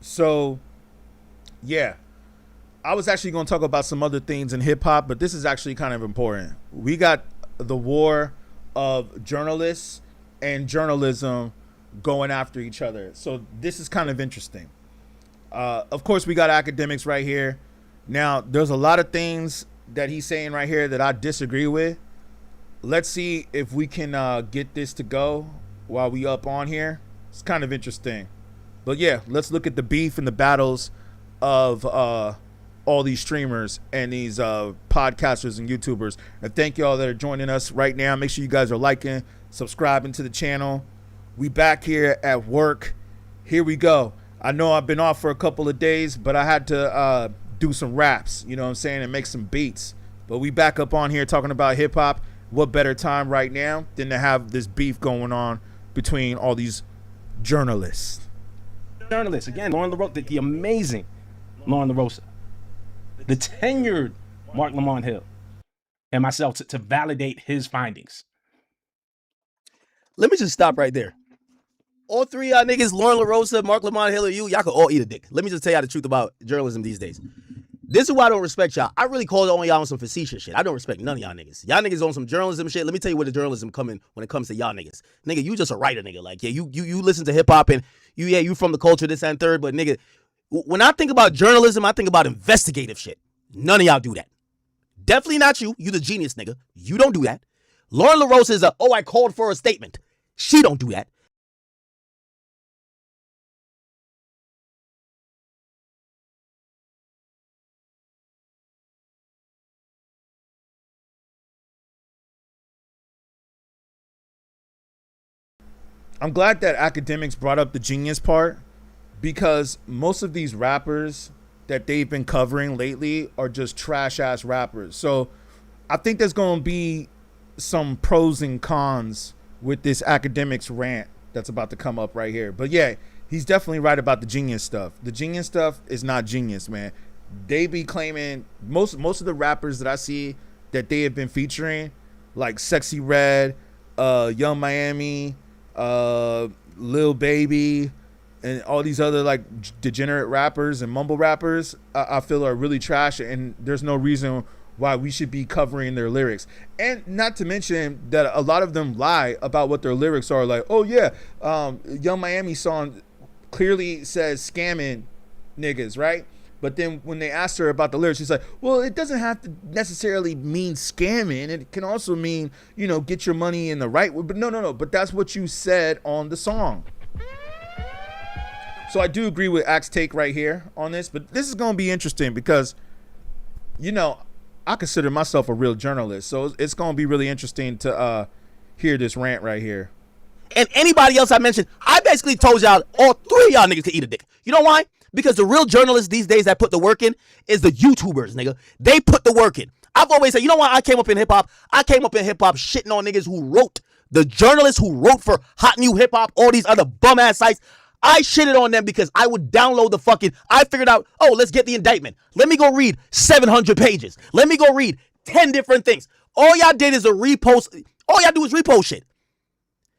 So, yeah. I was actually going to talk about some other things in hip hop, but this is actually kind of important. We got the war of journalists and journalism going after each other. So this is kind of interesting. Of course, we got Akademiks right here. Now, there's a lot of things that he's saying right here that I disagree with. Let's see if we can get this to go while we up on here. It's kind of interesting. But yeah, let's look at the beef and the battles of all these streamers and these podcasters and YouTubers. And thank y'all that are joining us right now. Make sure you guys are liking, subscribing to the channel. We back here at work. Here we go. I know I've been off for a couple of days, but I had to do some raps, you know what I'm saying, and make some beats. But we back up on here talking about hip hop. What better time right now than to have this beef going on between all these journalists? Journalists, again, Loren Lorosa, the amazing Loren Lorosa, the tenured Markman Hill, and myself to validate his findings. Let me just stop right there. All three of y'all niggas, Loren Lorosa, Mark Lamont Hill, or y'all could all eat a dick. Let me just tell y'all the truth about journalism these days. This is why I don't respect y'all. I really call on y'all on some facetious shit. I don't respect none of y'all niggas. Y'all niggas on some journalism shit. Let me tell you where the journalism coming when it comes to y'all niggas. Nigga, you just a writer, nigga. Like, yeah, you listen to hip hop and you from the culture, this and third, but nigga, when I think about journalism, I think about investigative shit. None of y'all do that. Definitely not you. You the genius, nigga. You don't do that. Loren Lorosa is I called for a statement. She don't do that. I'm glad that Akademiks brought up the genius part, because most of these rappers that they've been covering lately are just trash ass rappers. So I think there's going to be some pros and cons with this Akademiks rant that's about to come up right here. But yeah, he's definitely right about the genius stuff. The genius stuff is not genius, man. They be claiming most of the rappers that I see that they have been featuring, like Sexy Red, Young Miami, Lil Baby, and all these other like degenerate rappers and mumble rappers, I feel are really trash, and there's no reason why we should be covering their lyrics. And not to mention that a lot of them lie about what their lyrics are. Like, oh yeah, Young Miami song clearly says scamming niggas, right? But then when they asked her about the lyrics, she's like, well, it doesn't have to necessarily mean scamming. It can also mean, you know, get your money in the right way. But no. But that's what you said on the song. So I do agree with Axe take right here on this. But this is going to be interesting because, you know, I consider myself a real journalist. So it's going to be really interesting to hear this rant right here. And anybody else I mentioned, I basically told y'all all three of y'all niggas could eat a dick. You know why? Because the real journalists these days that put the work in is the YouTubers, nigga. They put the work in. I've always said, you know why I came up in hip-hop? I came up in hip-hop shitting on niggas who wrote, the journalists who wrote for Hot New Hip Hop, all these other bum-ass sites. I shitted on them because I would download the fucking, I figured out, oh, let's get the indictment. Let me go read 700 pages. Let me go read 10 different things. All y'all did is a repost. All y'all do is repost shit.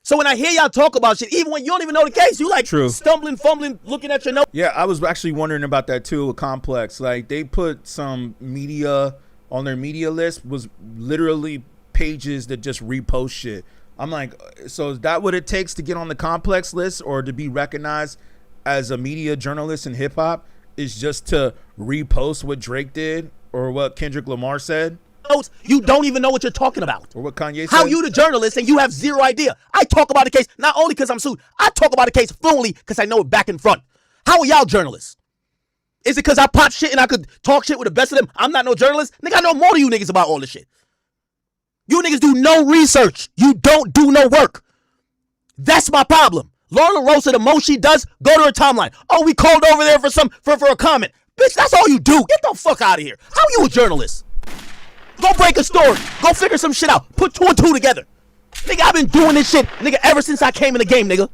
So when I hear y'all talk about shit, even when you don't even know the case, you like stumbling, fumbling, looking at your notes. Yeah, I was actually wondering about that too with Complex. Like they put some media on their media list was literally pages that just repost shit. I'm like, so is that what it takes to get on the Complex list or to be recognized as a media journalist in hip hop? Is just to repost what Drake did or what Kendrick Lamar said? You don't even know what you're talking about. Or what Kanye said. How you the journalist and you have zero idea? I talk about the case not only because I'm sued. I talk about the case fluently because I know it back and front. How are y'all journalists? Is it because I pop shit and I could talk shit with the best of them? I'm not no journalist. Nigga, I know more than you niggas about all this shit. You niggas do no research. You don't do no work. That's my problem. Loren Lorosa, the most she does, go to her timeline. Oh, we called over there for a comment. Bitch, that's all you do. Get the fuck out of here. How are you a journalist? Go break a story. Go figure some shit out. Put 2 and 2 together. Nigga, I've been doing this shit, nigga, ever since I came in the game, nigga.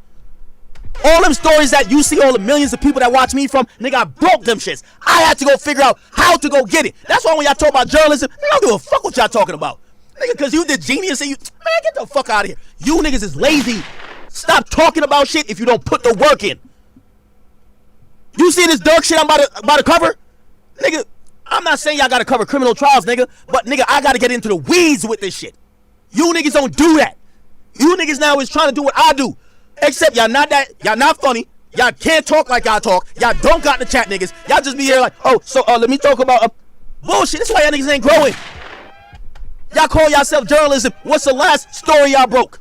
All them stories that you see, all the millions of people that watch me from, nigga, I broke them shits. I had to go figure out how to go get it. That's why when y'all talk about journalism, nigga, I don't give a fuck what y'all talking about. Nigga, because you the genius and you, man, get the fuck out of here. You niggas is lazy. Stop talking about shit if you don't put the work in. You see this dark shit I'm about to cover? Nigga, I'm not saying y'all gotta cover criminal trials, nigga, but nigga, I gotta get into the weeds with this shit. You niggas don't do that. You niggas now is trying to do what I do. Except y'all not funny. Y'all can't talk like y'all talk. Y'all don't got the chat, niggas. Y'all just be here like, oh, so let me talk about bullshit. That's why y'all niggas ain't growing. Y'all call yourself journalism. What's the last story y'all broke?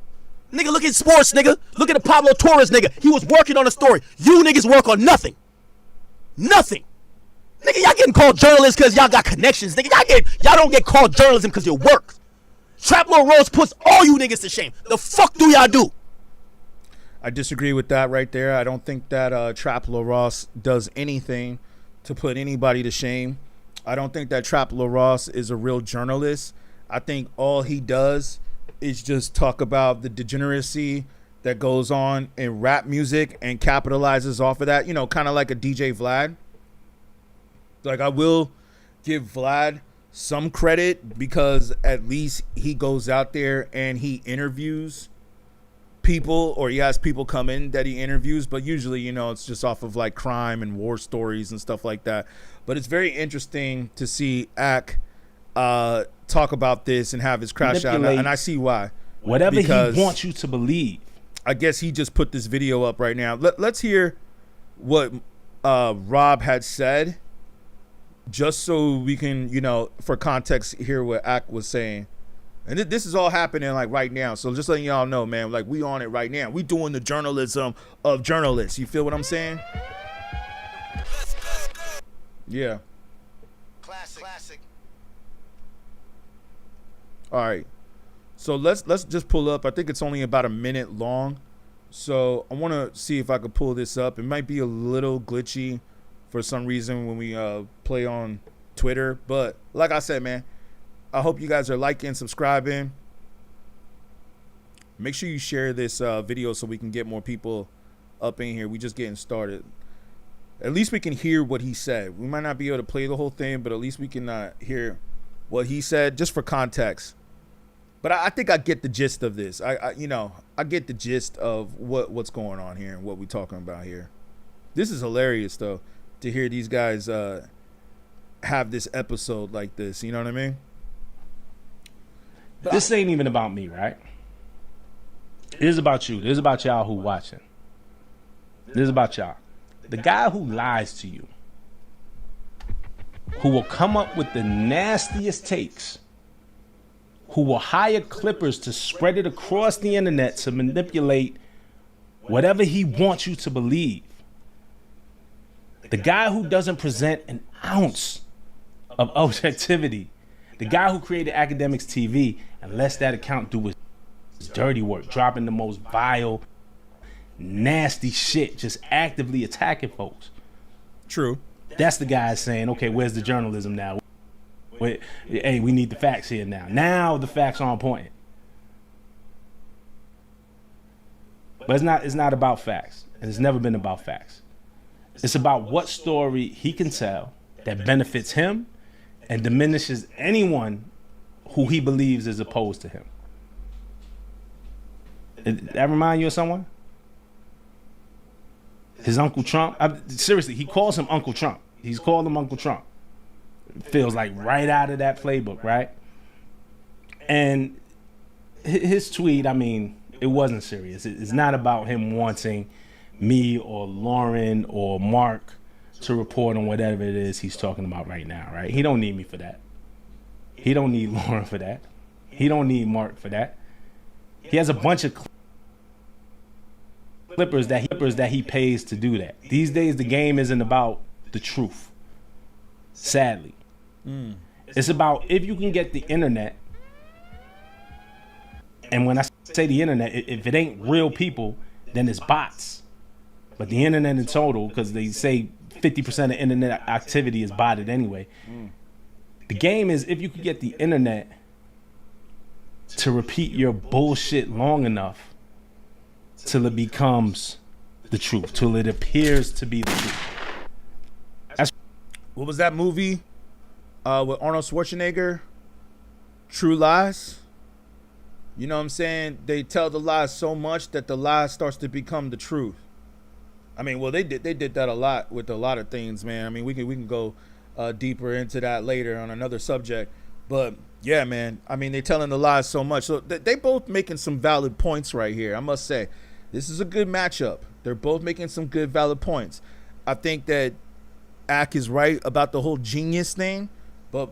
Nigga, look at sports, nigga. Look at the Pablo Torres, nigga. He was working on a story. You niggas work on nothing. Nothing. Nigga, y'all getting called journalists because y'all got connections. Nigga, y'all don't get called journalism because you work. Trap Lil Rose puts all you niggas to shame. The fuck do y'all do? I disagree with that right there. I don't think that Trap Lil Ross does anything to put anybody to shame. I don't think that Trap Lil Ross is a real journalist. I think all he does is just talk about the degeneracy that goes on in rap music and capitalizes off of that. You know, kind of like a DJ Vlad. Like, I will give Vlad some credit because at least he goes out there and he interviews people, or he has people come in that he interviews, but usually, you know, it's just off of like crime and war stories and stuff like that. But it's very interesting to see Ak talk about this and have his crash out, and I see why. Whatever he wants you to believe. I guess he just put this video up right now. Let's hear what Rob had said, just so we can, you know, for context, hear what Ak was saying. And this is all happening like right now. So just letting y'all know, man, like we on it right now. We doing the journalism of journalists. You feel what I'm saying? Yeah. Classic. All right. So let's just pull up. I think it's only about a minute long. So I want to see if I could pull this up. It might be a little glitchy for some reason when we play on Twitter. But like I said, man, I hope you guys are liking, subscribing. Make sure you share this video so we can get more people up in here. We just getting started. At least we can hear what he said. We might not be able to play the whole thing, but at least we can hear what he said, just for context. But I think I get the gist of this. I get the gist of what's going on here and what we're talking about here. This is hilarious, though, to hear these guys have this episode like this. You know what I mean? This ain't even about me, right? It is about you. It is about y'all who watching. It is about y'all. The guy who lies to you, who will come up with the nastiest takes, who will hire clippers to spread it across the internet to manipulate whatever he wants you to believe. The guy who doesn't present an ounce of objectivity. The guy who created Akademiks TV and lets that account do his dirty work, dropping the most vile, nasty shit, just actively attacking folks. True. That's the guy saying, okay, where's the journalism now? Hey, we need the facts here now. Now the facts are on point. But it's not about facts. And it's never been about facts. It's about what story he can tell that benefits him and diminishes anyone who he believes is opposed to him. That remind you of someone? His Uncle Trump? Seriously, he calls him Uncle Trump. He's called him Uncle Trump. It feels like right out of that playbook, right? And his tweet, I mean, it wasn't serious. It's not about him wanting me or Loren or Mark to report on whatever it is he's talking about right now, right? He don't need me for that. He don't need Loren for that. He don't need Mark for that. He has a bunch of clippers that he pays to do that. These days, the game isn't about the truth. Sadly. It's about if you can get the internet, and when I say the internet, if it ain't real people, then it's bots. But the internet in total, because they say 50% of internet activity is botted anyway. The game is if you could get the internet to repeat your bullshit long enough till it becomes the truth, till it appears to be the truth. What was that movie with Arnold Schwarzenegger? True Lies? You know what I'm saying? They tell the lies so much that the lie starts to become the truth. I mean, well, they did that a lot with a lot of things, man. I mean, we can go deeper into that later on another subject, but yeah, man. I mean, they telling the lies so much. So they both making some valid points right here. I must say, this is a good matchup. They're both making some good valid points. I think that Ak is right about the whole genius thing, but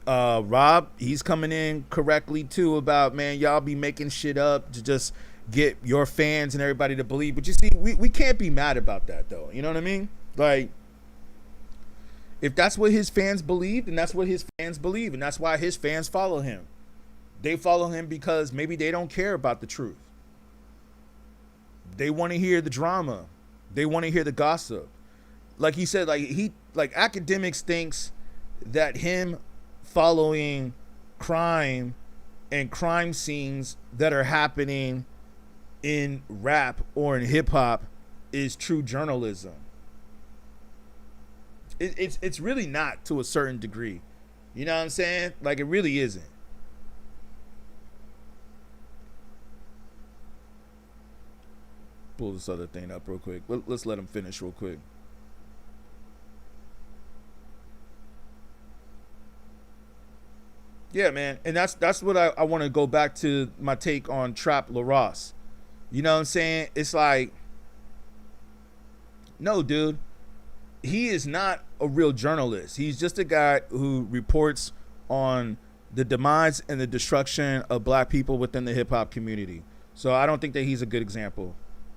Rob, he's coming in correctly too about, man, y'all be making shit up to just get your fans and everybody to believe. But you see, we can't be mad about that though. You know what I mean? Like, if that's what his fans believe, then that's what his fans believe, and that's why his fans follow him. They follow him because maybe they don't care about the truth. They want to hear the drama. They want to hear the gossip. Like he said, like Akademiks thinks that him following crime and crime scenes that are happening in rap or in hip hop is true journalism. It's really not, to a certain degree. You know what I'm saying? Like, it really isn't. Pull this other thing up real quick. Let's let him finish real quick. Yeah, man. And that's what I want to go back to my take on Trap Lorosa. You know what I'm saying? It's like, no, dude. He is not a real journalist. He's just a guy who reports on the demise and the destruction of black people within the hip hop community. So I don't think that he's a good example.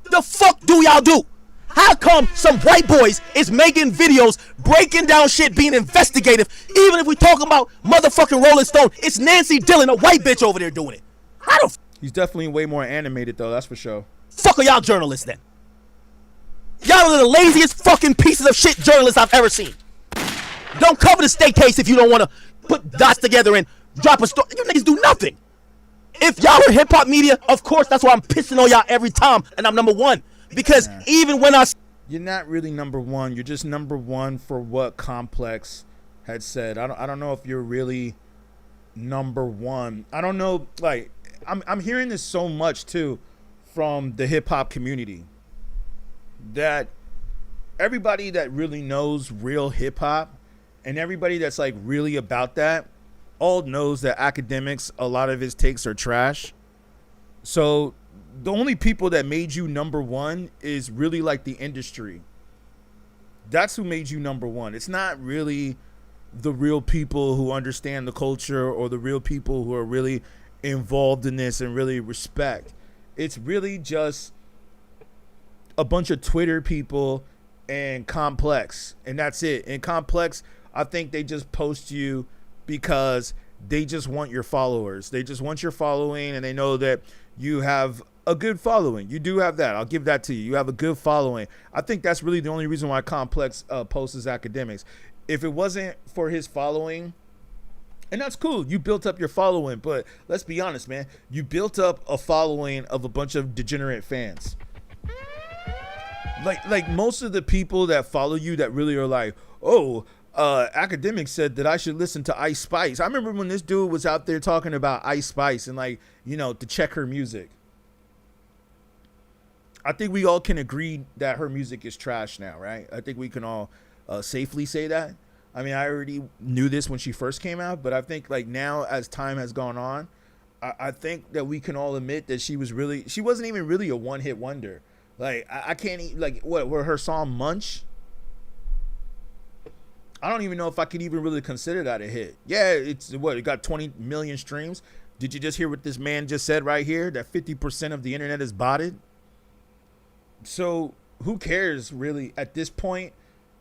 The fuck do y'all do? How come some white boys is making videos, breaking down shit, being investigative? Even if we talking about motherfucking Rolling Stone, it's Nancy Dillon, a white bitch over there doing it. How the He's definitely way more animated though, that's for sure. fuck are y'all journalists then? Y'all are the laziest fucking pieces of shit journalists I've ever seen. Don't cover the state case if you don't want to put dots together and drop a story. You niggas do nothing. If y'all were hip-hop media, of course, that's why I'm pissing on y'all every time, and I'm number one. Because even when You're not really number one. You're just number one for what Complex had said. I don't know if you're really number one. I don't know. Like, I'm hearing this so much, too, from the hip-hop community, that everybody that really knows real hip-hop and everybody that's, like, really about that all knows that Akademiks, a lot of his takes are trash. So the only people that made you number one is really like the industry. That's who made you number one. It's not really the real people who understand the culture or the real people who are really involved in this and really respect. It's really just a bunch of Twitter people and Complex, and that's it. And Complex, I think they just post you because they just want your followers. They just want your following, and they know that you have a good following. You do have that. I'll give that to you. You have a good following. I think that's really the only reason why Complex posts his Akademiks. If it wasn't for his following, and that's cool, you built up your following, but let's be honest, man. You built up a following of a bunch of degenerate fans. Like most of the people that follow you that really are like, oh, Akademiks said that I should listen to Ice Spice. I remember when this dude was out there talking about Ice Spice and, like, you know, to check her music. I think we all can agree that her music is trash now, right? I think we can all safely say that. I mean, I already knew this when she first came out, but I think, like, now as time has gone on, I think that we can all admit that she wasn't even really a one-hit wonder. Like, I can't even, like, what her song Munch? I don't even know if I could even really consider that a hit. Yeah, it got 20 million streams. Did you just hear what this man just said right here? That 50% of the internet is botted? So who cares really at this point?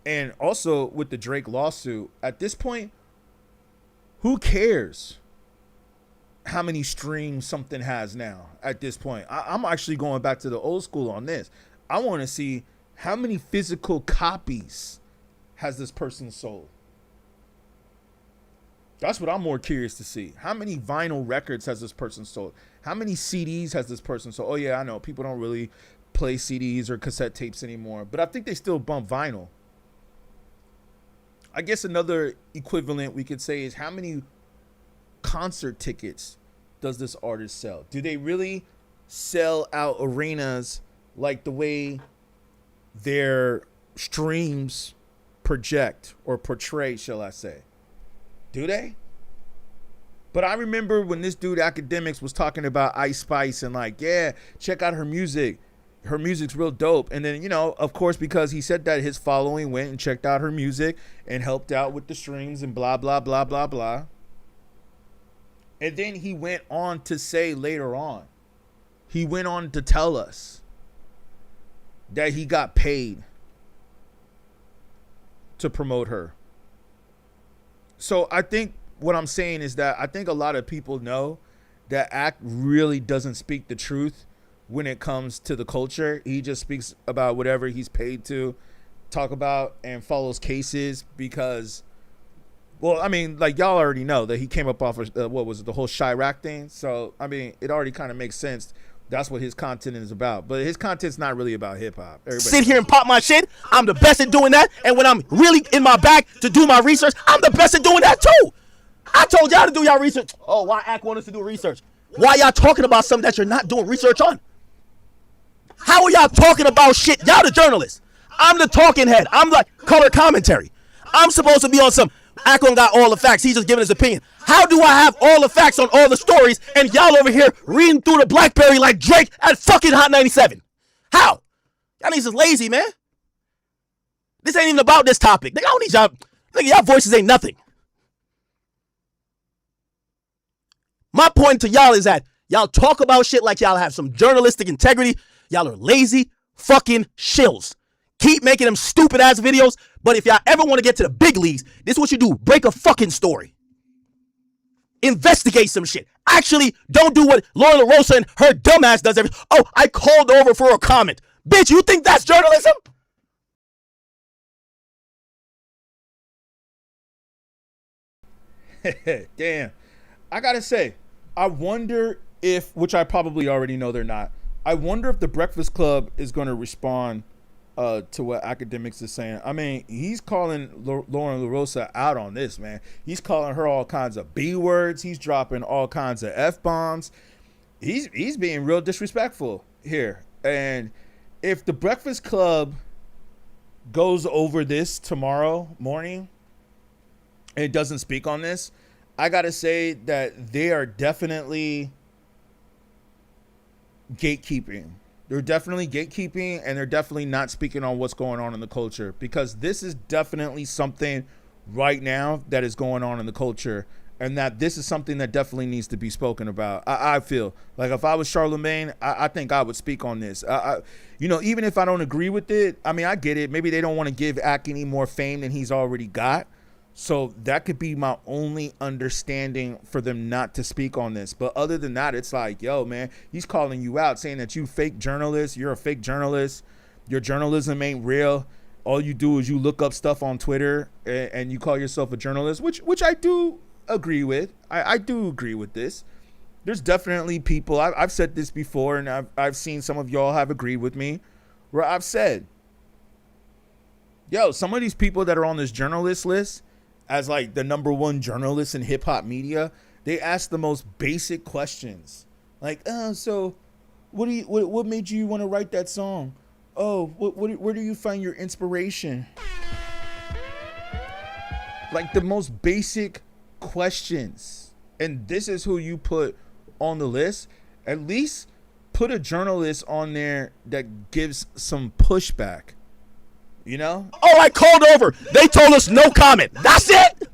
And also with the Drake lawsuit, at this point, who cares how many streams something has now at this point? I'm actually going back to the old school on this. I want to see how many physical copies has this person sold. That's what I'm more curious to see. How many vinyl records has this person sold? How many CDs has this person sold? Oh yeah, I know people don't really play CDs or cassette tapes anymore, but I think they still bump vinyl. I guess another equivalent we could say is how many concert tickets does this artist sell? Do they really sell out arenas like the way their streams project or portray, shall I say. Do they? But I remember when this dude Akademiks was talking about Ice Spice and like, yeah, check out her music. Her music's real dope. And then, you know, of course, because he said that, his following went and checked out her music and helped out with the streams and blah, blah, blah, blah, blah. And then he went on to say later on, he went on to tell us that he got paid to promote her. So I think what I'm saying is that I think a lot of people know that Ak really doesn't speak the truth when it comes to the culture. He just speaks about whatever he's paid to talk about and follows cases because, well, I mean, like y'all already know that he came up off of, what was it, the whole Chirac thing. So, I mean, it already kind of makes sense. That's what his content is about. But his content's not really about hip hop. Sit here and pop my shit. I'm the best at doing that. And when I'm really in my bag to do my research, I'm the best at doing that too. I told y'all to do y'all research. Oh, why Ak want us to do research? Why y'all talking about something that you're not doing research on? How are y'all talking about shit? Y'all the journalists. I'm the talking head. I'm like color commentary. I'm supposed to be on some, Akon got all the facts. He's just giving his opinion. How do I have all the facts on all the stories and y'all over here reading through the BlackBerry like Drake at fucking Hot 97? How? Y'all niggas is lazy, man. This ain't even about this topic. Nigga, I don't need y'all. Nigga, y'all voices ain't nothing. My point to y'all is that y'all talk about shit like y'all have some journalistic integrity. Y'all are lazy fucking shills. Keep making them stupid ass videos, but if y'all ever want to get to the big leagues, this is what you do. Break a fucking story. Investigate some shit. Actually, don't do what Loren Lorosa and her dumbass does every. Oh, I called over for a comment. Bitch, you think that's journalism? Damn. I gotta say, I wonder if, which I probably already know they're not, I wonder if the Breakfast Club is going to respond to what Akademiks is saying. I mean, he's calling Loren Lorosa out on this, man. He's calling her all kinds of B words. He's dropping all kinds of F bombs. He's being real disrespectful here. And if the Breakfast Club goes over this tomorrow morning and doesn't speak on this, I gotta say that they are definitely gatekeeping. They're definitely gatekeeping, and they're definitely not speaking on what's going on in the culture, because this is definitely something right now that is going on in the culture, and that this is something that definitely needs to be spoken about. I feel like if I was Charlamagne, I think I would speak on this. You know, even if I don't agree with it, I mean, I get it. Maybe they don't want to give Ak any more fame than he's already got. So that could be my only understanding for them not to speak on this. But other than that, it's like, yo, man, he's calling you out, saying that you fake journalist. You're a fake journalist. Your journalism ain't real. All you do is you look up stuff on Twitter and you call yourself a journalist, which I do agree with. I do agree with this. There's definitely people, I've said this before, and I've seen some of y'all have agreed with me, where I've said, yo, some of these people that are on this journalist list, as like the #1 journalist in hip hop media, they ask the most basic questions. Like, so what made you want to write that song? Oh, where do you find your inspiration? Like the most basic questions. And this is who you put on the list. At least put a journalist on there that gives some pushback. You know? Oh, I called over. They told us no comment. That's it.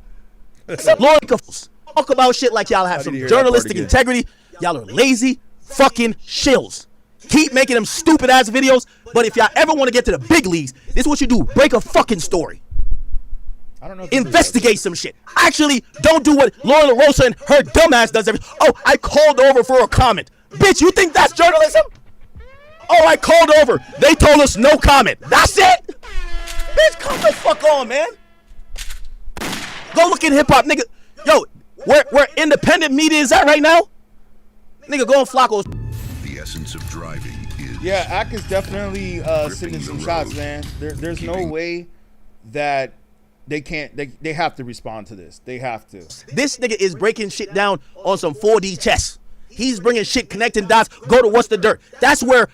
Loren, talk about shit like y'all have some journalistic integrity. Y'all are lazy fucking shills. Keep making them stupid ass videos, but if y'all ever want to get to the big leagues, this is what you do. Break a fucking story. I don't know. Investigate some shit. Actually, don't do what Loren Lorosa and her dumbass does every. Oh, I called over for a comment. Bitch, you think that's journalism? Oh, I called over. They told us no comment. That's it. Bitch, come the fuck on, man. Go look at hip hop, nigga. Yo, where independent media is at right now? Nigga, go on Flacco's. The essence of driving is. Yeah, Ak is definitely sending some shots, man. There's no way that they can't. They have to respond to this. They have to. This nigga is breaking shit down on some 4D chess. He's bringing shit, connecting dots. Go to what's the dirt. That's where.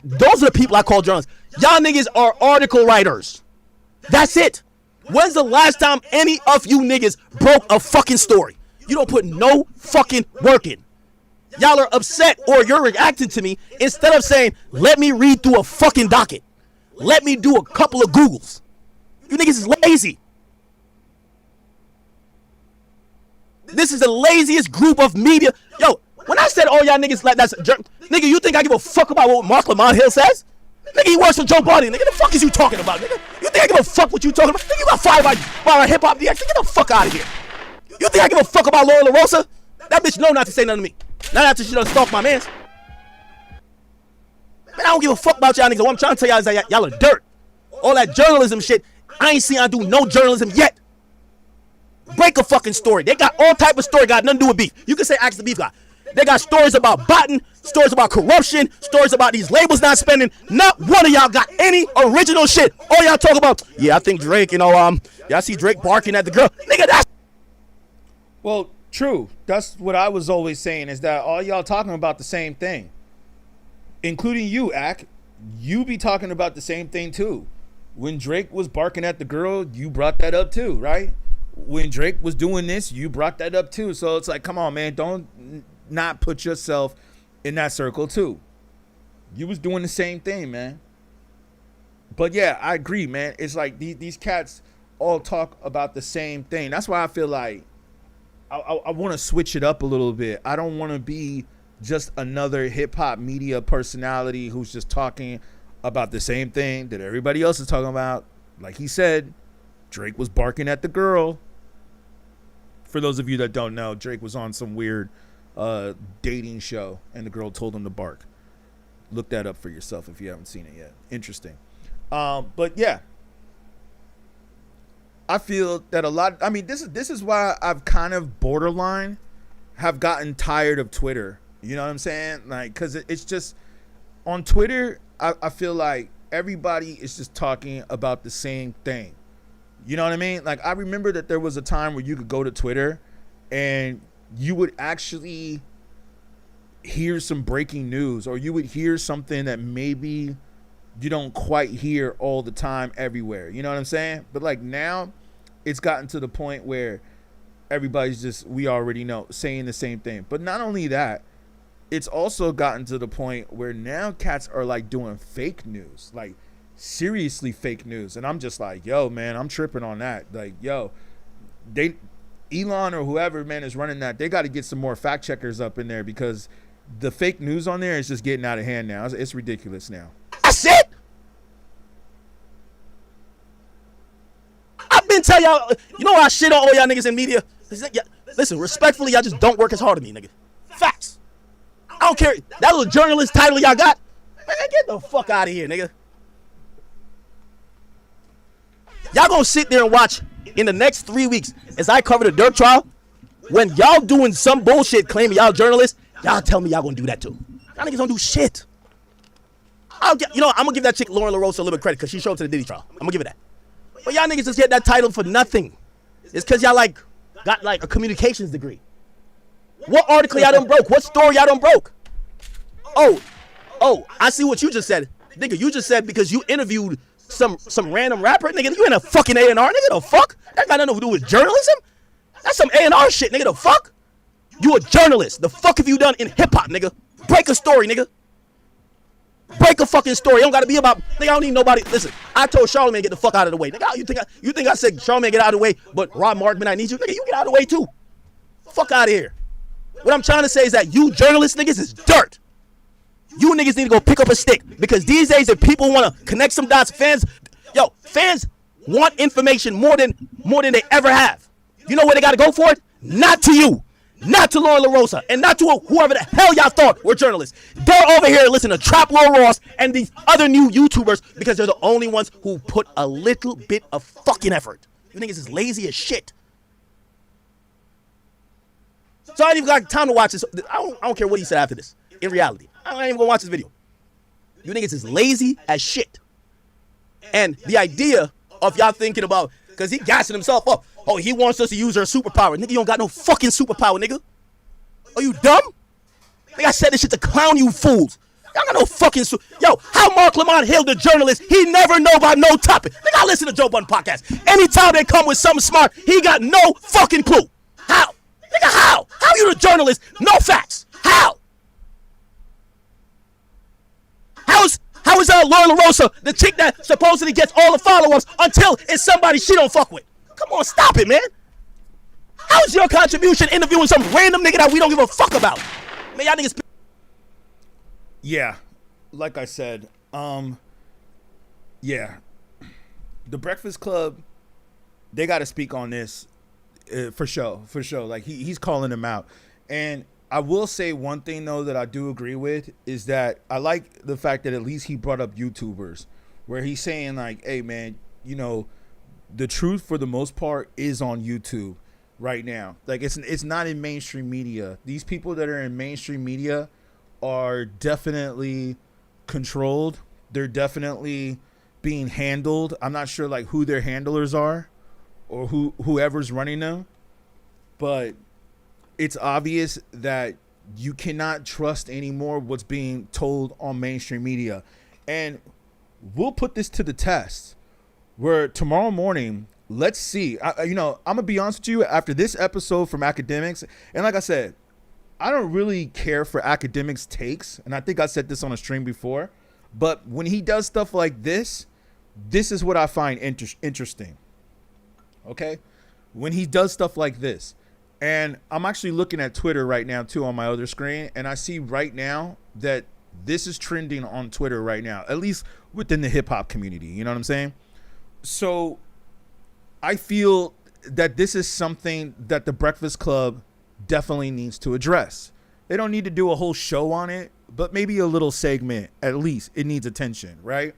Those are the people I call journalists. Y'all niggas are article writers. That's it. When's the last time any of you niggas broke a fucking story? You don't put no fucking work in. Y'all are upset or you're reacting to me instead of saying, let me read through a fucking docket. Let me do a couple of Googles. You niggas is lazy. This is the laziest group of media. Yo, when I said all y'all niggas like that's nigga, you think I give a fuck about what Markman says? Nigga, he works for Joe Budden. Nigga, the fuck is you talking about, nigga? You think I give a fuck what you talking about? Nigga, you got fired by a hip-hop DX. Get the fuck out of here. You think I give a fuck about Loren Lorosa? That bitch know not to say nothing to me. Not after she done stalked my mans. Man, I don't give a fuck about y'all niggas. What I'm trying to tell y'all is that y'all are dirt. All that journalism shit, I ain't seen y'all do no journalism yet. Break a fucking story. They got all type of story, got nothing to do with beef. You can say ask the beef guy. They got stories about botting, stories about corruption, stories about these labels not spending. Not one of y'all got any original shit. All y'all talk about, yeah, I think Drake, y'all see Drake barking at the girl. Nigga, that's... Well, true. That's what I was always saying, is that all y'all talking about the same thing. Including you, Ak. You be talking about the same thing, too. When Drake was barking at the girl, you brought that up, too, right? When Drake was doing this, you brought that up, too. So it's like, come on, man, don't not put yourself in that circle too. You was doing the same thing, man. But yeah, I agree, man. It's like these cats all talk about the same thing. That's why I feel like I want to switch it up a little bit. I don't want to be just another hip-hop media personality who's just talking about the same thing that everybody else is talking about. Like he said, Drake was barking at the girl. For those of you that don't know, Drake was on some weird dating show and the girl told him to bark. Look that up for yourself if you haven't seen it yet. Interesting. But yeah, I feel that a lot, I mean, this is why I've kind of borderline have gotten tired of Twitter. You know what I'm saying? Like, cause it's just on Twitter, I feel like everybody is just talking about the same thing. You know what I mean? Like, I remember that there was a time where you could go to Twitter and you would actually hear some breaking news, or you would hear something that maybe you don't quite hear all the time everywhere. You know what I'm saying? But like now it's gotten to the point where everybody's just, we already know, saying the same thing. But not only that, it's also gotten to the point where now cats are like doing fake news, like seriously fake news. And I'm just like, yo, man, I'm tripping on that. Like, yo, Elon or whoever, man, is running that, they got to get some more fact checkers up in there, because the fake news on there is just getting out of hand now. It's ridiculous now. That's it. I've been telling y'all, you know I shit on all y'all niggas in media? Listen, respectfully, y'all just don't work as hard as me, nigga. Facts. I don't care. That little journalist title y'all got, man, get the fuck out of here, nigga. Y'all gonna sit there and watch in the next 3 weeks as I cover the Dirk trial. When y'all doing some bullshit claiming y'all journalists, y'all tell me y'all gonna do that too. Y'all niggas don't do shit. I'm gonna give that chick Loren Lorosa a little bit of credit because she showed up to the Diddy trial. I'm gonna give it that. But y'all niggas just get that title for nothing. It's because y'all got a communications degree. What article y'all done broke? What story y'all done broke? Oh, I see what you just said. Nigga, you just said because you interviewed some random rapper, nigga, you in a fucking A&R, nigga, the fuck? That got nothing to do with journalism? That's some A&R shit, nigga, the fuck? You a journalist. The fuck have you done in hip-hop, nigga? Break a story, nigga. Break a fucking story. It don't gotta be about, nigga, I don't need nobody. Listen, I told Charlamagne get the fuck out of the way. Nigga, you think I said Charlamagne get out of the way, but Rob Markman, I need you? Nigga, you get out of the way too. Fuck out of here. What I'm trying to say is that you journalist niggas is dirt. You niggas need to go pick up a stick, because these days if people want to connect some dots, fans want information more than they ever have. You know where they got to go for it? Not to you, not to Loren Lorosa, and not to whoever the hell y'all thought were journalists. They're over here listening to Trap Lord Ross and these other new YouTubers because they're the only ones who put a little bit of fucking effort. You niggas is lazy as shit. So I ain't even got time to watch this. I don't care what he said after this. In reality, I ain't even gonna watch this video. You niggas is lazy as shit. And the idea of y'all thinking about, because he gassing himself up, oh, he wants us to use our superpower. Nigga, you don't got no fucking superpower, nigga. Are you dumb? Nigga, I said this shit to clown you fools. Y'all got no fucking yo, how Markman hailed the journalist, he never know about no topic. Nigga, I listen to Joe Budden podcast. Anytime they come with something smart, he got no fucking clue. How? Nigga, how? How you the journalist? No facts. How? How is Loren Lorosa the chick that supposedly gets all the follow-ups until it's somebody she don't fuck with? Come on, stop it, man. How's your contribution interviewing some random nigga that we don't give a fuck about? Man, y'all niggas. Yeah, like I said, yeah, the Breakfast Club, they got to speak on this for sure. Like he's calling them out, and I will say one thing though that I do agree with is that I like the fact that at least he brought up YouTubers, where he's saying like, hey man, you know, the truth for the most part is on YouTube right now. Like it's not in mainstream media. These people that are in mainstream media are definitely controlled. They're definitely being handled. I'm not sure like who their handlers are or whoever's running them, but it's obvious that you cannot trust anymore what's being told on mainstream media. And we'll put this to the test where tomorrow morning, let's see. I'm going to be honest with you, after this episode from Akademiks, and like I said, I don't really care for Akademiks' takes, and I think I said this on a stream before, but when he does stuff like this is what I find interesting. Okay? When he does stuff like this. And I'm actually looking at Twitter right now, too, on my other screen, and I see right now that this is trending on Twitter right now, at least within the hip-hop community. You know what I'm saying? So I feel that this is something that the Breakfast Club definitely needs to address. They don't need to do a whole show on it, but maybe a little segment, at least. It needs attention, right?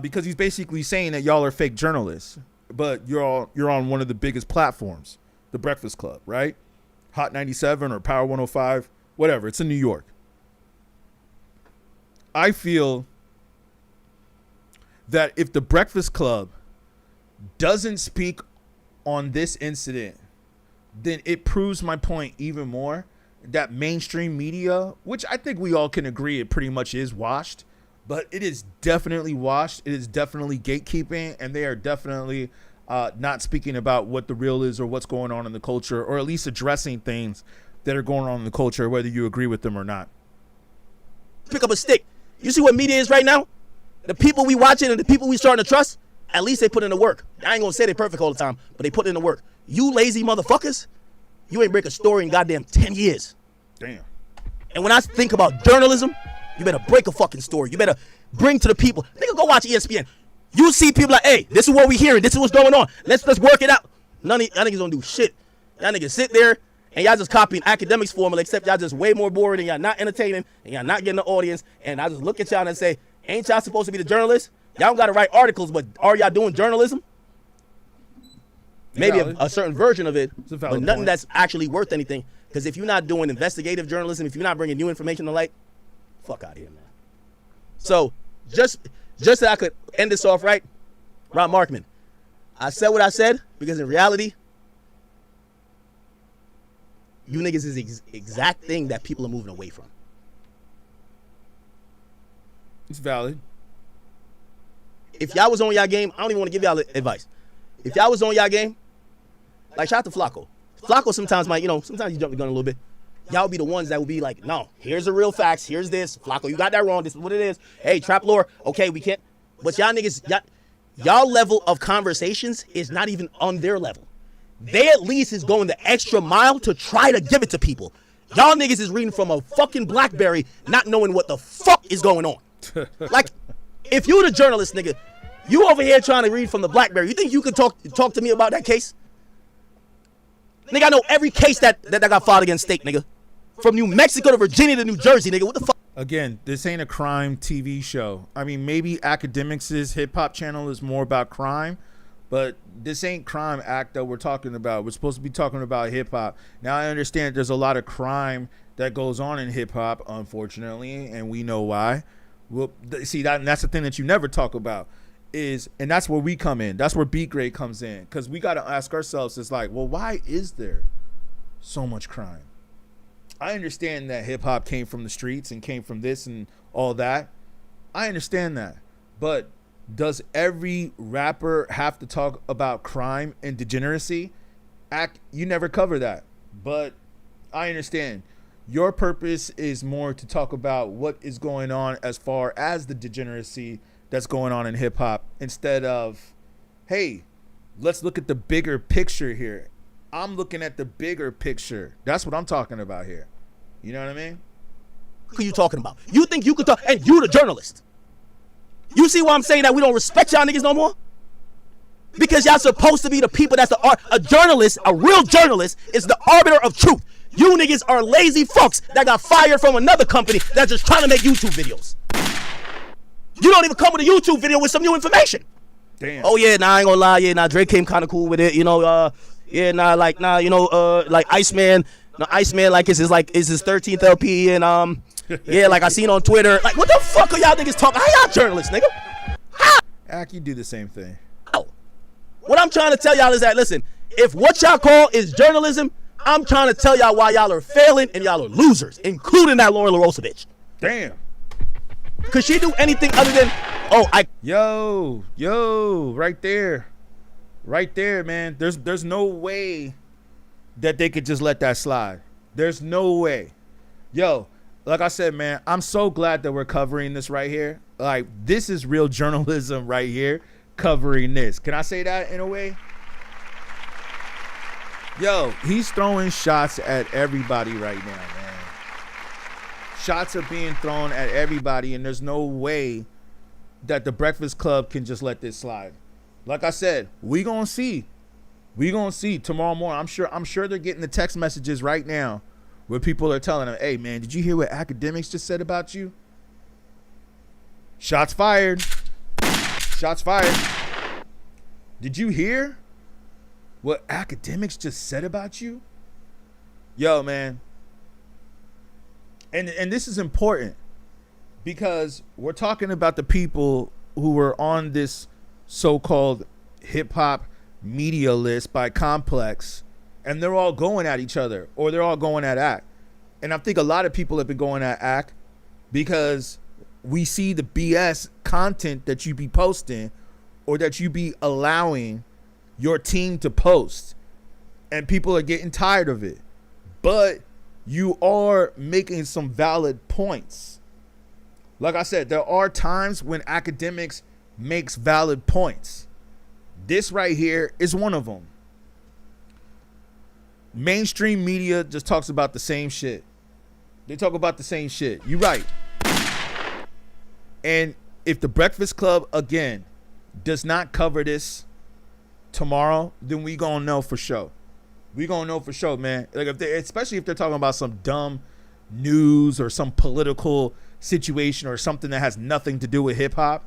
Because he's basically saying that y'all are fake journalists, but you're on one of the biggest platforms, the Breakfast Club, right? Hot 97 or Power 105, whatever. It's in New York. I feel that if the Breakfast Club doesn't speak on this incident, then it proves my point even more that mainstream media, which I think we all can agree it pretty much is washed, but it is definitely washed. It is definitely gatekeeping, and they are definitely not speaking about what the real is or what's going on in the culture, or at least addressing things that are going on in the culture, whether you agree with them or not. Pick up a stick. You see what media is right now? The people we watching and the people we starting to trust, at least they put in the work. I ain't gonna say they perfect all the time, but they put in the work. You lazy motherfuckers, you ain't break a story in goddamn 10 years. Damn. And when I think about journalism, you better break a fucking story. You better bring to the people. Nigga, go watch ESPN. You see people like, hey, this is what we hearing. This is what's going on. Let's work it out. None of y'all niggas don't do shit. Y'all niggas sit there and y'all just copying Akademiks formula, except y'all just way more boring and y'all not entertaining and y'all not getting the audience. And I just look at y'all and say, ain't y'all supposed to be the journalists? Y'all don't got to write articles, but are y'all doing journalism? Maybe a certain version of it, but nothing that's actually worth anything. Because if you're not doing investigative journalism, if you're not bringing new information to light, fuck out of here, man. So just so I could end this off right, Rob Markman, I said what I said because in reality, you niggas is the exact thing that people are moving away from. It's valid. If y'all was on y'all game, I don't even want to give y'all advice. If y'all was on y'all game, like shout out to Flacco. Flacco sometimes might, sometimes you jump the gun a little bit. Y'all be the ones that will be like, no, here's the real facts. Here's this. Flacco, you got that wrong. This is what it is. Hey, trap lore. Okay, we can't. But y'all niggas, y'all level of conversations is not even on their level. They at least is going the extra mile to try to give it to people. Y'all niggas is reading from a fucking BlackBerry, not knowing what the fuck is going on. Like, if you the journalist, nigga, you over here trying to read from the BlackBerry, you think you could talk to me about that case? Nigga, I know every case that got filed against State, nigga. From New Mexico to Virginia to New Jersey, nigga. What the fuck? Again, this ain't a crime TV show. I mean, maybe Akademiks' hip-hop channel is more about crime, but this ain't crime act that we're talking about. We're supposed to be talking about hip-hop. Now, I understand there's a lot of crime that goes on in hip-hop, unfortunately, and we know why. Well, see, that's the thing that you never talk about. And that's where we come in. That's where beatGrade comes in. Because we got to ask ourselves, it's like, well, why is there so much crime? I understand that hip hop came from the streets and came from this and all that. I understand that. But does every rapper have to talk about crime and degeneracy? You never cover that. But I understand. Your purpose is more to talk about what is going on as far as the degeneracy that's going on in hip hop instead of, hey, let's look at the bigger picture here. I'm looking at the bigger picture. That's what I'm talking about here. You know what I mean? Who are you talking about? You think you could talk, and you the journalist. You see why I'm saying that we don't respect y'all niggas no more? Because y'all supposed to be the people that's a journalist, a real journalist, is the arbiter of truth. You niggas are lazy fucks that got fired from another company that's just trying to make YouTube videos. You don't even come with a YouTube video with some new information. Damn. Oh yeah, I ain't gonna lie, Drake came kind of cool with it, like Iceman, like it's his 13th LP, and like I seen on Twitter, like what the fuck are y'all niggas talking? How y'all journalists, nigga? How? You do the same thing. How? What I'm trying to tell y'all is that, listen, if what y'all call is journalism, I'm trying to tell y'all why y'all are failing and y'all are losers, including that Loren Lorosa bitch. Damn. Could she do anything other than, Yo, right there, man. There's no way that they could just let that slide. There's no way. Yo, like I said, man, I'm so glad that we're covering this right here. Like, this is real journalism right here, covering this. Can I say that in a way? Yo, he's throwing shots at everybody right now, man. Shots are being thrown at everybody, and there's no way that the Breakfast Club can just let this slide. Like I said, we gonna see tomorrow morning. I'm sure they're getting the text messages right now where people are telling them, hey man, did you hear what Akademiks just said about you? Shots fired. Did you hear what Akademiks just said about you? Yo, man. And this is important because we're talking about the people who were on this so-called hip-hop media list by Complex, and they're all going at each other, or they're all going at Ak. And I think a lot of people have been going at Ak because we see the BS content that you be posting or that you be allowing your team to post, and people are getting tired of it. But you are making some valid points. Like I said, there are times when Akademiks makes valid points. This right here is one of them. Mainstream media just talks about the same shit. They talk about the same shit. You're right. And if the Breakfast Club, again, does not cover this tomorrow, then we gonna know for sure. We gonna know for sure, man. Like especially if they're talking about some dumb news or some political situation or something that has nothing to do with hip hop.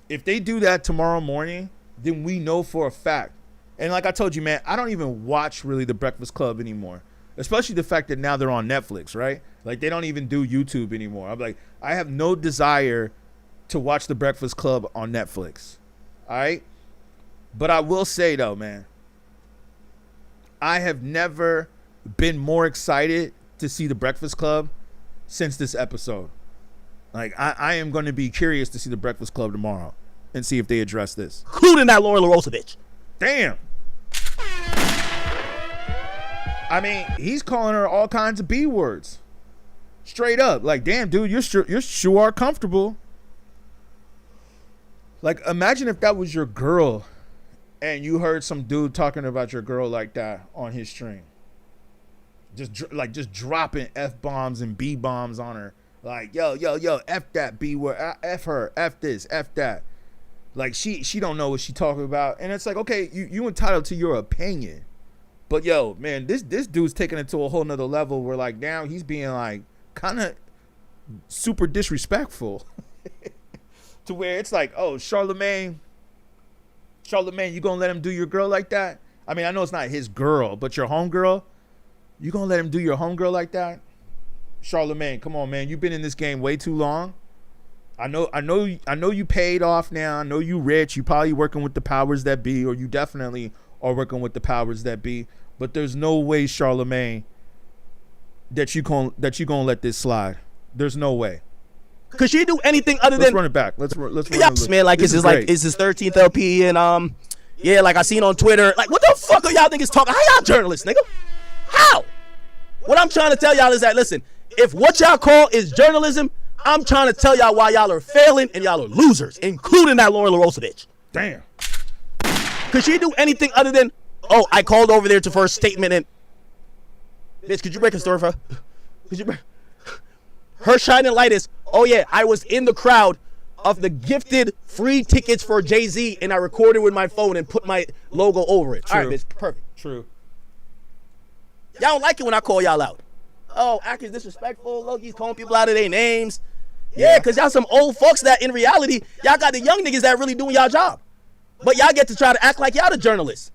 If they do that tomorrow morning, then we know for a fact. And like I told you, man, I don't even watch really the Breakfast Club anymore. Especially the fact that now they're on Netflix, right? Like they don't even do YouTube anymore. I'm like, I have no desire to watch the Breakfast Club on Netflix. All right? But I will say though, man, I have never been more excited to see the Breakfast Club since this episode. Like I am going to be curious to see the Breakfast Club tomorrow and see if they address this. Including that Loren Lorosa bitch. Damn. I mean, he's calling her all kinds of B words. Straight up. Like, damn, dude, you're sure comfortable. Like, imagine if that was your girl and you heard some dude talking about your girl like that on his stream. Just dropping F-bombs and B-bombs on her. Like, yo, F that B word, F her, F this, F that. Like, she don't know what she talking about. And it's like, okay, you entitled to your opinion. But yo, man, this dude's taking it to a whole nother level where like now he's being like kind of super disrespectful to where it's like, oh, Charlamagne, you gonna let him do your girl like that? I mean, I know it's not his girl, but your homegirl, you gonna let him do your homegirl like that? Charlamagne, come on, man, you've been in this game way too long. I know you paid off now. I know you rich. You probably working with the powers that be, or you definitely are working with the powers that be. But there's no way, Charlamagne, that you gonna let this slide. There's no way. Could she do anything other Let's than run it back. Let's run yes, man, like this it's is like great. it's his 13th LP and yeah, like I seen on Twitter. Like, what the fuck are y'all niggas talking? How y'all journalists, nigga? How? What I'm trying to tell y'all is that, listen, if what y'all call is journalism, I'm trying to tell y'all why y'all are failing and y'all are losers, including that Loren Lorosa bitch. Damn. Could she do anything other than, oh, I called over there to first statement and, bitch, could you break a story for her? Could you break? Her shining light is, oh yeah, I was in the crowd of the gifted free tickets for Jay-Z and I recorded with my phone and put my logo over it. True. All right, bitch, perfect. True. Y'all don't like it when I call y'all out. Oh, Ak is disrespectful. Look, he's calling people out of their names. Yeah, because y'all some old fucks that in reality, y'all got the young niggas that really doing y'all job. But y'all get to try to act like y'all the journalists.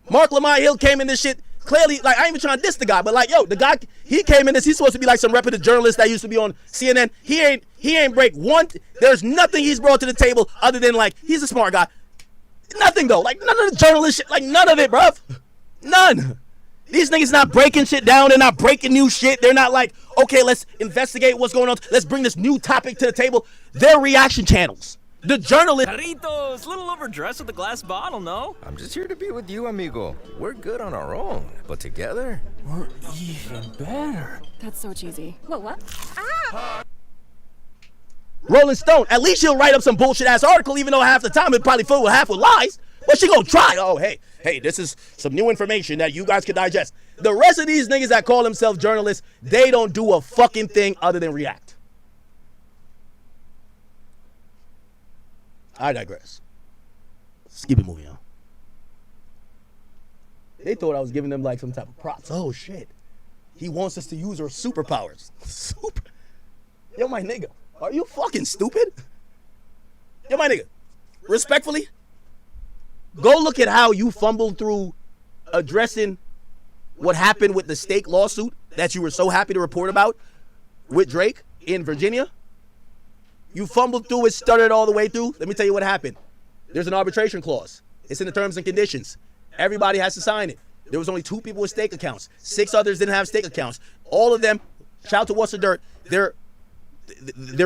Markman Hill came in this shit clearly, like, I ain't even trying to diss the guy, but like, yo, the guy, he came in this, he's supposed to be like some reputable journalist that used to be on CNN. He ain't break one, there's nothing he's brought to the table other than like, he's a smart guy. Nothing though, like none of the journalist shit, like none of it, bruv. None. These niggas not breaking shit down, they're not breaking new shit, they're not like, okay, let's investigate what's going on, let's bring this new topic to the table. They're reaction channels. The journalist. Carritos, a little overdressed with a glass bottle, no? I'm just here to be with you, amigo. We're good on our own, but together, we're even better. That's so cheesy. What? Rolling Stone, at least she'll write up some bullshit ass article, even though half the time it probably filled with half with lies. But she gonna try. Oh, hey, this is some new information that you guys can digest. The rest of these niggas that call themselves journalists, they don't do a fucking thing other than react. I digress. Let's keep it moving on. They thought I was giving them like some type of props. Oh shit. He wants us to use our superpowers. Yo, my nigga, are you fucking stupid? Yo, my nigga, respectfully, go look at how you fumbled through addressing what happened with the stake lawsuit that you were so happy to report about with Drake in Virginia. You fumbled through it, stuttered all the way through. Let me tell you what happened. There's an arbitration clause. It's in the terms and conditions. Everybody has to sign it. There was only 2 people with stake accounts. 6 others didn't have stake accounts. All of them, shout out to What's the Dirt, they're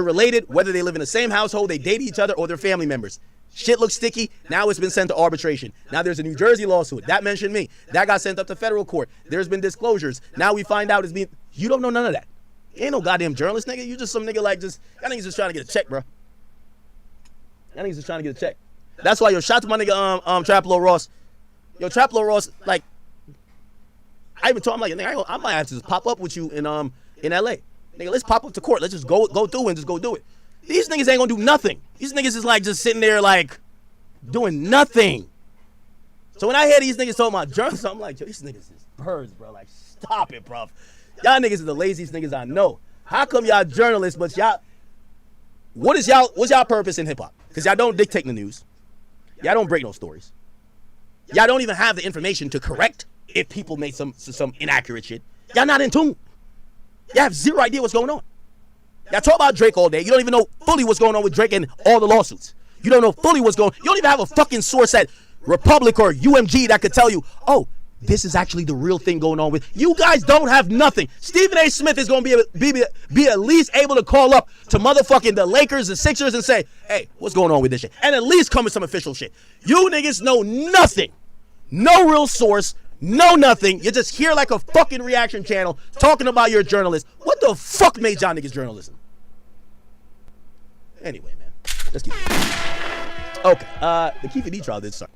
related, whether they live in the same household, they date each other, or they're family members. Shit looks sticky. Now it's been sent to arbitration. Now there's a New Jersey lawsuit. That mentioned me. That got sent up to federal court. There's been disclosures. Now we find out it's being... You don't know none of that. You ain't no goddamn journalist, nigga. You just some nigga like just... Y'all niggas just trying to get a check, bro. Y'all niggas just trying to get a check. That's why, yo, shout out to my nigga, Trap Lil Ross. Yo, Trap Lil Ross, like... I even told him, like, nigga, I might have to just pop up with you in L.A. Nigga, let's pop up to court. Let's just go through and just go do it. These niggas ain't gonna do nothing. These niggas is like just sitting there like doing nothing. So when I hear these niggas talking about journalists, I'm like, yo, these niggas is birds, bro. Like, stop it, bro. Y'all niggas is the laziest niggas I know. How come y'all journalists, but y'all, what's y'all purpose in hip hop? Because y'all don't dictate the news. Y'all don't break no stories. Y'all don't even have the information to correct if people make some inaccurate shit. Y'all not in tune. Y'all have zero idea what's going on. Y'all talk about Drake all day. You don't even know fully what's going on with Drake and all the lawsuits. You don't know fully what's going on. You don't even have a fucking source at Republic or UMG that could tell you, oh, this is actually the real thing going on with. You guys don't have nothing. Stephen A. Smith is going to be at least able to call up to motherfucking the Lakers, the Sixers, and say, hey, what's going on with this shit? And at least come with some official shit. You niggas know nothing. No real source. No nothing. You're just here like a fucking reaction channel talking about your journalist. What the fuck made y'all niggas journalism? Anyway, man. Let's keep it. Okay. The Keefe D trial did suck.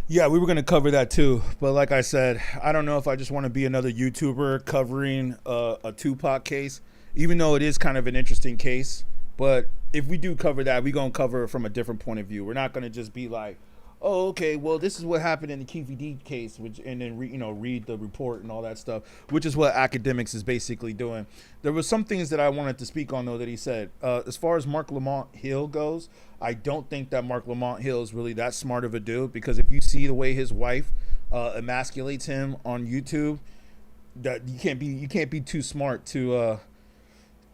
Yeah, we were going to cover that too. But like I said, I don't know if I just want to be another YouTuber covering a Tupac case, even though it is kind of an interesting case. But if we do cover that, we're going to cover it from a different point of view. We're not going to just be like, oh, okay, well, this is what happened in the Keefe D case, and then read the report and all that stuff, which is what Akademiks is basically doing. There was some things that I wanted to speak on, though, that he said. As far as Markman Hill goes, I don't think that Markman Hill is really that smart of a dude, because if you see the way his wife emasculates him on YouTube, that you can't be too smart to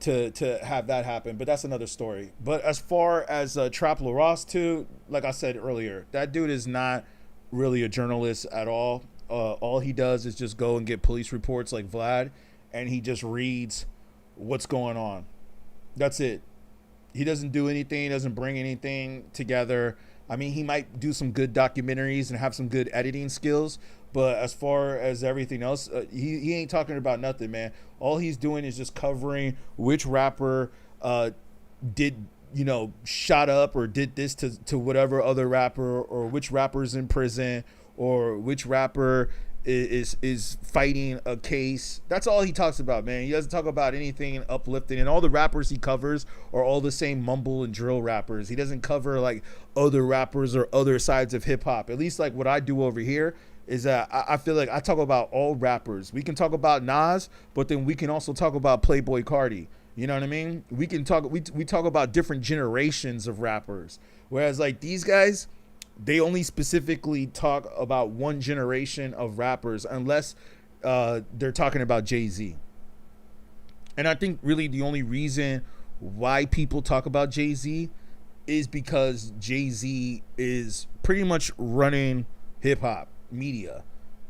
have that happen. But that's another story. But as far as Trap Lorosa too, like I said earlier, that dude is not really a journalist at all. all he does is just go and get police reports like Vlad, and he just reads what's going on. That's it. He doesn't do anything. He doesn't bring anything together. I mean, he might do some good documentaries and have some good editing skills, but as far as everything else, he ain't talking about nothing, man. All he's doing is just covering which rapper did, shot up or did this to whatever other rapper, or which rapper's in prison, or which rapper is fighting a case. That's all he talks about, man. He doesn't talk about anything uplifting, and all the rappers he covers are all the same mumble and drill rappers. He doesn't cover like other rappers or other sides of hip hop. At least like what I do over here is that I feel like I talk about all rappers. We can talk about Nas, but then we can also talk about Playboi Carti. You know what I mean? We can talk, we talk about different generations of rappers. Whereas like these guys, they only specifically talk about one generation of rappers, unless they're talking about Jay-Z. And I think really the only reason why people talk about Jay-Z is because Jay-Z is pretty much running hip-hop media.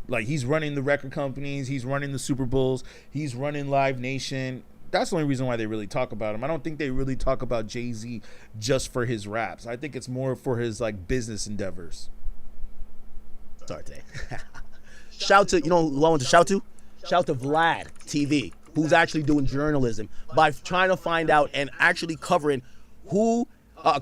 Like, he's running the record companies, he's running the Super Bowls, he's running Live Nation. That's the only reason why they really talk about him. I don't think they really talk about Jay-Z just for his raps. I think it's more for his like business endeavors. Sorry today. Shout to, who I want to shout to? Shout to Vlad TV, who's actually doing journalism by trying to find out and actually covering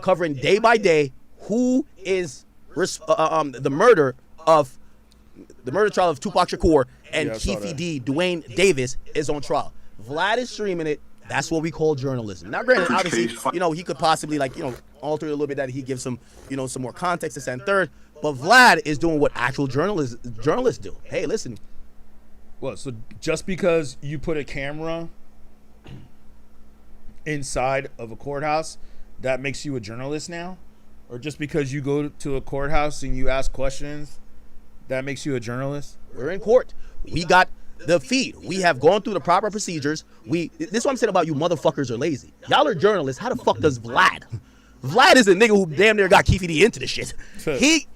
covering day by day who is the murder trial of Tupac Shakur, and Keefe D. Dwayne Davis is on trial. Vlad is streaming it. That's what we call journalism. Now, granted, obviously, he could possibly alter it a little bit, that he gives some, some more context, this and third. But Vlad is doing what actual journalists do. Hey, listen. Well, so just because you put a camera inside of a courthouse, that makes you a journalist now? Or just because you go to a courthouse and you ask questions, that makes you a journalist? We're in court. We got the feed. We have gone through the proper procedures. This is what I'm saying about you motherfuckers are lazy. Y'all are journalists. How the fuck does Vlad? Vlad is a nigga who damn near got Keefe D into the shit. He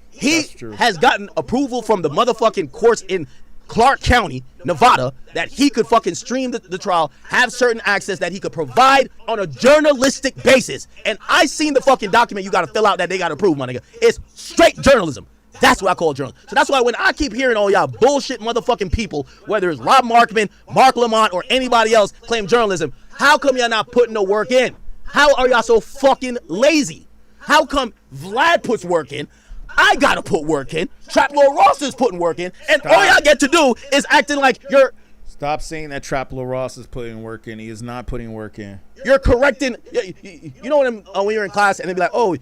has gotten approval from the motherfucking courts in Clark County, Nevada, that he could fucking stream the trial, have certain access that he could provide on a journalistic basis. And I seen the fucking document you gotta fill out that they gotta approve, my nigga. It's straight journalism. That's what I call journalism. So that's why when I keep hearing all y'all bullshit motherfucking people, whether it's Rob Markman, Mark Lamont, or anybody else claim journalism, how come y'all not putting no work in? How are y'all so fucking lazy? How come Vlad puts work in? I gotta put work in. Trap Lorosa is putting work in, and all y'all get to do is acting like you're. Stop saying that Trap Lorosa is putting work in. He is not putting work in. You're correcting. You know when you're in class and they be like, oh,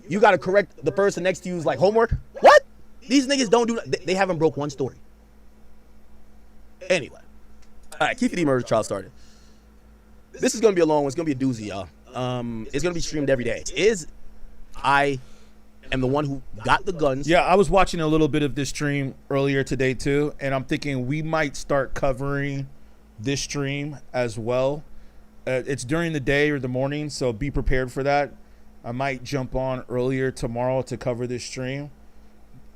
you gotta correct the person next to you's like homework. What? These niggas don't do that. They haven't broke one story. Anyway, all right. Keefe D murder trial started. This is gonna be a long one. It's gonna be a doozy, y'all. It's gonna be streamed every day. I am the one who got the guns. Yeah, I was watching a little bit of this stream earlier today too, and I'm thinking we might start covering this stream as well. It's during the day or the morning, so be prepared for that. I might jump on earlier tomorrow to cover this stream,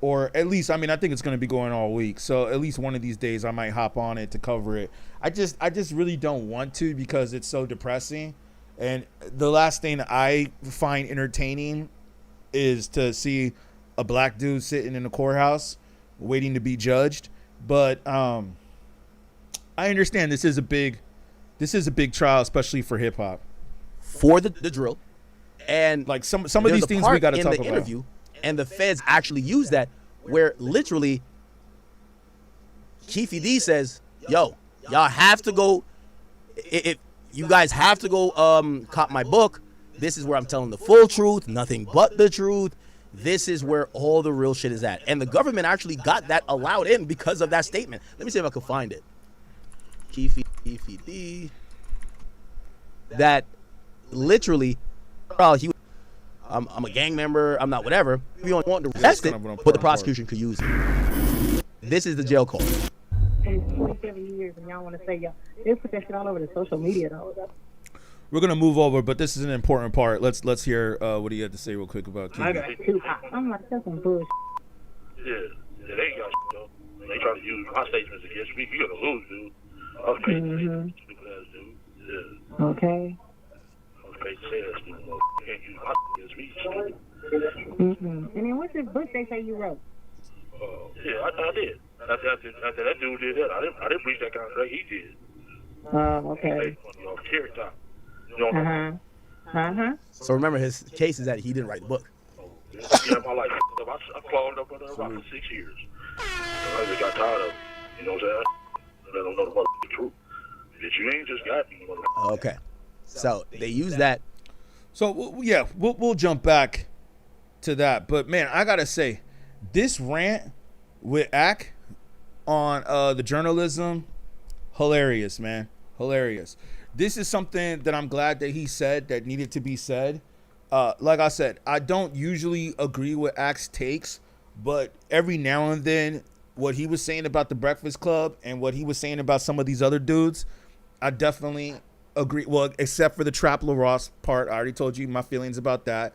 or at least, I think it's going to be going all week. So at least one of these days I might hop on it to cover it. I just really don't want to, because it's so depressing. And the last thing I find entertaining is to see a black dude sitting in the courthouse waiting to be judged. But I understand this is a big trial, especially for hip hop. For the drill. And like some of these things we got to talk about. Interview, and the feds actually use that, where literally Keefe D says, "Yo, y'all have to go. If you guys have to go, cop my book. This is where I'm telling the full truth, nothing but the truth. This is where all the real shit is at." And the government actually got that allowed in because of that statement. Let me see if I can find it. Keefe D. That literally. I'm a gang member. I'm not whatever. We don't want to arrest it, but the prosecution could use it. This is the jail call. In 27 years, and y'all want to say y'all, they put that shit all over the social media though. We're gonna move over, but this is an important part. Let's hear what do you have to say real quick about Keefe. I got Tupac. I'm like, that's some bullshit. Yeah, they got though. They trying to use my statements against me, you're gonna lose, dude. Okay, stupid ass dude. Yeah. Okay. Okay, say that stupid mother. You can't use my against me, stupid. And then what's this book they say you wrote? Yeah, I did. After that dude did that, I didn't breach that contract. He did. Okay. Carry top. You know. So remember, his case is that he didn't write the book. Yeah, my life. I clawed up under a rock for 6 years. I just got tired of it. You know what I'm saying? I don't know the motherfucking truth. Bitch, you ain't just got me, motherfucker. Okay. So they use that. So yeah, we'll jump back to that. But man, I gotta say, this rant with Ak on the journalism, hilarious, man, hilarious. This is something that I'm glad that he said that needed to be said. Like I said, I don't usually agree with Ak's takes, but every now and then, what he was saying about the Breakfast Club and what he was saying about some of these other dudes, I definitely agree. Well, except for the Trap Lorosa part, I already told you my feelings about that.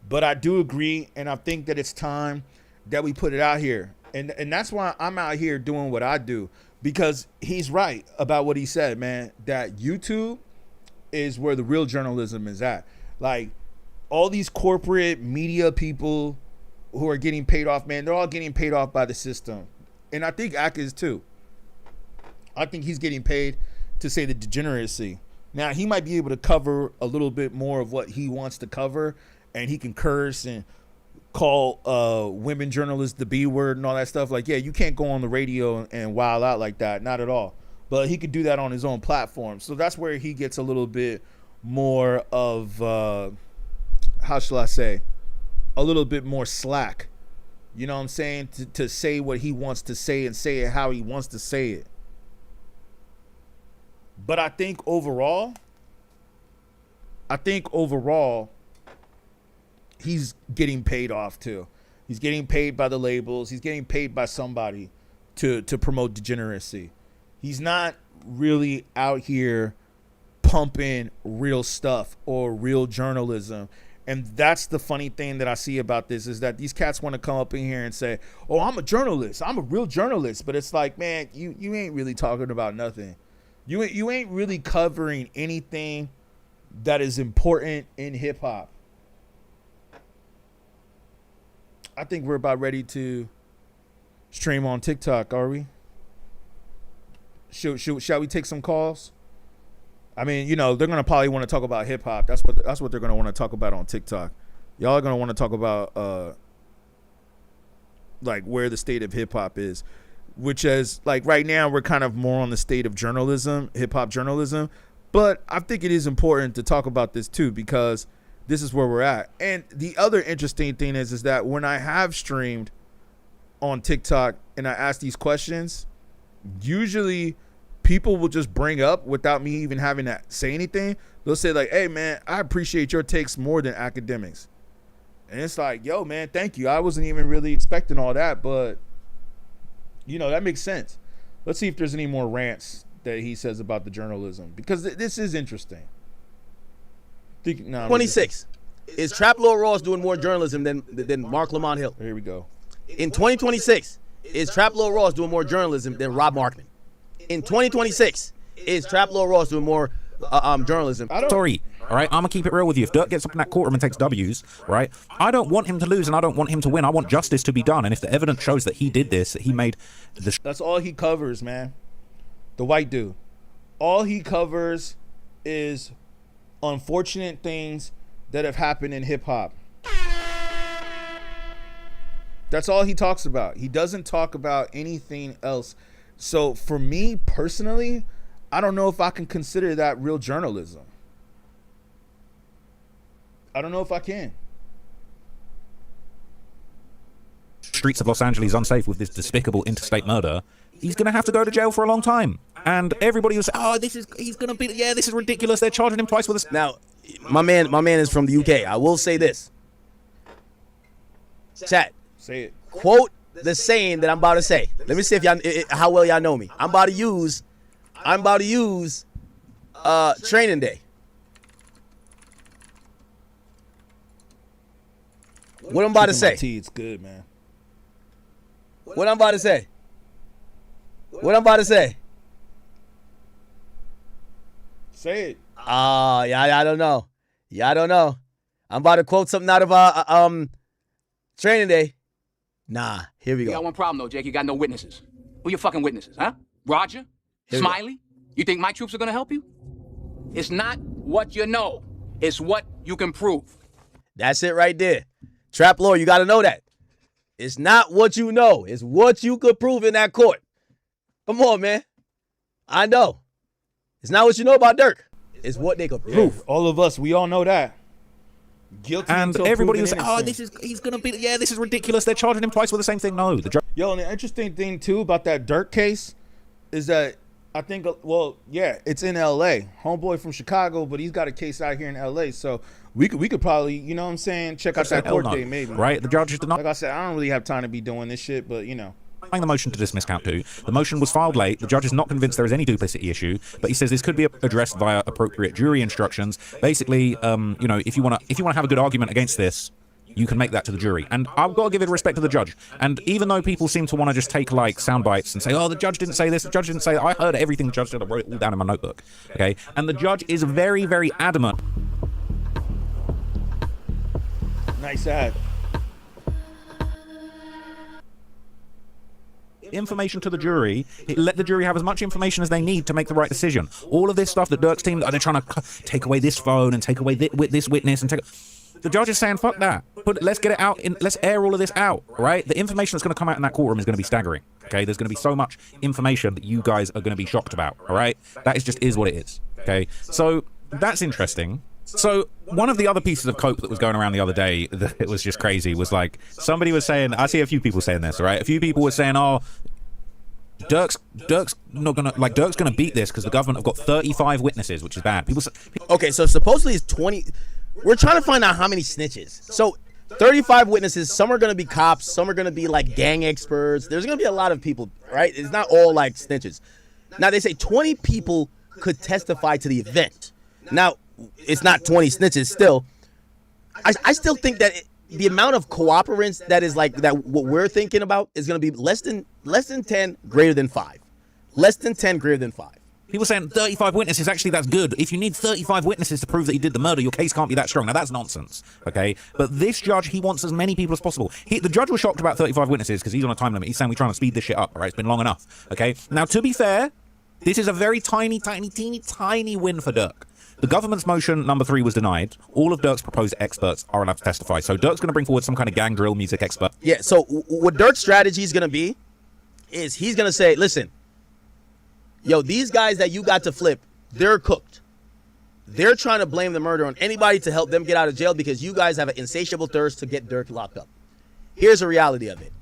But I do agree, and I think that it's time that we put it out here. And that's why I'm out here doing what I do, because he's right about what he said, man, that YouTube is where the real journalism is at. Like, all these corporate media people who are getting paid off, man, they're all getting paid off by the system. And I think Ak is too. I think he's getting paid to say the degeneracy. Now, he might be able to cover a little bit more of what he wants to cover, and he can curse and call women journalists the B word and all that stuff. Like, yeah, you can't go on the radio and wild out like that. Not at all. But he could do that on his own platform. So that's where he gets a little bit more of, how shall I say, a little bit more slack. You know what I'm saying? To say what he wants to say and say it how he wants to say it. But I think overall, he's getting paid off too. He's getting paid by the labels. He's getting paid by somebody to promote degeneracy. He's not really out here pumping real stuff or real journalism. And that's the funny thing that I see about this, is that these cats want to come up in here and say, oh, I'm a journalist. I'm a real journalist. But it's like, man, you ain't really talking about nothing. You ain't really covering anything that is important in hip hop. I think we're about ready to stream on TikTok, are we? Shall we take some calls? I mean, you know, they're gonna probably want to talk about hip hop. That's what they're gonna want to talk about on TikTok. Y'all are gonna want to talk about like where the state of hip hop is, which is like right now we're kind of more on the state of journalism, hip hop journalism. But I think it is important to talk about this too, because this is where we're at. And the other interesting thing is that when I have streamed on TikTok and I ask these questions, usually people will just bring up, without me even having to say anything, they'll say like, hey man, I appreciate your takes more than Akademiks. And it's like, yo man, thank you. I wasn't even really expecting all that, but you know, that makes sense. Let's see if there's any more rants that he says about the journalism, because this is interesting. 26. Is Trap Lorosa doing more journalism than Markman Hill? Here we go. In 2026, is Trap Lorosa doing more journalism than Rob Markman? In 2026, is Trap Lorosa doing more journalism? Sorry, all right? I'm going to keep it real with you. If Dirk gets up in that courtroom and takes W's, right, I don't want him to lose and I don't want him to win. I want justice to be done. And if the evidence shows that he did this, that he made the... That's all he covers, man. The white dude. All he covers is unfortunate things that have happened in hip-hop. That's all he talks about. He doesn't talk about anything else. So for me personally, I don't know if I can consider that real journalism. I don't know if I can. Streets of Los Angeles unsafe with this despicable interstate murder, he's going to have to go to jail for a long time. And everybody was, oh, he's going to be, yeah, this is ridiculous. They're charging him twice with this. Now, my man is from the UK. I will say this. Chat. Say it. Quote the saying that I'm about to say. Let me see if y'all how well y'all know me. I'm about to use Training Day. What I'm about to say. Tea, it's good, man. What I'm about to say. What I'm about to say? Say it. Yeah, I don't know. Yeah, I don't know. I'm about to quote something out of Training Day. Nah, here we You go. got one problem though, Jake. You got no witnesses. Who your fucking witnesses, huh? Roger? Here we Smiley? You think my troops are gonna help you? It's not what you know. It's what you can prove. That's it right there. Trap lore, you got to know that. It's not what you know. It's what you could prove in that court. Come on, man. I know. It's not what you know about Dirk. It's what they could prove. Yeah, all of us, we all know that. Guilty And until everybody proven was, innocent. he's going to be, this is ridiculous. They're charging him twice with the same thing. No, the judge. Yo, and the interesting thing too about that Dirk case is that I think, well, yeah, it's in L.A. Homeboy from Chicago, but he's got a case out here in L.A. So we could probably, you know what I'm saying, check out that court date maybe. Right, the judge did not. Like I said, I don't really have time to be doing this shit, but you know. The motion to dismiss count 2. The motion was filed late. The judge is not convinced there is any duplicity issue, but he says this could be addressed via appropriate jury instructions. Basically, you know, if you want to have a good argument against this, you can make that to the jury. And I've got to give it respect to the judge. And even though people seem to want to just take like sound bites and say, oh, the judge didn't say this, the judge didn't say that, I heard everything the judge said, I wrote it all down in my notebook. Okay, and the judge is very, very adamant. Nice ad. Information to the jury, let the jury have as much information as they need to make the right decision. All of this stuff that Dirk's team, they're trying to take away this phone and take away this witness and take. The judge is saying, fuck that. Let's get it out. Let's air all of this out, right? The information that's going to come out in that courtroom is going to be staggering, okay? There's going to be so much information that you guys are going to be shocked about, all right? That is what it is, okay? So that's interesting. So one of the other pieces of cope that was going around the other day that it was just crazy was like, somebody was saying, I see a few people saying this, right? A few people were saying, oh, Dirk's not gonna, like, Dirk's gonna beat this because the government have got 35 witnesses, which is bad. Okay, so supposedly it's 20. We're trying to find out how many snitches. So 35 witnesses. Some are going to be cops. Some are going to be like gang experts. There's going to be a lot of people, right? It's not all like snitches. Now they say 20 people could testify to the event. Now it's not 20 snitches still. I still think that the amount of cooperants that is like that what we're thinking about is going to be less than 10, greater than 5. Less than 10, greater than 5. People saying 35 witnesses, actually that's good. If you need 35 witnesses to prove that he did the murder, your case can't be that strong. Now that's nonsense, okay? But this judge, he wants as many people as possible. The judge was shocked about 35 witnesses because he's on a time limit. He's saying we're trying to speed this shit up, all right? It's been long enough, okay? Now, to be fair, this is a very tiny win for Dirk. The government's motion number 3 was denied. All of Dirk's proposed experts are allowed to testify. So Dirk's going to bring forward some kind of gang drill music expert. Yeah, so what Dirk's strategy is going to be is he's going to say, listen, yo, these guys that you got to flip, they're cooked. They're trying to blame the murder on anybody to help them get out of jail because you guys have an insatiable thirst to get Dirk locked up. Here's the reality of it.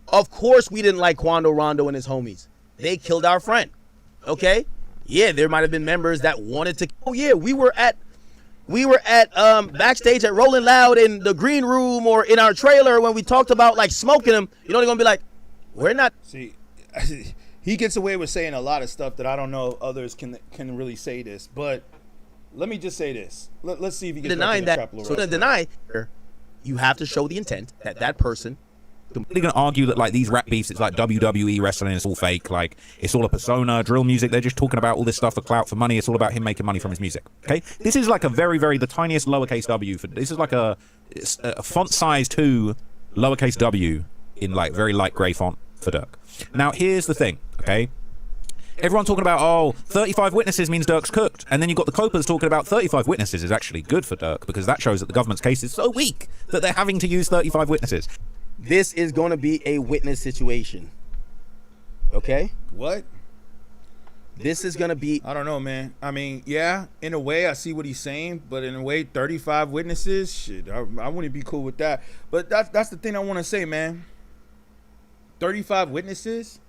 Of course we didn't like Quando Rondo and his homies. They killed our friend, okay? Yeah, there might have been members that wanted to. Oh yeah, we were at backstage at Rolling Loud in the green room or in our trailer when we talked about like smoking them. You know they're gonna be like, we're not. See, he gets away with saying a lot of stuff that I don't know if others can really say this. But let me just say this. Let's see if he gets denying that. So to deny, you have to show the intent that that person. They're going to argue that like these rap beefs, it's like WWE wrestling, it's all fake, like it's all a persona, drill music, they're just talking about all this stuff for clout, for money, it's all about him making money from his music, okay? This is like a very, the tiniest lowercase w, this is like a font size 2 lowercase w in like very light grey font for Dirk. Now here's the thing, okay? Everyone talking about, oh, 35 witnesses means Dirk's cooked. And then you've got the Copers talking about 35 witnesses is actually good for Dirk because that shows that the government's case is so weak that they're having to use 35 witnesses. This is going to be a witness situation. Okay? What? This is going to be... I don't know, man. I mean, yeah, in a way, I see what he's saying. But in a way, 35 witnesses? Shit, I wouldn't be cool with that. But that's the thing I want to say, man. 35 witnesses?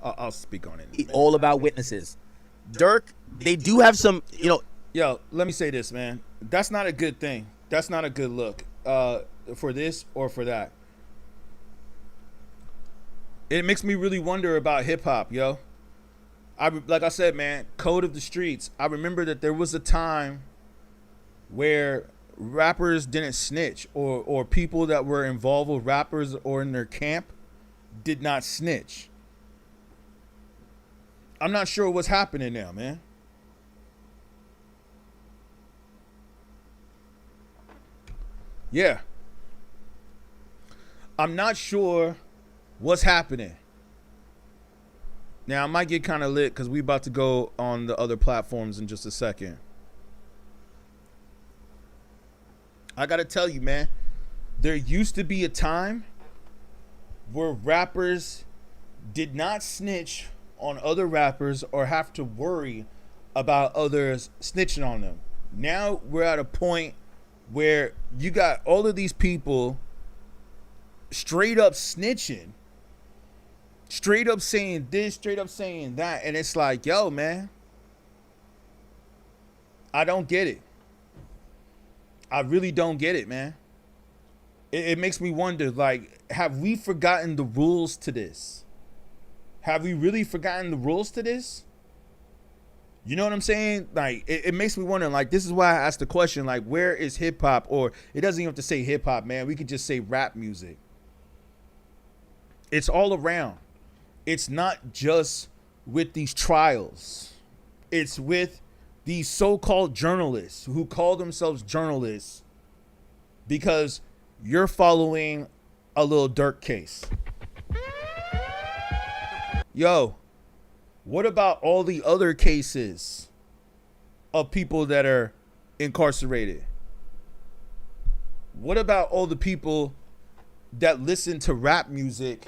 I'll speak on it. All about witnesses. Dirk, they do have some, you know... Yo, let me say this, man. That's not a good thing. That's not a good look for this or for that. It makes me really wonder about hip-hop, yo. Like I said, man, code of the streets. I remember that there was a time where rappers didn't snitch, or people that were involved with rappers or in their camp did not snitch. I'm not sure what's happening now, man. Yeah. I'm not sure what's happening. Now, I might get kind of lit because we about to go on the other platforms in just a second. I got to tell you, man, there used to be a time where rappers did not snitch on other rappers or have to worry about others snitching on them. Now we're at a point where you got all of these people straight up snitching, straight up saying this, straight up saying that, and it's like, yo, man, I don't get it. I really don't get it, man. It makes me wonder, like, have we forgotten the rules to this? Have we really forgotten the rules to this? You know what I'm saying? Like, it makes me wonder, like, this is why I asked the question, like, where is hip hop? Or it doesn't even have to say hip hop, man. We could just say rap music. It's all around. It's not just with these trials. It's with these so-called journalists who call themselves journalists because you're following a Lil Durk case. Yo, what about all the other cases of people that are incarcerated? What about all the people that listen to rap music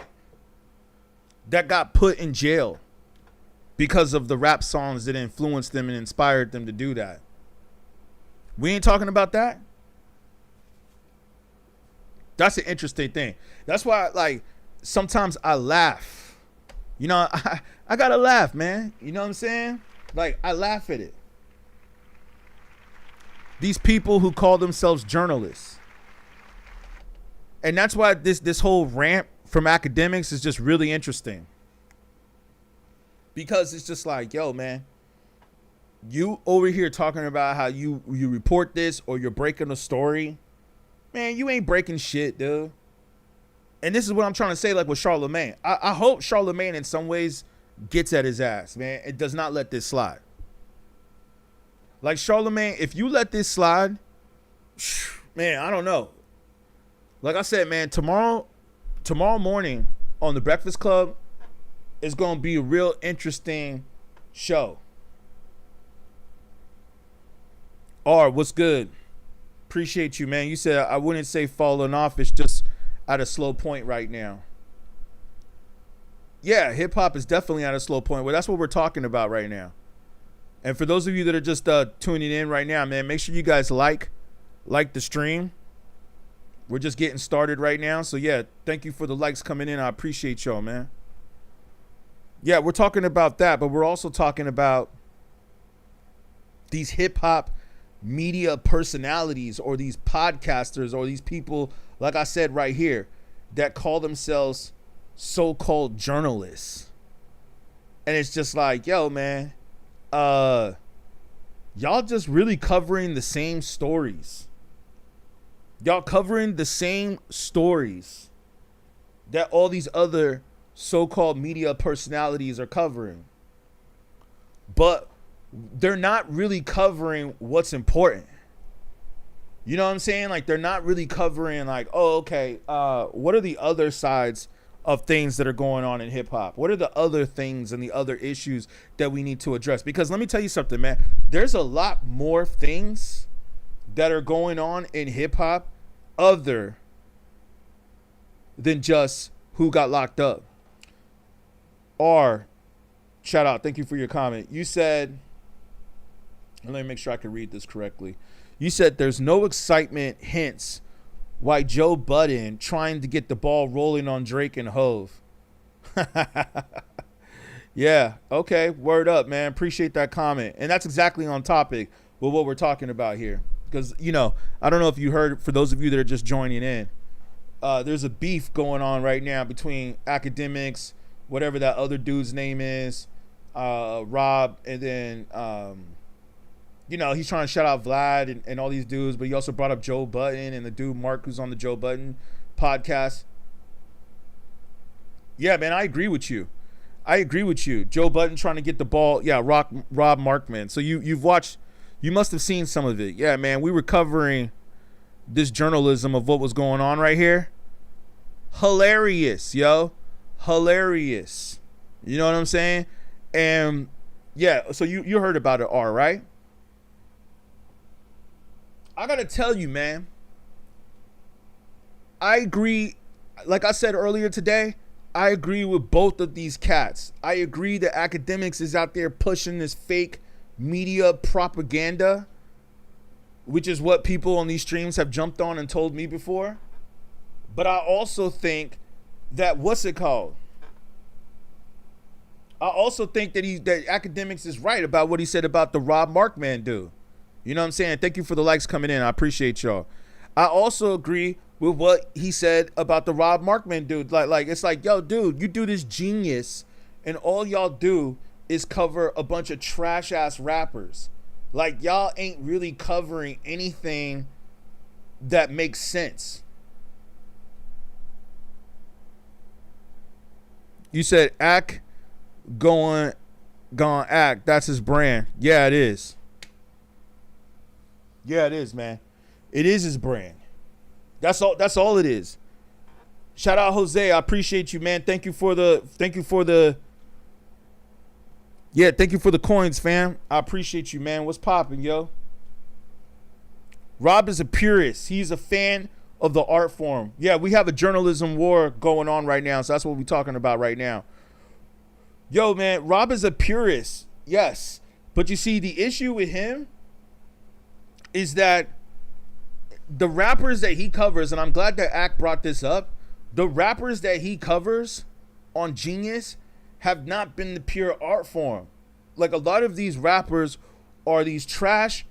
that got put in jail because of the rap songs that influenced them and inspired them to do that? We ain't talking about that. That's an interesting thing. That's why, like, sometimes I laugh. You know, I gotta laugh, man. You know what I'm saying? Like, I laugh at it. These people who call themselves journalists. And that's why this whole rant from Akademiks is just really interesting. Because it's just like, yo, man, you over here talking about how you report this or you're breaking a story. Man, you ain't breaking shit, dude. And this is what I'm trying to say, like with Charlamagne. I hope Charlamagne in some ways gets at his ass, man. It does not let this slide. Like, Charlamagne, if you let this slide, man, I don't know. Like I said, man, tomorrow morning on The Breakfast Club is going to be a real interesting show. R, what's good? Appreciate you, man. You said I wouldn't say falling off. It's just at a slow point right now. Yeah, hip hop is definitely at a slow point. Well, that's what we're talking about right now. And for those of you that are just tuning in right now, man, make sure you guys like the stream. We're just getting started right now. So, yeah, thank you for the likes coming in. I appreciate y'all, man. Yeah, we're talking about that, but we're also talking about these hip hop media personalities or these podcasters or these people, like I said right here, that call themselves so-called journalists. And it's just like, yo, man, y'all just really covering the same stories. Y'all covering the same stories that all these other so-called media personalities are covering. But they're not really covering what's important. You know what I'm saying? Like, they're not really covering, like, oh, okay, what are the other sides of things that are going on in hip hop? What are the other things and the other issues that we need to address? Because let me tell you something, man. There's a lot more things that are going on in hip hop other than just who got locked up. R, shout out. Thank you for your comment. You said, let me make sure I can read this correctly. You said there's no excitement, hence why Joe Budden trying to get the ball rolling on Drake and Hove. Yeah, okay, word up, man. Appreciate that comment. And that's exactly on topic with what we're talking about here. Because, you know, I don't know if you heard, for those of you that are just joining in, there's a beef going on right now between Akademiks, whatever that other dude's name is, Rob, and then you know, he's trying to shout out Vlad and all these dudes, but he also brought up Joe Budden and the dude Mark who's on the Joe Budden podcast. Yeah, man, I agree with you. Joe Budden trying to get the ball. Yeah, Rob Markman. So you've watched, you must have seen some of it. Yeah, man, we were covering this journalism of what was going on right here. Hilarious, yo. Hilarious. You know what I'm saying? And yeah, so you heard about it, R, right? I gotta tell you, man, I agree. Like I said earlier today, I agree with both of these cats. I agree that Akademiks is out there pushing this fake media propaganda, which is what people on these streams have jumped on and told me before. But I also think that, what's it called? I also think that that Akademiks is right about what he said about the Rob Markman dude. You know what I'm saying? Thank you for the likes coming in. I appreciate y'all. I also agree with what he said about the Rob Markman dude. Like it's like, yo, dude, you do this genius, and all y'all do is cover a bunch of trash ass rappers. Like, y'all ain't really covering anything that makes sense. You said act gone act. That's his brand. Yeah, it is. Yeah, it is, man. It is his brand. That's all it is. Shout out Jose. I appreciate you, man. Thank you for the coins, fam. I appreciate you, man. What's popping, yo? Rob is a purist. He's a fan of the art form. Yeah, we have a journalism war going on right now, so that's what we're talking about right now. Yo, man, Rob is a purist. Yes. But you see, the issue with him is that the rappers that he covers, and I'm glad that Ak brought this up, the rappers that he covers on Genius have not been the pure art form. Like, a lot of these rappers are these trash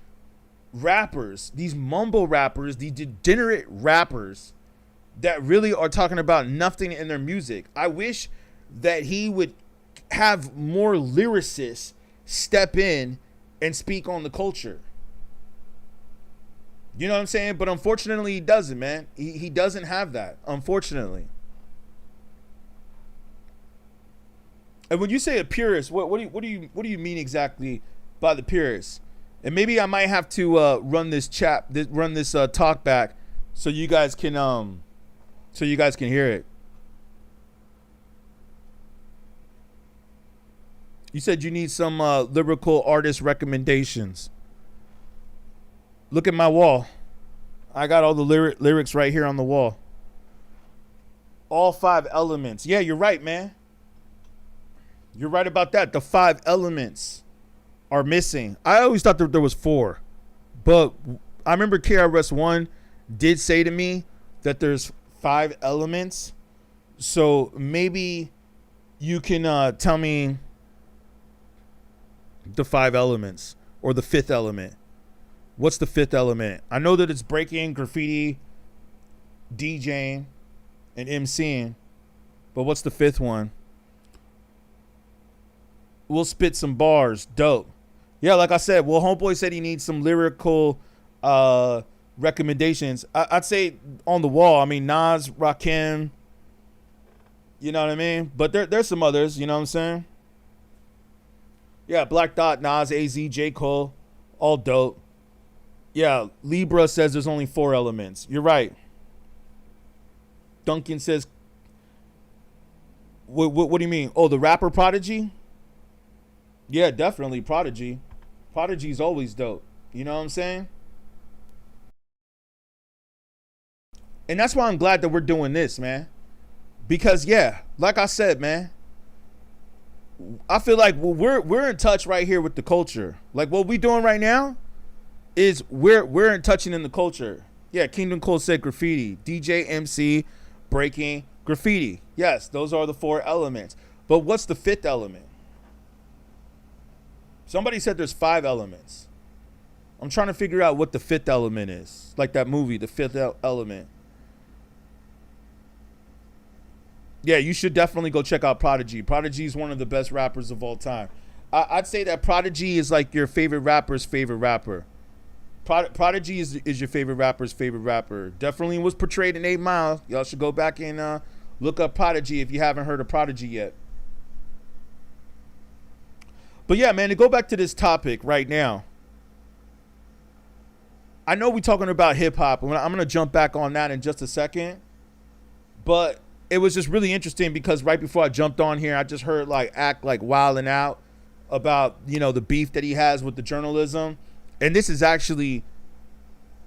rappers, these mumble rappers, these degenerate rappers that really are talking about nothing in their music. I wish that he would have more lyricists step in and speak on the culture. You know what I'm saying? But unfortunately, he doesn't, man. He doesn't have that, unfortunately. And when you say a purist, what do you mean exactly by the purist? And maybe I might have to run this talk back so you guys can hear it. You said you need some lyrical artist recommendations. Look at my wall. I got all the lyrics right here on the wall. All 5 elements. Yeah, you're right, man. You're right about that. The 5 elements are missing. I always thought that there was 4. But I remember KRS-One did say to me that there's 5 elements. So maybe you can tell me the 5 elements or the 5th element. What's the 5th element? I know that it's breaking, graffiti, DJing, and MCing. But what's the 5th one? We'll spit some bars. Dope. Yeah, like I said, well, Homeboy said he needs some lyrical recommendations. I'd say on the wall. I mean, Nas, Rakim. You know what I mean? But there's some others. You know what I'm saying? Yeah, Black Dot, Nas, AZ, J. Cole. All dope. Yeah, Libra says there's only 4 elements. You're right. Duncan says, what do you mean? Oh, the rapper Prodigy? Yeah, definitely Prodigy. Prodigy's always dope. You know what I'm saying? And that's why I'm glad that we're doing this, man. Because, yeah, like I said, man, I feel like we're in touch right here with the culture. Like, what we doing right now is we're in touching in the culture. Yeah, Kingdom Cole said graffiti, DJ, MC, breaking, graffiti. Yes, those are the 4 elements. But what's the 5th element? Somebody said there's 5 elements. I'm trying to figure out what the 5th element is. Like that movie, The 5th Element. Yeah, you should definitely go check out Prodigy. Prodigy is one of the best rappers of all time. I'd say that Prodigy is like your favorite rapper's favorite rapper. Prodigy is your favorite rapper's favorite rapper. Definitely was portrayed in 8 Mile. Y'all should go back and look up Prodigy if you haven't heard of Prodigy yet. But yeah, man, to go back to this topic right now. I know we're talking about hip hop. I'm going to jump back on that in just a second. But it was just really interesting because right before I jumped on here, I just heard like Act like wilding out about, you know, the beef that he has with the journalism. And this is actually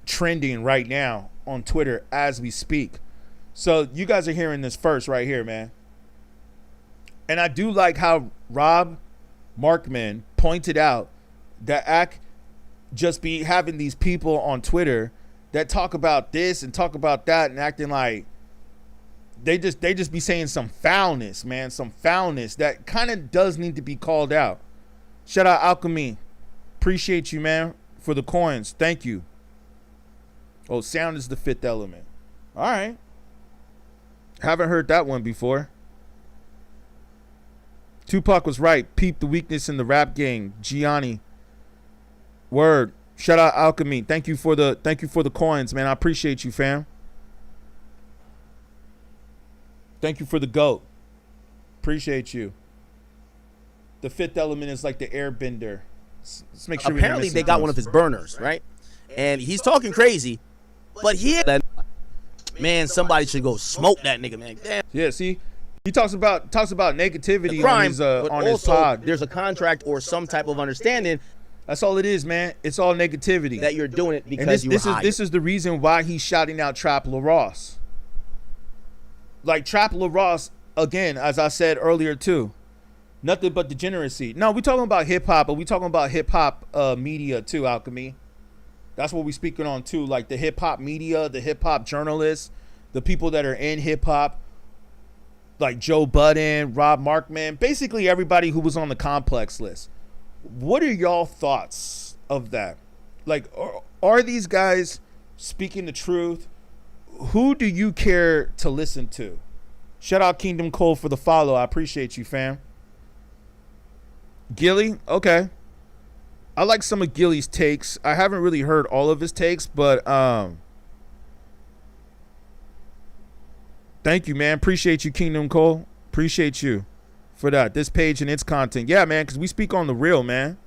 trending right now on Twitter as we speak. So you guys are hearing this first right here, man. And I do like how Rob Markman pointed out that Act just be having these people on Twitter that talk about this and talk about that and acting like they just be saying some foulness, man, some foulness that kind of does need to be called out. Shout out Alchemy. Appreciate you, man, for the coins. Thank you. Oh, sound is the fifth element. All right. Haven't heard that one before. Tupac was right. Peep the weakness in the rap game. Gianni. Word. Shout out Alchemy. Thank you for the coins, man. I appreciate you, fam. Thank you for the GOAT. Appreciate you. The fifth element is like the airbender. Let's make sure. Apparently, they got one of his burners, right? And he's talking crazy, but man, somebody should go smoke that nigga, man. Damn. Yeah, see, he talks about negativity crime, on his pod. There's a contract or some type of understanding. That's all it is, man. It's all negativity. That you're doing it because this is the reason why he's shouting out Trap Lorosa. Like Trap Lorosa, again, as I said earlier too, nothing but degeneracy. No, we're talking about hip hop, but we're talking about hip hop media too, Alchemy. That's what we're speaking on too, like the hip hop media, the hip hop journalists, the people that are in hip hop, like Joe Budden, Rob Markman, basically everybody who was on the Complex list. What are y'all thoughts of that? Like, are these guys speaking the truth? Who do you care to listen to? Shout out Kingdom Cole for the follow. I appreciate you, fam. Gilly, okay. I like some of Gilly's takes. I haven't really heard all of his takes, but thank you, man. Appreciate you, Kingdom Cole. Appreciate you for that. This page and its content. Yeah, man, because we speak on the real, man.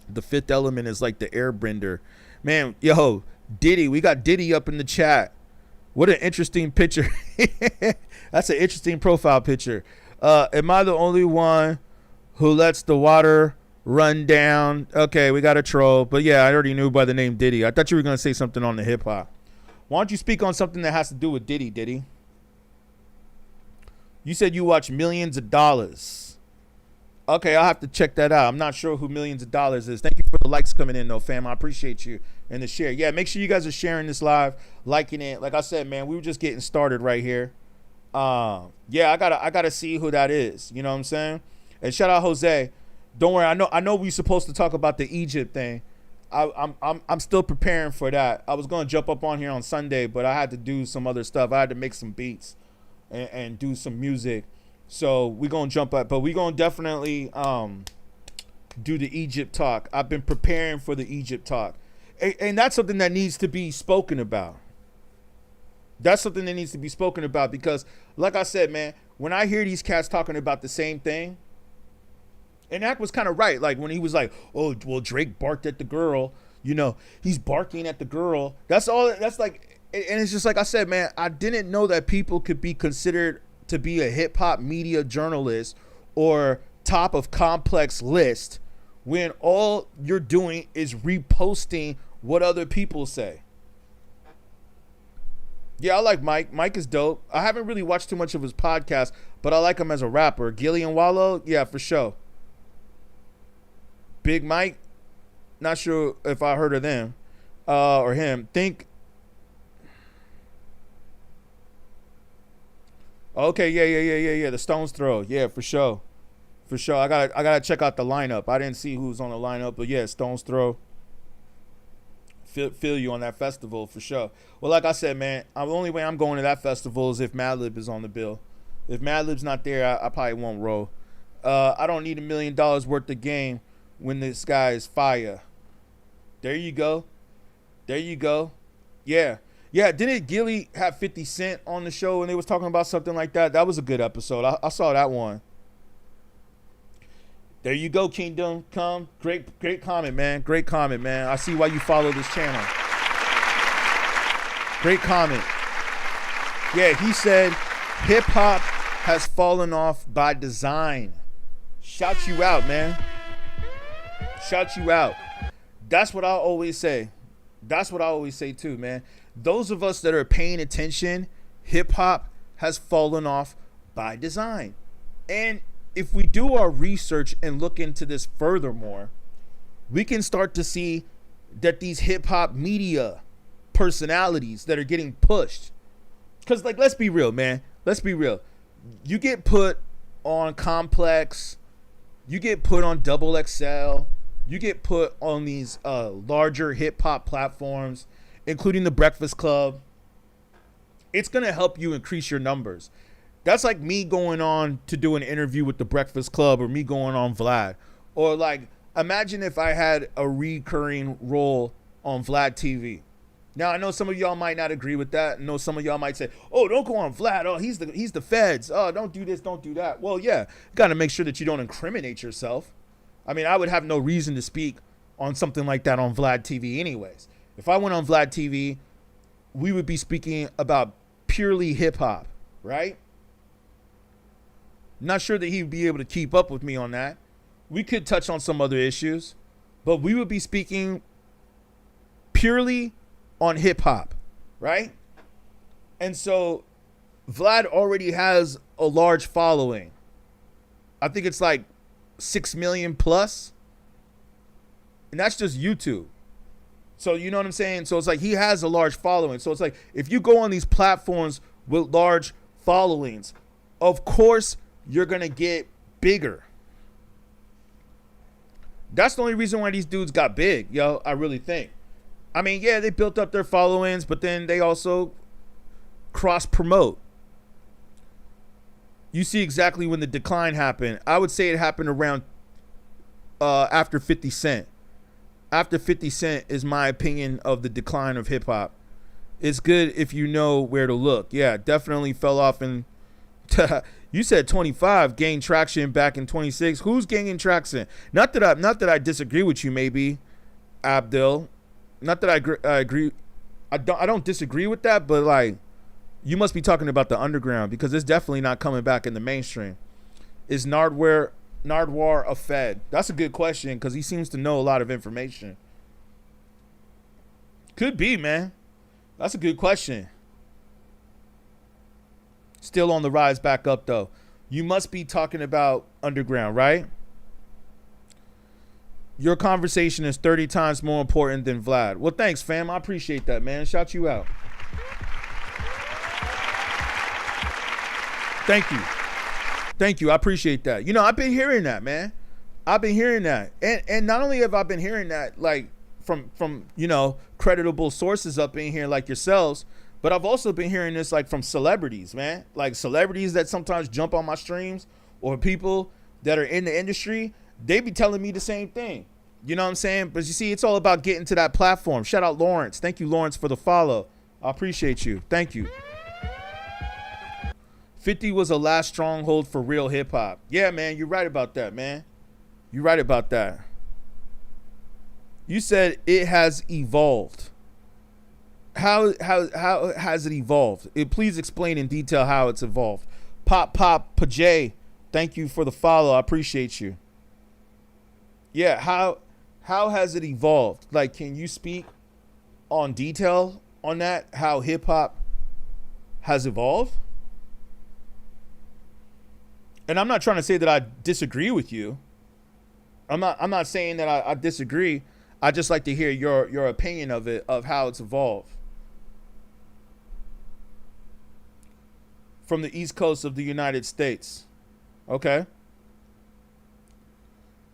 The fifth element is like the airbender. Man, yo, Diddy. We got Diddy up in the chat. What an interesting picture. That's an interesting profile picture. Am I the only one who lets the water run down? Okay, we got a troll. But yeah, I already knew by the name Diddy. I thought you were going to say something on the hip hop. Why don't you speak on something that has to do with Diddy, Diddy? You said you watch Millions of Dollars. Okay, I'll have to check that out. I'm not sure who Millions of Dollars is. Thank you for the likes coming in, though, fam. I appreciate you and the share. Yeah, make sure you guys are sharing this live, liking it. Like I said, man, we were just getting started right here. Yeah, I gotta see who that is. You know what I'm saying? And shout out Jose. Don't worry, I know we're supposed to talk about the Egypt thing. I'm still preparing for that. I was gonna jump up on here on Sunday, but I had to do some other stuff. I had to make some beats and do some music. So we're gonna jump up, but we're gonna definitely do the Egypt talk. I've been preparing for the Egypt talk. And that's something that needs to be spoken about. That's something that needs to be spoken about because, like I said, man, when I hear these cats talking about the same thing, and Ack was kind of right. Like when he was like, oh, well, Drake barked at the girl. You know, he's barking at the girl. That's all. That's like, and it's just like I said, man, I didn't know that people could be considered to be a hip hop media journalist or top of Complex list when all you're doing is reposting what other people say. Yeah, I like Mike. Mike is dope. I haven't really watched too much of his podcast, but I like him as a rapper. Gilly and Wallow, yeah, for sure. Big Mike, not sure if I heard of them or him. Think. Okay, yeah. The Stones Throw, yeah, for sure. I gotta check out the lineup. I didn't see who's on the lineup, but yeah, Stones Throw. Feel you on that festival for sure. Well, like I said, man, the only way I'm going to that festival is if Madlib is on the bill. If Madlib's not there, I probably won't roll. I don't need $1 million worth of game when this guy is fire. There you go. There you go. Yeah. Yeah, didn't Gilly have 50 Cent on the show and they was talking about something like that? That was a good episode. I saw that one. There you go, Kingdom Come. Great comment, man. Great comment, man. I see why you follow this channel. Great comment. Yeah, he said hip-hop has fallen off by design. Shout you out, man. Shout you out. That's what I always say. That's what I always say too, man. Those of us that are paying attention, hip-hop has fallen off by design. And if we do our research and look into this furthermore, we can start to see that these hip-hop media personalities that are getting pushed, because like, let's be real, man. Let's be real. You get put on Complex, you get put on Double XL, you get put on these larger hip-hop platforms, including the Breakfast Club. It's going to help you increase your numbers. That's like me going on to do an interview with the Breakfast Club, or me going on Vlad. Or like, imagine if I had a recurring role on Vlad TV. Now, I know some of y'all might not agree with that. I know some of y'all might say, oh, don't go on Vlad. Oh, he's the feds. Oh, don't do this, don't do that. Well, yeah, got to make sure that you don't incriminate yourself. I mean, I would have no reason to speak on something like that on Vlad TV anyways. If I went on Vlad TV, we would be speaking about purely hip-hop, right? Not sure that he'd be able to keep up with me on that. We could touch on some other issues, but we would be speaking purely on hip-hop, right? And so Vlad already has a large following. I think it's like 6 million plus. And that's just YouTube. So you know what I'm saying? So it's like he has a large following. So it's like if you go on these platforms with large followings, of course you're going to get bigger. That's the only reason why these dudes got big, yo, I really think. I mean, yeah, they built up their followings, but then they also cross-promote. You see exactly when the decline happened. I would say it happened around after 50 Cent. After 50 Cent is my opinion of the decline of hip-hop. It's good if you know where to look. Yeah, definitely fell off in... You said 25 gained traction back in 26. Who's gaining traction? Not that I disagree with you, maybe, Abdul. Not that I agree. I don't disagree with that, but like, you must be talking about the underground, because it's definitely not coming back in the mainstream. Is Nardwar a Fed? That's a good question, because he seems to know a lot of information. Could be, man. That's a good question. Still on the rise back up, though. You must be talking about underground, right? Your conversation is 30 times more important than Vlad. Well, thanks, fam. I appreciate that, man. Shout you out. Thank you. Thank you. I appreciate that. You know, I've been hearing that, man. I've been hearing that. And not only have I been hearing that, like, from you know, creditable sources up in here like yourselves, but I've also been hearing this, like, from celebrities, man. Like, celebrities that sometimes jump on my streams, or people that are in the industry, they be telling me the same thing. You know what I'm saying? But you see, it's all about getting to that platform. Shout out Lawrence. Thank you, Lawrence, for the follow. I appreciate you. Thank you. 50 was a last stronghold for real hip-hop. Yeah, man, you're right about that, man. You're right about that. You said it has evolved. How has it evolved? Please explain in detail how it's evolved. Pop Pajay, thank you for the follow. I appreciate you. Yeah, how has it evolved? Like, can you speak on detail on that? How hip hop has evolved? And I'm not trying to say that I disagree with you. I'm not saying that I disagree. I just like to hear your opinion of it, of how it's evolved. From the East Coast of the United States. Okay.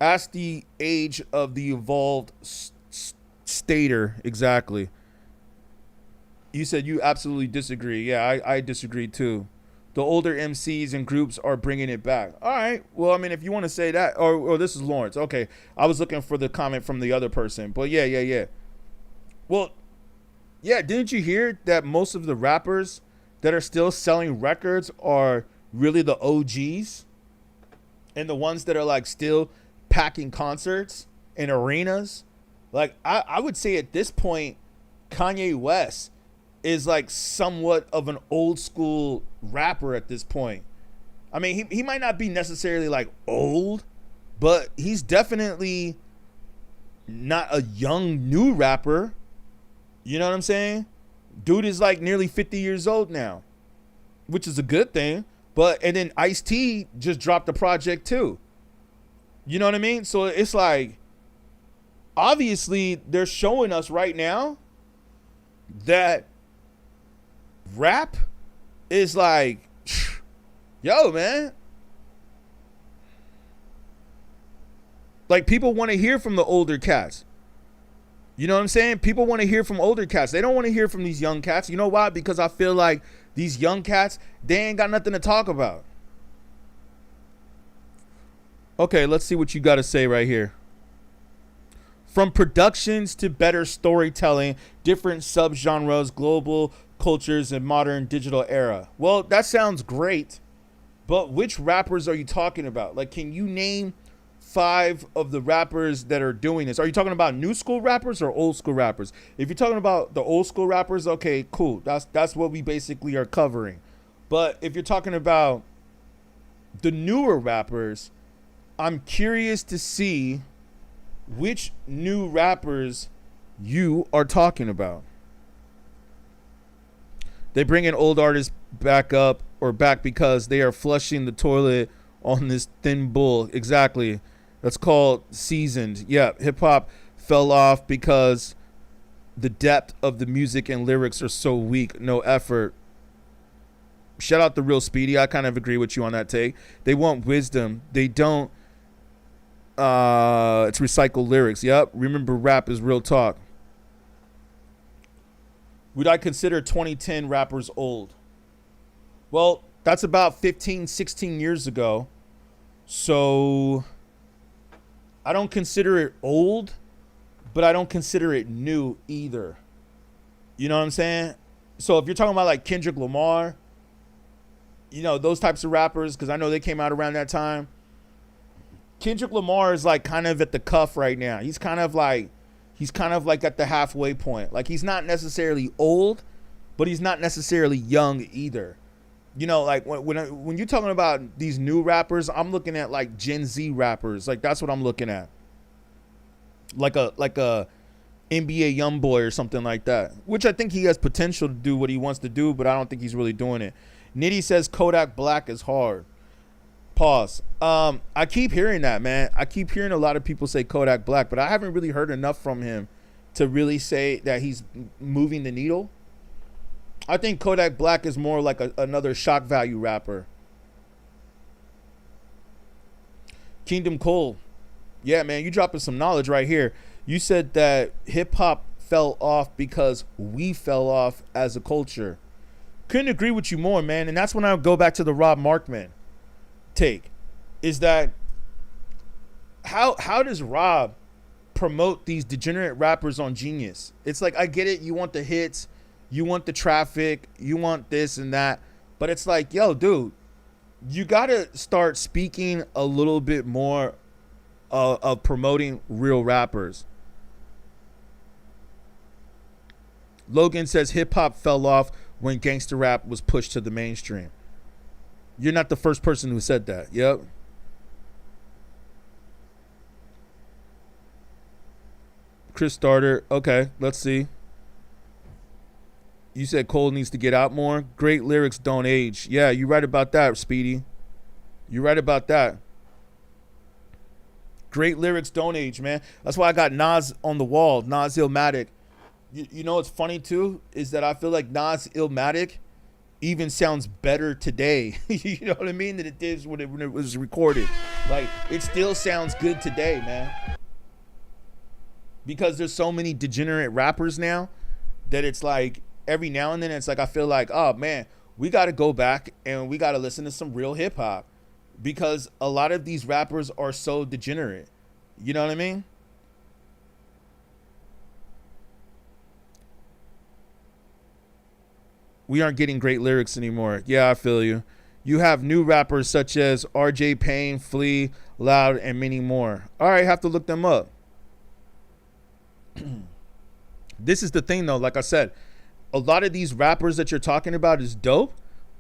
Ask the age of the evolved stater. Exactly. You said you absolutely disagree. Yeah, I disagree too. the older MCs and groups are bringing it back. All right. Well, I mean, if you want to say that, or this is Lawrence. Okay. I was looking for the comment from the other person, but yeah. Well, yeah. Didn't you hear that most of the rappers that are still selling records are really the OGs and the ones that are like still packing concerts in arenas? Like, I would say at this point, Kanye West is like somewhat of an old school rapper at this point. I mean, he might not be necessarily like old, but he's definitely not a young new rapper. You know what I'm saying? Dude is like nearly 50 years old now, which is a good thing. But, and then Ice-T just dropped a project too. You know what I mean? So it's like, obviously they're showing us right now that rap is like, yo, man. Like, people want to hear from the older cats. You know what I'm saying? People want to hear from older cats. They don't want to hear from these young cats. You know why? Because I feel like these young cats, they ain't got nothing to talk about. Okay, let's see what you got to say right here. From productions to better storytelling, different subgenres, global cultures, and modern digital era. Well, that sounds great, but which rappers are you talking about? Like, can you name 5 of the rappers that are doing this? Are you talking about new school rappers or old school rappers? If you're talking about the old school rappers, okay, cool. That's what we basically are covering. But if you're talking about the newer rappers, I'm curious to see which new rappers you are talking about. They bring in old artists back because they are flushing the toilet on this thin bull. Exactly. That's called seasoned. Yeah, hip hop fell off because the depth of the music and lyrics are so weak. No effort. Shout out to Real Speedy. I kind of agree with you on that take. They want wisdom. They don't. It's recycled lyrics. Yep. Remember, rap is real talk. Would I consider 2010 rappers old? Well, that's about 15, 16 years ago. So I don't consider it old, but I don't consider it new either. You know what I'm saying? So if you're talking about like Kendrick Lamar, you know, those types of rappers, because I know they came out around that time. Kendrick Lamar is like kind of at the cuff right now. He's kind of like at the halfway point. Like, he's not necessarily old, but he's not necessarily young either. You know, like when you're talking about these new rappers, I'm looking at like Gen Z rappers. Like, that's what I'm looking at. Like a NBA YoungBoy or something like that, which I think he has potential to do what he wants to do, but I don't think he's really doing it. Nitty says Kodak Black is hard. Pause. I keep hearing that, man. I keep hearing a lot of people say Kodak Black, but I haven't really heard enough from him to really say that he's moving the needle. I think Kodak Black is more like another shock value rapper. Kingdom Cole. Yeah, man, you dropping some knowledge right here. You said that hip hop fell off because we fell off as a culture. Couldn't agree with you more, man. And that's when I go back to the Rob Markman take. Is that how does Rob promote these degenerate rappers on Genius? It's like, I get it, you want the hits, you want the traffic, you want this and that, but it's like, yo, dude, you gotta start speaking a little bit more of promoting real rappers. Logan says hip-hop fell off when gangster rap was pushed to the mainstream. You're not the first person who said that. Yep. Chris Starter. Okay, let's see. You said Cole needs to get out more. Great lyrics don't age. Yeah, you're right about that, Speedy. You're right about that. Great lyrics don't age, man. That's why I got Nas on the wall. Nas Illmatic. You know what's funny, too? Is that I feel like Nas Illmatic even sounds better today. You know what I mean? Than it did when it was recorded. Like, it still sounds good today, man. Because there's so many degenerate rappers now that it's like, every now and then it's like, I feel like, oh man, we got to go back and we got to listen to some real hip hop, because a lot of these rappers are so degenerate. You know what I mean? We aren't getting great lyrics anymore. Yeah, I feel you. You have new rappers such as RJ Payne, Flea, Loud, and many more. All right, have to look them up. This is the thing, though. Like I said, a lot of these rappers that you're talking about is dope,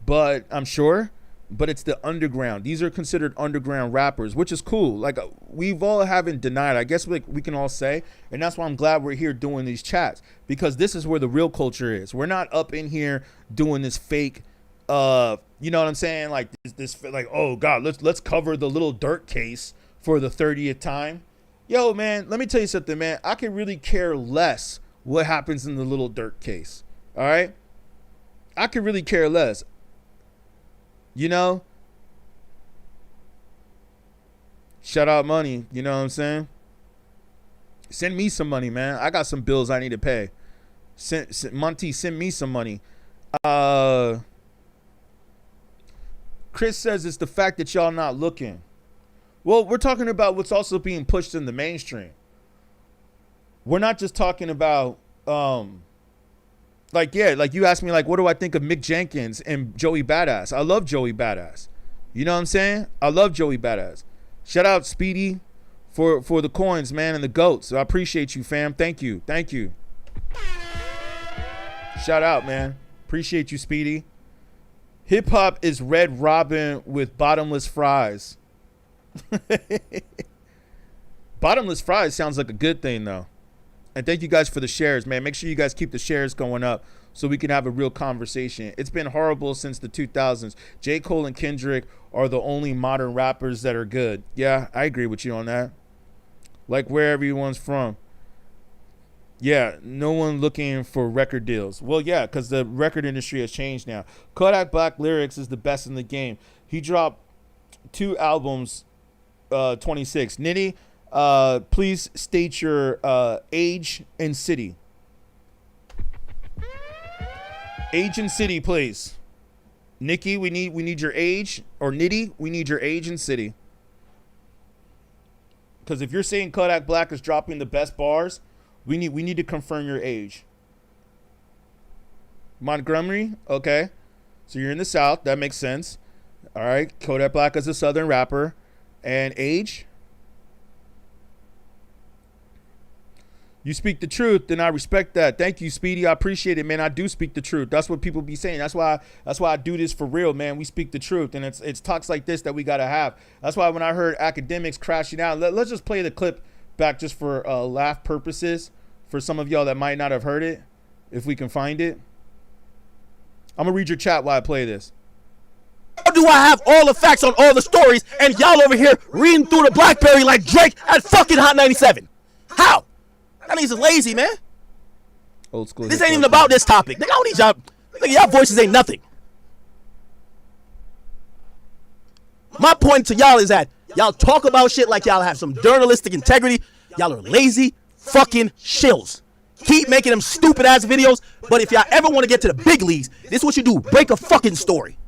but I'm sure, but it's the underground. These are considered underground rappers, which is cool. Like, we've all haven't denied, I guess we can all say, and that's why I'm glad we're here doing these chats, because this is where the real culture is. We're not up in here doing this fake, you know what I'm saying? Like this like, oh God, let's cover the Lil Durk case for the 30th time. Yo, man, let me tell you something, man. I can really care less what happens in the Lil Durk case. All right? I could really care less. You know? Shout out money. You know what I'm saying? Send me some money, man. I got some bills I need to pay. Monty, send me some money. Chris says it's the fact that y'all not looking. Well, we're talking about what's also being pushed in the mainstream. We're not just talking about, like you asked me, like, what do I think of Mick Jenkins and Joey Badass? I love Joey Badass. You know what I'm saying? I love Joey Badass. Shout out Speedy for the coins, man, and the goats. So I appreciate you, fam. Thank you. Shout out, man. Appreciate you, Speedy. Hip hop is Red Robin with bottomless fries. Bottomless fries sounds like a good thing, though. And thank you guys for the shares, man. Make sure you guys keep the shares going up so we can have a real conversation. It's been horrible since the 2000s. J. Cole and Kendrick are the only modern rappers that are good. Yeah, I agree with you on that. Like where everyone's from. Yeah, no one looking for record deals. Well, yeah, because the record industry has changed now. Kodak Black Lyrics is the best in the game. He dropped 2 albums, 26. Nitty, please state your age and city. Age and city, please. Nikki, we need your age, or Nitty, we need your age and city. Because if you're saying Kodak Black is dropping the best bars, we need to confirm your age. Montgomery, okay. So you're in the South. That makes sense. All right. Kodak Black is a Southern rapper. And age? You speak the truth, then I respect that. Thank you, Speedy. I appreciate it, man. I do speak the truth. That's what people be saying. That's why I do this for real, man. We speak the truth, and it's talks like this that we gotta have. That's why when I heard Akademiks crashing out, let's just play the clip back just for laugh purposes for some of y'all that might not have heard it, if we can find it. I'm gonna read your chat while I play this. How do I have all the facts on all the stories and y'all over here reading through the BlackBerry like Drake at fucking Hot 97? How? That niggas is lazy, man. Old school. This ain't even about this topic. Nigga, I don't need y'all. Nigga, y'all voices ain't nothing. My point to y'all is that y'all talk about shit like y'all have some journalistic integrity. Y'all are lazy fucking shills. Keep making them stupid ass videos, but if y'all ever want to get to the big leagues, this is what you do. Break a fucking story.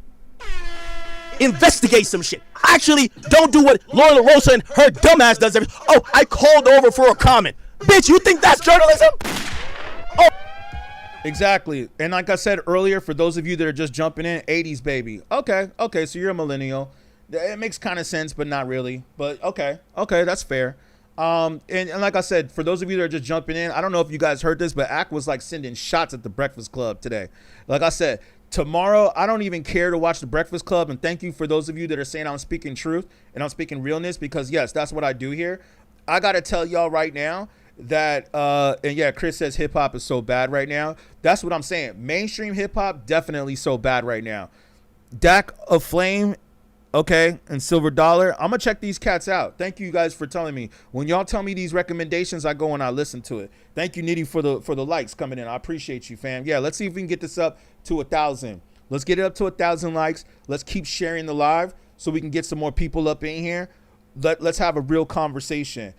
Investigate some shit. Actually, don't do what Loren Lorosa and her dumbass does. Oh, I called over for a comment. Bitch, you think that's journalism? Oh. Exactly. And like I said earlier, for those of you that are just jumping in, 80s baby. Okay, so you're a millennial. It makes kind of sense, but not really. But okay, that's fair. And like I said, for those of you that are just jumping in, I don't know if you guys heard this, but Ak was like sending shots at the Breakfast Club today. Like I said, tomorrow, I don't even care to watch the Breakfast Club. And thank you for those of you that are saying I'm speaking truth and I'm speaking realness, because yes, that's what I do here. I got to tell y'all right now that, and yeah, Chris says hip hop is so bad right now. That's what I'm saying. Mainstream hip hop, definitely so bad right now. Dak of Flame, okay, and Silver Dollar. I'm gonna check these cats out. Thank you guys for telling me. When y'all tell me these recommendations, I go and I listen to it. Thank you, Nitty, for the likes coming in. I appreciate you, fam. Yeah, let's see if we can get this up to 1,000. Let's get it up to 1,000 likes. Let's keep sharing the live so we can get some more people up in here. Let's have a real conversation.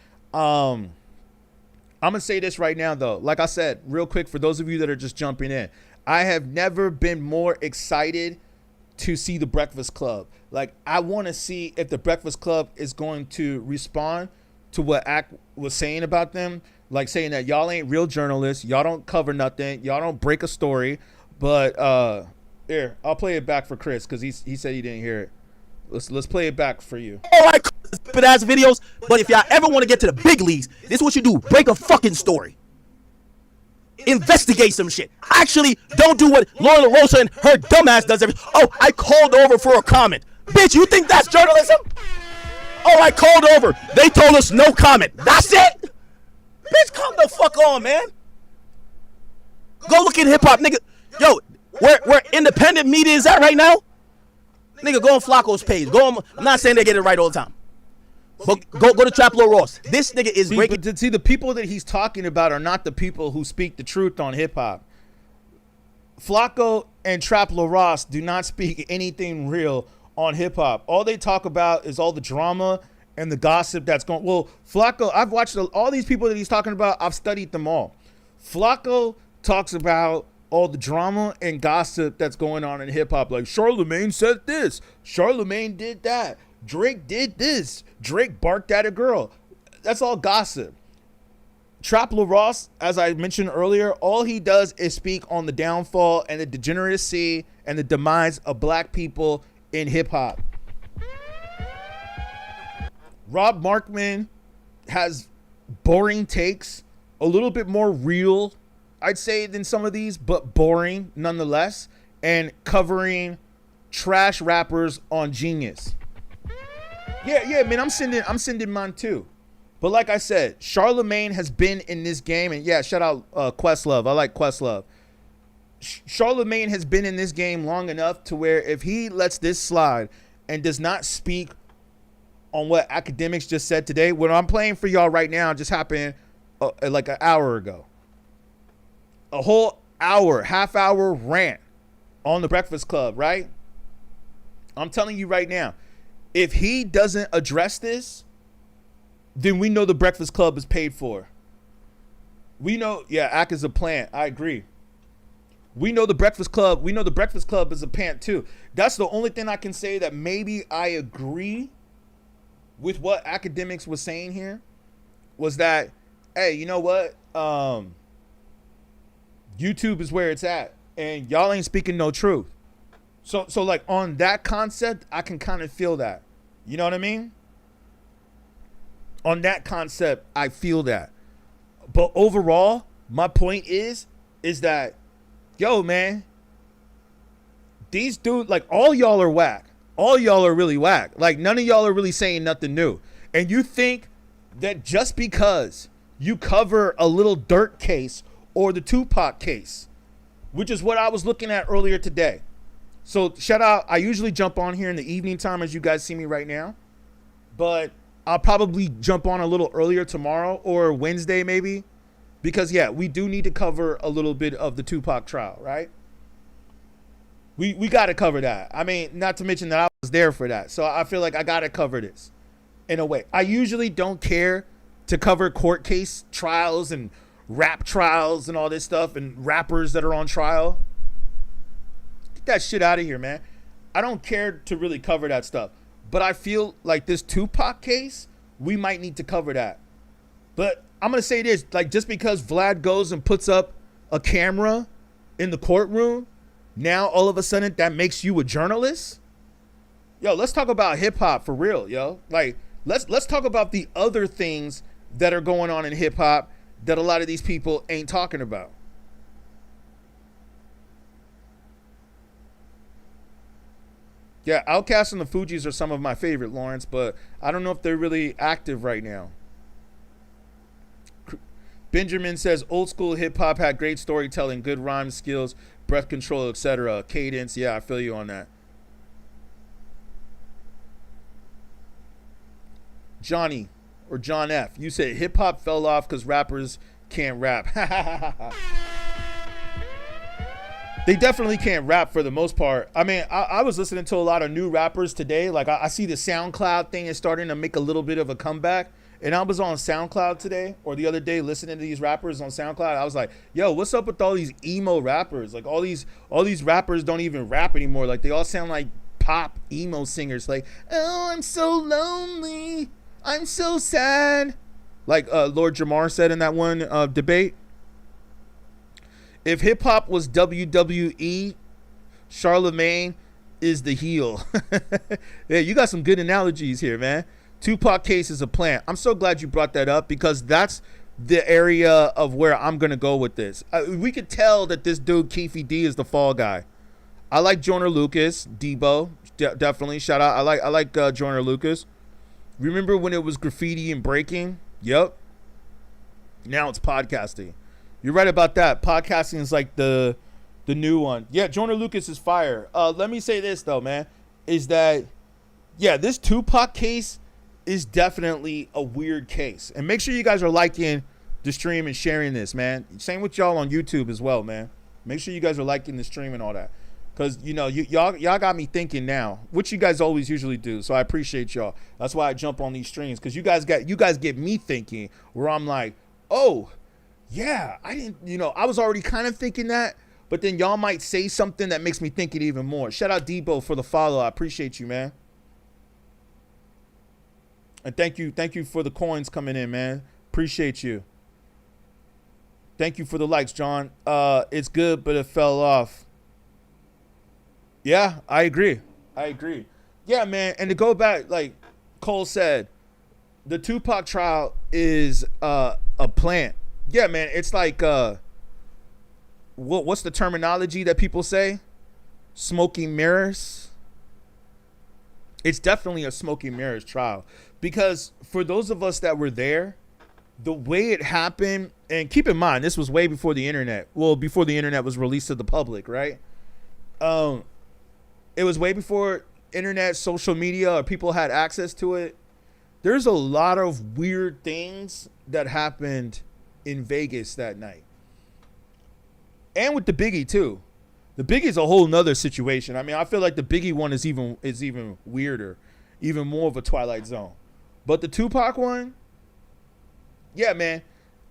I'm gonna say this right now, though. Like I said, real quick, for those of you that are just jumping in, I have never been more excited to see the Breakfast Club. Like, I want to see if the Breakfast Club is going to respond to what Ak was saying about them, like saying that y'all ain't real journalists, y'all don't cover nothing, y'all don't break a story. But here, I'll play it back for Chris because he said he didn't hear it. Let's play it back for you. All right, stupid ass videos. But if y'all ever want to get to the big leagues, this is what you do: break a fucking story. Investigate some shit. Actually, don't do what Loren Lorosa and her dumbass does. Oh, I called over for a comment. Bitch, you think that's journalism? Oh, I called over. They told us no comment. That's it? Bitch, come the fuck on, man. Go look at hip hop, nigga. Yo, where independent media is at right now? Nigga, go on Flacco's page. Go on. I'm not saying they get it right all the time. But go to Trap Lorosa. This nigga is breaking. See, the people that he's talking about are not the people who speak the truth on hip hop. Flacco and Trap Lorosa do not speak anything real on hip hop. All they talk about is all the drama and the gossip that's going. Well, Flacco, I've watched all these people that he's talking about. I've studied them all. Flacco talks about all the drama and gossip that's going on in hip hop. Like, Charlamagne said this, Charlamagne did that, Drake did this, Drake barked at a girl. That's all gossip. Trap Lorosa, as I mentioned earlier, all he does is speak on the downfall and the degeneracy and the demise of black people in hip hop. Rob Markman has boring takes, a little bit more real, I'd say, than some of these, but boring nonetheless, and covering trash rappers on Genius. Yeah, man, I'm sending mine too. But like I said, Charlamagne has been in this game, and yeah, shout out Questlove. I like Questlove. Charlamagne has been in this game long enough to where if he lets this slide and does not speak on what Akademiks just said today, what I'm playing for y'all right now just happened like an hour ago. A whole hour, half-hour rant on the Breakfast Club, right? I'm telling you right now, if he doesn't address this, then we know the Breakfast Club is paid for. We know, yeah, Ak is a plant. I agree. We know the Breakfast Club. We know the Breakfast Club is a pant too. That's the only thing I can say that maybe I agree with what Akademiks was saying here, was that, hey, you know what? YouTube is where it's at, and y'all ain't speaking no truth. So like on that concept, I can kind of feel that. You know what I mean? On that concept, I feel that. But overall, my point is that, yo, man, these dudes, like, all y'all are whack. All y'all are really whack. Like, none of y'all are really saying nothing new. And you think that just because you cover a Little Dirt case or the Tupac case, which is what I was looking at earlier today. So shout out, I usually jump on here in the evening time as you guys see me right now. But I'll probably jump on a little earlier tomorrow or Wednesday maybe. Because, yeah, we do need to cover a little bit of the Tupac trial, right? We got to cover that. I mean, not to mention that I was there for that. So I feel like I got to cover this in a way. I usually don't care to cover court case trials and rap trials and all this stuff and rappers that are on trial. Get that shit out of here, man. I don't care to really cover that stuff. But I feel like this Tupac case, we might need to cover that. But I'm going to say this, like, just because Vlad goes and puts up a camera in the courtroom, now all of a sudden that makes you a journalist? Yo, let's talk about hip hop for real, yo. Like, let's talk about the other things that are going on in hip hop that a lot of these people ain't talking about. Yeah, Outkast and the Fugees are some of my favorite, Lawrence, but I don't know if they're really active right now. Benjamin says old school hip hop had great storytelling, good rhyme skills, breath control, etc. Cadence. Yeah, I feel you on that. Johnny or John F. You said hip hop fell off because rappers can't rap. They definitely can't rap for the most part. I mean, I was listening to a lot of new rappers today. Like I see the SoundCloud thing is starting to make a little bit of a comeback. And I was on SoundCloud today or the other day listening to these rappers on SoundCloud. I was like, yo, what's up with all these emo rappers? Like all these rappers don't even rap anymore. Like they all sound like pop emo singers. Like, oh, I'm so lonely. I'm so sad. Like Lord Jamar said in that one debate. If hip hop was WWE, Charlamagne is the heel. Yeah, you got some good analogies here, man. Tupac case is a plant. I'm so glad you brought that up because that's the area of where I'm gonna go with this. We could tell that this dude Keefe D is the fall guy. I like Joyner Lucas, Debo, definitely. Shout out. I like Joyner Lucas. Remember when it was graffiti and breaking? Yep. Now it's podcasting. You're right about that. Podcasting is like the new one. Yeah, Joyner Lucas is fire. Let me say this though, man, is that yeah, this Tupac case is definitely a weird case. And make sure you guys are liking the stream and sharing this, man. Same with y'all on YouTube as well, man. Make sure you guys are liking the stream and all that. Because, you know, y'all got me thinking now, which you guys always usually do. So I appreciate y'all. That's why I jump on these streams. Because you guys get me thinking where I'm like, oh, yeah, I didn't, you know, I was already kind of thinking that. But then y'all might say something that makes me think it even more. Shout out Debo for the follow. I appreciate you, man. And thank you for the coins coming in, man. Appreciate you. Thank you for the likes, John. It's good, but it fell off. Yeah, I agree. Yeah, man. And to go back, like Cole said, the Tupac trial is a plant. Yeah, man. It's like what's the terminology that people say? Smoking mirrors. It's definitely a smoking mirrors trial. Because for those of us that were there, the way it happened, and keep in mind, this was way before the internet. Well, before the internet was released to the public, right? It was way before internet, social media, or people had access to it. There's a lot of weird things that happened in Vegas that night. And with the Biggie, too. The Biggie's a whole nother situation. I mean, I feel like the Biggie one is even weirder, even more of a Twilight Zone. But the Tupac one, yeah, man,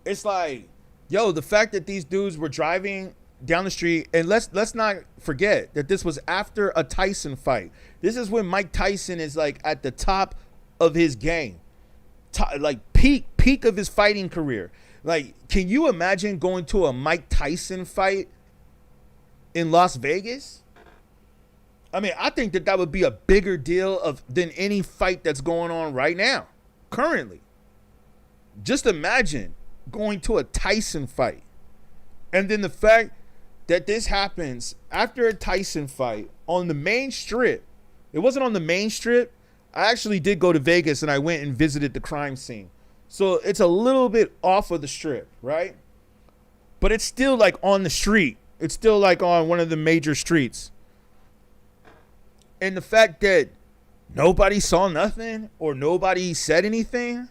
it's like, yo, the fact that these dudes were driving down the street, and let's not forget that this was after a Tyson fight. This is when Mike Tyson is like at the top of his game, like peak of his fighting career. Like, can you imagine going to a Mike Tyson fight in Las Vegas? I mean, I think that would be a bigger deal than any fight that's going on right now, currently. Just imagine going to a Tyson fight. And then the fact that this happens after a Tyson fight on the main strip. It wasn't on the main strip. I actually did go to Vegas and I went and visited the crime scene. So it's a little bit off of the strip, right? But it's still like on the street. It's still like on one of the major streets. And the fact that nobody saw nothing or nobody said anything,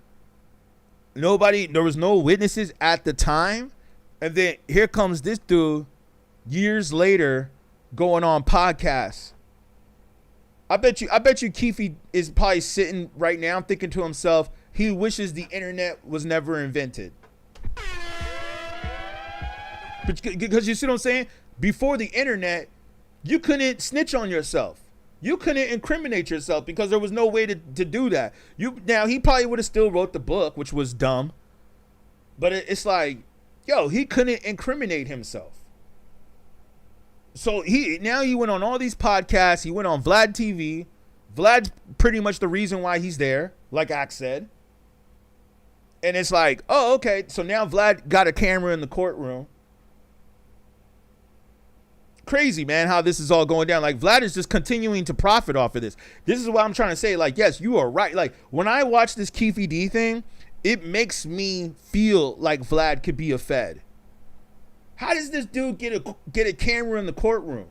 there was no witnesses at the time. And then here comes this dude years later going on podcasts. I bet you Keefe is probably sitting right now thinking to himself, he wishes the internet was never invented. Because you see what I'm saying? Before the internet, you couldn't snitch on yourself. You couldn't incriminate yourself because there was no way to do that. Now, he probably would have still wrote the book, which was dumb. But it's like, yo, he couldn't incriminate himself. So he went on all these podcasts. He went on Vlad TV. Vlad's pretty much the reason why he's there, like Ak said. And it's like, oh, okay. So now Vlad got a camera in the courtroom. Crazy, man, how this is all going down. Like, Vlad is just continuing to profit off of this. This is what I'm trying to say. Like, yes, you are right. Like, when I watch this Keefe D thing, it makes me feel like Vlad could be a Fed. How does this dude get a camera in the courtroom?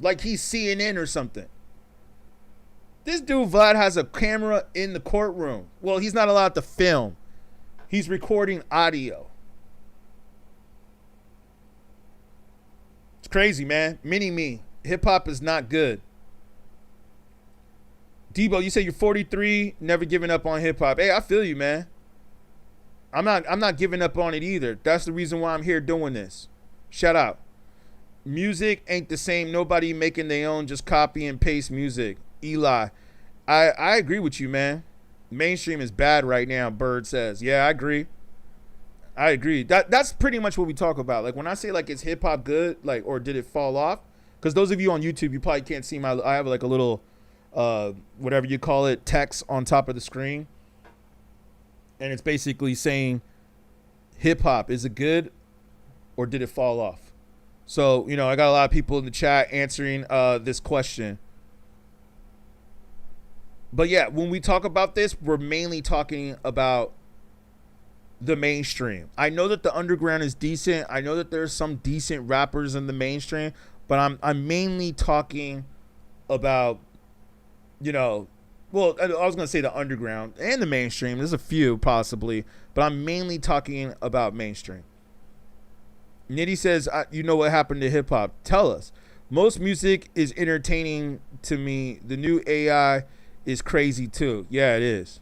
Like he's CNN or something. This dude, Vlad, has a camera in the courtroom. Well, he's not allowed to film. He's recording audio. It's crazy, man. Mini-me. Hip-hop is not good. Debo, you say you're 43, never giving up on hip hop. Hey, I feel you, man. I'm not giving up on it either. That's the reason why I'm here doing this. Shout out. Music ain't the same. Nobody making their own, just copy and paste music. Eli, I agree with you, man. Mainstream is bad right now, Bird says. Yeah, I agree. That's pretty much what we talk about. Like when I say like is hip hop good, like, or did it fall off? Because those of you on YouTube, you probably can't see I have like a little whatever you call it, text on top of the screen. And it's basically saying hip hop, is it good or did it fall off? So, you know, I got a lot of people in the chat answering this question. But yeah, when we talk about this, we're mainly talking about the mainstream. I know that the underground is decent. I know that there's some decent rappers in the mainstream, but I'm mainly talking about, you know, well, I was going to say the underground and the mainstream. There's a few possibly, but I'm mainly talking about mainstream. Nitty says, you know what happened to hip hop? Tell us. Most music is entertaining to me. The new AI is crazy too. Yeah, it is.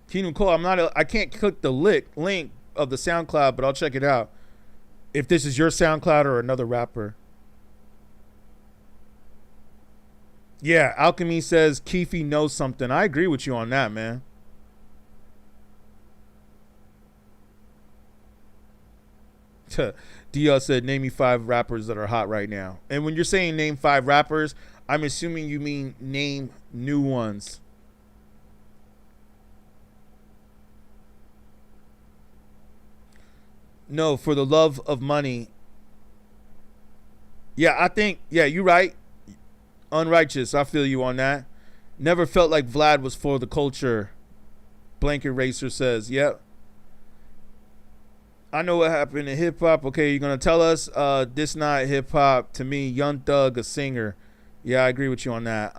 Keenan Cole, I can't click the link of the SoundCloud, but I'll check it out. If this is your SoundCloud or another rapper. Yeah, Alchemy says Keefe knows something. I agree with you on that, man. DL said, name me 5 rappers that are hot right now. And when you're saying name 5 rappers, I'm assuming you mean name new ones. No, for the love of money. Yeah, I think, yeah, you're right. Unrighteous, I feel you on that. Never felt like Vlad was for the culture. Blanket Racer says, yep. I know what happened in hip hop. Okay, you're gonna tell us this not hip hop to me. Young Thug, a singer. Yeah, I agree with you on that.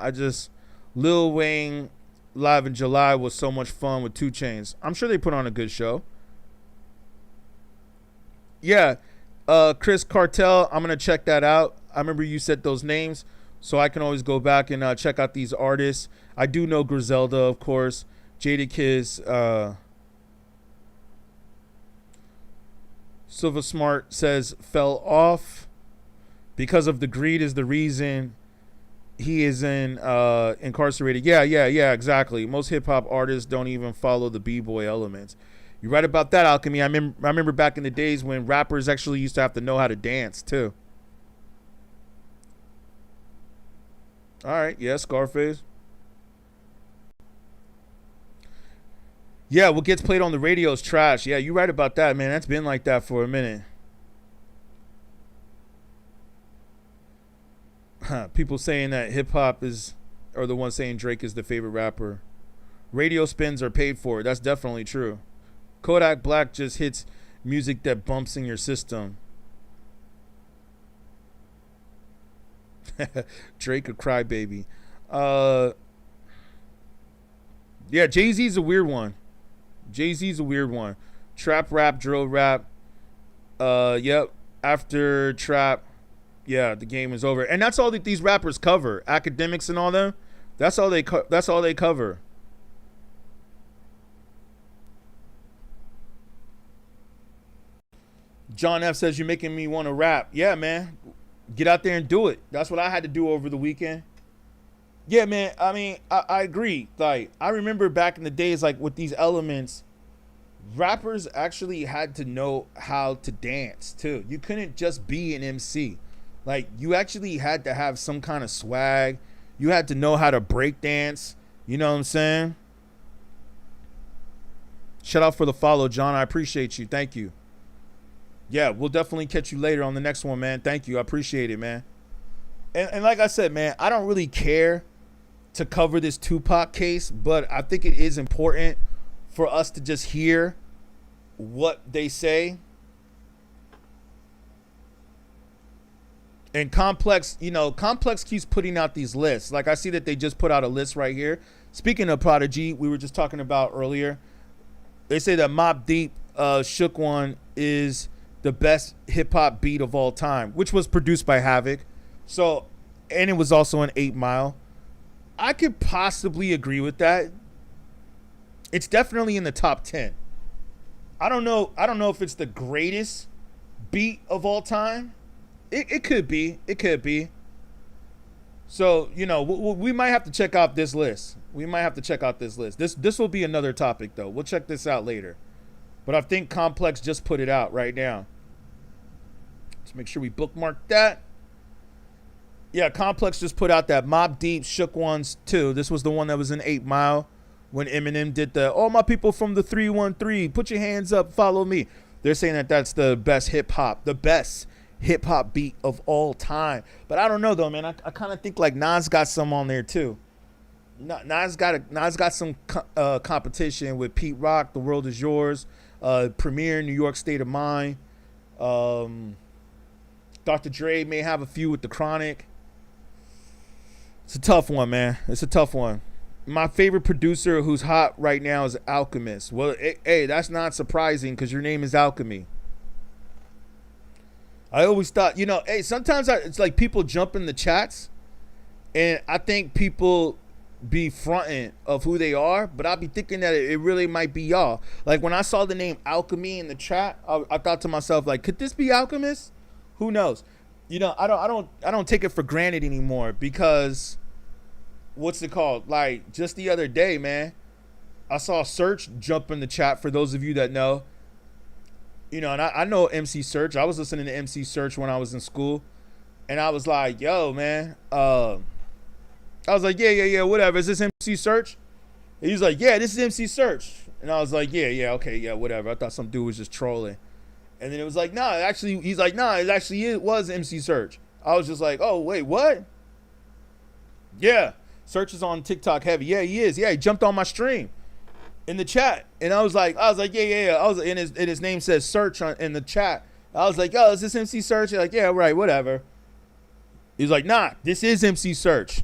Lil Wayne live in July was so much fun with 2 Chainz. I'm sure they put on a good show. Yeah, Chris Cartel, I'm gonna check that out. I remember you said those names, so I can always go back and check out these artists. I do know Griselda, of course. Jadakiss, Silva Smart says fell off because of the greed is the reason he is incarcerated. Yeah, exactly. Most hip hop artists don't even follow the b-boy elements. You're right about that, Alchemy. I remember back in the days when rappers actually used to have to know how to dance too. All right, yeah, Scarface. Yeah, what gets played on the radio is trash. Yeah, you're right about that, man. That's been like that for a minute. People saying that hip-hop are the ones saying Drake is the favorite rapper. Radio spins are paid for. That's definitely true. Kodak Black just hits music that bumps in your system. Drake a crybaby. Yeah, Jay-Z's a weird one. Trap rap, drill rap. Yep. After trap, yeah, the game is over. And that's all that these rappers cover. Akademiks and all them. That's all they cover. John F says you're making me want to rap. Yeah, man. Get out there and do it. That's what I had to do over the weekend. Yeah, man. I mean, I agree. Like, I remember back in the days, like with these elements, rappers actually had to know how to dance too. You couldn't just be an MC. Like, you actually had to have some kind of swag. You had to know how to break dance. You know what I'm saying? Shout out for the follow, John. I appreciate you. Thank you. Yeah, we'll definitely catch you later on the next one, man. Thank you. I appreciate it, man. And like I said, man, I don't really care to cover this Tupac case, but I think it is important for us to just hear what they say. And Complex keeps putting out these lists. Like, I see that they just put out a list right here. Speaking of Prodigy, we were just talking about earlier. They say that Mobb Deep, Shook One is the best hip hop beat of all time, which was produced by Havoc. So, and it was also an 8 Mile. I could possibly agree with that. It's definitely in the top 10. I don't know if it's the greatest beat of all time. It could be. It could be. So, you know, we might have to check out this list. This will be another topic, though. We'll check this out later. But I think Complex just put it out right now. Let's make sure we bookmark that. Yeah, Complex just put out that Mobb Deep Shook Ones 2. This was the one that was in 8 Mile when Eminem did the, all my people from the 313, put your hands up, follow me. They're saying that that's the best hip-hop beat of all time. But I don't know, though, man. I kind of think like Nas got some on there, too. Nas got some competition with Pete Rock, The World Is Yours, Premier, New York State of Mind. Dr. Dre may have a few with The Chronic. It's a tough one, man. It's a tough one. My favorite producer who's hot right now is Alchemist. Well, hey, that's not surprising because your name is Alchemy. I always thought, you know, hey, sometimes it's like people jump in the chats, and I think people be fronting of who they are, but I'll be thinking that it really might be y'all. Like when I saw the name Alchemy in the chat, I thought to myself, like, could this be Alchemist? Who knows? You know, I don't take it for granted anymore because what's it called? Like just the other day, man, I saw Search jump in the chat. For those of you that know, you know, and I know MC Search. I was listening to MC Search when I was in school, and I was like, yo, man, I was like, yeah, whatever. Is this MC Search? And he's like, yeah, this is MC Search. And I was like, yeah, okay, yeah, whatever. I thought some dude was just trolling. And then it was like, nah, actually, he's like, nah, it was MC Search. I was just like, oh, wait, what? Yeah, Search is on TikTok heavy. Yeah, he is. Yeah, he jumped on my stream in the chat. And I was like, yeah. I was, and his name says Search in the chat. I was like, yo, is this MC Search? He's like, yeah, right, whatever. He's like, nah, this is MC Search.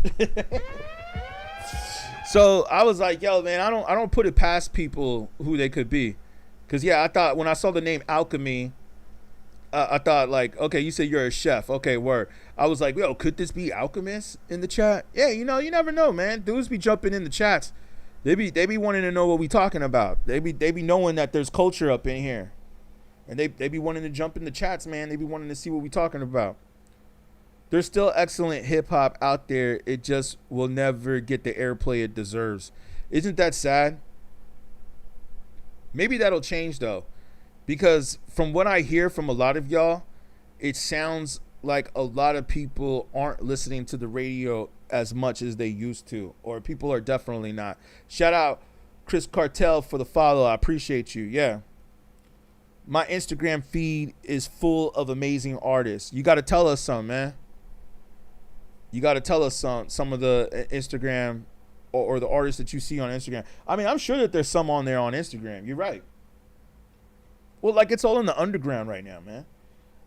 So I was like, yo, man, I don't put it past people who they could be. Because, yeah, I thought when I saw the name Alchemy, I thought, like, okay, you said you're a chef. Okay, word. I was like, yo, could this be Alchemist in the chat? Yeah, you know, you never know, man. Dudes be jumping in the chats. They be wanting to know what we talking about. They be knowing that there's culture up in here. And they be wanting to jump in the chats, man. They be wanting to see what we talking about. There's still excellent hip-hop out there. It just will never get the airplay it deserves. Isn't that sad? Maybe that'll change, though. Because from what I hear from a lot of y'all, it sounds like a lot of people aren't listening to the radio as much as they used to. Or people are definitely not. Shout out Chris Cartel for the follow. I appreciate you. Yeah. My Instagram feed is full of amazing artists. You got to tell us some, man. You got to tell us some of the Instagram or the artists that you see on Instagram. I mean, I'm sure that there's some on there on Instagram. You're right. Well, like it's all in the underground right now, man.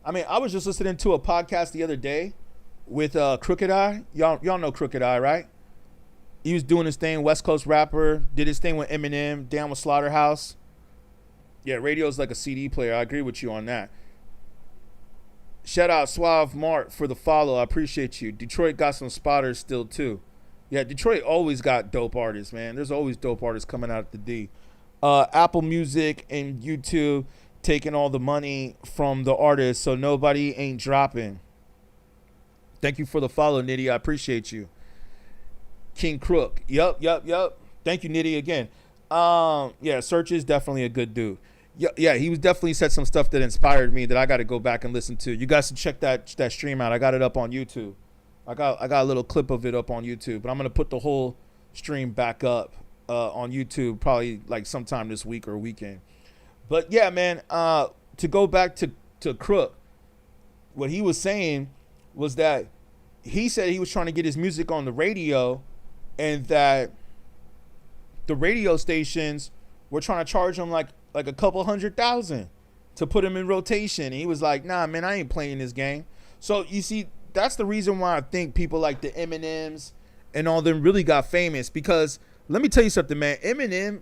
I mean, I was just listening to a podcast the other day with Crooked Eye. Y'all know Crooked Eye, right? He was doing his thing, West Coast rapper, did his thing with Eminem, down with Slaughterhouse. Yeah, radio's like a CD player. I agree with you on that. Shout out Suave Mart for the follow. I appreciate you. Detroit got some spotters still, too. Yeah, Detroit always got dope artists, man. There's always dope artists coming out at the D. Apple Music and YouTube taking all the money from the artists, so nobody ain't dropping. Thank you for the follow, Nitty. I appreciate you. King Crook. Yup. Thank you, Nitty, again. Yeah, Search is definitely a good dude. Yeah, he was definitely said some stuff that inspired me that I got to go back and listen to. You guys should check that stream out. I got it up on YouTube. I got a little clip of it up on YouTube, but I'm gonna put the whole stream back up on YouTube probably like sometime this week or weekend. But yeah, man, to go back to Crook, what he was saying was that he said he was trying to get his music on the radio, and that the radio stations were trying to charge him like a couple $100,000 to put him in rotation. And he was like, nah, man, I ain't playing this game. So you see, that's the reason why I think people like the Eminems and all them really got famous. Because let me tell you something, man. Eminem,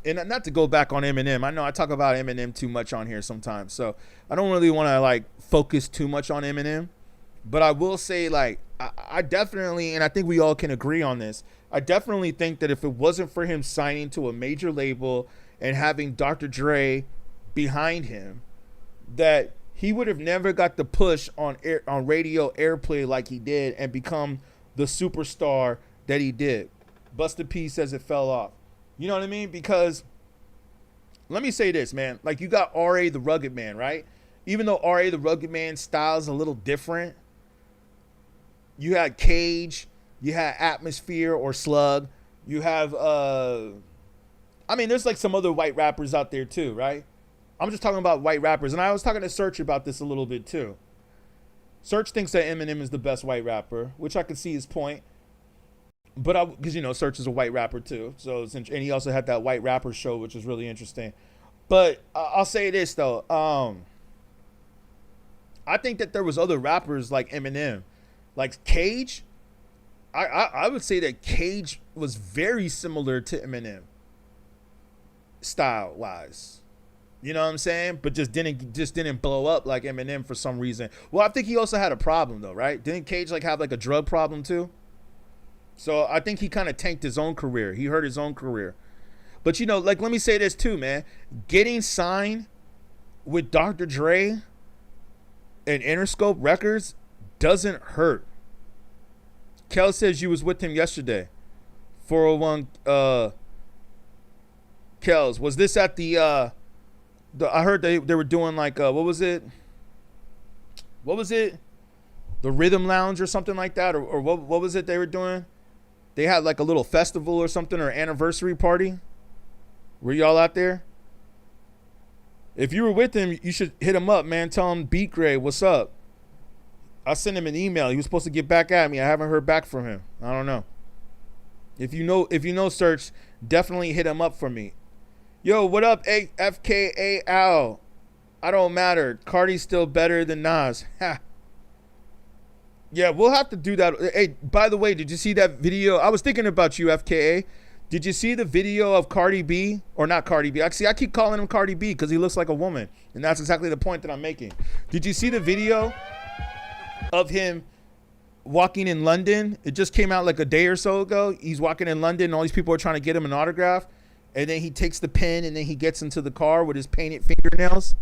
and not to go back on Eminem, I know I talk about Eminem too much on here sometimes, so I don't really want to like focus too much on Eminem. But I will say, like, I definitely, and I think we all can agree on this, I definitely think that if it wasn't for him signing to a major label and having Dr. Dre behind him, that he would have never got the push on radio airplay like he did and become the superstar that he did. Busta P says it fell off. You know what I mean? Because let me say this, man. Like, you got R.A. the Rugged Man, right? Even though R.A. the Rugged Man's style is a little different, you had Cage, you had Atmosphere or Slug, you have, I mean, there's like some other white rappers out there too, right? I'm just talking about white rappers. And I was talking to Search about this a little bit too. Search thinks that Eminem is the best white rapper, which I can see his point. But because, you know, Search is a white rapper too. So, and he also had that white rapper show, which is really interesting. But I'll say this though. I think that there was other rappers like Eminem, like Cage. I would say that Cage was very similar to Eminem style wise. You know what I'm saying? But just didn't blow up like Eminem for some reason. Well, I think he also had a problem though, right? Didn't Cage like have like a drug problem too? So I think he kind of tanked his own career. He hurt his own career. But, you know, like, let me say this too, man. Getting signed with Dr. Dre and Interscope Records doesn't hurt. Kel says you was with him yesterday. 401 Kels. Was this at the I heard they were doing like what was it? The Rhythm Lounge or something like that, or what was it they were doing? They had like a little festival or something, or anniversary party. Were y'all out there? If you were with him, you should hit him up, man. Tell him beatGrade, what's up? I sent him an email. He was supposed to get back at me. I haven't heard back from him. I don't know. If you know Search, definitely hit him up for me. Yo, what up, FKA Al? I don't matter. Cardi's still better than Nas. Ha. Yeah, we'll have to do that. Hey, by the way, did you see that video? I was thinking about you, FKA. Did you see the video of Cardi B? Or not Cardi B. Actually, I keep calling him Cardi B because he looks like a woman. And that's exactly the point that I'm making. Did you see the video of him walking in London? It just came out like a day or so ago. He's walking in London and all these people are trying to get him an autograph. And then he takes the pen and then he gets into the car with his painted fingernails.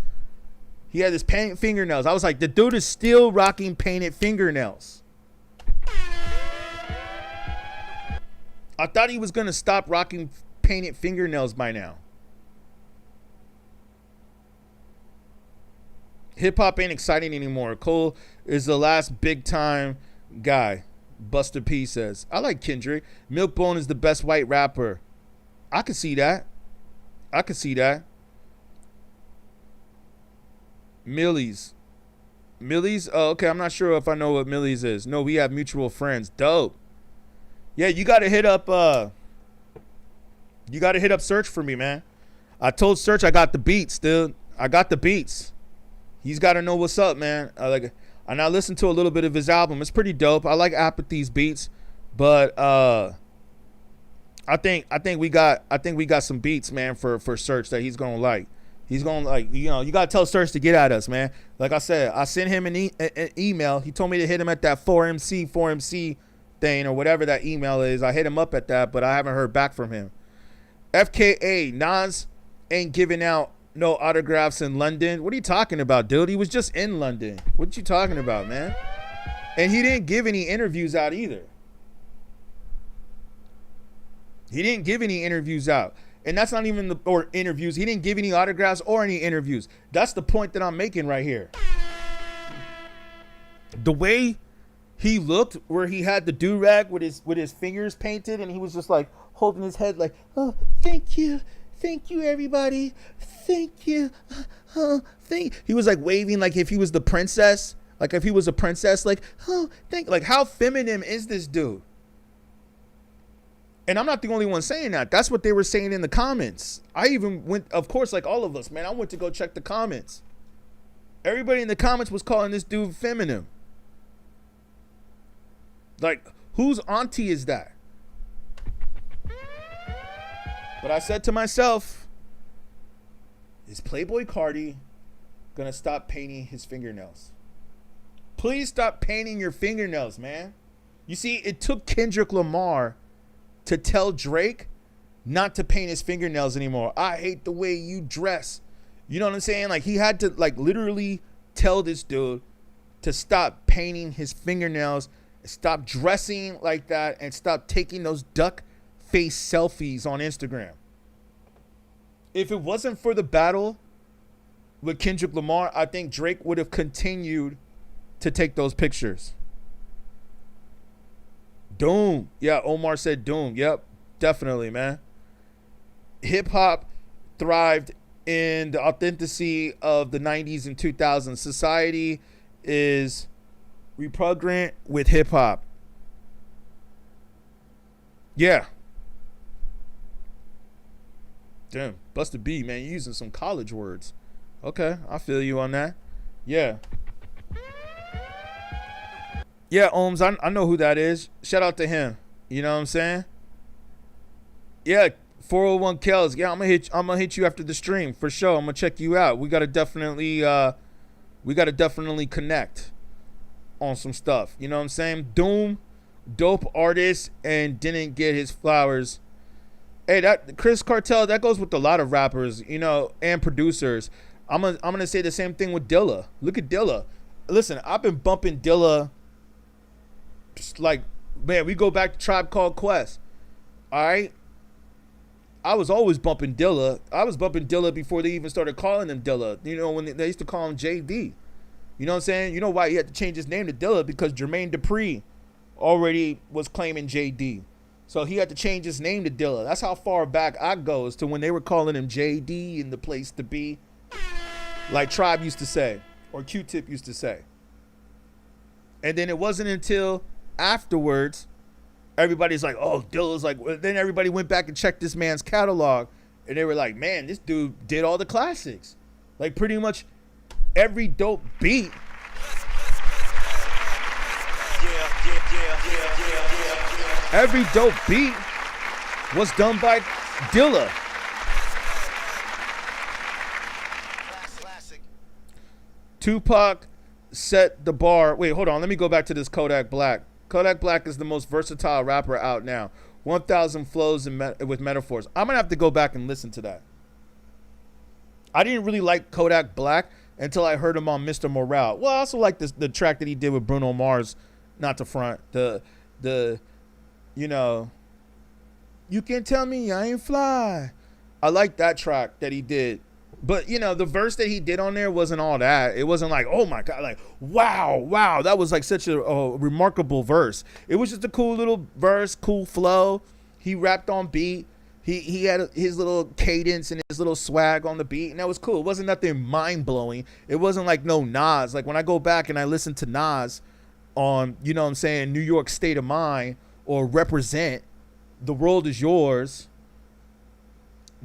He had his painted fingernails. I was like, the dude is still rocking painted fingernails. I thought he was going to stop rocking painted fingernails by now. Hip hop ain't exciting anymore. Cole is the last big time guy. Buster P says. I like Kendrick. Milkbone is the best white rapper. I could see that. Millie's. Oh, okay. I'm not sure if I know what Millie's is. No, we have mutual friends. Dope. Yeah, you gotta hit up Search for me, man. I told Search I got the beats, dude. I got the beats. He's gotta know what's up, man. And I listened to a little bit of his album. It's pretty dope. I like Apathy's beats, but I think we got some beats, man, for Search that he's gonna like. He's gonna like, you know, you gotta tell Search to get at us, man. Like I said, I sent him an email. He told me to hit him at that 4MC thing or whatever that email is. I hit him up at that, but I haven't heard back from him. FKA, Nas ain't giving out no autographs in London. What are you talking about, dude? He was just in London. What you talking about, man? And he didn't give any interviews out either. He didn't give any interviews out. And that's not even or interviews. He didn't give any autographs or any interviews. That's the point that I'm making right here. The way he looked, where he had the do-rag with his fingers painted, and he was just like holding his head like, oh, thank you, everybody, thank you, He was like waving like if he was the princess, like if he was a princess, like, oh, like how feminine is this dude? And I'm not the only one saying that. That's what they were saying in the comments. I even went, of course, like all of us, man, I went to go check the comments. Everybody in the comments was calling this dude feminine. Like, whose auntie is that? But I said to myself, is Playboy Cardi gonna stop painting his fingernails? Please stop painting your fingernails, man. You see, it took Kendrick Lamar to tell Drake not to paint his fingernails anymore. I hate the way you dress. You know what I'm saying? Like, he had to, like, literally tell this dude to stop painting his fingernails, stop dressing like that, and stop taking those duck face selfies on Instagram. If it wasn't for the battle with Kendrick Lamar, I think Drake would have continued to take those pictures. Doom. Yeah, Omar said Doom. Yep, definitely, man. Hip hop thrived in the authenticity of the 90s and 2000s. Society is repugnant with hip hop. Yeah. Damn, Busta B, man, you're using some college words. Okay, I feel you on that. Yeah. Yeah, Ohms, I know who that is. Shout out to him. You know what I'm saying? Yeah, 401 Kells. Yeah, I'm gonna hit you after the stream for sure. I'm gonna check you out. We gotta definitely connect on some stuff. You know what I'm saying? Doom, dope artist, and didn't get his flowers. Hey, that Chris Cartel, that goes with a lot of rappers, you know, and producers. I'm gonna say the same thing with Dilla. Look at Dilla. Listen, I've been bumping Dilla. Like, man, we go back to Tribe Called Quest. All right. I was always bumping Dilla. I was bumping Dilla before they even started calling him Dilla. You know, when they used to call him JD. You know what I'm saying? You know why he had to change his name to Dilla? Because Jermaine Dupri already was claiming JD. So he had to change his name to Dilla. That's how far back I go as to when they were calling him JD in the place to be. Like Tribe used to say, or Q-Tip used to say. And then it wasn't until afterwards, everybody's like, oh, Dilla's like, well, then everybody went back and checked this man's catalog, and they were like, man, this dude did all the classics. Like, pretty much every dope beat. Every dope beat was done by Dilla. Tupac set the bar. Wait, hold on. Let me go back to this Kodak Black. Kodak Black is the most versatile rapper out now. 1,000 flows with metaphors. I'm going to have to go back and listen to that. I didn't really like Kodak Black until I heard him on Mr. Morale. Well, I also like the track that he did with Bruno Mars, not to front. The you know, you can tell me I ain't fly. I like that track that he did. But, you know, the verse that he did on there wasn't all that. It wasn't like, oh, my God, like, wow. That was like such a remarkable verse. It was just a cool little verse, cool flow. He rapped on beat. He had his little cadence and his little swag on the beat, and that was cool. It wasn't nothing mind-blowing. It wasn't like no Nas. Like, when I go back and I listen to Nas on, you know what I'm saying, New York State of Mind or Represent, The World Is Yours,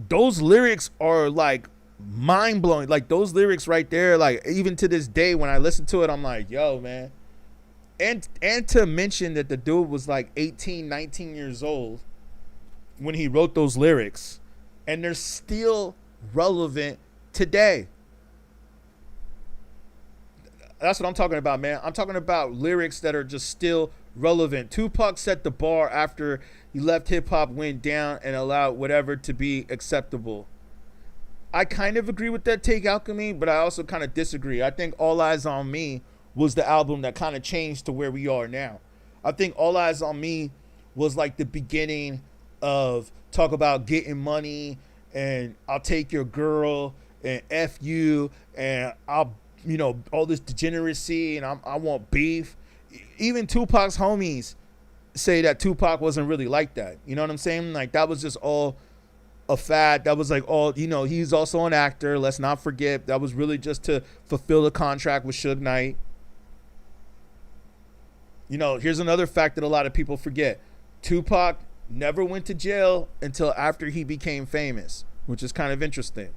those lyrics are like mind-blowing. Like, those lyrics right there, like, even to this day when I listen to it, I'm like, yo, man. And to mention that the dude was like 18, 19 years old when he wrote those lyrics, and they're still relevant today. That's what I'm talking about, man. I'm talking about lyrics that are just still relevant. Tupac set the bar after he left hip-hop, went down, and allowed whatever to be acceptable. I kind of agree with that take, Alchemy, but I also kind of disagree. I think All Eyes on Me was the album that kind of changed to where we are now. I think All Eyes on Me was like the beginning of talk about getting money and I'll take your girl and F you and I'll, you know, all this degeneracy and I want beef. Even Tupac's homies say that Tupac wasn't really like that. You know what I'm saying? Like, that was just all a fad. That was like all, you know, he's also an actor. Let's not forget that was really just to fulfill the contract with Suge Knight. You know, here's another fact that a lot of people forget. Tupac never went to jail until after he became famous, which is kind of interesting.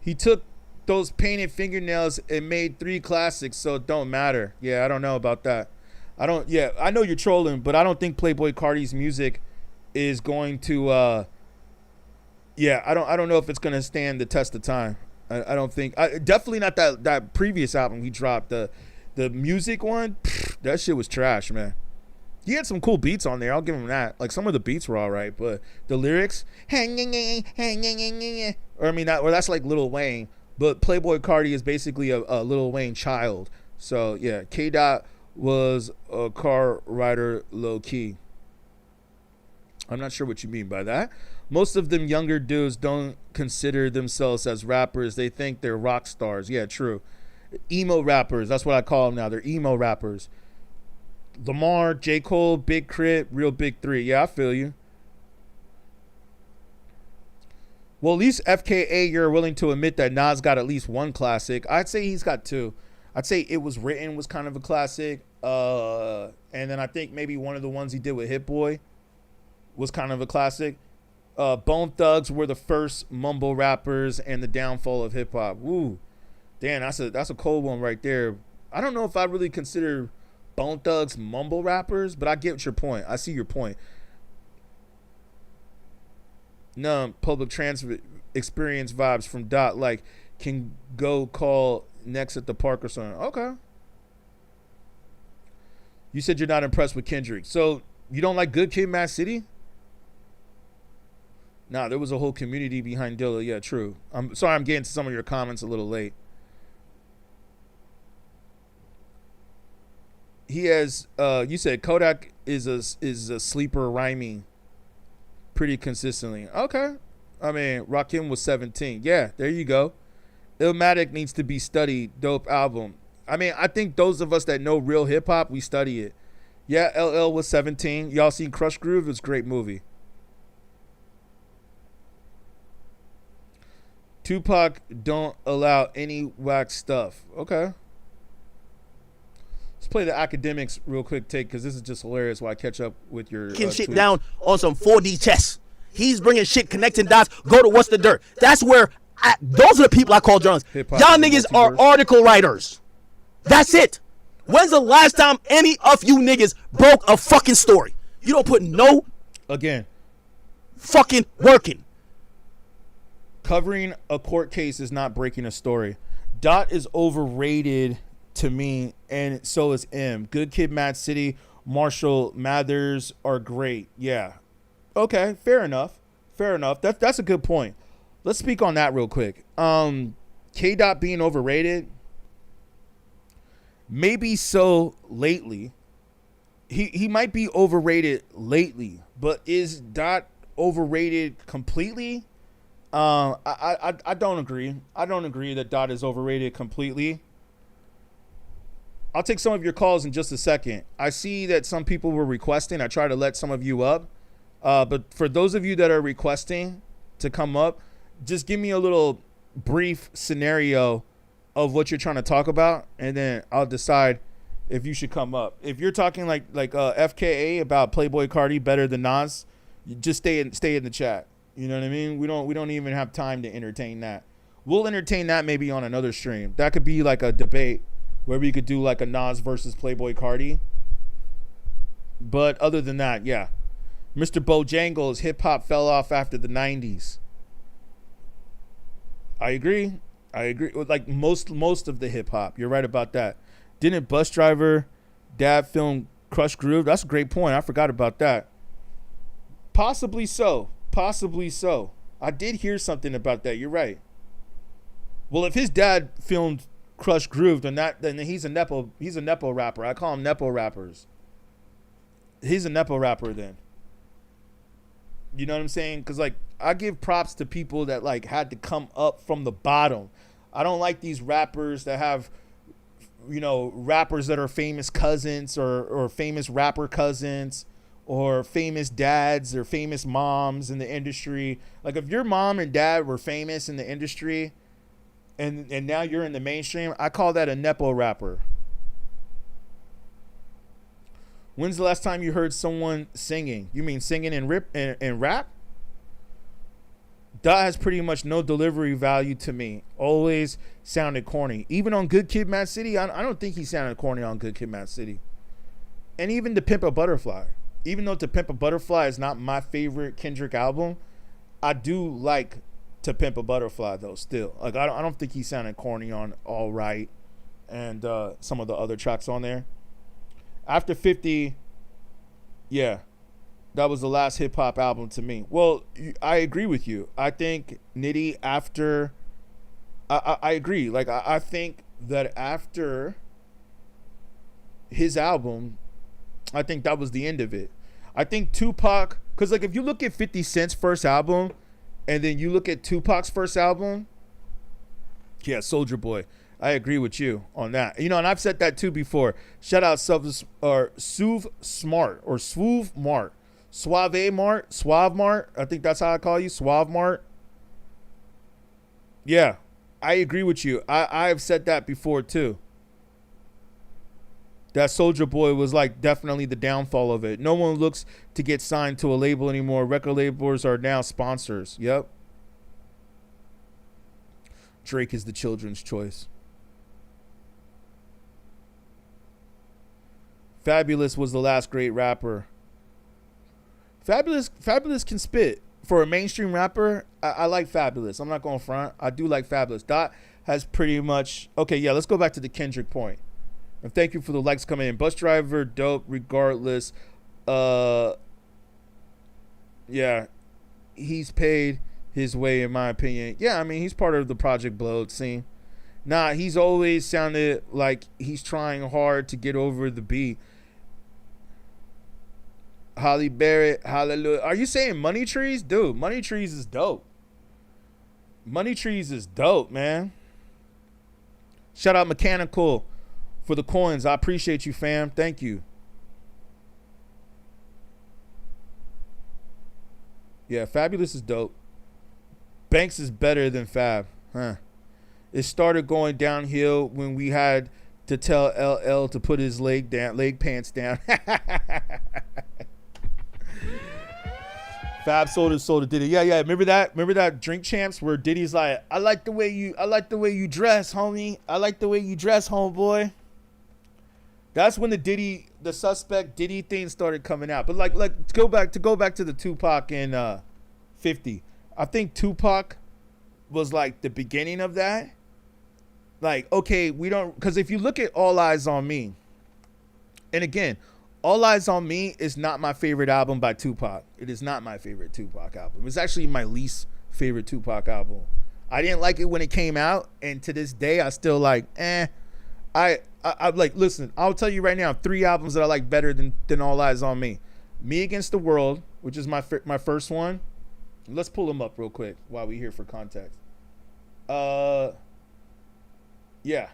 He took those painted fingernails and made 3 classics, so it don't matter. Yeah, I don't know about that. I know you're trolling, but I don't think Playboi Carti's music is going to I don't know if it's going to stand the test of time. I don't think, definitely not that previous album he dropped, The music one, that shit was trash, man. He had some cool beats on there. I'll give him that. Like, some of the beats were all right, but the lyrics, or I mean, that's like Lil Wayne, but Playboi Carti is basically a Lil Wayne child. So yeah, K Dot was a car rider low key. I'm not sure what you mean by that. Most of them younger dudes don't consider themselves as rappers. They think they're rock stars. Yeah, true. Emo rappers. That's what I call them now. They're emo rappers. Lamar, J. Cole, Big Crit, Real Big Three. Yeah, I feel you. Well, at least FKA, you're willing to admit that Nas got at least one classic. I'd say he's got two. I'd say It Was Written was kind of a classic. And then I think maybe one of the ones he did with Hit Boy was kind of a classic. Bone Thugs were the first mumble rappers and the downfall of hip hop. Woo. Damn, that's a cold one right there. I don't know if I really consider Bone Thugs mumble rappers, but I get your point. I see your point. No, public transit experience vibes from Dot, like can go call next at the park or something. Okay. You said you're not impressed with Kendrick. So you don't like Good Kid, Mad City? Nah, there was a whole community behind Dilla. Yeah, true. I'm sorry I'm getting to some of your comments a little late. He has you said Kodak is a sleeper rhyming pretty consistently. Okay. I mean, Rakim was 17. Yeah, there you go. Illmatic needs to be studied. Dope album. I mean, I think those of us that know real hip hop, we study it. Yeah, LL was 17. Y'all seen Crush Groove? It's a great movie. Tupac don't allow any whack stuff. Okay. Let's play the Akademiks real quick take because this is just hilarious while I catch up with your shit tweets. Down on some 4D chess. He's bringing shit, connecting dots. Go to What's the Dirt. That's where those are the people I call journalists. Hip-hop Y'all niggas are article writers. That's it. When's the last time any of you niggas broke a fucking story? You don't put no again fucking working. Covering a court case is not breaking a story. Dot is overrated to me, and so is M. Good Kid, Mad City, Marshall Mathers are great. Yeah. Okay, fair enough. Fair enough. That's a good point. Let's speak on that real quick. K Dot being overrated. Maybe so lately. He might be overrated lately, but is Dot overrated completely? I don't agree. I don't agree that Dot is overrated completely. I'll take some of your calls in just a second. I see that some people were requesting. I try to let some of you up. But for those of you that are requesting to come up, just give me a little brief scenario of what you're trying to talk about, and then I'll decide if you should come up. If you're talking like FKA about Playboi Carti better than Nas, you just stay in the chat. You know what I mean? We don't even have time to entertain that. We'll entertain that maybe on another stream. That could be like a debate where we could do like a Nas versus Playboi Carti. But other than that, yeah. Mr. Bojangles, hip hop fell off after the 90s. I agree. With like most of the hip hop. You're right about that. Didn't Bus Driver Dad film Crush Groove? That's a great point. I forgot about that. Possibly so. I did hear something about that. You're right. Well, if his dad filmed Crush Groove, then he's a nepo rapper. I call him nepo rappers. He's a nepo rapper then. You know what I'm saying? Because like I give props to people that like had to come up from the bottom. I don't like these rappers that have, you know, rappers that are famous cousins or famous rapper cousins or famous dads or famous moms in the industry. Like if your mom and dad were famous in the industry and now you're in the mainstream, I call that a nepo rapper. When's the last time you heard someone singing? You mean singing and rap? That has pretty much no delivery value to me. Always sounded corny. Even on Good Kid, Mad City, I don't think he sounded corny on Good Kid, Mad City. And even To Pimp a Butterfly. Even though To Pimp a Butterfly is not my favorite Kendrick album, I do like To Pimp a Butterfly though. Still, like I don't think he sounded corny on All Right and some of the other tracks on there. After 50, yeah, that was the last hip hop album to me. Well, I agree with you. I think Nitty after, I agree. Like, I think that after his album, I think that was the end of it. I think Tupac, because like if you look at 50 Cent's first album and then you look at Tupac's first album, yeah, Soulja Boy. I agree with you on that. You know, and I've said that too before. Shout out Suve Smart or Swoove Mart. Suave Mart. I think that's how I call you. Suave Mart. Yeah, I agree with you. I've said that before too. That Soulja Boy was like definitely the downfall of it. No one looks to get signed to a label anymore. Record labels are now sponsors. Yep. Drake is the children's choice. Fabulous was the last great rapper. Fabulous can spit. For a mainstream rapper, I like Fabulous. I'm not going front. I do like Fabulous. Dot has pretty much... Okay, yeah, let's go back to the Kendrick point. And thank you for the likes coming in. Bus driver, dope, regardless. Yeah, he's paid his way, in my opinion. Yeah, I mean, he's part of the Project Blowed scene. Nah, he's always sounded like he's trying hard to get over the beat. Holly Barrett, hallelujah. Are you saying Money Trees? Dude, Money Trees is dope. Money Trees is dope, man. Shout out Mechanical for the coins. I appreciate you, fam. Thank you. Yeah, Fabulous is dope. Banks is better than Fab. Huh. It started going downhill when we had to tell LL to put his leg pants down. Fab sold his soul to Diddy. Yeah. Remember that Drink Champs where Diddy's like, I like the way you dress, homie. I like the way you dress, homeboy. That's when the suspect Diddy thing started coming out. But like to go back to the Tupac and 50. I think Tupac was like the beginning of that. Like, okay, because if you look at All Eyes on Me, and again, All Eyes on Me is not my favorite album by Tupac. It is not my favorite Tupac album. It's actually my least favorite Tupac album. I didn't like it when it came out, and to this day, I still like, I like, listen, I'll tell you right now, 3 albums that I like better than All Eyes on Me. Me Against the World, which is my first one. Let's pull them up real quick while we're here for context. Yeah,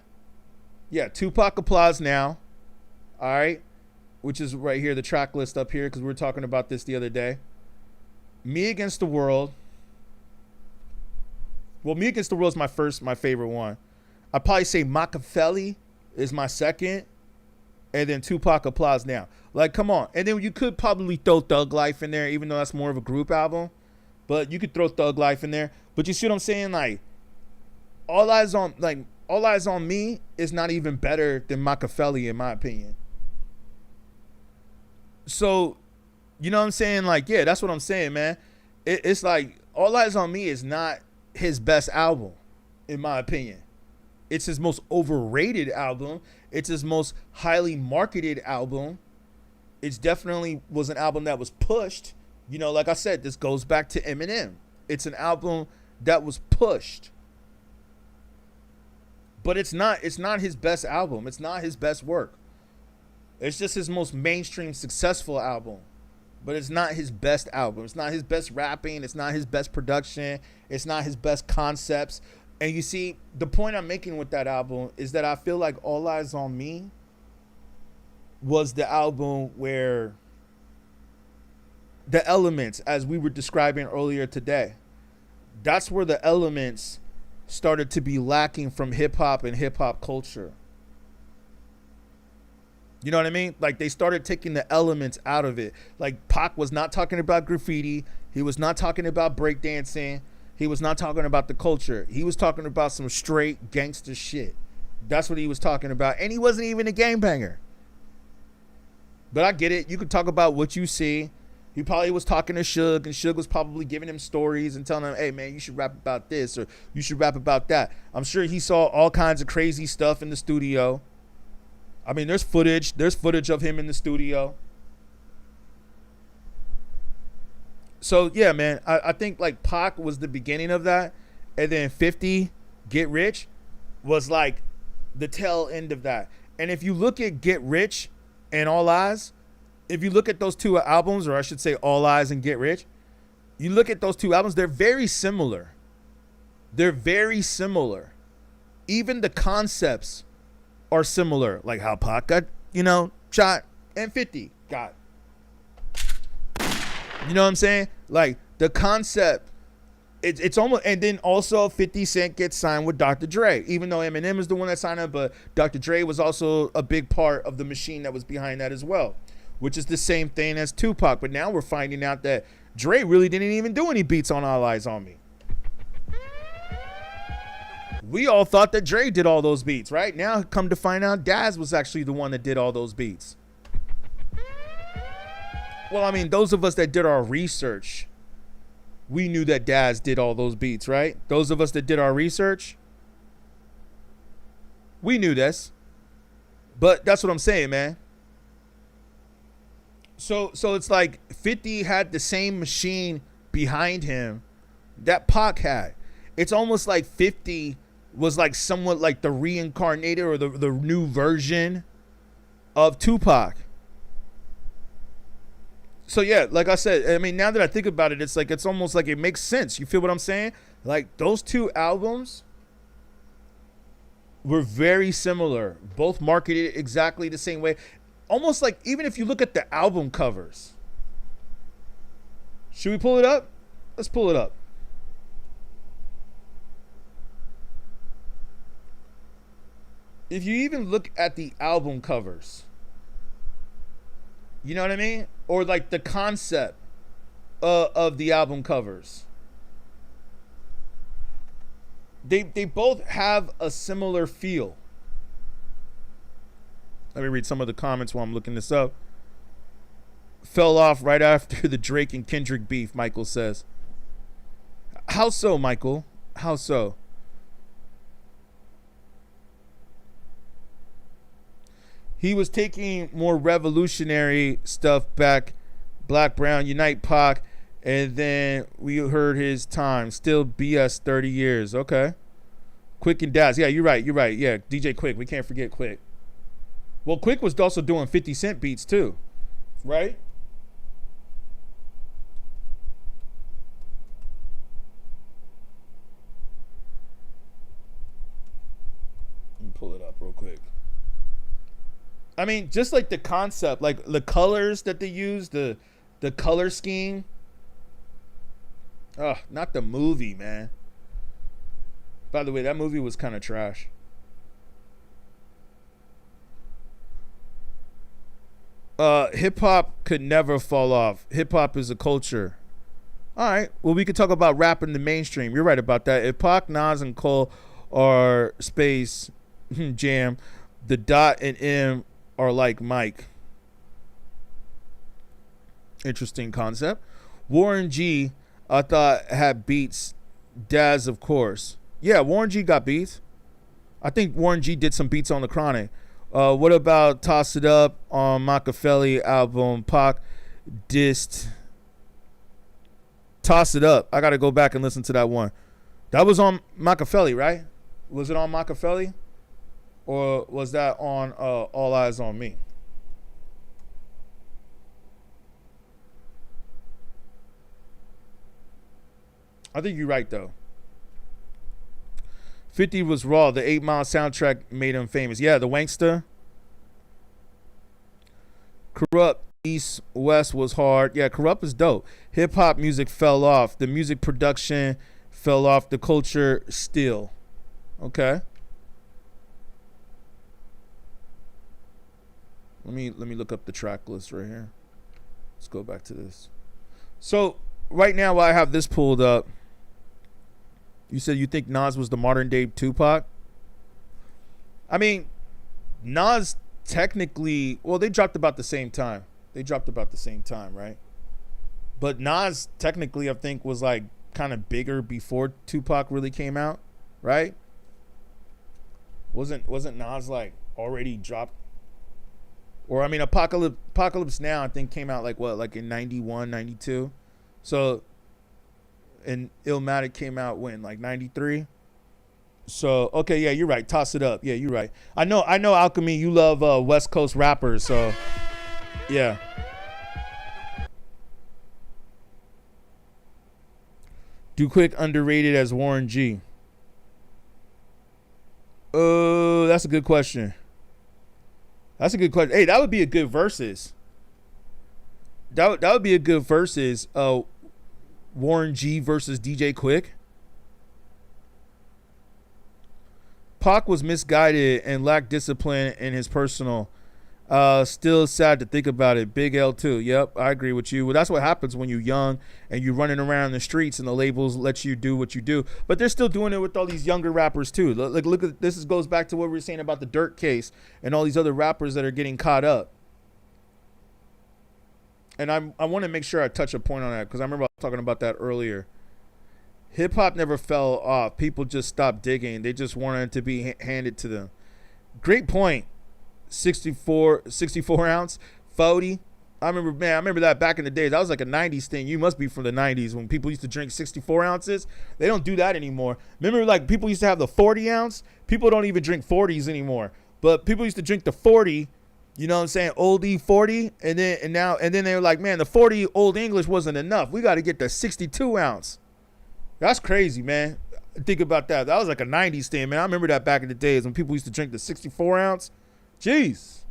Tupac Applause Now. All right. Which is right here, the track list up here, because we were talking about this the other day. Me Against the World. Well, Me Against the World is my favorite one. I'd probably say Machiavelli is my second. And then Tupac Applause Now. Like, come on. And then you could probably throw Thug Life in there, even though that's more of a group album. But you could throw Thug Life in there. But you see what I'm saying? Like, All Eyes on Me is not even better than Machiavelli, in my opinion. So, you know what I'm saying? Like, yeah, that's what I'm saying, man. It's like All Eyes on Me is not his best album, in my opinion. It's his most overrated album. It's his most highly marketed album. It's definitely was an album that was pushed. You know, like I said, this goes back to Eminem. It's an album that was pushed. But it's not his best album. It's not his best work. It's just his most mainstream successful album. But it's not his best album. It's not his best rapping. It's not his best production. It's not his best concepts. And you see, the point I'm making with that album is that I feel like All Eyes on Me was the album where the elements, as we were describing earlier today, that's where the elements started to be lacking from hip-hop and hip-hop culture. You know what I mean? Like, they started taking the elements out of it. Like, Pac was not talking about graffiti. He was not talking about breakdancing. He was not talking about the culture. He was talking about some straight gangster shit. That's what he was talking about. And he wasn't even a gangbanger. But I get it. You could talk about what you see. He probably was talking to Suge, and Suge was probably giving him stories and telling him, hey, man, you should rap about this or you should rap about that. I'm sure he saw all kinds of crazy stuff in the studio. I mean, there's footage. There's footage of him in the studio. So, yeah, man, I think, like, Pac was the beginning of that. And then 50, Get Rich, was, like, the tail end of that. And if you look at Get Rich and All Eyes, if you look at those two albums, or I should say All Eyes and Get Rich, you look at those two albums, they're very similar. They're very similar. Even the concepts are similar, like how Pac got, shot, and 50 got. You know what I'm saying? Like, the concept, it's almost, and then also 50 Cent gets signed with Dr. Dre, even though Eminem is the one that signed him, but Dr. Dre was also a big part of the machine that was behind that as well, which is the same thing as Tupac. But now we're finding out that Dre really didn't even do any beats on All Eyes on Me. We all thought that Dre did all those beats, right? Now come to find out Daz was actually the one that did all those beats. Well, I mean, those of us that did our research, we knew that Daz did all those beats, right? Those of us that did our research, we knew this. But that's what I'm saying, man. So it's like 50 had the same machine behind him that Pac had. It's almost like 50 was like somewhat like the reincarnated or the new version of Tupac. So yeah, like I said, I mean, now that I think about it, it's almost like it makes sense. You feel what I'm saying? Like, those two albums were very similar, both marketed exactly the same way. Almost like, even if you look at the album covers. Should we pull it up? Let's pull it up. If you even look at the album covers, you know what I mean? Or like the concept of the album covers. They both have a similar feel. Let me read some of the comments while I'm looking this up. Fell off right after the Drake and Kendrick beef, Michael says. How so, Michael? How so? He was taking more revolutionary stuff back. Black, Brown, Unite, Pac. And then we heard his time. Still BS 30 years. Okay. Quick and Daz. Yeah, you're right. Yeah, DJ Quick. We can't forget Quick. Well, Quick was also doing 50 Cent beats too. Right? Let me pull it up real quick. I mean, just like the concept, like the colors that they use, the color scheme. Oh, not the movie, man. By the way, that movie was kind of trash. Hip hop could never fall off. Hip hop is a culture. All right. Well, we could talk about rap in the mainstream. You're right about that. If Pac, Nas, and Cole are Space Jam, the Dot and M are like Mike. Interesting concept. Warren G, I thought, had beats. Daz, of course. Yeah, Warren G got beats. I think Warren G did some beats on the Chronic. What about Toss It Up on Machiavelli album? Pac dissed Toss It Up. I got to go back and listen to that one. That was on Machiavelli, right? Was it on Machiavelli? Or was that on All Eyes on Me? I think you're right, though. 50 was raw. The 8 Mile soundtrack made him famous. Yeah, the Wankster. Corrupt East West was hard. Yeah, Corrupt is dope. Hip hop music fell off. The music production fell off. The culture still. Okay. Let me look up the track list right here. Let's go back to this. So right now, while I have this pulled up, you said you think Nas was the modern day Tupac? I mean, Nas technically, well, they dropped about the same time. Right? But Nas technically, I think, was like kind of bigger before Tupac really came out, right? Wasn't Nas like already dropped? Or I mean, Apocalypse Now I think came out like what, like in 91, 92. So, and Illmatic came out when, like 93. So okay, yeah, you're right. Toss it up. Yeah, you're right. I know, Alchemy, you love West Coast rappers, so yeah. Do Quick underrated as Warren G? That's a good question. Hey, that would be a good versus. That would be a good versus. Warren G versus DJ Quick. Pac was misguided and lacked discipline in his personal. Still sad to think about it. Big L too. Yep, I agree with you. Well, that's what happens when you're young and you're running around the streets and the labels let you do what you do. But they're still doing it with all these younger rappers too. Look at this. Goes back to what we were saying about the Dirt case and all these other rappers that are getting caught up. And I want to make sure I touch a point on that because I remember talking about that earlier. Hip hop never fell off. People just stopped digging. They just wanted it to be handed to them. Great point. 64 ounce 40. I remember that back in the days. That was like a 90s thing. You must be from the 90s when people used to drink 64 ounces. They don't do that anymore. Remember, like, people used to have the 40 ounce. People don't even drink 40s anymore. But people used to drink the 40, you know what I'm saying, oldie 40, and then they were like, man, the 40 Old English wasn't enough. We got to get the 62 ounce. That's crazy, man. Think about that. That was like a 90s thing, man. I remember that back in the days when people used to drink the 64 ounce. Jeez.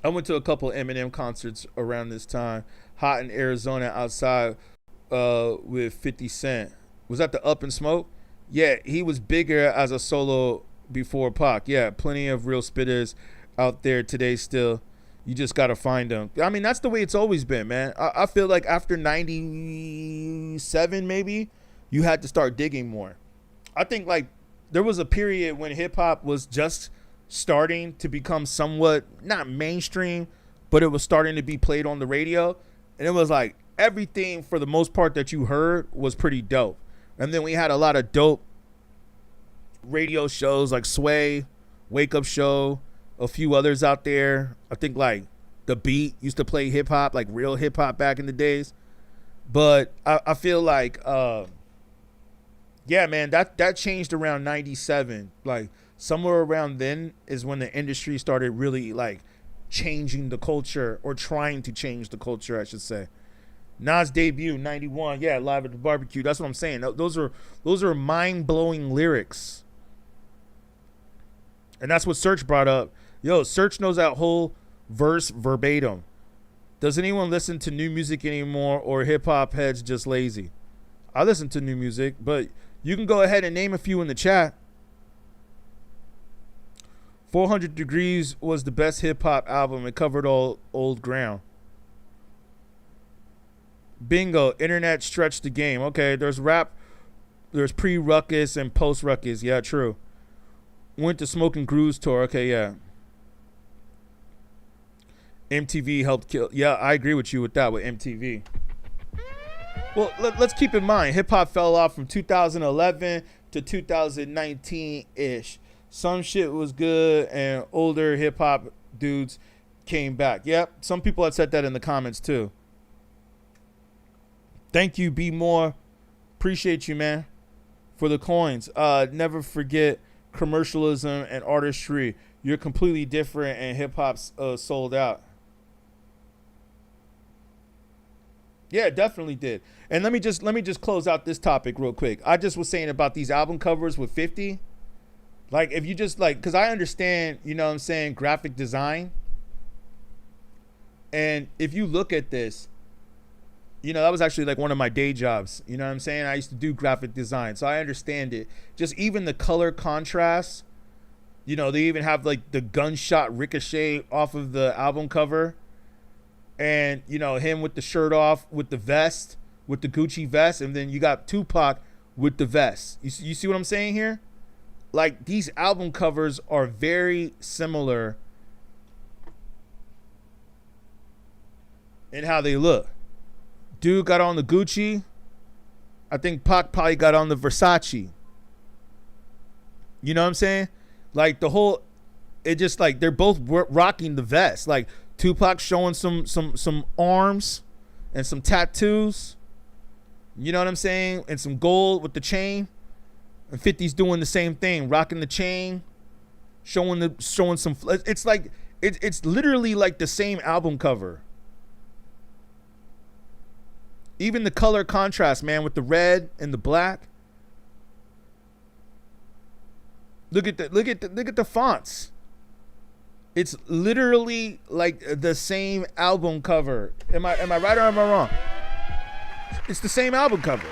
I went to a couple Eminem concerts around this time. Hot in Arizona outside with 50 Cent. Was that the Up and Smoke? Yeah, he was bigger as a solo before Pac. Yeah, plenty of real spitters out there today still. You just got to find them. I mean, that's the way it's always been, man. I feel like after 97 maybe, you had to start digging more. I think like there was a period when hip-hop was just starting to become somewhat not mainstream, but it was starting to be played on the radio, and it was like everything for the most part that you heard was pretty dope. And then we had a lot of dope radio shows like Sway, Wake Up Show, a few others out there. I think like The Beat used to play hip-hop, like real hip-hop back in the days. But I feel like yeah, man, that changed around 97. Like somewhere around then is when the industry started really like changing the culture, or trying to change the culture, I should say. Nas debut 91, yeah, Live at the Barbecue. That's what I'm saying. Those are mind-blowing lyrics. And that's what Search brought up. Yo, Search knows that whole verse verbatim. Does anyone listen to new music anymore, or hip-hop heads just lazy? I listen to new music, but you can go ahead and name a few in the chat. 400 Degrees was the best hip-hop album. It covered all old ground. Bingo. Internet stretched the game. Okay, there's rap. There's pre-Ruckus and post-Ruckus. Yeah, true. Went to Smoking Grooves tour. Okay, yeah. MTV helped kill. Yeah, I agree with you with that, with MTV. Well, let's keep in mind, hip-hop fell off from 2011 to 2019-ish. Some shit was good, and older hip-hop dudes came back. Yep, some people had said that in the comments, too. Thank you, Be More. Appreciate you, man, for the coins. Never forget commercialism and artistry. You're completely different, and hip-hop's sold out. Yeah, it definitely did. And let me just close out this topic real quick. I just was saying about these album covers with 50. Like, if you just, like, because I understand, you know what I'm saying, graphic design. And if you look at this, you know, that was actually, like, one of my day jobs. You know what I'm saying? I used to do graphic design, so I understand it. Just even the color contrast, you know, they even have, like, the gunshot ricochet off of the album cover. And, you know, him with the shirt off, with the vest, with the Gucci vest. And then you got Tupac with the vest. You see what I'm saying here? Like, these album covers are very similar in how they look. Dude got on the Gucci. I think Pac probably got on the Versace. You know what I'm saying? Like the whole, it just like they're both rocking the vest. Like Tupac showing some arms and some tattoos. You know what I'm saying? And some gold with the chain. And 50's doing the same thing, rocking the chain, showing some. It's like it's literally like the same album cover. Even the color contrast, man, with the red and the black. Look at the fonts. It's literally like the same album cover. Am I right or am I wrong? It's the same album cover.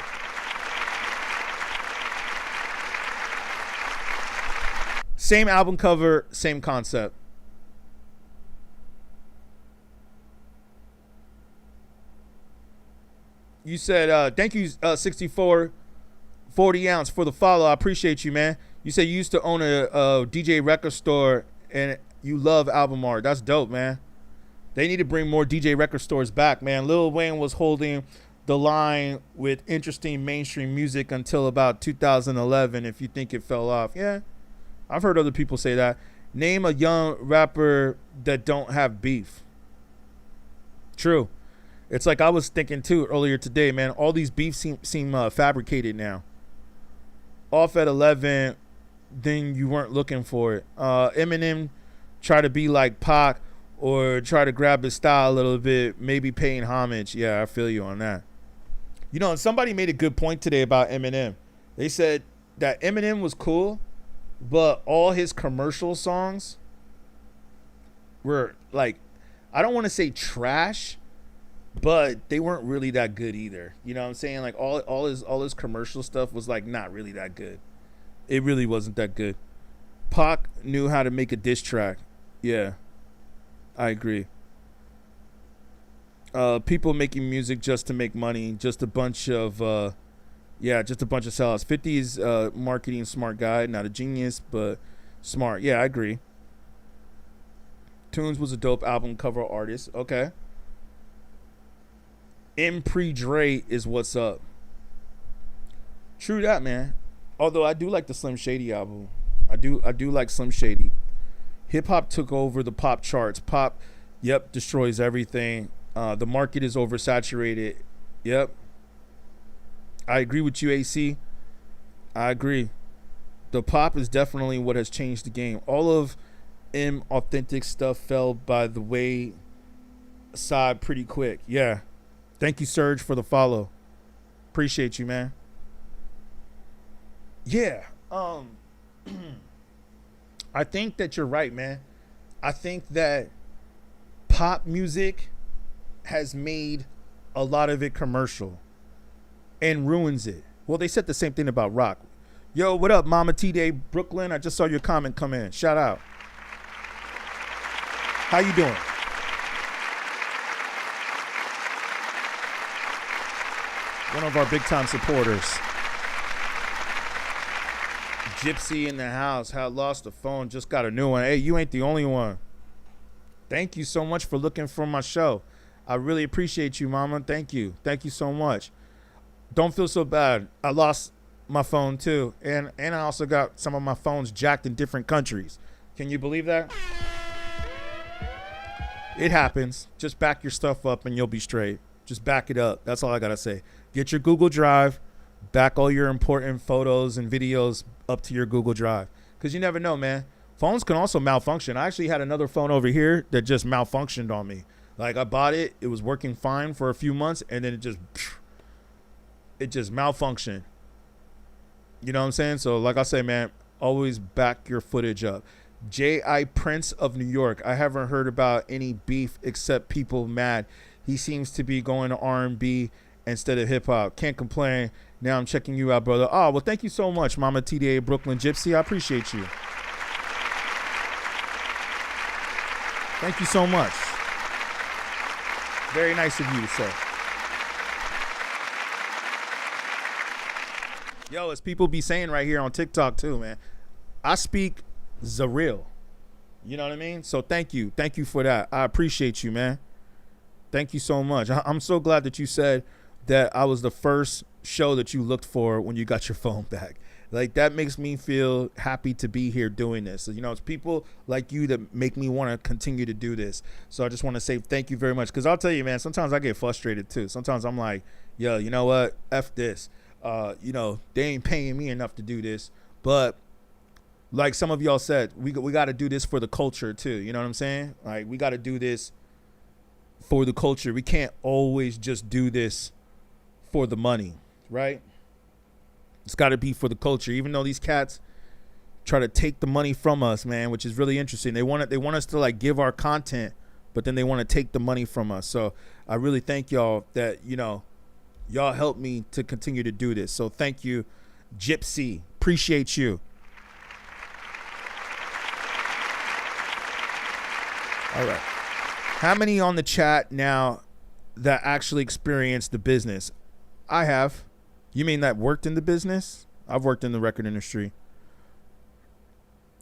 Same album cover, same concept. You said, thank you, 6440 ounce for the follow. I appreciate you, man. You said you used to own a DJ record store and you love album art. That's dope, man. They need to bring more DJ record stores back, man. Lil Wayne was holding the line with interesting mainstream music until about 2011, if you think it fell off. Yeah, I've heard other people say that. Name a young rapper that don't have beef. True. It's like I was thinking too earlier today, man. All these beefs seem fabricated now. Off at 11, then you weren't looking for it. Eminem try to be like Pac or try to grab his style a little bit, maybe paying homage. Yeah, I feel you on that. You know, somebody made a good point today about Eminem. They said that Eminem was cool, but all his commercial songs were like, I don't want to say trash, but they weren't really that good either. You know what I'm saying? Like all his commercial stuff was like not really that good. It really wasn't that good. Pac knew how to make a diss track. Yeah, I agree. People making music just to make money, just a bunch of sellouts. 50 is marketing smart guy, not a genius, but smart. Yeah, I agree. Tunes was a dope album cover artist. Okay. beatGrade is what's up. True that, man. Although I do like the Slim Shady album. I do like Slim Shady. Hip hop took over the pop charts. Pop, yep, destroys everything. The market is oversaturated. Yep. I agree with you, AC. I agree. The pop is definitely what has changed the game. All of authentic stuff fell by the wayside pretty quick. Yeah. Thank you, Serge, for the follow. Appreciate you, man. Yeah. I think that you're right, man. I think that pop music has made a lot of it commercial and ruins it. Well, they said the same thing about rock. Yo, what up, Mama T-Day Brooklyn? I just saw your comment come in. Shout out. How you doing? One of our big time supporters. Gypsy in the house. Had lost a phone. Just got a new one. Hey, you ain't the only one. Thank you so much for looking for my show. I really appreciate you, Mama. Thank you. Thank you so much. Don't feel so bad. I lost my phone too. And I also got some of my phones jacked in different countries. Can you believe that? It happens. Just back your stuff up and you'll be straight. Just back it up. That's all I got to say. Get your Google Drive. Back all your important photos and videos up to your Google Drive. Because you never know, man. Phones can also malfunction. I actually had another phone over here that just malfunctioned on me. Like, I bought it. It was working fine for a few months. And then it just malfunctioned. You know what I'm saying? So, like I say, man, always back your footage up. J.I. Prince of New York. I haven't heard about any beef except people mad. He seems to be going to R&B instead of hip-hop. Can't complain. Now I'm checking you out, brother. Oh, well, thank you so much, Mama TDA Brooklyn Gypsy. I appreciate you. Thank you so much. Very nice of you to say. Yo, as people be saying right here on TikTok too, man, I speak the real. You know what I mean? So thank you. Thank you for that. I appreciate you, man. Thank you so much. I'm so glad that you said that I was the first show that you looked for when you got your phone back. Like, that makes me feel happy to be here doing this. You know, it's people like you that make me want to continue to do this. So I just want to say thank you very much. Because I'll tell you, man, sometimes I get frustrated too. Sometimes I'm like, yo, you know what? F this. You know, they ain't paying me enough to do this. But like some of y'all said, we got to do this for the culture too. You know what I'm saying? Like, we got to do this for the culture. We can't always just do this for the money, right? It's got to be for the culture. Even though these cats try to take the money from us, man, which is really interesting. They want us to like give our content, but then they want to take the money from us. So I really thank y'all that, you know, y'all help me to continue to do this. So thank you, Gypsy. Appreciate you. All right. How many on the chat now that actually experienced the business? I have. You mean that worked in the business? I've worked in the record industry.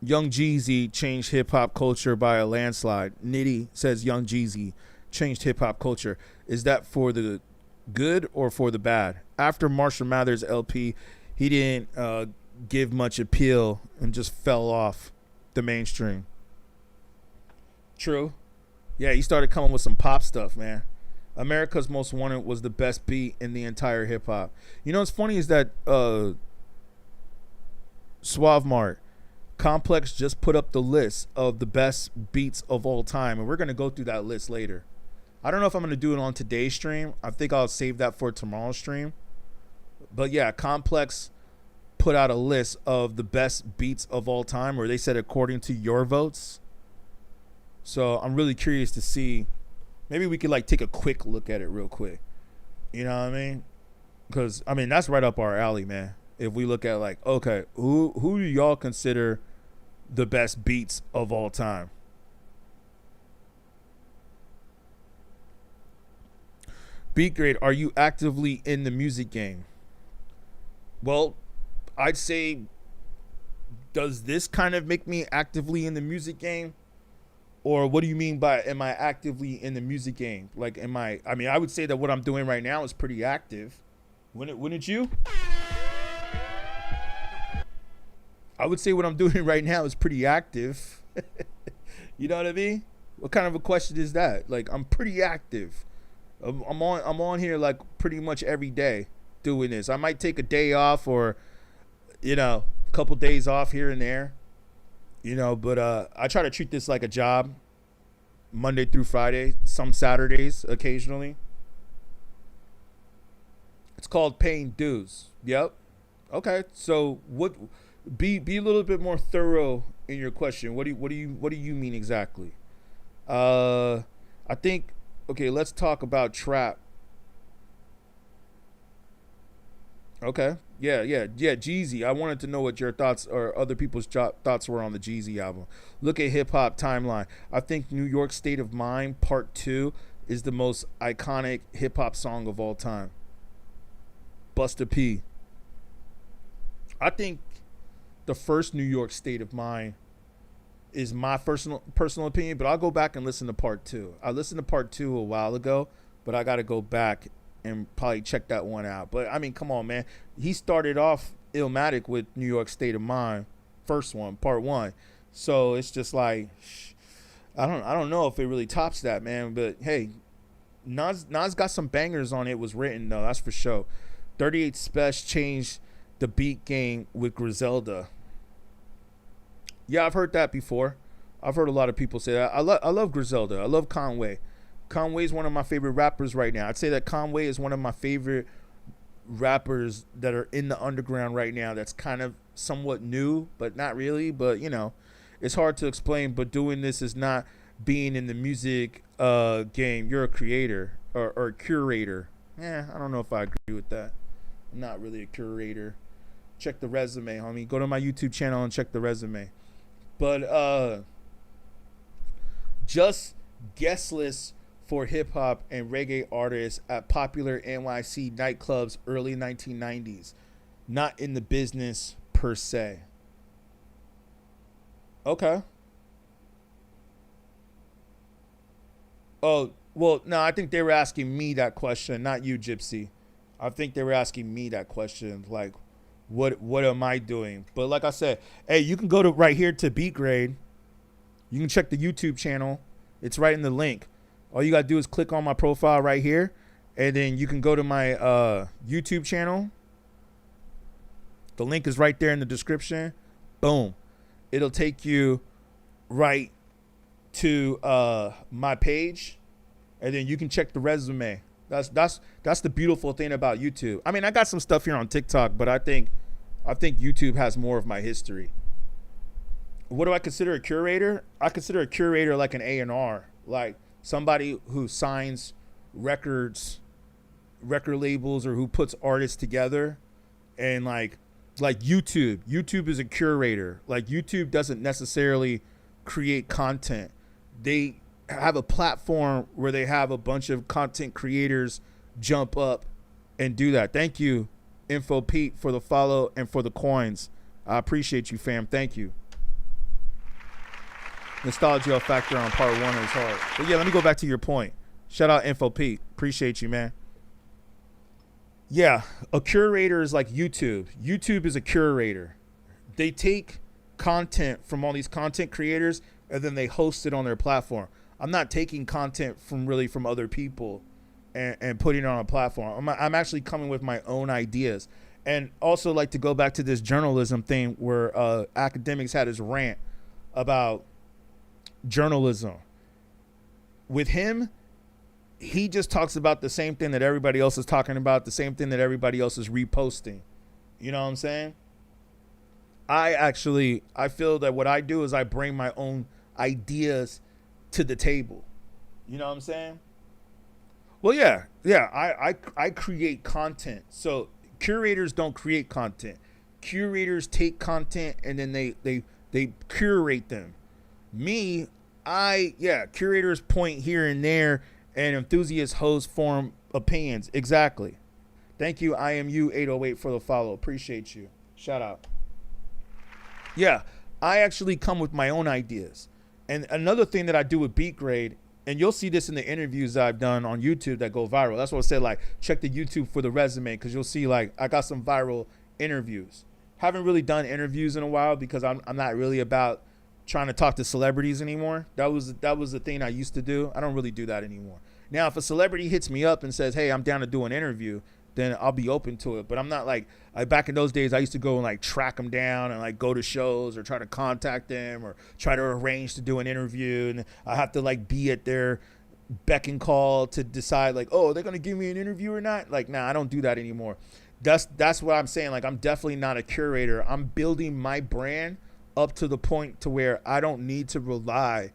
Young Jeezy changed hip-hop culture by a landslide. Nitty says Young Jeezy changed hip-hop culture. Is that for the good or for the bad? After Marshall Mathers LP, he didn't give much appeal and just fell off the mainstream. True. Yeah, he started coming with some pop stuff, man. America's Most Wanted was the best beat in the entire hip hop. You know what's funny is that Suave Mart Complex just put up the list of the best beats of all time, and we're gonna go through that list later. I don't know if I'm gonna do it on today's stream. I think I'll save that for tomorrow's stream. But yeah, Complex put out a list of the best beats of all time, or they said according to your votes. So I'm really curious to see. Maybe we could like take a quick look at it real quick. You know what I mean? Because I mean that's right up our alley, man. If we look at like, okay, who do y'all consider the best beats of all time? beatGrade, are you actively in the music game? Well, I'd say, does this kind of make me actively in the music game? Or what do you mean by am I actively in the music game? Like, I mean, I would say that what I'm doing right now is pretty active. Wouldn't you? I would say what I'm doing right now is pretty active. You know what I mean? What kind of a question is that? Like, I'm pretty active. I'm on here like pretty much every day doing this. I might take a day off or, you know, a couple days off here and there. You know, but I try to treat this like a job, Monday through Friday, some Saturdays occasionally. It's called paying dues. Yep. Okay. So what? Be a little bit more thorough in your question. What do you mean exactly? I think. Okay, let's talk about trap. Okay. Yeah. Jeezy. I wanted to know what your thoughts or other people's thoughts were on the Jeezy album. Look at hip hop timeline. I think New York State of Mind Part 2 is the most iconic hip hop song of all time. Busta P. I think the first New York State of Mind is my personal opinion, but I'll go back and listen to Part 2. I listened to Part 2 a while ago, but I got to go back and probably check that one out. But I mean, come on, man. He started off Illmatic with New York State of Mind, first one, Part 1. So it's just like, I don't know if it really tops that, man. But hey, Nas got some bangers on it. Was written though, that's for sure. 38 Special changed the beat game with Griselda. Yeah, I've heard that before. I've heard a lot of people say that. I love Griselda. I love Conway. Conway's one of my favorite rappers right now. I'd say that Conway is one of my favorite rappers that are in the underground right now that's kind of somewhat new, but not really. But, you know, it's hard to explain. But doing this is not being in the music game. You're a creator or a curator. I don't know if I agree with that. I'm not really a curator. Check the resume, homie. Go to my YouTube channel and check the resume. But just guest list for hip-hop and reggae artists at popular NYC nightclubs early 1990s. Not in the business per se. Okay. Oh, Well, no, I think they were asking me that question, not you, Gypsy. I think they were asking me that question, like, what am I doing? But like I said, hey, you can go to right here to beatGrade. You can check the YouTube channel. It's right in the link. All you got to do is click on my profile right here, and then you can go to my YouTube channel. The link is right there in the description. Boom. It'll take you right to my page, and then you can check the resume. That's the beautiful thing about YouTube. I mean, I got some stuff here on TikTok, but I think YouTube has more of my history. What do I consider a curator? I consider a curator like an A&R, like somebody who signs records, record labels, or who puts artists together. And like YouTube is a curator. Like YouTube doesn't necessarily create content. They have a platform where they have a bunch of content creators jump up and do that. Thank you, Info Pete, for the follow and for the coins. I appreciate you, fam. Thank you. Nostalgia factor on part 1 is hard. But yeah, let me go back to your point. Shout out Info Pete. Appreciate you, man. Yeah, a curator is like YouTube. YouTube is a curator. They take content from all these content creators and then they host it on their platform. I'm not taking content from other people and putting it on a platform. I'm actually coming with my own ideas. And also like to go back to this journalism thing where Akademiks had his rant about journalism. With him, he just talks about the same thing that everybody else is talking about, the same thing that everybody else is reposting. You know what I'm saying? I feel that what I do is I bring my own ideas to the table. You know what I'm saying? Well, yeah, I create content. So curators don't create content. Curators take content and then they curate them. Me, curators point here and there, and enthusiast hosts form opinions. Exactly. Thank you, IMU808, for the follow. Appreciate you. Shout out. Yeah, I actually come with my own ideas. And another thing that I do with beatGrade, and you'll see this in the interviews that I've done on YouTube that go viral. That's what I said, like, check the YouTube for the resume, because you'll see, like, I got some viral interviews. Haven't really done interviews in a while because I'm not really about trying to talk to celebrities anymore. That was the thing I used to do. I don't really do that anymore. Now, if a celebrity hits me up and says, hey, I'm down to do an interview, then I'll be open to it. But I'm not like back in those days, I used to go and like track them down and like go to shows or try to contact them or try to arrange to do an interview. And I have to like be at their beck and call to decide like, oh, they're going to give me an interview or not? Like, nah, I don't do that anymore. That's what I'm saying. Like, I'm definitely not a curator. I'm building my brand up to the point to where I don't need to rely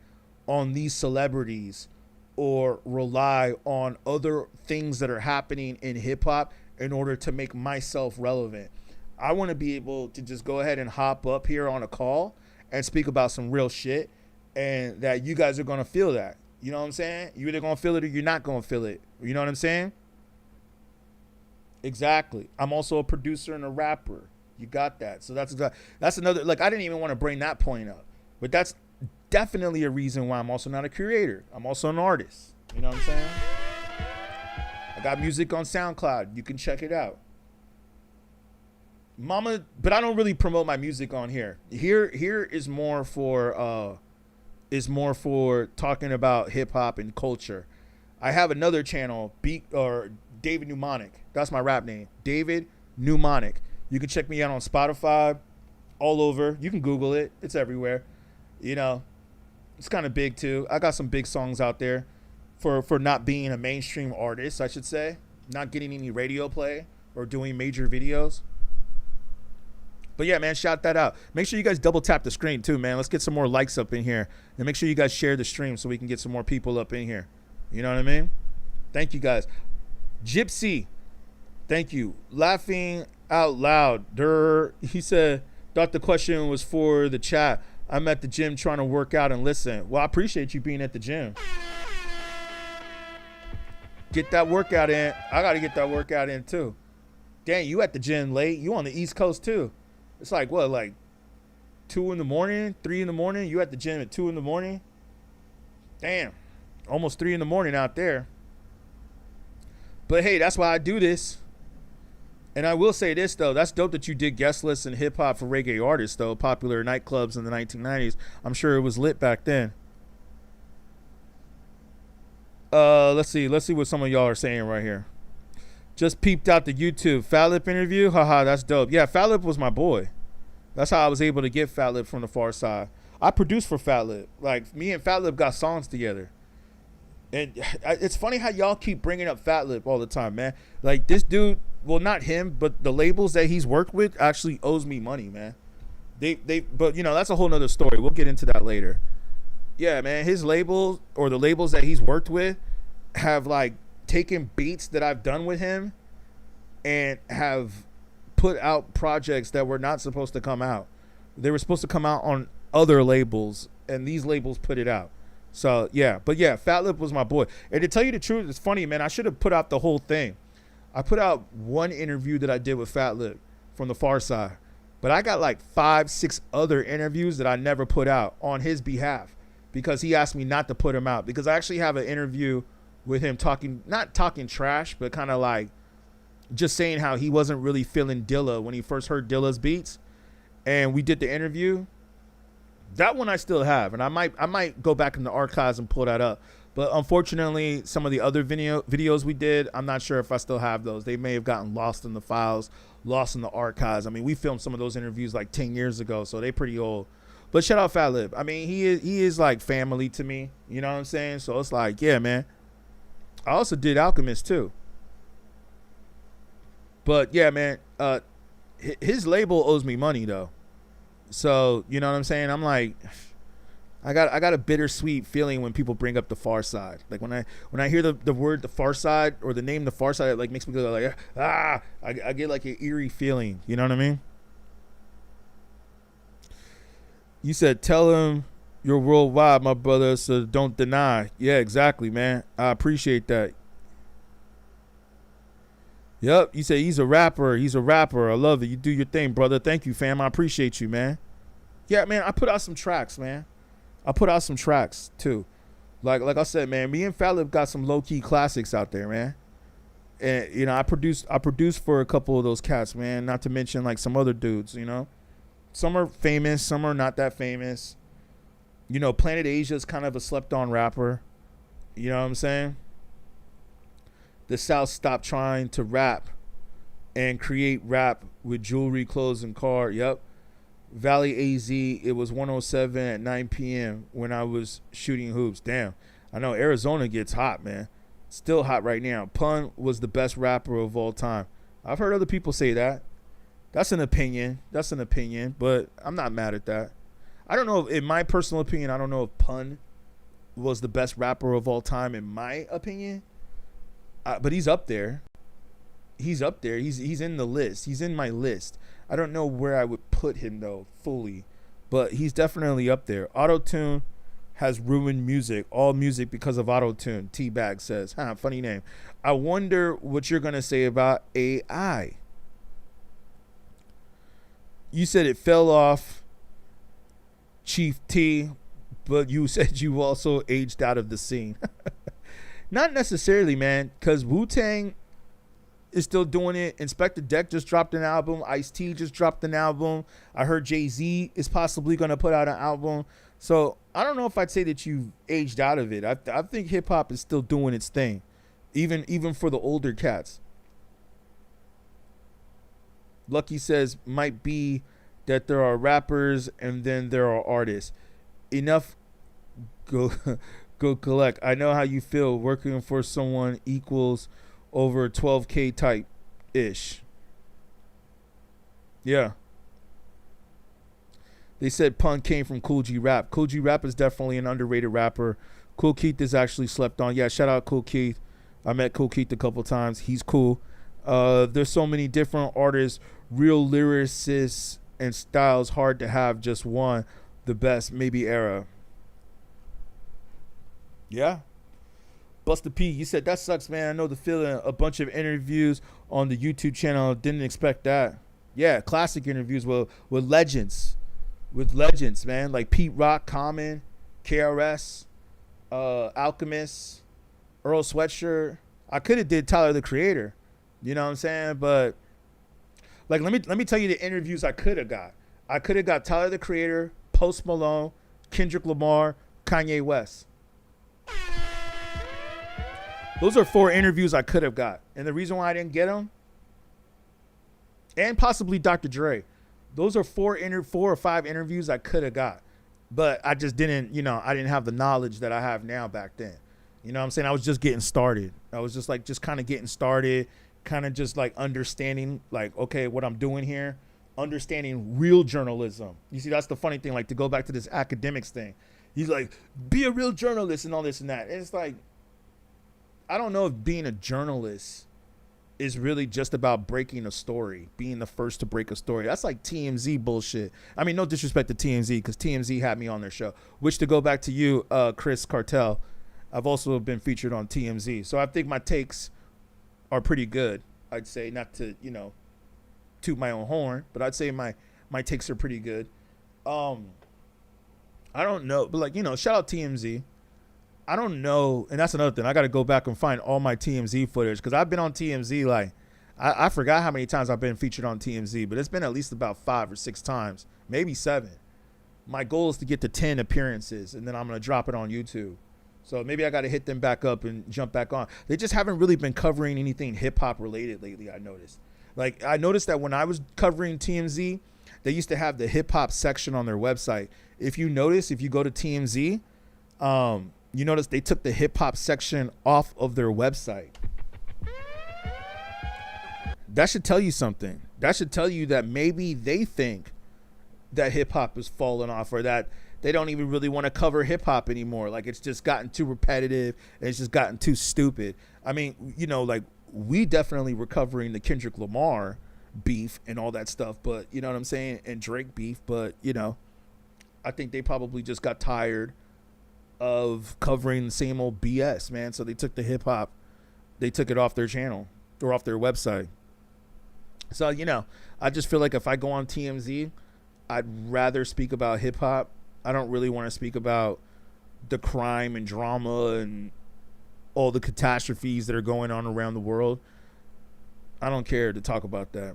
on these celebrities or rely on other things that are happening in hip hop in order to make myself relevant. I want to be able to just go ahead and hop up here on a call and speak about some real shit, and that you guys are going to feel that. You know what I'm saying? You're either going to feel it or you're not going to feel it. You know what I'm saying? Exactly. I'm also a producer and a rapper. You got that. So that's another, like, I didn't even want to bring that point up, but that's definitely a reason why I'm also not a curator. I'm also an artist. You know what I'm saying? I got music on SoundCloud. You can check it out. But I don't really promote my music on here. Here is more for talking about hip hop and culture. I have another channel, David Mnemonic. That's my rap name, David Mnemonic. You can check me out on Spotify, all over. You can Google it. It's everywhere. You know, it's kind of big too. I got some big songs out there for not being a mainstream artist, I should say. Not getting any radio play or doing major videos. But yeah, man, shout that out. Make sure you guys double tap the screen too, man. Let's get some more likes up in here. And make sure you guys share the stream so we can get some more people up in here. You know what I mean? Thank you guys. Gypsy, thank you. Laughing out loud. He said, thought the question was for the chat. I'm at the gym trying to work out and listen. Well, I appreciate you being at the gym. Get that workout in. I got to get that workout in too. Dang, you at the gym late. You on the East Coast too. It's like, what, like 2 in the morning, 3 in the morning? You at the gym at 2 in the morning? Damn. almost 3 in the morning out there. But hey, that's why I do this. And I will say this, though. That's dope that you did guest lists in hip-hop for reggae artists, though. Popular nightclubs in the 1990s. I'm sure it was lit back then. Let's see what some of y'all are saying right here. Just peeped out the YouTube Fat Lip interview. Haha, that's dope. Yeah, Fat Lip was my boy. That's how I was able to get Fat Lip from the Far Side. I produced for Fat Lip. Like, me and Fat Lip got songs together. And it's funny how y'all keep bringing up Fat Lip all the time, man. Like, this dude, well, not him, but the labels that he's worked with actually owes me money, man. But, you know, that's a whole nother story. We'll get into that later. Yeah, man, his labels, or the labels that he's worked with, have, like, taken beats that I've done with him and have put out projects that were not supposed to come out. They were supposed to come out on other labels, and these labels put it out. So, yeah. But, yeah, Fat Lip was my boy. And to tell you the truth, it's funny, man. I should have put out the whole thing. I put out one interview that I did with Fat Lip from the Far Side. But I got like 5-6 other interviews that I never put out on his behalf because he asked me not to put them out. Because I actually have an interview with him talking, not talking trash, but kind of like just saying how he wasn't really feeling Dilla when he first heard Dilla's beats. And we did the interview. That one I still have, and I might go back in the archives and pull that up. But unfortunately, some of the other videos we did, I'm not sure if I still have those. They may have gotten lost in the files, lost in the archives. I mean, we filmed some of those interviews like 10 years ago, so they're pretty old. But shout out Fat Lip. I mean, he is like family to me. You know what I'm saying? So it's like, yeah, man. I also did Alchemist too. But yeah, man, his label owes me money though. So, you know what I'm saying? I'm like, I got a bittersweet feeling when people bring up the Far Side. Like when I hear the word the Far Side or the name the Far Side, it like makes me go like, I get like an eerie feeling. You know what I mean? You said, tell him you're worldwide, my brother, so don't deny. Yeah, exactly, man. I appreciate that. Yep, you say he's a rapper. He's a rapper. I love it. You do your thing, brother. Thank you, fam. I appreciate you, man. Yeah, man, I put out some tracks, man. I put out some tracks, too. Like I said, man, me and Fat Lip got some low-key classics out there, man. And, you know, I produced for a couple of those cats, man, not to mention, like, some other dudes, you know. Some are famous. Some are not that famous. You know, Planet Asia is kind of a slept-on rapper. You know what I'm saying? The South stopped trying to rap and create rap with jewelry, clothes, and car. Yep. Valley AZ, it was 107 at 9 p.m. when I was shooting hoops. Damn. I know Arizona gets hot, man. Still hot right now. Pun was the best rapper of all time. I've heard other people say that. That's an opinion. But I'm not mad at that. I don't know, in my personal opinion, I don't know if Pun was the best rapper of all time in my opinion. But he's up there. He's in the list. He's in my list. I don't know where I would put him, though, fully. But he's definitely up there. Auto-tune has ruined music. All music because of auto-tune. T-Bag says. Funny name. I wonder what you're going to say about AI. You said it fell off, Chief T, but you said you also aged out of the scene. Not necessarily, man, because Wu-Tang is still doing it. Inspector Deck just dropped an album. Ice-T just dropped an album. I heard Jay-Z is possibly going to put out an album. So I don't know if I'd say that you've aged out of it. I think hip-hop is still doing its thing, even for the older cats. Lucky says, might be that there are rappers and then there are artists. Enough, go collect. I know how you feel working for someone equals over 12K type ish. Yeah. They said Pun came from Cool G Rap. Cool G Rap is definitely an underrated rapper. Cool Keith is actually slept on. Yeah, shout out Cool Keith. I met Cool Keith a couple times. He's cool. There's so many different artists, real lyricists and styles, hard to have just one. The best, maybe era. Yeah. Busta P, you said that sucks, man. I know the feeling. A bunch of interviews on the YouTube channel. Didn't expect that. Yeah, classic interviews with legends. With legends, man. Like Pete Rock, Common, KRS. Alchemist, Earl Sweatshirt. I could have did Tyler the Creator. You know what I'm saying? But like, let me tell you the interviews I could have got. I could have got Tyler the Creator, Post Malone, Kendrick Lamar, Kanye West. Those are 4 interviews I could have got. And the reason why I didn't get them, and possibly Dr. Dre, those are 4 or 5 interviews I could have got. But I just didn't, I didn't have the knowledge that I have now back then. You know what I'm saying? I was just getting started. I was just kind of getting started, kind of just like understanding, like, okay, what I'm doing here, understanding real journalism. You see, that's the funny thing, like, to go back to this academics thing. He's like, be a real journalist and all this and that. And it's like, I don't know if being a journalist is really just about breaking a story, being the first to break a story. That's like TMZ bullshit. I mean, no disrespect to TMZ, because TMZ had me on their show, which, to go back to you, Chris Cartel, I've also been featured on TMZ. So I think my takes are pretty good. I'd say, not to, toot my own horn, but I'd say my takes are pretty good. I don't know, but like, shout out TMZ. I don't know, and that's another thing. I got to go back and find all my TMZ footage, because I've been on TMZ, like, I forgot how many times I've been featured on TMZ, but it's been at least about 5 or 6 times, maybe 7. My goal is to get to 10 appearances, and then I'm going to drop it on YouTube. So maybe I got to hit them back up and jump back on. They just haven't really been covering anything hip-hop related lately, I noticed. Like, I noticed that when I was covering TMZ, they used to have the hip-hop section on their website. If you notice, if you go to TMZ, you notice they took the hip-hop section off of their website. That should tell you something. That should tell you that maybe they think that hip-hop is falling off, or that they don't even really want to cover hip-hop anymore. Like, it's just gotten too repetitive, and it's just gotten too stupid. I mean, like, we definitely were covering the Kendrick Lamar beef and all that stuff, but, you know what I'm saying, and Drake beef, but, I think they probably just got tired of covering the same old BS, man. So they took the hip hop, they took it off their channel or off their website. So, I just feel like if I go on TMZ, I'd rather speak about hip hop. I don't really want to speak about the crime and drama and all the catastrophes that are going on around the world. I don't care to talk about that.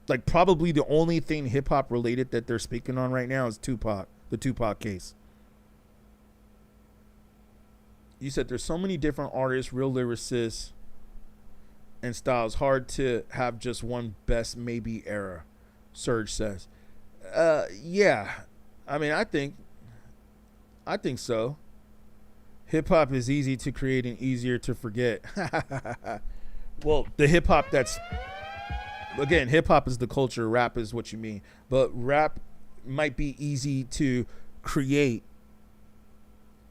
Like, probably the only thing hip hop related that they're speaking on right now is Tupac, the Tupac case. You said there's so many different artists, real lyricists, and styles. Hard to have just one best maybe era, Serge says. Yeah. I mean, I think so. Hip hop is easy to create and easier to forget. Well, the hip hop that's, again, hip hop is the culture, rap is what you mean. But rap might be easy to create.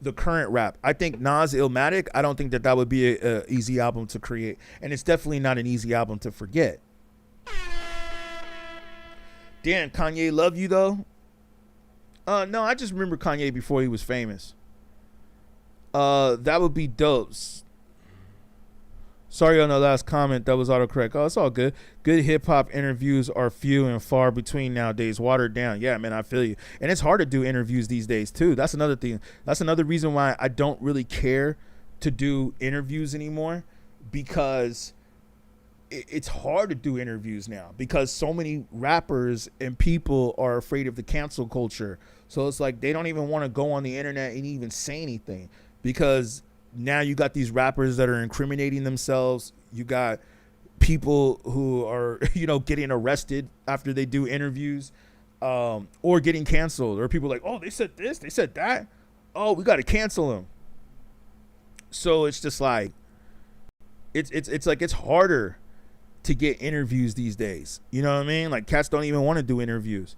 The current rap, I think Nas Illmatic, I don't think that would be a easy album to create, and it's definitely not an easy album to forget. Damn, Kanye love you though? No, I just remember Kanye before he was famous. That would be dope. Sorry on the last comment, that was autocorrect. Oh, it's all good. Good hip-hop interviews are few and far between nowadays. Watered down. Yeah, man, I feel you. And it's hard to do interviews these days, too. That's another thing. That's another reason why I don't really care to do interviews anymore, because it's hard to do interviews now, because so many rappers and people are afraid of the cancel culture. So it's like they don't even want to go on the internet and even say anything, because now you got these rappers that are incriminating themselves. You got people who are, getting arrested after they do interviews, or getting canceled, or people like, oh, they said this, they said that. Oh, we got to cancel them. So it's just like, it's like, it's harder to get interviews these days. You know what I mean? Like, cats don't even want to do interviews.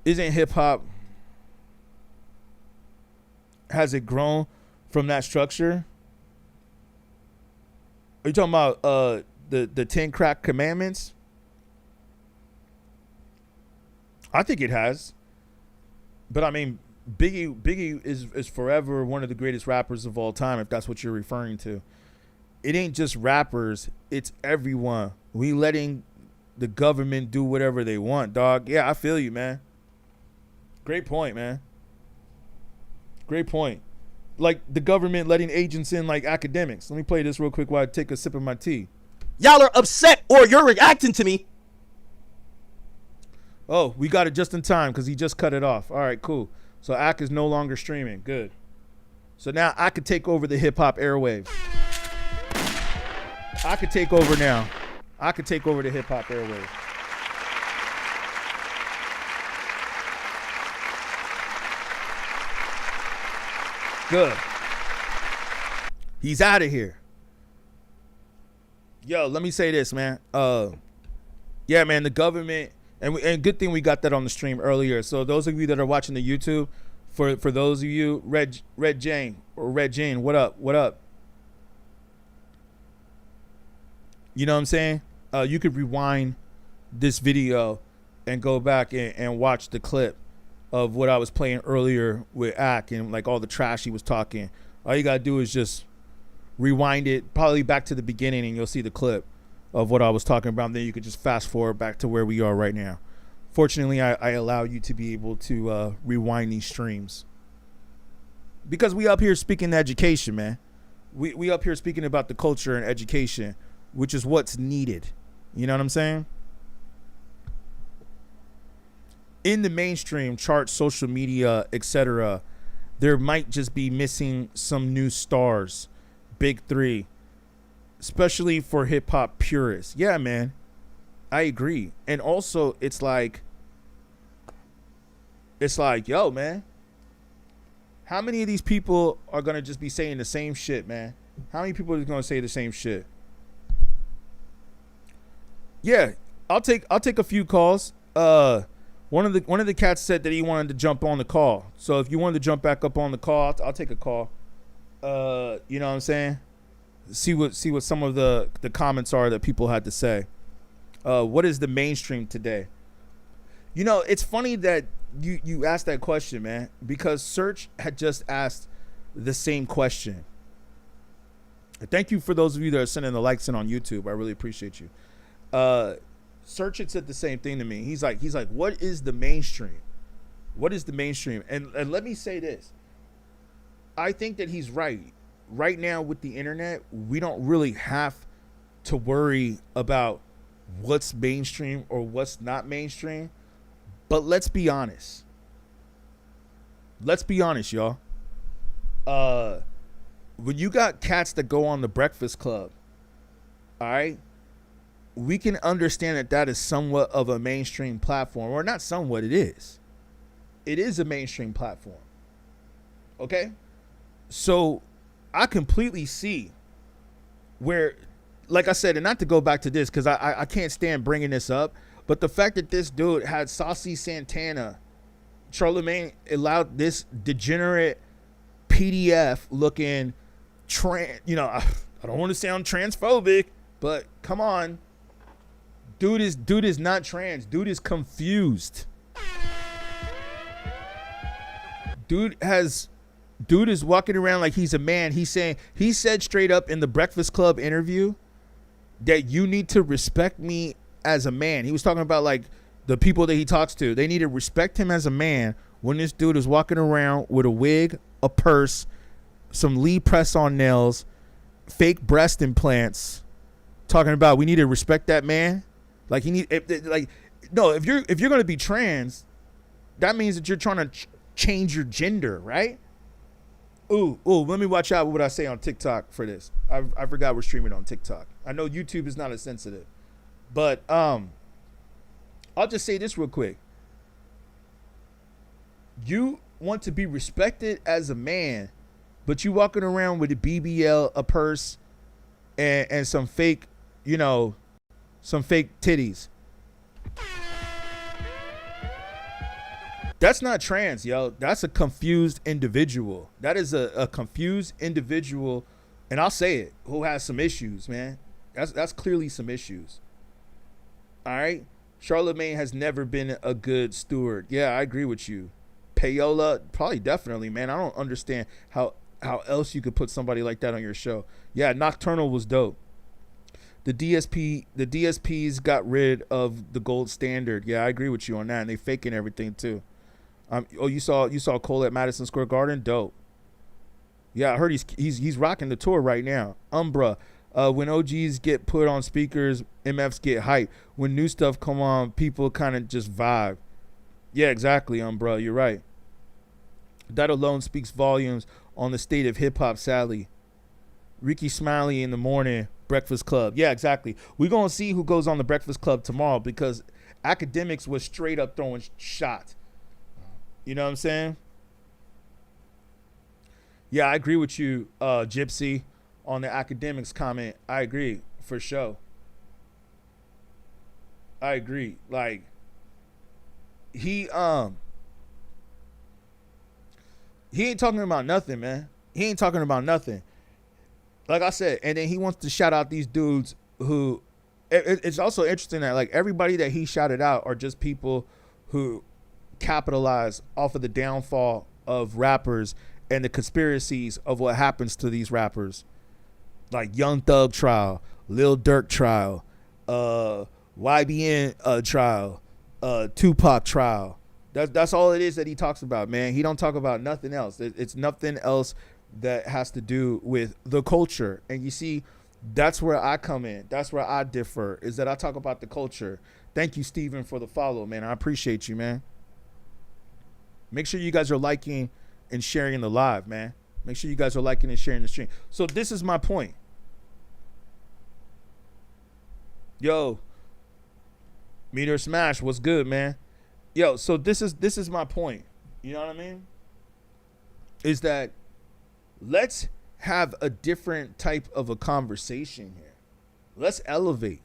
Isn't hip hop, has it grown from that structure? Are you talking about the 10 crack commandments? I think it has. But I mean, Biggie is forever one of the greatest rappers of all time, if that's what you're referring to. It ain't just rappers, it's everyone. We letting the government do whatever they want, dog. Yeah, I feel you, man. Great point, man. Great point. like the government letting agents in like academics. Let me play this real quick while I take a sip of my tea. Y'all are upset or you're reacting to me. Oh, we got it just in time because he just cut it off. All right, cool. So Ak is no longer streaming. Good. So now I could take over the hip hop airwaves. I could take over now. I could take over the hip hop airwaves. Good. He's out of here. Yo, let me say this, man. Yeah, man, the government, and good thing we got that on the stream earlier. So those of you that are watching the YouTube, for those of you, Red Jane, what up? What up? You know what I'm saying? You could rewind this video and go back and watch the clip of what I was playing earlier with Ak and like all the trash he was talking. All you gotta do is just rewind it probably back to the beginning and you'll see the clip of what I was talking about. And then you could just fast forward back to where we are right now. Fortunately, I allow you to be able to rewind these streams because we up here speaking education, man. We up here speaking about the culture and education, which is what's needed. You know what I'm saying? In the mainstream charts, social media, etc., there might just be missing some new stars, big three, especially for hip hop purists. Yeah, man, I agree. And also, it's like, yo, man, how many of these people are gonna just be saying the same shit, man? How many people are gonna say the same shit? Yeah, I'll take a few calls. One of the cats said that he wanted to jump on the call. So if you wanted to jump back up on the call, I'll take a call. You know what I'm saying? See what some of the comments are that people had to say. What is the mainstream today? You know, it's funny that you asked that question, man, because Search had just asked the same question. Thank you for those of you that are sending the likes in on YouTube. I really appreciate you. Search had said the same thing to me. He's like, what is the mainstream? What is the mainstream? And let me say this. I think that he's right. Right now with the internet, we don't really have to worry about what's mainstream or what's not mainstream. But let's be honest. Let's be honest, y'all. When you got cats that go on the Breakfast Club, all right, we can understand that that is somewhat of a mainstream platform, or not somewhat, it is. It is a mainstream platform. Okay? So I completely see where, like I said, and not to go back to this because I can't stand bringing this up, but the fact that this dude had Saucy Santana, Charlamagne allowed this degenerate PDF looking you know, I don't want to sound transphobic, but come on. Dude is not trans. Dude is confused. Dude is walking around like he's a man. He said straight up in the Breakfast Club interview that you need to respect me as a man. He was talking about like the people that he talks to. They need to respect him as a man when this dude is walking around with a wig, a purse, some Lee press on nails, fake breast implants, talking about we need to respect that man. Like if you're gonna be trans, that means that you're trying to change your gender, right? Ooh, let me watch out what I say on TikTok for this. I forgot we're streaming on TikTok. I know YouTube is not as sensitive, but I'll just say this real quick. You want to be respected as a man, but you walking around with a BBL, a purse, and some fake, you know, some fake titties. That's not trans, yo. That's a confused individual. That is a confused individual, and I'll say it, who has some issues, man. That's clearly some issues. All right? Charlamagne has never been a good steward. Yeah, I agree with you. Payola, probably definitely, man. I don't understand how else you could put somebody like that on your show. Yeah, Nocturnal was dope. The DSPs got rid of the gold standard. Yeah, I agree with you on that. And they faking everything too. You saw Cole at Madison Square Garden? Dope. Yeah, I heard he's rocking the tour right now. Umbra. When OGs get put on speakers, MFs get hype. When new stuff come on, people kind of just vibe. Yeah, exactly, Umbra. You're right. That alone speaks volumes on the state of hip-hop, Sally. Ricky Smiley in the morning, Breakfast Club. Yeah, exactly. We're going to see who goes on the Breakfast Club tomorrow because Akademiks was straight up throwing shots. You know what I'm saying? Yeah, I agree with you, Gypsy, on the Akademiks comment. I agree, for sure. I agree. Like, he ain't talking about nothing, man. He ain't talking about nothing. Like I said, and then he wants to shout out these dudes who, it's also interesting that like everybody that he shouted out are just people who capitalize off of the downfall of rappers and the conspiracies of what happens to these rappers. Like Young Thug trial, Lil Durk trial, YBN trial, Tupac trial. That's all it is that he talks about, man. He don't talk about nothing else. It's nothing else that has to do with the culture. And you see, that's where I come in. That's where I differ, is that I talk about the culture. Thank you, Steven, for the follow, man. I appreciate you, man. Make sure you guys are liking and sharing the live, man. Make sure you guys are liking and sharing the stream. So this is my point. Yo, Meter Smash, what's good, man? Yo, so this is my point. You know what I mean? Is that let's have a different type of a conversation here. Let's elevate.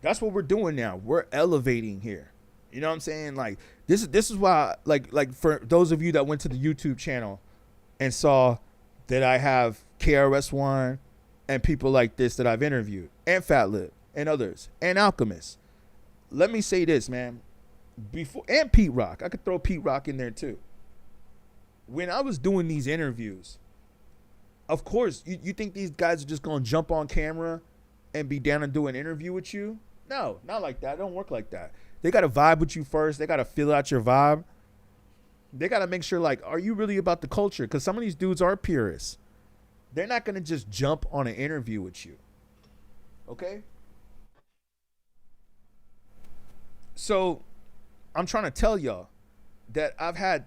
That's what we're doing now. We're elevating here. You know what I'm saying? Like this is why like for those of you that went to the YouTube channel and saw that I have KRS-One and people like this that I've interviewed, and Fat Lip and others, and Alchemist. Let me say this, man. Before, and Pete Rock. I could throw Pete Rock in there too. When I was doing these interviews, of course, you think these guys are just going to jump on camera and be down and do an interview with you? No, not like that. It don't work like that. They got to vibe with you first. They got to feel out your vibe. They got to make sure, like, are you really about the culture? Because some of these dudes are purists. They're not going to just jump on an interview with you. Okay? So I'm trying to tell y'all that I've had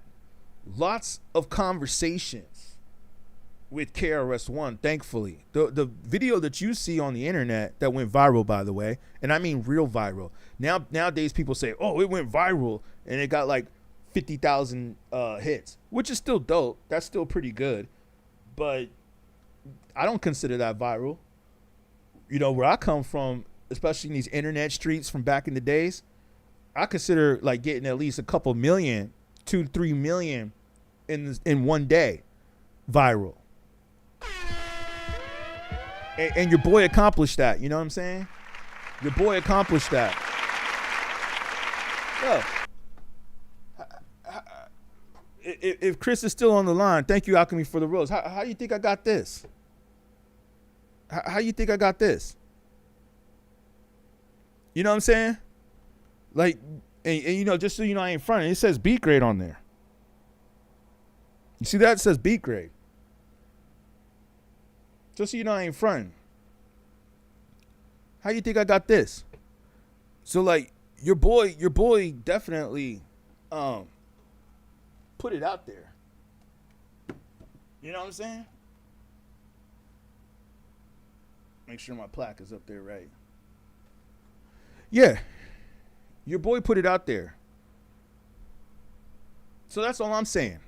lots of conversations with KRS-One, thankfully. The video that you see on the internet that went viral, by the way, and I mean real viral. Nowadays people say, oh, it went viral and it got like 50,000 hits, which is still dope. That's still pretty good. But I don't consider that viral. You know, where I come from, especially in these internet streets from back in the days, I consider like getting at least a couple million, 2-3 million in one day viral. And your boy accomplished that. You know what I'm saying? Your boy accomplished that. Yo, if Chris is still on the line, thank you, Alchemy, for the rose. How do you think I got this? How you think I got this? You know what I'm saying? Like, and you know, just so you know, I ain't fronting. It says beatGrade on there. You see that? It says beatGrade. Just so you know, I ain't fronting. How you think I got this? So like, your boy definitely put it out there. You know what I'm saying? Make sure my plaque is up there right. Yeah. Your boy put it out there. So that's all I'm saying.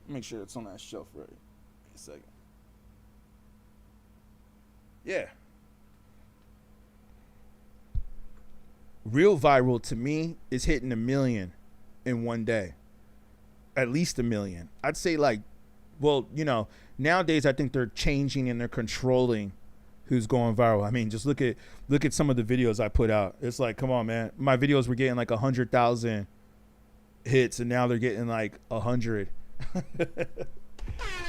Make sure it's on that shelf right. A second. Yeah. Real viral to me is hitting 1 million in one day. At least 1 million. I'd say like, well, you know, nowadays I think they're changing and they're controlling who's going viral. I mean, just look at some of the videos I put out. It's like, come on, man. My videos were getting like 100,000 hits, and now they're getting like 100.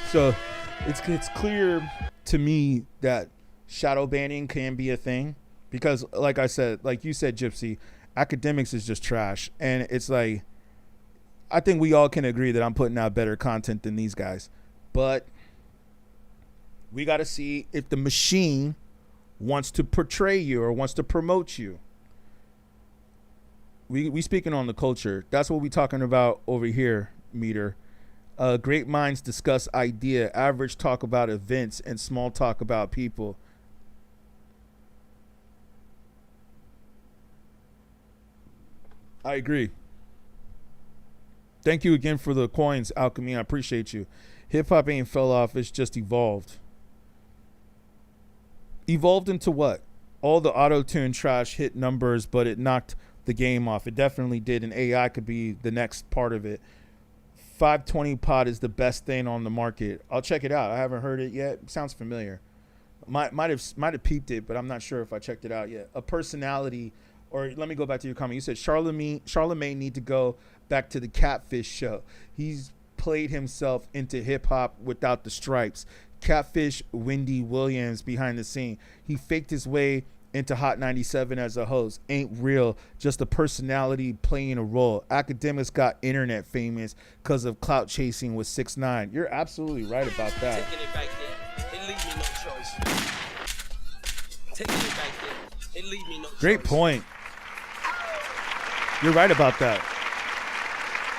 So it's clear to me that shadow banning can be a thing, because like I said, like you said, Gypsy, Akademiks is just trash. And it's like, I think we all can agree that I'm putting out better content than these guys. But We got to see if the machine wants to portray you or wants to promote you. We speaking on the culture. That's what we talking about over here, Meter. Great minds discuss idea. Average talk about events and small talk about people. I agree. Thank you again for the coins, Alchemy. I appreciate you. Hip hop ain't fell off. It's just evolved. Evolved into what? All the auto-tune trash hit numbers, but it knocked the game off. It definitely did, and AI could be the next part of it. 520 pod is the best thing on the market. I'll check it out. I haven't heard it yet. It sounds familiar. Might have peeped it, but I'm not sure if I checked it out yet. A personality, or let me go back to your comment. You said Charlamagne need to go back to the Catfish show. He's played himself into hip hop without the stripes. Catfish Wendy Williams behind the scene. He faked his way into Hot 97 as a host. Ain't real, just a personality playing a role. Academics got internet famous because of clout chasing with 6ix9ine. You're absolutely right about that. Taking it back there, it leave me no choice. Taking it back there, it leave me no choice. Great point. You're right about that.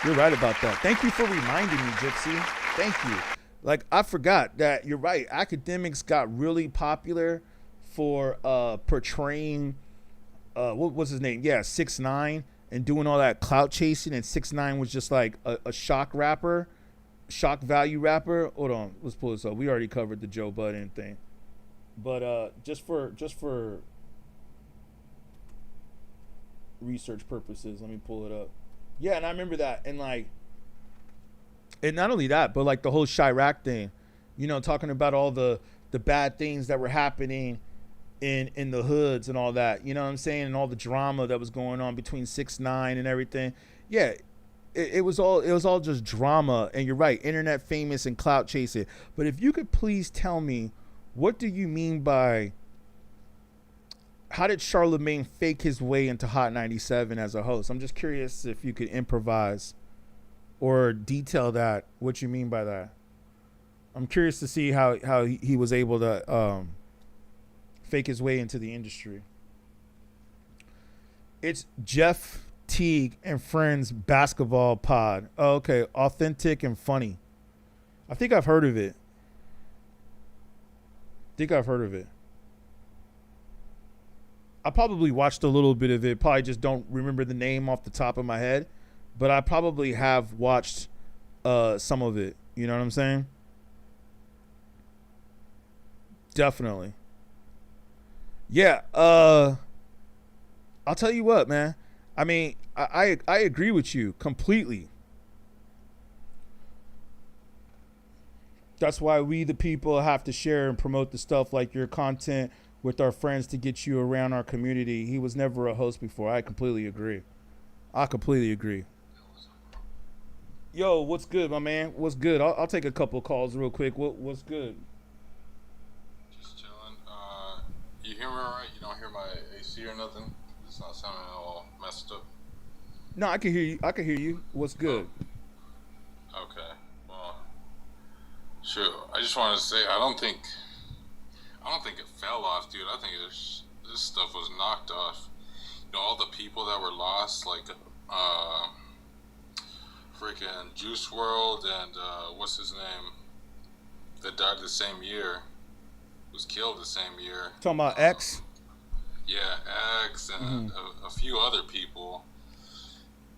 You're right about that. Thank you for reminding me, Gypsy. Thank you. Like, I forgot that you're right. Academics got really popular for portraying what was his name? Yeah, 6ix9ine, and doing all that clout chasing, and 6ix9ine was just like a shock rapper, shock value rapper. Hold on, let's pull this up. We already covered the Joe Budden thing. But just for research purposes, let me pull it up. Yeah, and I remember that, and like, and not only that, but like the whole Chirac thing, you know, talking about all the bad things that were happening in the hoods and all that, you know what I'm saying, and all the drama that was going on between 6ix9ine and everything. Yeah, it was all just drama. And you're right, internet famous and clout chasing. But if you could please tell me, what do you mean by, how did Charlamagne fake his way into Hot 97 as a host? I'm just curious if you could improvise or detail that, what you mean by that. I'm curious to see how he was able to fake his way into the industry. It's Jeff Teague and Friends Basketball Pod. Oh, okay, authentic and funny. I think I've heard of it. I probably watched a little bit of it. Probably just don't remember the name off the top of my head. But I probably have watched some of it. You know what I'm saying? Definitely. Yeah. I'll tell you what, man. I mean, I agree with you completely. That's why we, the people, have to share and promote the stuff like your content with our friends to get you around our community. He was never a host before. I completely agree. Yo, what's good, my man? What's good? I'll take a couple calls real quick. What's good? Just chilling. You hear me all right? You don't hear my AC or nothing? It's not sounding all messed up. No, I can hear you. What's good? Oh. Okay. Well, sure. I just wanted to say I don't think it fell off, dude. I think this stuff was knocked off. You know, all the people that were lost, like freaking Juice WRLD and what's his name, that died the same year, was killed the same year. Talking about X? Yeah, X and a few other people.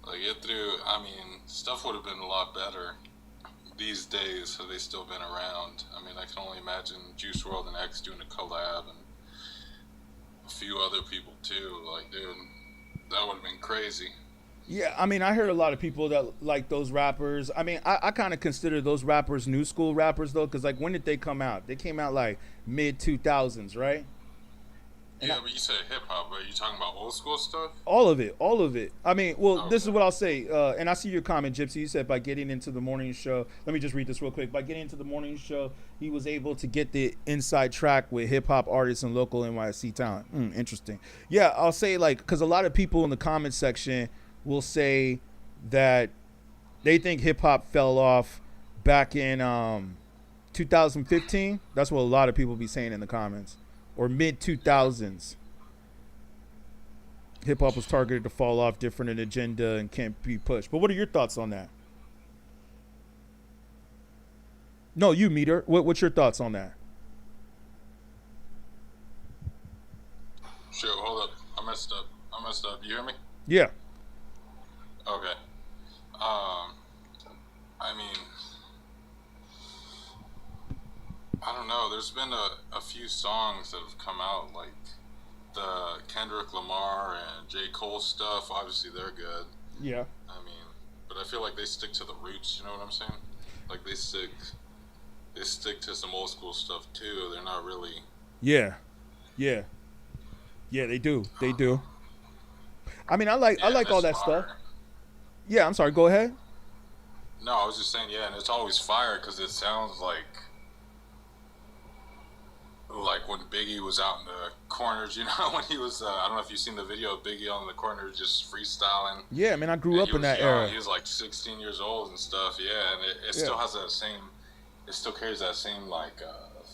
Like, I mean, stuff would have been a lot better these days had they still been around. I mean, I can only imagine Juice WRLD and X doing a collab, and a few other people too. Like, dude, that would have been crazy. Yeah, I mean, I heard a lot of people that like those rappers. I mean, I kind of consider those rappers new school rappers, though, because, like, when did they come out? They came out, like, mid-2000s, right? And yeah, but you said hip-hop, but are you talking about old school stuff? All of it. I mean, well, okay. This is what I'll say, and I see your comment, Gypsy. You said by getting into the morning show, let me just read this real quick. By getting into the morning show, he was able to get the inside track with hip-hop artists and local NYC talent. Interesting. Yeah, I'll say, like, because a lot of people in the comment section will say that they think hip-hop fell off back in 2015. That's what a lot of people be saying in the comments. Or mid 2000s. Hip hop was targeted to fall off, different an agenda, and can't be pushed. But what are your thoughts on that? No, you, Meter. What's your thoughts on that? Sure, hold up. I messed up. You hear me? Yeah. Okay. I mean, I don't know. There's been a few songs that have come out, like the Kendrick Lamar and J. Cole stuff. Obviously, they're good. Yeah. I mean, but I feel like they stick to the roots. You know what I'm saying? Like they stick to some old school stuff too. They're not really. Yeah. They do. I mean, I like all that fire. stuff. Yeah, I'm sorry. Go ahead. No, I was just saying, yeah, and it's always fire because it sounds like when Biggie was out in the corners, you know, when he was, I don't know if you've seen the video of Biggie on the corners just freestyling. Yeah, man, I grew up in that era. He was like 16 years old and stuff, yeah, and it still has that same, it still carries that same like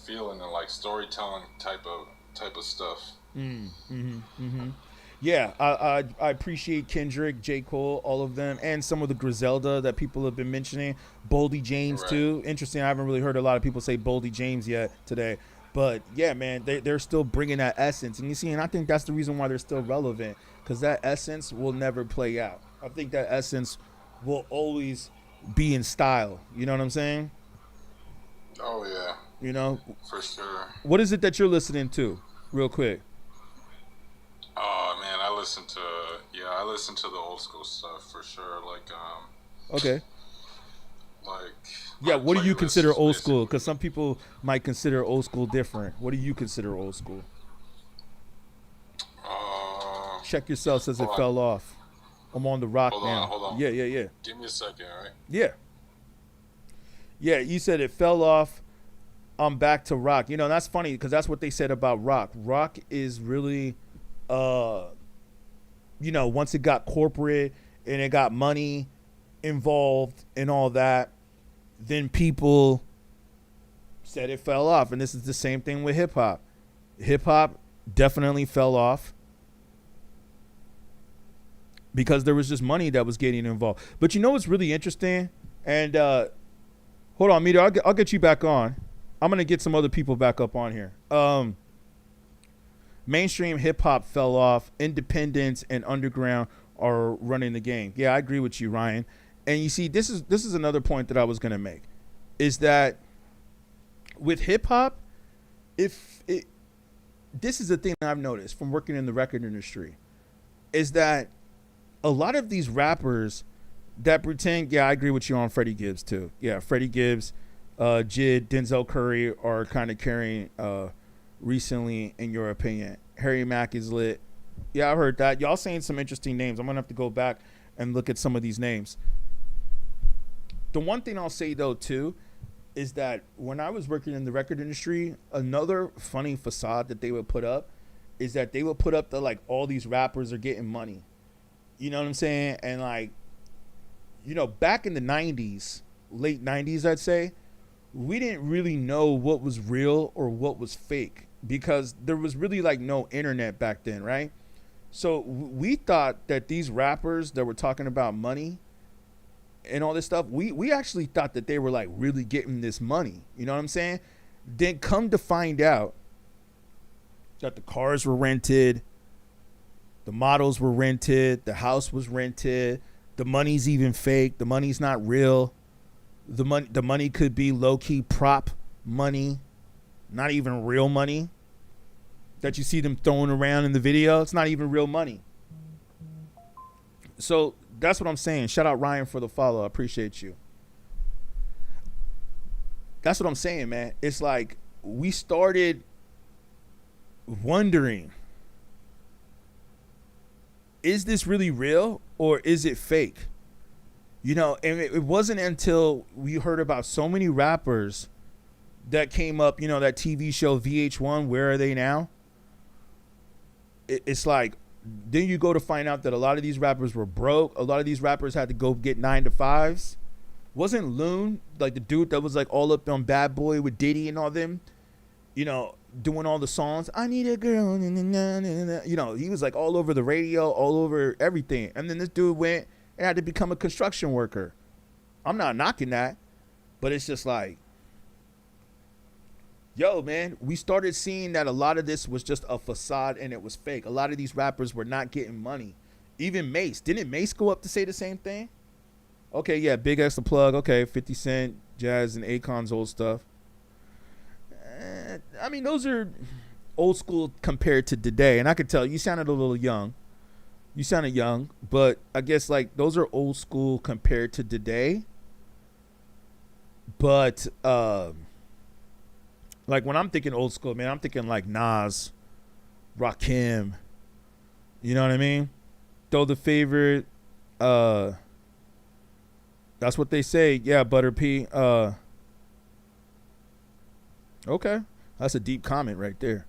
feeling and like storytelling type of stuff. Yeah, I appreciate Kendrick, J. Cole, all of them, and some of the Griselda that people have been mentioning. Boldy James, too. Interesting. I haven't really heard a lot of people say Boldy James yet today. But, yeah, man, they're still bringing that essence. And you see, and I think that's the reason why they're still relevant, because that essence will never play out. I think that essence will always be in style. You know what I'm saying? Oh, yeah. You know? For sure. What is it that you're listening to, real quick? Oh man, I listen to the old school stuff for sure. Like okay. Like yeah, what do you consider old school? Because some people might consider old school different. What do you consider old school? Check yourself says it fell off. I'm on the rock now. Hold on. Yeah. Give me a second, all right? Yeah. Yeah, you said it fell off. I'm back to rock. You know, that's funny because that's what they said about rock. Rock is really you know, once it got corporate and it got money involved and all that, then people said it fell off. And this is the same thing with hip hop. Hip hop definitely fell off because there was just money that was getting involved. But you know what's really interesting? And hold on, Meter, I'll get you back on. I'm going to get some other people back up on here. Mainstream hip-hop fell off. Independents and underground are running the game. Yeah, I agree with you, Ryan. And you see, this is another point that I was going to make, is that with hip-hop, this is the thing that I've noticed from working in the record industry, is that a lot of these rappers that pretend, yeah, I agree with you on Freddie Gibbs, too. Yeah, Freddie Gibbs, Jid, Denzel Curry are kind of carrying recently, in your opinion. Harry Mack is lit. Yeah, I heard that. Y'all saying some interesting names. I'm going to have to go back and look at some of these names. The one thing I'll say, though, too, is that when I was working in the record industry, another funny facade that they would put up is that they would put up that, like, all these rappers are getting money. You know what I'm saying? And, like, you know, back in the 90s, late 90s, I'd say, we didn't really know what was real or what was fake because there was really like no internet back then, right? So we thought that these rappers that were talking about money and all this stuff, we actually thought that they were like really getting this money. You know what I'm saying? Then come to find out that the cars were rented, the models were rented, the house was rented, the money's even fake, the money's not real. The money could be low-key prop money, not even real money that you see them throwing around in the video. It's not even real money. So that's what I'm saying. Shout out Ryan for the follow. I appreciate you. That's what I'm saying, man. It's like we started wondering, is this really real or is it fake? You know, and it wasn't until we heard about so many rappers that came up, you know, that TV show VH1, Where Are They Now? It's like, then you go to find out that a lot of these rappers were broke. A lot of these rappers had to go get 9 to 5s. Wasn't Loon like the dude that was like all up on Bad Boy with Diddy and all them? You know, doing all the songs. I need a girl. You know, he was like all over the radio, all over everything. And then this dude went and had to become a construction worker. I'm not knocking that, but it's just like, yo, man, we started seeing that a lot of this was just a facade and it was fake. A lot of these rappers were not getting money. Even Mace. Didn't Mace go up to say the same thing? Okay, yeah, Big X the plug. Okay, 50 Cent, Jazz, and Akon's old stuff. I mean, those are old school compared to today. And I could tell you sounded a little young. You sounded young, but I guess like those are old school compared to today. But like when I'm thinking old school, man, I'm thinking like Nas, Rakim. You know what I mean? Throw the favorite. That's what they say. Yeah, Butter P. Okay. That's a deep comment right there.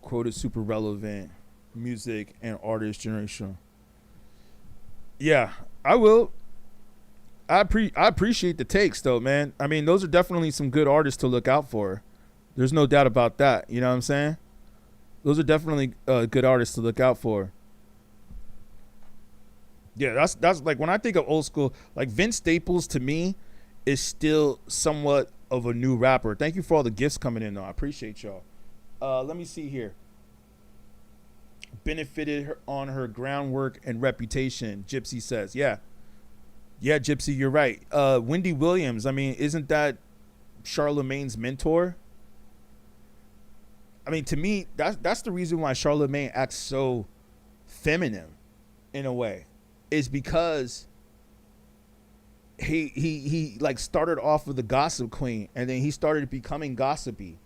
Quoted super relevant music and artist generation. Yeah, I will. I appreciate the takes though, man. I mean, those are definitely some good artists to look out for. There's no doubt about that. You know what I'm saying? Those are definitely good artists to look out for. Yeah, that's like when I think of old school, like Vince Staples to me is still somewhat of a new rapper. Thank you for all the gifts coming in though. I appreciate y'all. Let me see here. Benefited her on her groundwork and reputation, Gypsy says. Yeah, Gypsy, you're right. Wendy Williams, I mean, isn't that Charlamagne's mentor? I mean, to me, that's the reason why Charlamagne acts so feminine in a way, is because he like started off with the gossip queen and then he started becoming gossipy.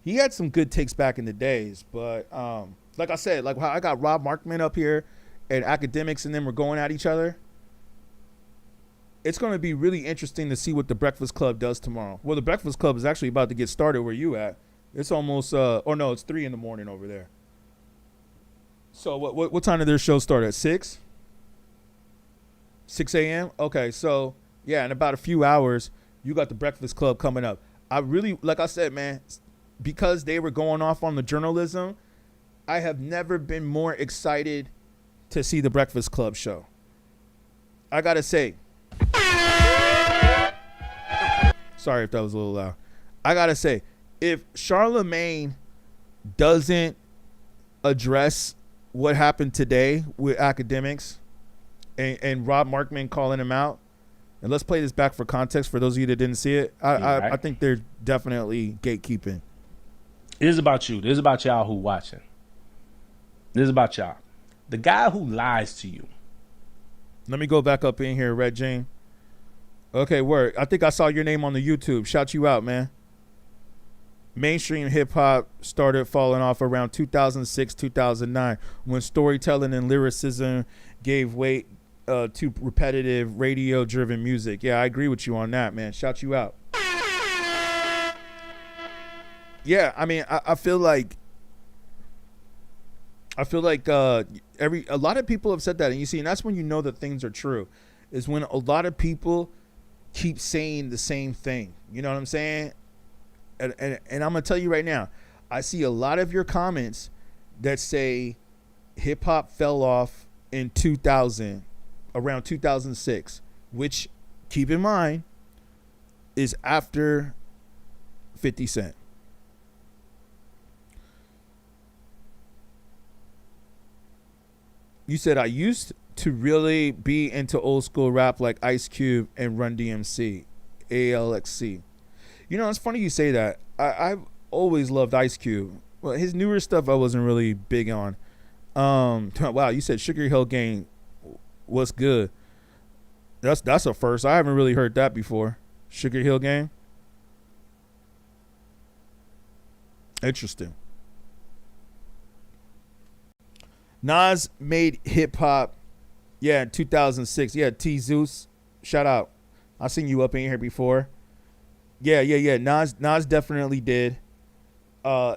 He had some good takes back in the days, but like I said, like how I got Rob Markman up here and Akademiks and them were going at each other. It's going to be really interesting to see what the Breakfast Club does tomorrow. Well, the Breakfast Club is actually about to get started where you at. It's almost, or no, it's 3 a.m. over there. So what time did their show start at? 6? 6 a.m.? Okay, so yeah, in about a few hours, you got the Breakfast Club coming up. I really, like I said, man, because they were going off on the journalism, I have never been more excited to see the Breakfast Club show. I got to say, sorry if that was a little loud. I got to say, if Charlamagne doesn't address what happened today with Akademiks and Rob Markman calling him out, and let's play this back for context for those of you that didn't see it, I think they're definitely gatekeeping. It is about you. This is about y'all who watching. This is about y'all. The guy who lies to you. Let me go back up in here, Red Jane. Okay, word. I think I saw your name on the YouTube. Shout you out, man. Mainstream hip-hop started falling off around 2006, 2009, when storytelling and lyricism gave way to repetitive, radio-driven music. Yeah, I agree with you on that, man. Shout you out. Yeah, I mean, I feel like a lot of people have said that, and you see, and that's when you know that things are true, is when a lot of people keep saying the same thing. You know what I'm saying? And I'm gonna tell you right now, I see a lot of your comments that say hip hop fell off in 2000, around 2006, which, keep in mind, is after 50 Cent. You said, I used to really be into old school rap like Ice Cube and Run DMC, ALXC. You know, it's funny you say that. I've always loved Ice Cube. Well, his newer stuff I wasn't really big on. Wow, you said Sugar Hill Gang was good. That's a first. I haven't really heard that before. Sugar Hill Gang. Interesting. Nas made hip hop, yeah, in 2006. Yeah, T Zeus, shout out. I seen you up in here before. Yeah. Nas definitely did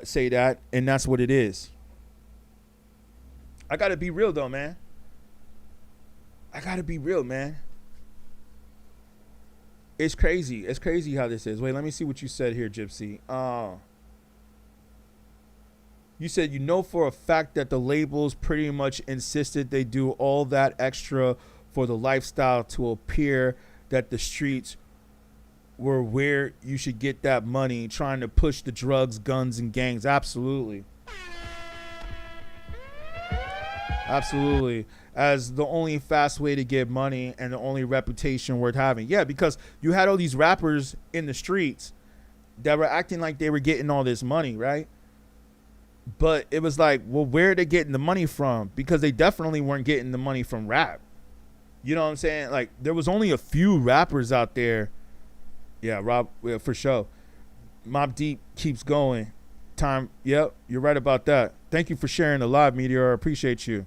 say that, and that's what it is. I gotta be real though, man. It's crazy. It's crazy how this is. Wait, let me see what you said here, Gypsy. You said you know for a fact that the labels pretty much insisted they do all that extra for the lifestyle to appear that the streets were where you should get that money, trying to push the drugs, guns, and gangs. Absolutely. Absolutely. As the only fast way to get money and the only reputation worth having. Yeah, because you had all these rappers in the streets that were acting like they were getting all this money, right? But it was like, well, where are they getting the money from? Because they definitely weren't getting the money from rap. You know what I'm saying? Like, there was only a few rappers out there. Yeah, Rob, yeah, for sure. Mobb Deep keeps going. Time, yep, you're right about that. Thank you for sharing the live, Meteor. I appreciate you.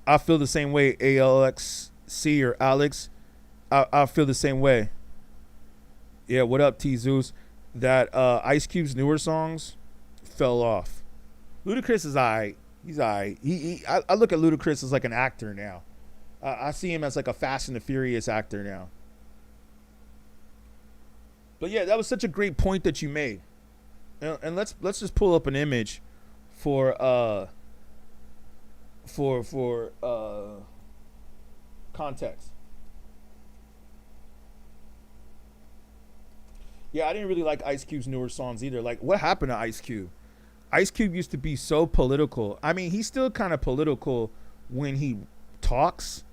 I feel the same way, ALXC or Alex. I feel the same way. Yeah, what up, T Zeus? That Ice Cube's newer songs fell off. Ludacris is alright. He's alright. I look at Ludacris as like an actor now. I see him as like a Fast and the Furious actor now. But yeah, that was such a great point that you made. And let's just pull up an image for context. Yeah, I didn't really like Ice Cube's newer songs either. Like, what happened to Ice Cube? Ice Cube used to be so political. I mean, he's still kind of political when he talks,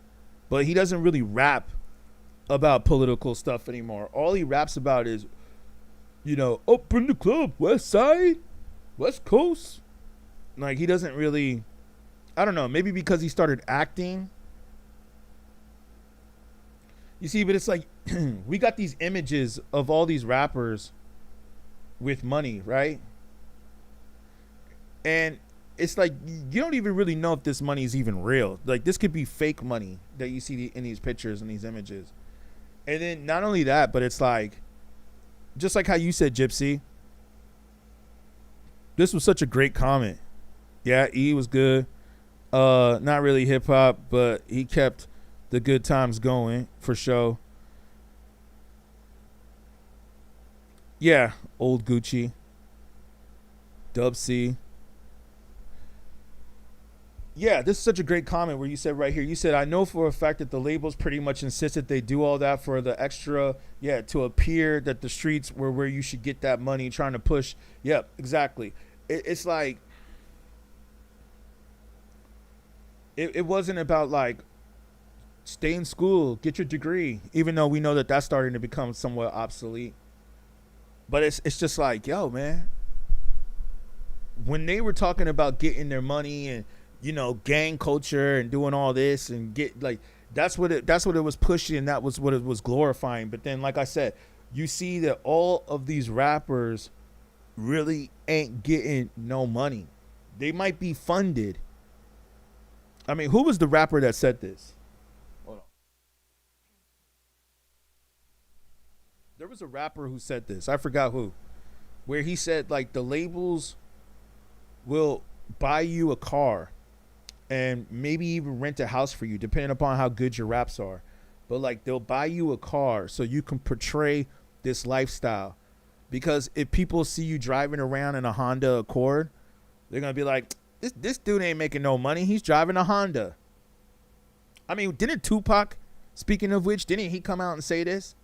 but he doesn't really rap about political stuff anymore. All he raps about is, you know, up in the club, West Side, West Coast. Like, he doesn't really, I don't know, maybe because he started acting. You see, but it's like, we got these images of all these rappers with money, right? And it's like, you don't even really know if this money is even real. Like, this could be fake money that you see in these pictures and these images. And then not only that, but it's like, just like how you said, Gypsy, this was such a great comment. Yeah, E was good. Not really hip hop, but he kept the good times going for sure. Yeah, old Gucci. Dub C. Yeah, this is such a great comment where you said right here, you said, I know for a fact that the labels pretty much insisted they do all that for the extra, to appear that the streets were where you should get that money, trying to push. Yep, exactly. It's like, it wasn't about like, stay in school, get your degree, even though we know that that's starting to become somewhat obsolete. But it's just like, yo, man, when they were talking about getting their money and, you know, gang culture and doing all this and get like, that's what it was pushing, and that was what it was glorifying. But then, like I said, you see that all of these rappers really ain't getting no money. They might be funded. I mean, who was the rapper that said this? Hold on. There was a rapper who said this. I forgot who. Where he said, like, the labels will buy you a car and maybe even rent a house for you, depending upon how good your raps are. But, like, they'll buy you a car so you can portray this lifestyle. Because if people see you driving around in a Honda Accord, they're going to be like, this dude ain't making no money. He's driving a Honda. I mean, didn't Tupac, speaking of which, didn't he come out and say this?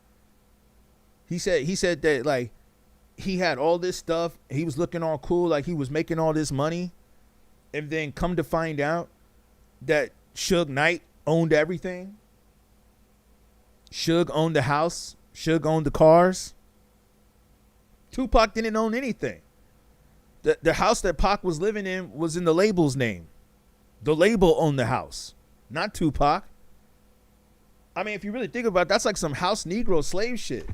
He said that, like, he had all this stuff. He was looking all cool, like he was making all this money. And then come to find out that Suge Knight owned everything. Suge owned the house. Suge owned the cars. Tupac didn't own anything. The house that Pac was living in was in the label's name. The label owned the house, not Tupac. I mean, if you really think about it, that's like some house Negro slave shit.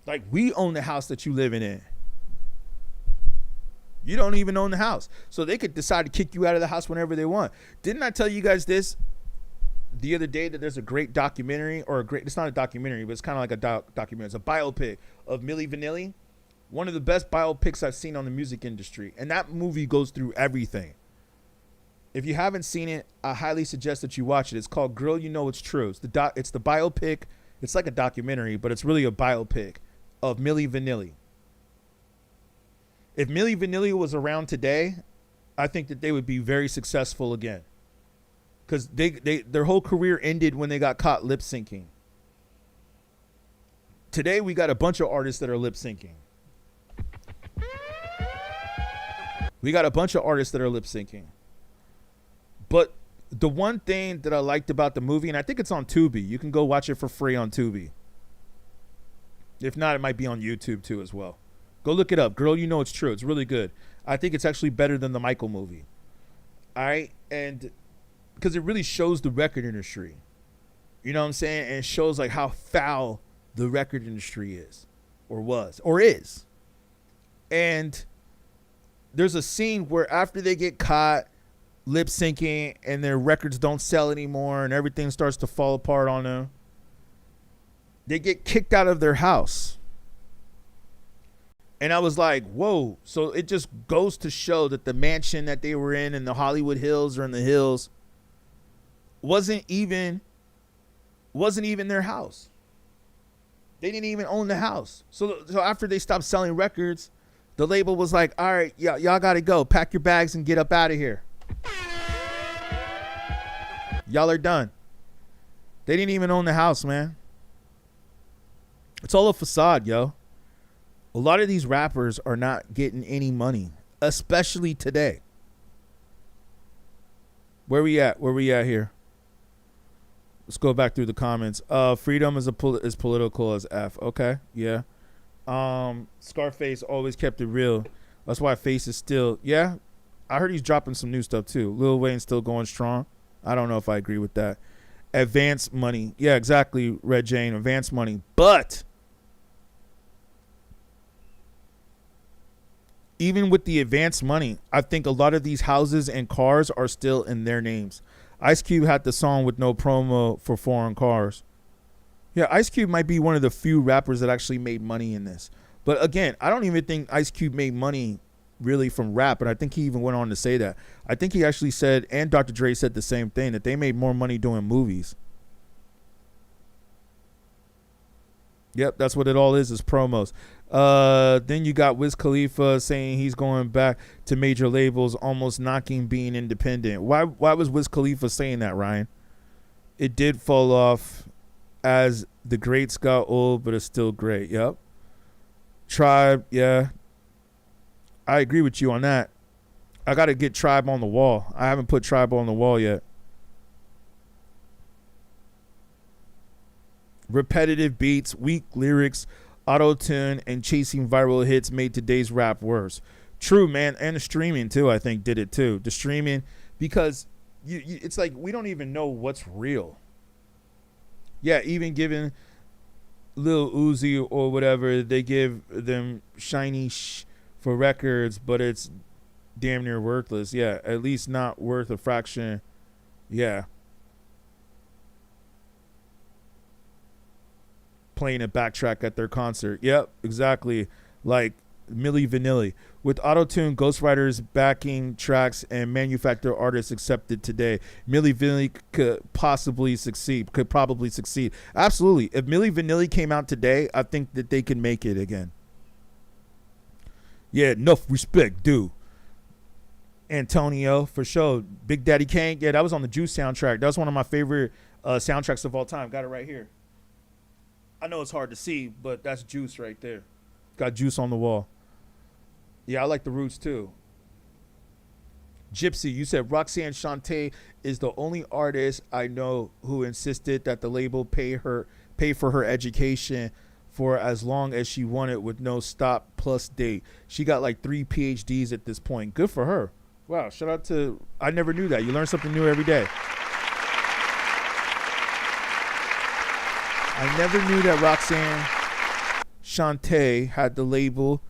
Like, we own the house that you living in. You don't even own the house. So they could decide to kick you out of the house whenever they want. Didn't I tell you guys this the other day, that there's a great documentary, it's not a documentary, but it's kind of like a documentary. It's a biopic of Milli Vanilli. One of the best biopics I've seen on the music industry. And that movie goes through everything. If you haven't seen it, I highly suggest that you watch it. It's called Girl, You Know It's True. It's the biopic. It's like a documentary, but it's really a biopic of Milli Vanilli. If Milli Vanilli was around today, I think that they would be very successful again. Because their whole career ended when they got caught lip syncing. Today, we got a bunch of artists that are lip syncing. But the one thing that I liked about the movie, and I think it's on Tubi. You can go watch it for free on Tubi. If not, it might be on YouTube too as well. Go look it up. Girl, You Know It's True. It's really good. I think it's actually better than the Michael movie. All right? And because it really shows the record industry. You know what I'm saying? And it shows like how foul the record industry is or was or is. And there's a scene where after they get caught lip syncing and their records don't sell anymore and everything starts to fall apart on them, they get kicked out of their house. And I was like, whoa. So it just goes to show that the mansion that they were in the Hollywood Hills or in the hills wasn't even their house. They didn't even own the house. So after they stopped selling records, the label was like, all right, y'all got to go. Pack your bags and get up out of here. Y'all are done. They didn't even own the house, man. It's all a facade, yo. A lot of these rappers are not getting any money, especially today. Where we at here? Let's go back through the comments. Freedom is political as F. Okay, yeah. Scarface always kept it real. That's why Face is still, yeah. I heard he's dropping some new stuff too. Lil Wayne's still going strong. I don't know if I agree with that. Advance money. Yeah, exactly, Red Jane. Advance money. But even with the advance money, I think a lot of these houses and cars are still in their names. Ice Cube had the song with no promo for foreign cars. Yeah, Ice Cube might be one of the few rappers that actually made money in this. But again, I don't even think Ice Cube made money really from rap, and I think he even went on to say that. I think he actually said, and Dr. Dre said the same thing, that they made more money doing movies. Yep, that's what it all is promos. Then you got Wiz Khalifa saying he's going back to major labels, almost knocking being independent. Why was Wiz Khalifa saying that, Ryan? It did fall off as the greats got old, but it's still great. Yep. Tribe, yeah. I agree with you on that. I got to get Tribe on the wall. I haven't put Tribe on the wall yet. Repetitive beats, weak lyrics, auto-tune, and chasing viral hits made today's rap worse. True, man. And the streaming, too, I think, did it, too. The streaming, because it's like we don't even know what's real. Yeah, even giving Lil Uzi or whatever, they give them shiny for records, but it's damn near worthless. Yeah, at least not worth a fraction. Yeah. Playing a backtrack at their concert. Yep, exactly. Like Milli Vanilli. With auto-tune, ghostwriters backing tracks and manufacturer artists accepted today, Milli Vanilli could probably succeed. Absolutely. If Milli Vanilli came out today, I think that they can make it again. Yeah, enough respect, dude. Antonio, for sure. Big Daddy Kane. Yeah, that was on the Juice soundtrack. That was one of my favorite soundtracks of all time. Got it right here. I know it's hard to see, but that's Juice right there. Got Juice on the wall. Yeah, I like the Roots too. Gypsy, you said Roxanne Shante is the only artist I know who insisted that the label pay for her education for as long as she wanted with no stop plus date. She got like 3 PhDs at this point. Good for her. Wow, shout out to, I never knew that. You learn something new every day. I never knew that Roxanne Shante had the label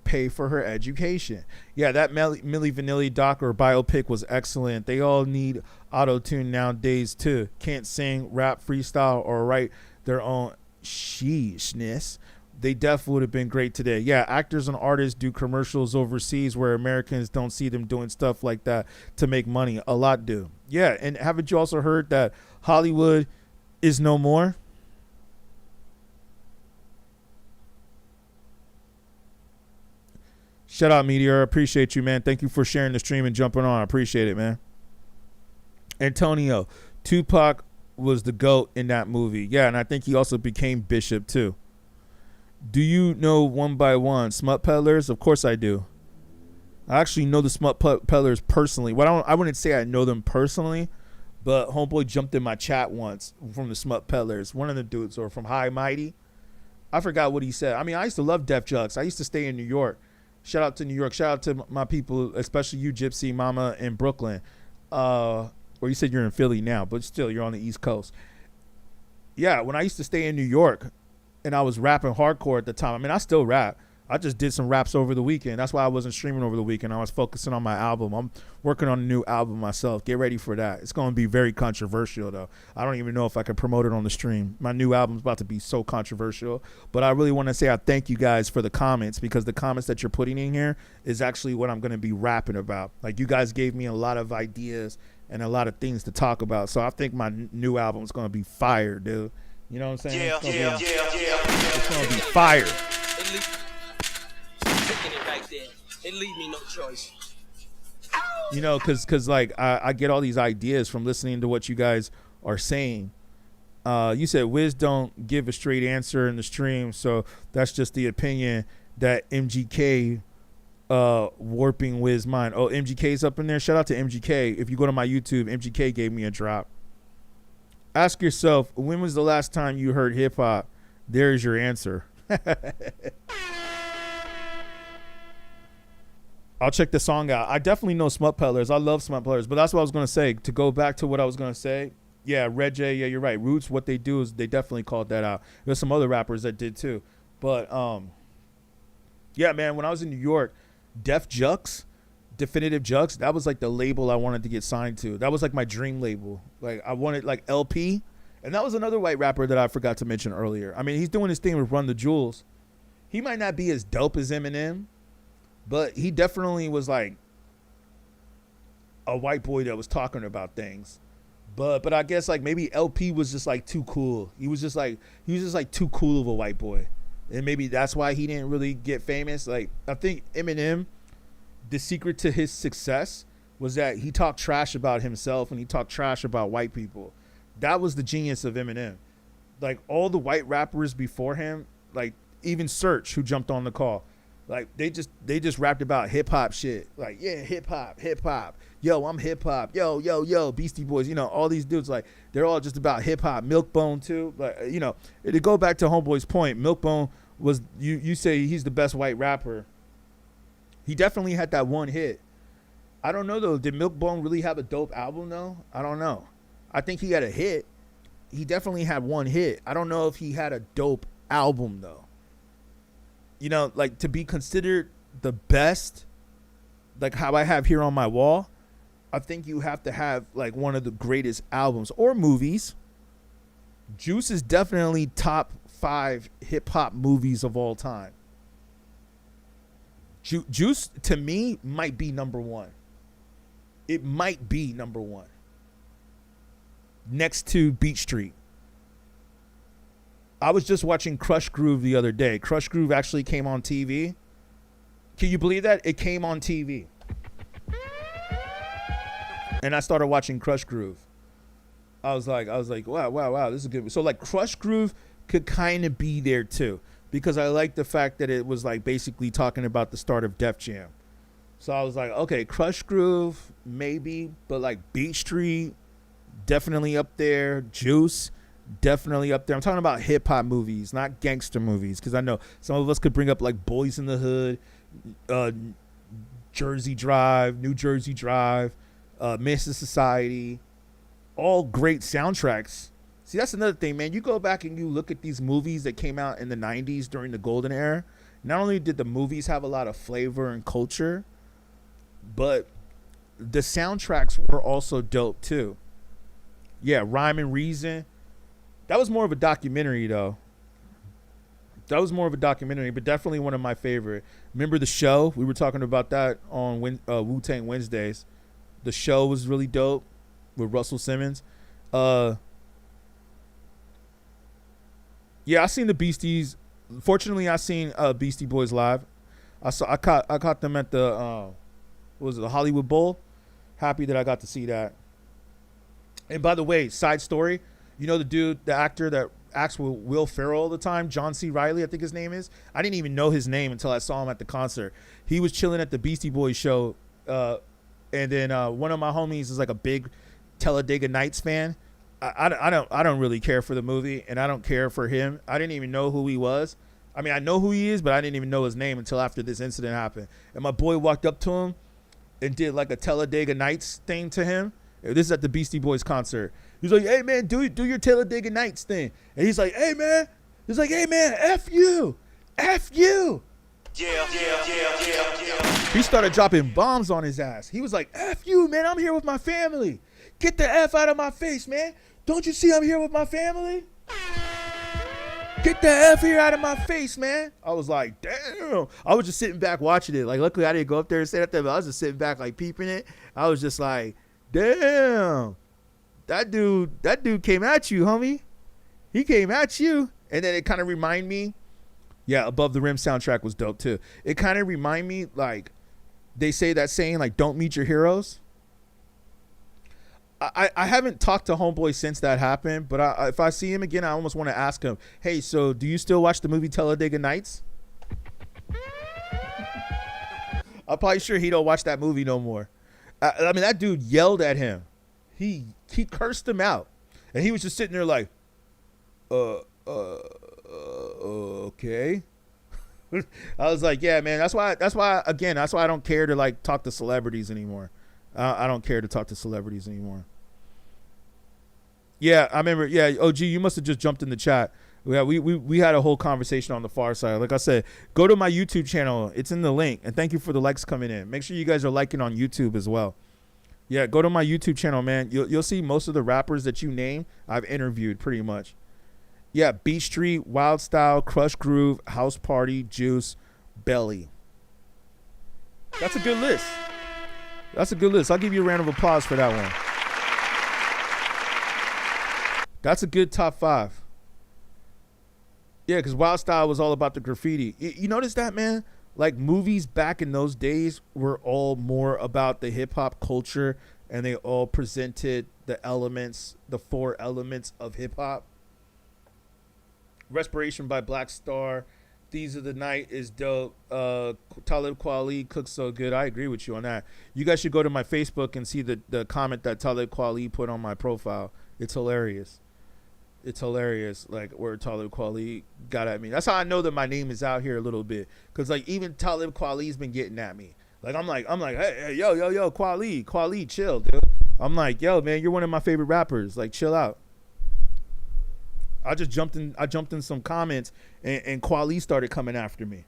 pay for her education. Yeah, that Milli Vanilli doc or biopic was excellent. They all need auto-tune nowadays too. Can't sing, rap, freestyle, or write their own sheeshness. They definitely would have been great today. Yeah, actors and artists do commercials overseas where Americans don't see them doing stuff like that to make money. A lot do. Yeah, and haven't you also heard that Hollywood is no more? Shout out, Meteor. Appreciate you, man. Thank you for sharing the stream and jumping on. I appreciate it, man. Antonio, Tupac was the GOAT in that movie. Yeah, and I think he also became Bishop, too. Do you know One by One Smut Peddlers? Of course I do. I actually know the Smut Peddlers personally. Well, I wouldn't say I know them personally, but homeboy jumped in my chat once from the Smut Peddlers. One of the dudes, or from High Mighty. I forgot what he said. I mean, I used to love Def Jux. I used to stay in New York. Shout out to New York. Shout out to my people, especially you, Gypsy Mama, in Brooklyn. Or you said you're in Philly now, but still, you're on the East Coast. Yeah, when I used to stay in New York, and I was rapping hardcore at the time. I mean, I still rap. I just did some raps over the weekend. That's why I wasn't streaming over the weekend. I was focusing on my album. I'm working on a new album myself. Get ready for that. It's going to be very controversial, though. I don't even know if I can promote it on the stream. My new album's about to be so controversial. But I really want to say I thank you guys for the comments, because the comments that you're putting in here is actually what I'm going to be rapping about. Like, you guys gave me a lot of ideas and a lot of things to talk about. So I think my new album is going to be fire, dude. You know what I'm saying? It's gonna be fire. Taking it right there. It leave me no choice. You know, cause like I get all these ideas from listening to what you guys are saying. You said Wiz don't give a straight answer in the stream, so that's just the opinion that MGK warping Wiz mind. Oh, MGK's up in there. Shout out to MGK. If you go to my YouTube, MGK gave me a drop. Ask yourself, when was the last time you heard hip hop? There's your answer. I'll check the song out. I definitely know Smut Peddlers. I love Smut Peddlers, but that's what I was going to say. To go back to what I was going to say, yeah, Red J, yeah, you're right. Roots, what they do is they definitely called that out. There's some other rappers that did too. But, yeah, man, when I was in New York, Def Jux, Definitive Jux, that was like the label I wanted to get signed to. That was like my dream label. Like, I wanted like LP, and that was another white rapper that I forgot to mention earlier. I mean, he's doing his thing with Run the Jewels. He might not be as dope as Eminem, but he definitely was like a white boy that was talking about things. But I guess like maybe LP was just like too cool. He was just like too cool of a white boy, and maybe that's why he didn't really get famous. Like, I think Eminem, the secret to his success was that he talked trash about himself and he talked trash about white people. That was the genius of Eminem. Like, all the white rappers before him, like even Search, who jumped on the call, like they just rapped about hip hop shit. Like, yeah, hip hop. Yo, I'm hip hop. Yo, Beastie Boys. You know, all these dudes, like, they're all just about hip hop. Milkbone too. Like, you know, to go back to Homeboy's point, Milkbone was, you say he's the best white rapper. He definitely had that one hit. I don't know, though. Did Milkbone really have a dope album, though? I don't know. I think he had a hit. He definitely had one hit. I don't know if he had a dope album, though. You know, like, to be considered the best, like how I have here on my wall, I think you have to have, like, one of the greatest albums or movies. Juice is definitely top 5 hip-hop movies of all time. Juice, to me, might be number 1. It might be number 1. Next to Beat Street. I was just watching Crush Groove the other day. Crush Groove actually came on TV. Can you believe that? It came on TV. And I started watching Crush Groove. I was like, wow, this is good. So, like, Crush Groove could kind of be there too, because I like the fact that it was like basically talking about the start of Def Jam. So I was like, okay, Crush Groove, maybe, but like Beat Street, definitely up there. Juice, definitely up there. I'm talking about hip hop movies, not gangster movies, because I know some of us could bring up like Boys in the Hood, Jersey Drive, New Jersey Drive, Mrs. Society, all great soundtracks. See, that's another thing, man. You go back and you look at these movies that came out in the 90s during the golden era. Not only did the movies have a lot of flavor and culture, but the soundtracks were also dope too. Yeah, Rhyme and Reason. That was more of a documentary though. That was more of a documentary, but definitely one of my favorite. Remember The Show? We were talking about that on Wu-Tang Wednesdays. The Show was really dope with Russell Simmons. Yeah, I seen the Beasties. Fortunately, I seen Beastie Boys live. I caught them at the what was it, the Hollywood Bowl. Happy that I got to see that. And by the way, side story, you know the actor that acts with Will Ferrell all the time, John C. Reilly, I think his name is. I didn't even know his name until I saw him at the concert. He was chilling at the Beastie Boys show, and then one of my homies is like a big Talladega Nights fan. I don't really care for the movie, and I don't care for him. I didn't even know who he was. I mean, I know who he is, but I didn't even know his name until after this incident happened. And my boy walked up to him and did like a Talladega Nights thing to him. This is at the Beastie Boys concert. He's like, "Hey man, do your Talladega Nights thing." And he's like, "Hey man," "F you, F you." Yeah. He started dropping bombs on his ass. He was like, "F you, man, I'm here with my family. Get the F out of my face, man. Don't you see I'm here with my family? Get the F here out of my face, man." I was like, damn. I was just sitting back watching it. Like, luckily I didn't go up there and say that, but I was just sitting back, like, peeping it. I was just like, damn. That dude came at you, homie. He came at you. And then it kind of reminded me, yeah, Above the Rim soundtrack was dope too. It kind of reminded me, like, they say that saying, like, don't meet your heroes. I haven't talked to Homeboy since that happened, but if I see him again, I almost want to ask him, "Hey, so do you still watch the movie Talladega Nights?" I'm probably sure he don't watch that movie no more. I mean, that dude yelled at him. He cursed him out, and he was just sitting there like, okay. I was like, yeah, man. That's why I don't care to like talk to celebrities anymore. I don't care to talk to celebrities anymore. Yeah, I remember. Yeah, OG, you must have just jumped in the chat. Yeah, we had a whole conversation on the far side. Like I said, go to my YouTube channel. It's in the link. And thank you for the likes coming in. Make sure you guys are liking on YouTube as well. Yeah, go to my YouTube channel, man. You'll see most of the rappers that you name, I've interviewed pretty much. Yeah, Beat Street, Wild Style, Crush Groove, House Party, Juice, Belly. That's a good list. That's a good list. I'll give you a round of applause for that one. That's a good top 5. Yeah, because Wild Style was all about the graffiti. You notice that, man? Like, movies back in those days were all more about the hip-hop culture, and they all presented the elements, the 4 elements of hip-hop. Respiration by Black Star. Thieves of the Night is dope. Talib Kweli cooks so good. I agree with you on that. You guys should go to my Facebook and see the comment that Talib Kweli put on my profile. It's hilarious. It's hilarious, like, where Talib Kweli got at me. That's how I know that my name is out here a little bit. Because, like, even Talib Kweli's been getting at me. Like, I'm like, hey, yo, Kweli, chill, dude. I'm like, yo, man, you're one of my favorite rappers. Like, chill out. I jumped in some comments, and Kweli started coming after me.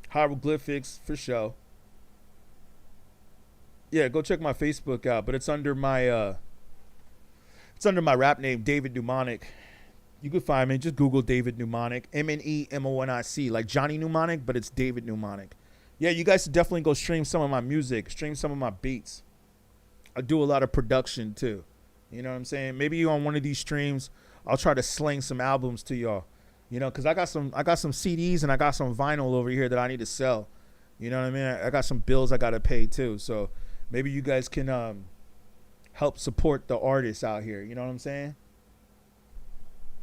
Hieroglyphics, for sure. Yeah, go check my Facebook out, but it's under my rap name, David Mnemonic. You can find me. Just Google David Mnemonic, MNEMONIC, like Johnny Mnemonic, but it's David Mnemonic. Yeah, you guys should definitely go stream some of my music, stream some of my beats. I do a lot of production too. You know what I'm saying? Maybe on one of these streams, I'll try to sling some albums to y'all. You know, because I got some CDs and I got some vinyl over here that I need to sell. You know what I mean? I got some bills I got to pay too. So maybe you guys can help support the artists out here. You know what I'm saying?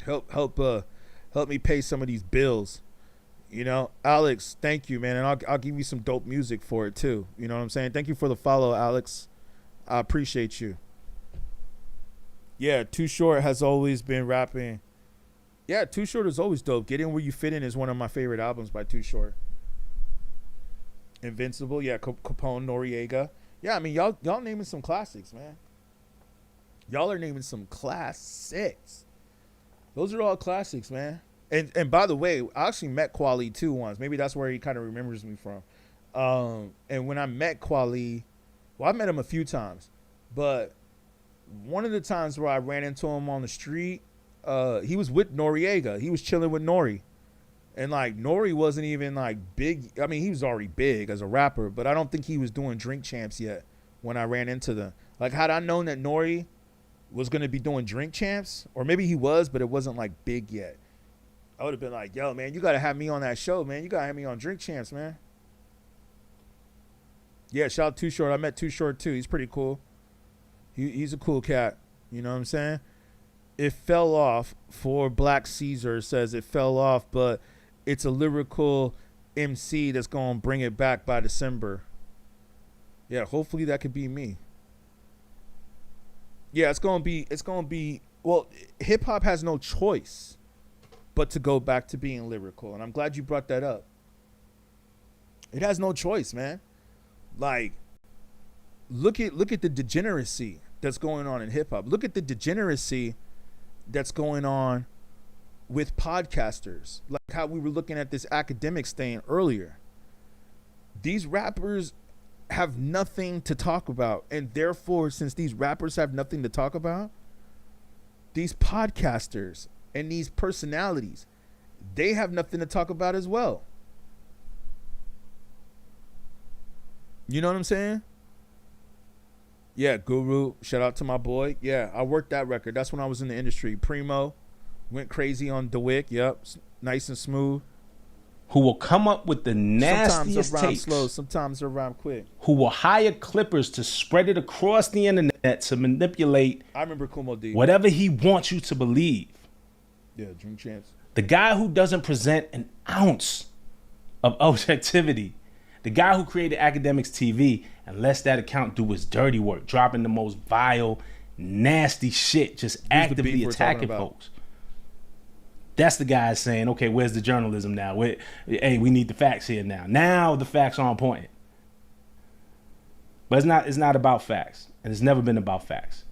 Help me pay some of these bills. You know, Alex, thank you, man, and I'll give you some dope music for it too. You know what I'm saying? Thank you for the follow, Alex. I appreciate you. Yeah, Too Short has always been rapping. Yeah, Too Short is always dope. Get In Where You Fit In is one of my favorite albums by Too Short. Invincible, yeah, Capone, Noriega. Yeah, I mean, y'all naming some classics, man. Y'all are naming some classics. Those are all classics, man. And by the way, I actually met Kweli too once. Maybe that's where he kind of remembers me from. And when I met Kweli, well, I met him a few times, but one of the times where I ran into him on the street, he was with Noriega. He was chilling with Nori. And like Nori wasn't even like big. I mean, he was already big as a rapper, but I don't think he was doing Drink Champs yet when I ran into them. Like, had I known that Nori was going to be doing Drink Champs, or maybe he was, but it wasn't like big yet, I would have been like, yo, man, you got to have me on that show, man. You got to have me on Drink Champs, man. Yeah, shout out Too Short. I met Too Short too. He's pretty cool. He's a cool cat. You know what I'm saying? It fell off. For Black Caesar says it fell off, but it's a lyrical MC that's going to bring it back by December. Yeah, hopefully that could be me. Yeah, it's going to be, well, hip hop has no choice but to go back to being lyrical. And I'm glad you brought that up. It has no choice, man. Like, look at the degeneracy that's going on in hip hop. Look at the degeneracy that's going on with podcasters. Like how we were looking at this Akademiks thing earlier. These rappers have nothing to talk about, and therefore, since these rappers have nothing to talk about, these podcasters and these personalities, they have nothing to talk about as well. You know what I'm saying? Yeah, Guru, shout out to my boy. Yeah, I worked that record. That's when I was in the industry. Primo went crazy on DeWick. Yep, nice and smooth. Who will come up with the nastiest sometimes takes. Slow, sometimes they rhyme quick. Who will hire clippers to spread it across the internet to manipulate I remember Kumo D. whatever he wants you to believe. Yeah, Drink Champs. The guy who doesn't present an ounce of objectivity. The guy who created Akademiks TV and lets that account do his dirty work, dropping the most vile, nasty shit, just actively attacking folks. That's the guy saying, okay, where's the journalism now? Hey, we need the facts here now. Now the facts are on point. But it's not about facts. And it's never been about facts.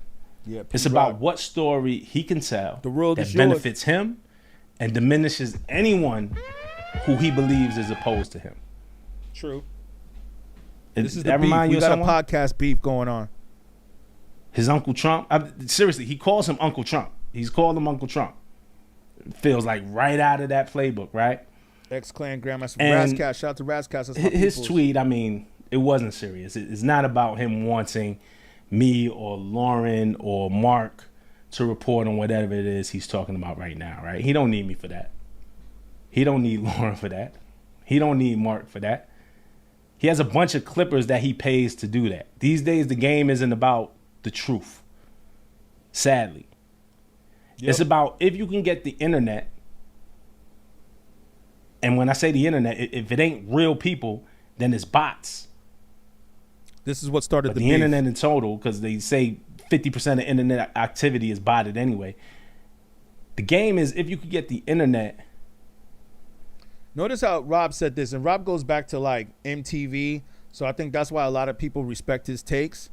Yeah, it's about what story he can tell that benefits him and diminishes anyone who he believes is opposed to him. True. This is the beef. We got a podcast beef going on. His Uncle Trump. Seriously, he calls him Uncle Trump. He's called him Uncle Trump. It feels like right out of that playbook, right? Ex-Clan Grandmaster Razzcast. Shout out to Razzcast. His tweet, I mean, it wasn't serious. It's not about him wanting me or Loren or Mark to report on whatever it is he's talking about right now, right? He don't need me for that. He don't need Loren for that. He don't need Mark for that. He has a bunch of clippers that he pays to do that. These days, the game isn't about the truth. Sadly. Yep. It's about if you can get the internet. And when I say the internet, if it ain't real people, then it's bots. This is what started the internet in total, because they say 50% of internet activity is botted anyway. The game is if you could get the internet. Notice how Rob said this, and Rob goes back to like MTV, so I think that's why a lot of people respect his takes.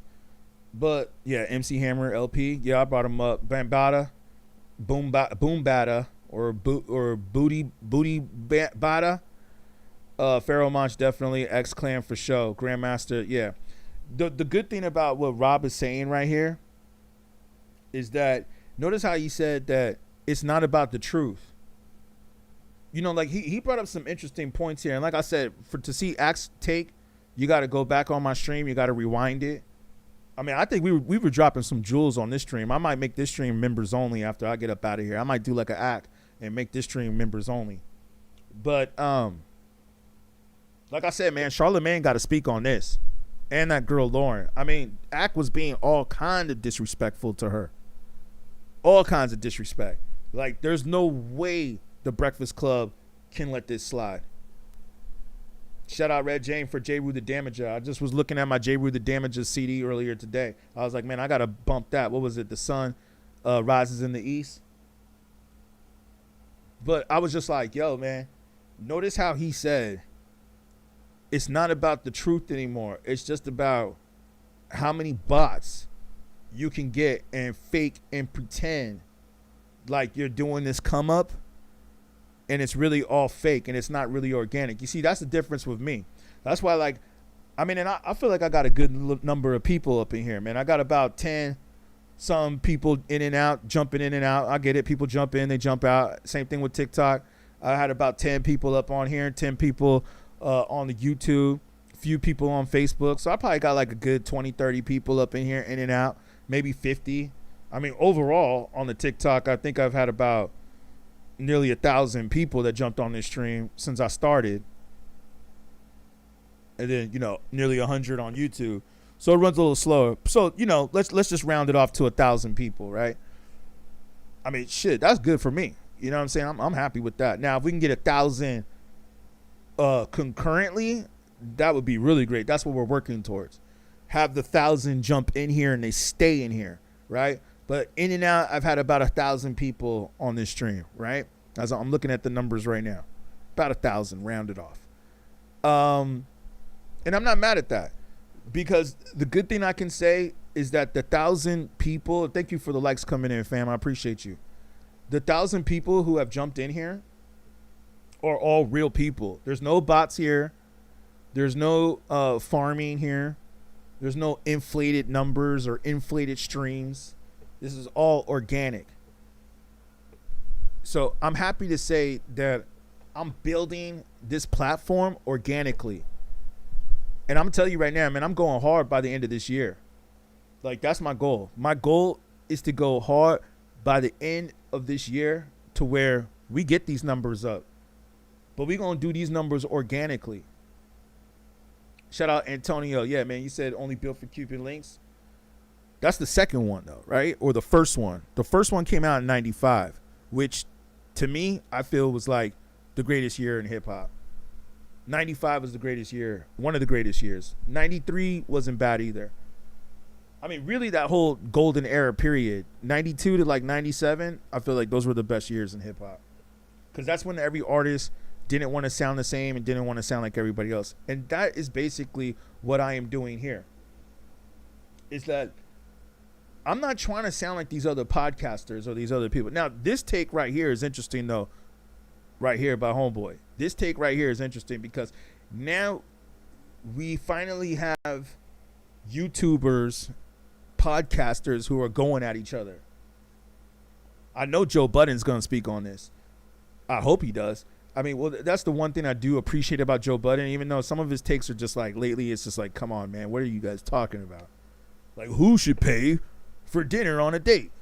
But yeah, MC Hammer, LP, yeah, I brought him up. Bambada, Boom Bada, or Booty Bada. Pharaoh Monch definitely, X-Clan for sure. Grandmaster, yeah. The good thing about what Rob is saying right here is that notice how he said that it's not about the truth. You know, like he brought up some interesting points here. And like I said, to see Axe take, you got to go back on my stream. You got to rewind it. I mean, I think we were dropping some jewels on this stream. I might make this stream members only after I get up out of here. I might do like an act and make this stream members only. But like I said, man, Charlamagne got to speak on this. And that girl, Loren. I mean, Act was being all kind of disrespectful to her. All kinds of disrespect. Like, there's no way the Breakfast Club can let this slide. Shout out Red Jane for J. Rue the Damager. I just was looking at my J. Rue the Damager CD earlier today. I was like, man, I got to bump that. What was it? The Sun Rises in the East. But I was just like, yo, man, notice how he said it's not about the truth anymore. It's just about how many bots you can get and fake and pretend like you're doing this come up. And it's really all fake and it's not really organic. You see, that's the difference with me. That's why, like, I mean, and I feel like I got a good number of people up in here, man. I got about 10 some people in and out, jumping in and out. I get it. People jump in, they jump out. Same thing with TikTok. I had about 10 people up on here, 10 people on the YouTube, few people on Facebook. So I probably got like a good 20, 30 people up in here, in and out, maybe 50. I mean, overall on the TikTok, I think I've had about nearly 1,000 people that jumped on this stream since I started. And then, you know, nearly 100 on YouTube. So it runs a little slower. So, you know, let's just round it off to 1,000 people, right? I mean, shit, that's good for me. You know what I'm saying? I'm happy with that. Now, if we can get 1,000 concurrently, that would be really great. That's what we're working towards. Have the 1,000 jump in here and they stay in here, right? But in and out, I've had about 1,000 people on this stream, right? As I'm looking at the numbers right now, about 1,000 rounded off. And I'm not mad at that, because the good thing I can say is that the 1,000 people, thank you for the likes coming in, fam. I appreciate you. The 1,000 people who have jumped in here are all real people. There's no bots here. There's no farming here. There's no inflated numbers or inflated streams. This is all organic. So I'm happy to say that I'm building this platform organically. And I'm going to tell you right now, man, I'm going hard by the end of this year. Like, that's my goal. My goal is to go hard by the end of this year to where we get these numbers up. But we're going to do these numbers organically. Shout out Antonio. Yeah, man, you said only built for Cupid links. That's the second one, though, right? Or the first one. The first one came out in 95, which to me, I feel was like the greatest year in hip hop. 95 was the greatest year, one of the greatest years. 93 wasn't bad either. I mean, really, that whole golden era period, 92 to like 97, I feel like those were the best years in hip hop. Because that's when every artist didn't want to sound the same and didn't want to sound like everybody else. And that is basically what I am doing here. Is that I'm not trying to sound like these other podcasters or these other people. Now, this take right here is interesting, though, right here by Homeboy. This take right here is interesting because now we finally have YouTubers, podcasters who are going at each other. I know Joe Budden's going to speak on this. I hope he does. I mean, well, that's the one thing I do appreciate about Joe Budden, even though some of his takes are just like, lately it's just like, come on, man, what are you guys talking about? Like, who should pay for dinner on a date?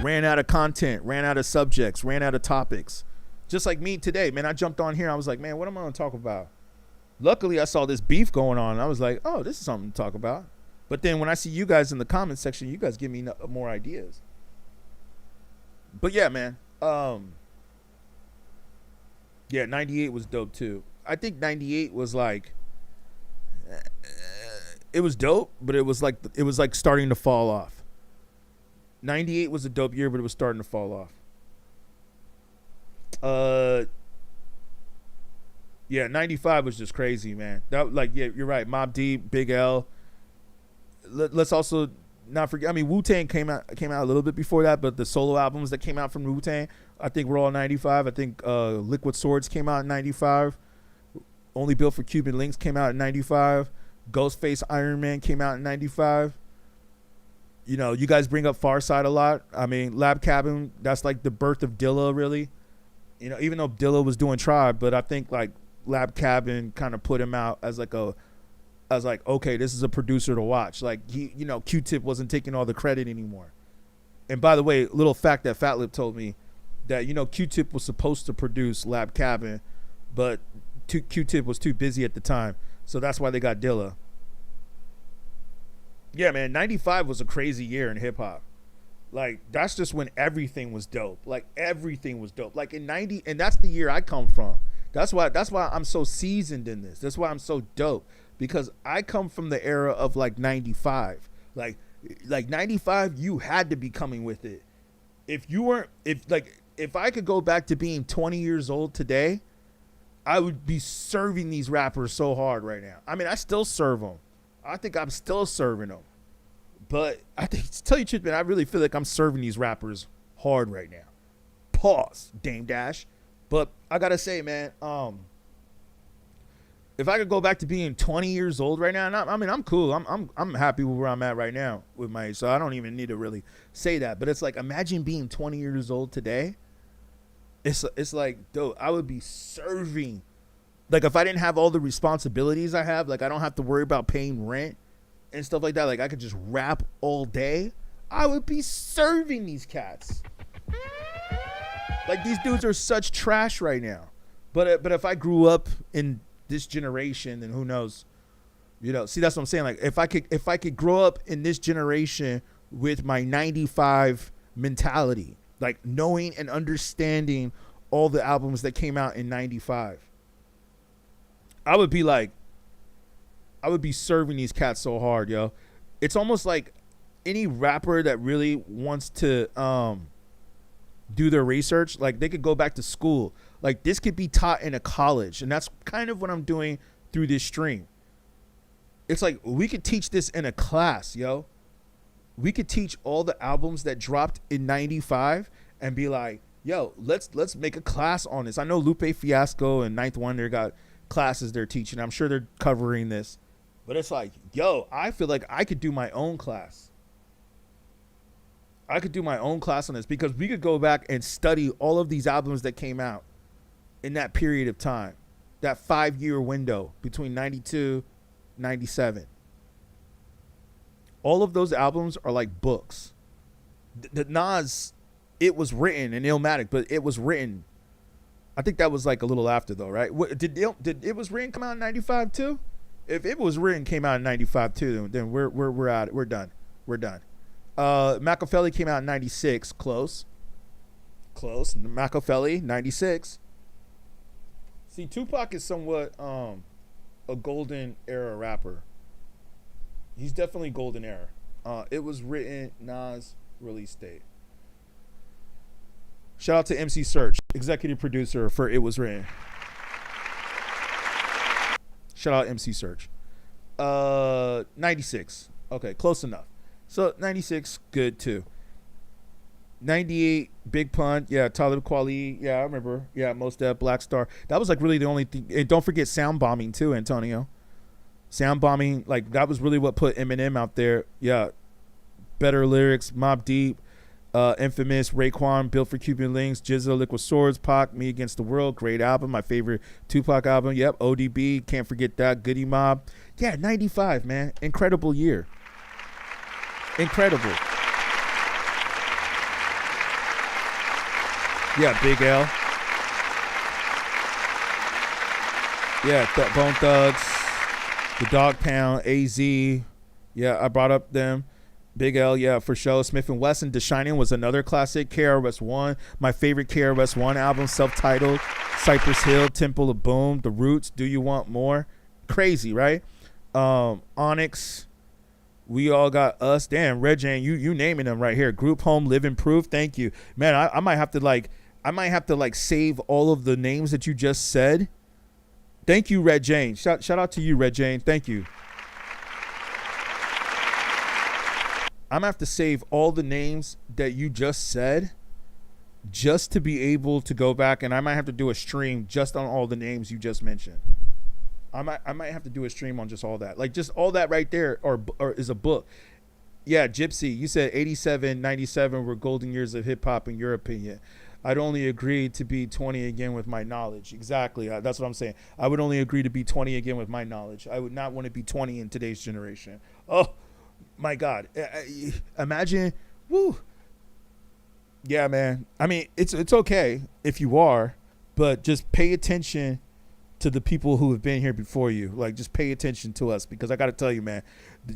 Ran out of content, ran out of subjects, ran out of topics. Just like me today, man, I jumped on here. I was like, man, what am I going to talk about? Luckily, I saw this beef going on. And I was like, oh, this is something to talk about. But then when I see you guys in the comment section, you guys give me more ideas. But yeah, man. Yeah, 98 was dope too. I think 98 was like, it was dope, but it was like starting to fall off. 98 was a dope year, but it was starting to fall off. Yeah, 95 was just crazy, man. That, like, yeah, you're right. Mobb Deep, Big L. Let's also not forget. I mean, Wu-Tang came out a little bit before that, but the solo albums that came out from Wu-Tang, I think were all 95. I think Liquid Swords came out in 95. Only Built for Cuban Links came out in 95. Ghostface Iron Man came out in 95. You know, you guys bring up Farside a lot. I mean, Lab Cabin, that's like the birth of Dilla, really. You know, even though Dilla was doing Tribe, but I think like Lab Cabin kind of put him out as like okay, this is a producer to watch. Like, he, you know, Q-Tip wasn't taking all the credit anymore. And by the way, little fact that Fat Lip told me that, you know, Q-Tip was supposed to produce Lab Cabin, but Q-Tip was too busy at the time. So that's why they got Dilla. Yeah, man, 95 was a crazy year in hip hop. Like, that's just when everything was dope. Like, everything was dope. Like, in 90, and that's the year I come from. That's why I'm so seasoned in this. That's why I'm so dope. Because I come from the era of, like, 95. Like 95, you had to be coming with it. If you weren't, if I could go back to being 20 years old today, I would be serving these rappers so hard right now. I mean, I still serve them. I think I'm still serving them. But I think, to tell you the truth, man, I really feel like I'm serving these rappers hard right now. Pause, Dame Dash. But I got to say, man, if I could go back to being 20 years old right now, and I mean, I'm cool. I'm happy with where I'm at right now with my age, so I don't even need to really say that. But it's like, imagine being 20 years old today. It's like, dude, I would be serving. Like, if I didn't have all the responsibilities I have, like, I don't have to worry about paying rent and stuff like that. Like, I could just rap all day. I would be serving these cats. Like, these dudes are such trash right now. But if I grew up in this generation, then who knows? You know, see, that's what I'm saying. Like, if I could grow up in this generation with my 95 mentality, like knowing and understanding all the albums that came out in 95, I would be serving these cats so hard, yo. It's almost like any rapper that really wants to do their research, like, they could go back to school. Like, this could be taught in a college, and that's kind of what I'm doing through this stream. It's like, we could teach this in a class, yo. We could teach all the albums that dropped in 95 and be like, yo, let's make a class on this. I know Lupe Fiasco and Ninth Wonder got classes they're teaching. I'm sure they're covering this. But it's like, yo, I feel like I could do my own class. I could do my own class on this, because we could go back and study all of these albums that came out in that period of time, that 5-year window between 92, 97. All of those albums are like books. The Nas, it was written in Illmatic, but it was written. I think that was like a little after though, right? Did It Was Written come out in 95 too? If It Was Written came out in 95 too, then we're out. We're done. We're done. Machiavelli came out in 96. Close. Machiavelli, 96. See, Tupac is somewhat a golden era rapper. He's definitely golden era. It Was Written, Nas, release date. Shout out to MC Search, executive producer for It Was Written. Shout out MC Search. 96. Okay, close enough. So 96, good too. 98, Big Pun. Yeah, Talib Kweli. Yeah, I remember. Yeah, Mos Def, Black Star. That was like really the only thing. And don't forget Sound Bombing too, Antonio. Sound Bombing, like, that was really what put Eminem out there. Yeah. Better Lyrics, Mobb Deep, Infamous, Raekwon, Built for Cuban Links, Jizza, Liquid Swords, Pac, Me Against the World. Great album. My favorite Tupac album. Yep. ODB. Can't forget that. Goody Mob. Yeah, 95, man. Incredible year. Incredible. Yeah, Big L. Yeah, Bone Thugs, The Dog Pound, AZ. Yeah, I brought up them. Big L, yeah, for sure. Smith & Wesson, The Shining was another classic. KRS-One, my favorite KRS-One album, self-titled. Cypress Hill, Temple of Boom, The Roots, Do You Want More? Crazy, right? Onyx, We All Got Us. Damn, Red Jane, you naming them right here. Group Home, Living Proof. Thank you, man. I might have to save all of the names that you just said. Thank you, Red Jane. Shout out to you, Red Jane. Thank you. I'm gonna have to save all the names that you just said, just to be able to go back, and I might have to do a stream just on all the names you just mentioned. I might have to do a stream on just all that. Like, just all that right there or is a book. Yeah, Gypsy, you said 87, 97 were golden years of hip hop in your opinion. I'd only agree to be 20 again with my knowledge. Exactly. That's what I'm saying. I would only agree to be 20 again with my knowledge. I would not want to be 20 in today's generation. Oh my God. Imagine. Woo. Yeah, man. I mean, it's okay if you are, but just pay attention to the people who have been here before you. Like, just pay attention to us, because I got to tell you, man,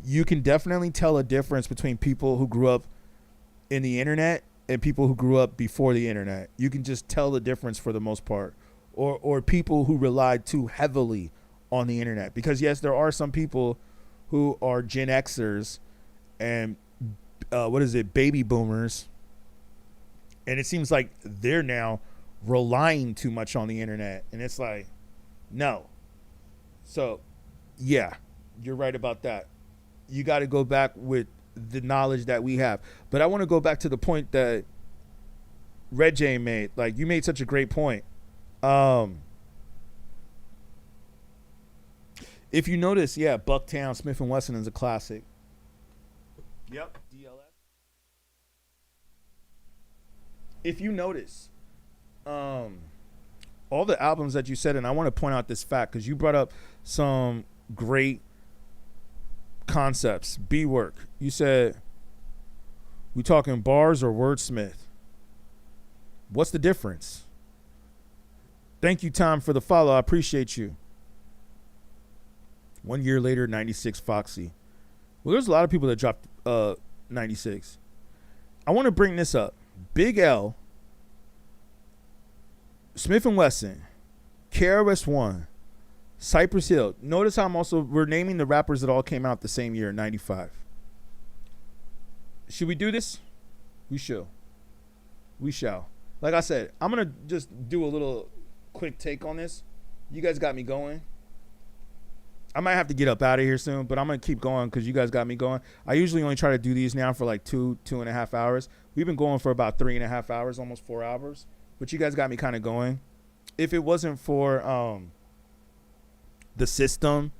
you can definitely tell a difference between people who grew up in the internet and people who grew up before the internet. You can just tell the difference for the most part, or people who relied too heavily on the internet. Because yes, there are some people who are Gen Xers and baby boomers, and it seems like they're now relying too much on the internet, and it's like, no. So yeah, you're right about that. You got to go back with the knowledge that we have. But I want to go back to the point that Red Jane made. Like, you made such a great point. If you notice, yeah, Bucktown, Smith & Wesson is a classic. Yep, DLS. If you notice, all the albums that you said, and I want to point out this fact because you brought up some great concepts. B work. You said, we talking bars or wordsmith? What's the difference? Thank you, Tom, for the follow. I appreciate you. 1 year later, 96 Foxy. Well, there's a lot of people that dropped 96. I want to bring this up. Big L, Smith & Wesson, KRS-One, Cypress Hill. Notice how we're naming the rappers that all came out the same year, 95. Should we do this? We shall. We shall. Like I said, I'm going to just do a little quick take on this. You guys got me going. I might have to get up out of here soon, but I'm going to keep going because you guys got me going. I usually only try to do these now for like 2.5 hours. We've been going for about 3.5 hours, almost 4 hours. But you guys got me kind of going. If it wasn't for the system,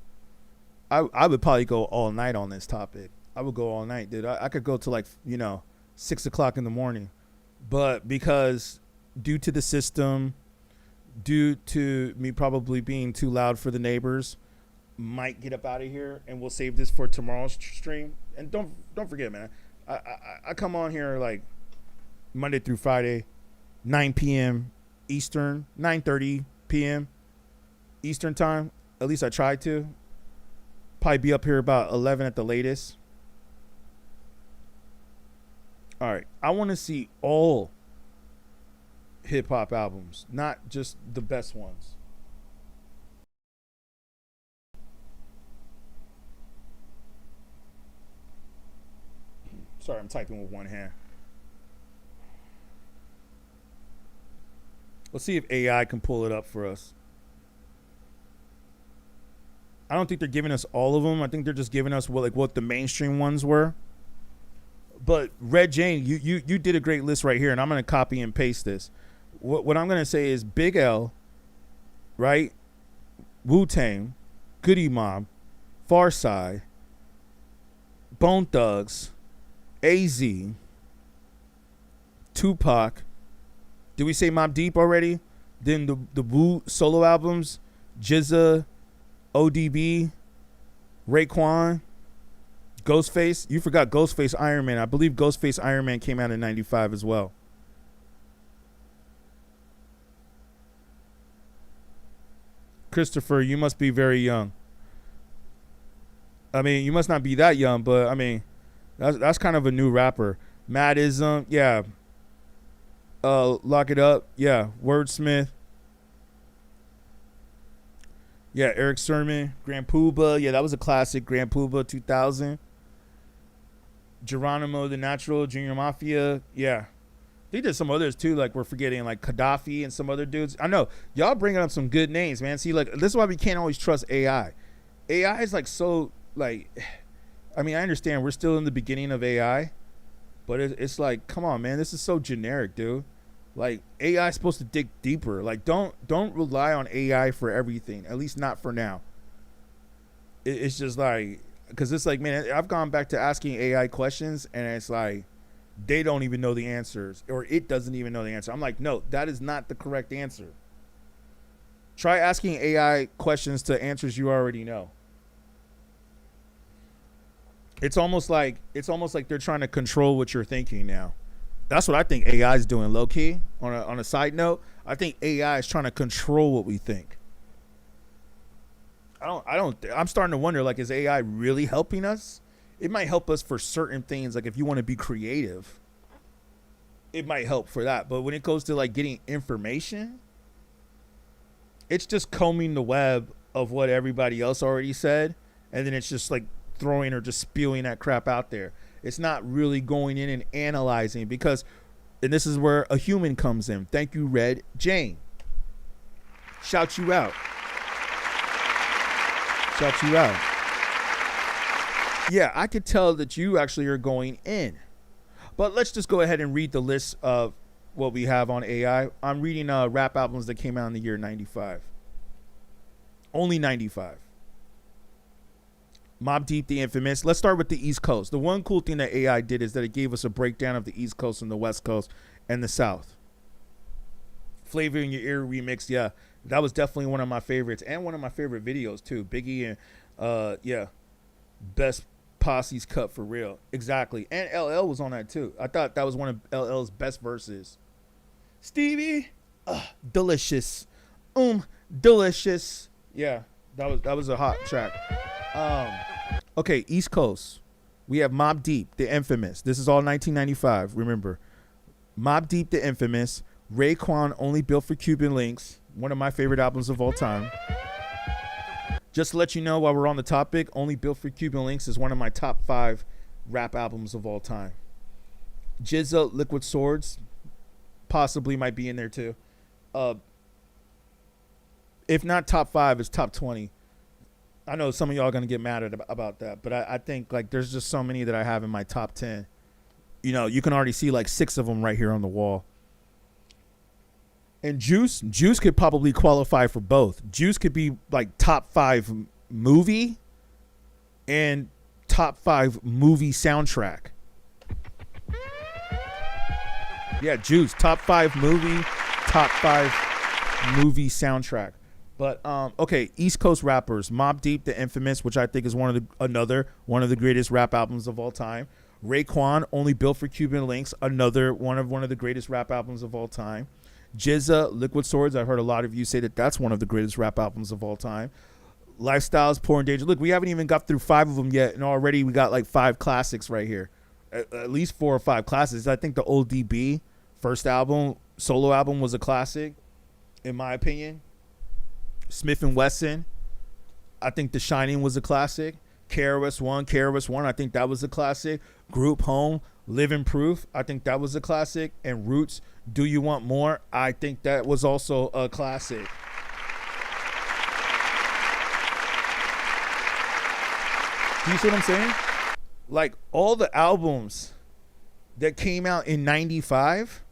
I would probably go all night on this topic. I would go all night, dude. I could go to like, 6 o'clock in the morning. But because due to the system, due to me probably being too loud for the neighbors, might get up out of here, and we'll save this for tomorrow's stream. And don't forget, man, I come on here like Monday through Friday, 9 p.m. Eastern, 9:30 p.m. Eastern time. At least I try to. Probably be up here about 11 at the latest. All right, I want to see all hip hop albums, not just the best ones. Sorry, I'm typing with one hand. Let's see if AI can pull it up for us. I don't think they're giving us all of them. I think they're just giving us what the mainstream ones were. But Red Jane, you did a great list right here, and I'm going to copy and paste this. What I'm going to say is Big L, right? Wu-Tang, Goody Mob, Pharcyde, Bone Thugs, AZ, Tupac. Did we say Mobb Deep already? Then the Wu solo albums, Jizza, ODB, Raekwon, Ghostface. You forgot Ghostface Iron Man. I believe Ghostface Iron Man came out in 95 as well. Christopher, you must be very young. I mean, you must not be that young, but I mean, that's kind of a new rapper. Madism, yeah. Lock It Up, yeah. Wordsmith, yeah. Eric Sermon, Grand Puba, yeah, that was a classic. Grand Puba, 2000. Geronimo the Natural, Junior Mafia, yeah. They did some others too, like we're forgetting, like Gaddafi and some other dudes. I know y'all bringing up some good names, man. See, like this is why we can't always trust AI. AI is like so like. I mean, I understand we're still in the beginning of AI, but it's like, come on, man, this is so generic, dude. Like AI is supposed to dig deeper. Like don't rely on AI for everything. At least not for now. It's just like, because it's like, man, I've gone back to asking AI questions, and it's like they don't even know the answers, or it doesn't even know the answer. I'm like, no, that is not the correct answer. Try asking AI questions to answers you already know. It's almost like they're trying to control what you're thinking now. That's what I think AI is doing, low key. On a side note, I think AI is trying to control what we think. I'm starting to wonder, like, is AI really helping us? It might help us for certain things, like if you want to be creative, it might help for that. But when it goes to like getting information, it's just combing the web of what everybody else already said, and then it's just like throwing or just spewing that crap out there. It's not really going in and analyzing, because, and this is where a human comes in. Thank you, Red Jane. Shout you out. Shout you out. Yeah, I could tell that you actually are going in. But let's just go ahead and read the list of what we have on AI. I'm reading rap albums that came out in the year 95. Only 95. Mobb Deep, the Infamous. Let's start with the East Coast. The one cool thing that AI did is that it gave us a breakdown of the East Coast and the West Coast and the South. Flavor in Your Ear remix, yeah, that was definitely one of my favorites and one of my favorite videos too. Biggie and yeah, best posse's cut for real. Exactly. And LL was on that too. I thought that was one of LL's best verses. Stevie, delicious. Delicious. Yeah, that was a hot track. Okay, East Coast. We have Mobb Deep, the Infamous. This is all 1995, remember. Mobb Deep, the Infamous. Raekwon, Only Built for Cuban Links. One of my favorite albums of all time. Just to let you know, while we're on the topic, Only Built for Cuban Links is one of my top 5 rap albums of all time. GZA, Liquid Swords, possibly might be in there too. If not top 5, it's top 20. I know some of y'all are going to get mad about that, but I think like there's just so many that I have in my top 10. You know, you can already see like 6 of them right here on the wall. And Juice could probably qualify for both. Juice could be like top 5 movie and top 5 movie soundtrack. Yeah, Juice, top 5 movie, top 5 movie soundtrack. But okay, East Coast rappers, Mobb Deep, the Infamous, which I think is one of the greatest rap albums of all time. Raekwon, Only Built for Cuban Links, another one of the greatest rap albums of all time. GZA, Liquid Swords, I've heard a lot of you say that that's one of the greatest rap albums of all time. Lifestyles, Poor and Danger. Look, we haven't even got through 5 of them yet, and already we got like 5 classics right here. At least 4 or 5 classics. I think the Old DB first album, solo album, was a classic, in my opinion. Smith & Wesson, I think The Shining was a classic. KRS-One, I think that was a classic. Group Home, Living Proof, I think that was a classic. And Roots, Do You Want More, I think that was also a classic. Do you see what I'm saying? Like all the albums that came out in 95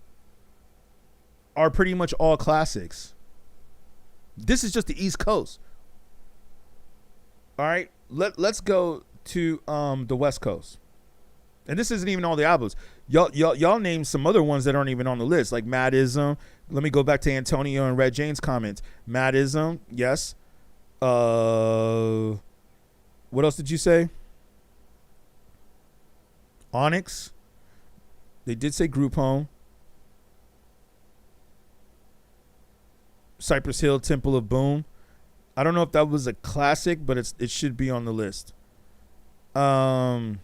are pretty much all classics. This is just the East Coast. All right, let's go to the West Coast. And this isn't even all the albums. Y'all name some other ones that aren't even on the list, like Madism. Let me go back to Antonio and Red Jane's comments. Madism, yes. What else did you say? Onyx. They did say Group Home. Cypress Hill, Temple of Boom. I don't know if that was a classic, but it should be on the list. Yeah,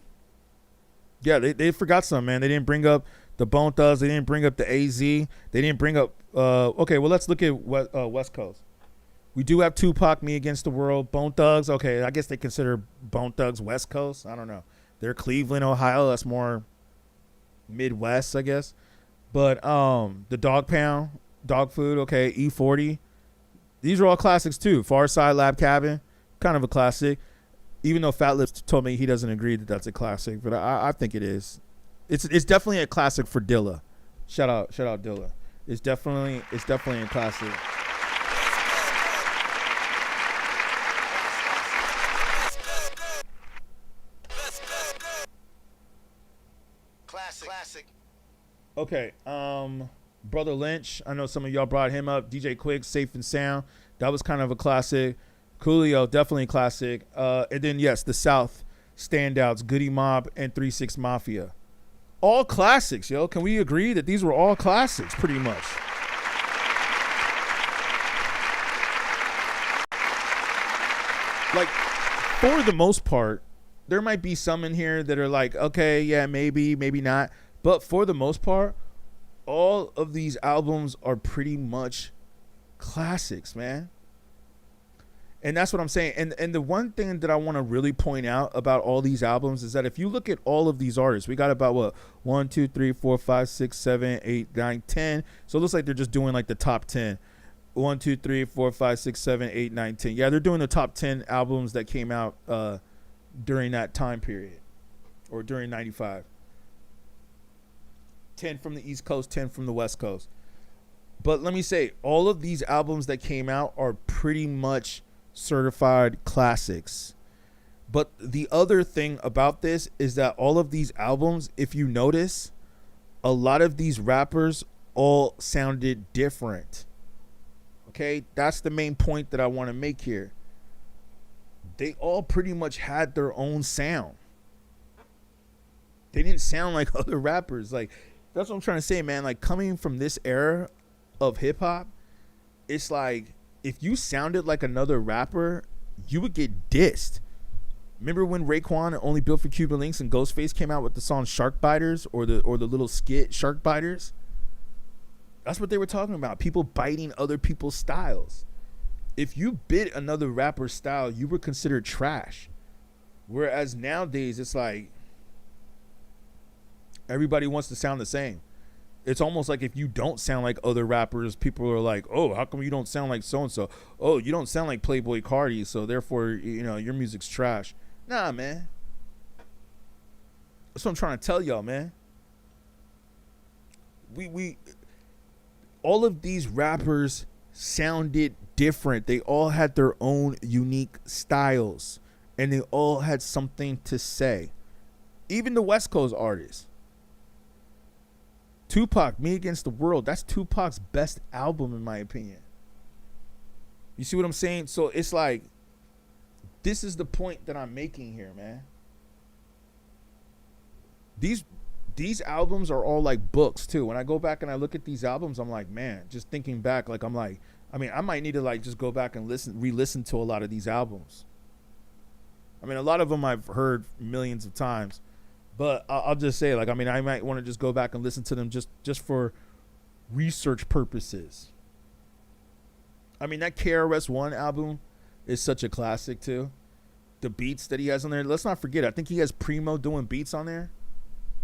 they forgot some, man. They didn't bring up the Bone Thugs. They didn't bring up the AZ. They didn't bring up. Okay, well, let's look at West Coast. We do have Tupac, Me Against the World. Bone Thugs. Okay, I guess they consider Bone Thugs West Coast. I don't know. They're Cleveland, Ohio. That's more Midwest, I guess. But the Dog Pound, Dog Food. Okay, E40. These are all classics too. Far Side, Lab Cabin, kind of a classic. Even though Fat Lips told me he doesn't agree that that's a classic, but I think it is. It's definitely a classic for Dilla. Shout out Dilla. It's definitely a classic. Classic. Okay, Brother Lynch. I know some of y'all brought him up. DJ Quick, Safe and Sound. That was kind of a classic. Coolio, definitely a classic. And then, yes, the South standouts, Goody Mob and 3-6 Mafia. All classics, yo. Can we agree that these were all classics, pretty much? Like, for the most part, there might be some in here that are like, okay, yeah, maybe not. But for the most part, all of these albums are pretty much classics, man. And that's what I'm saying. And the one thing that I want to really point out about all these albums is that if you look at all of these artists, we got about what? 1, 2, 3, 4, 5, 6, 7, 8, 9, 10. So it looks like they're just doing like the top 10. 1, 2, 3, 4, 5, 6, 7, 8, 9, 10. Yeah, they're doing the top 10 albums that came out during that time period, or during 95. 10 from the East Coast, 10 from the West Coast. But let me say, all of these albums that came out are pretty much certified classics. But the other thing about this is that all of these albums, if you notice, a lot of these rappers all sounded different. Okay, that's the main point that I want to make here. They all pretty much had their own sound. They didn't sound like other rappers. Like, that's what I'm trying to say, man. Like, coming from this era of hip hop, it's like if you sounded like another rapper, you would get dissed. Remember when Raekwon and Only Built for Cuban Links and Ghostface came out with the song Shark Biters, or the little skit Shark Biters? That's what they were talking about. People biting other people's styles. If you bit another rapper's style, you were considered trash. Whereas nowadays, it's like everybody wants to sound the same. It's almost like if you don't sound like other rappers, people are like, oh, how come you don't sound like so-and-so? Oh, you don't sound like Playboi Carti, so therefore, you know, your music's trash. Nah, man. That's what I'm trying to tell y'all, man. We all of these rappers sounded different. They all had their own unique styles, and they all had something to say. Even the West Coast artists. Tupac, Me Against the World, that's Tupac's best album in my opinion. You see what I'm saying? So it's like, this is the point that I'm making here, man. These albums are all like books too. When I go back and I look at these albums, I'm like, man, just thinking back, like I'm like, I mean, I might need to like just go back and re-listen to a lot of these albums. I mean, a lot of them I've heard millions of times. But I'll just say, like, I mean, I might want to just go back and listen to them just for research purposes. I mean, that KRS-One album is such a classic, too. The beats that he has on there. Let's not forget, I think he has Primo doing beats on there.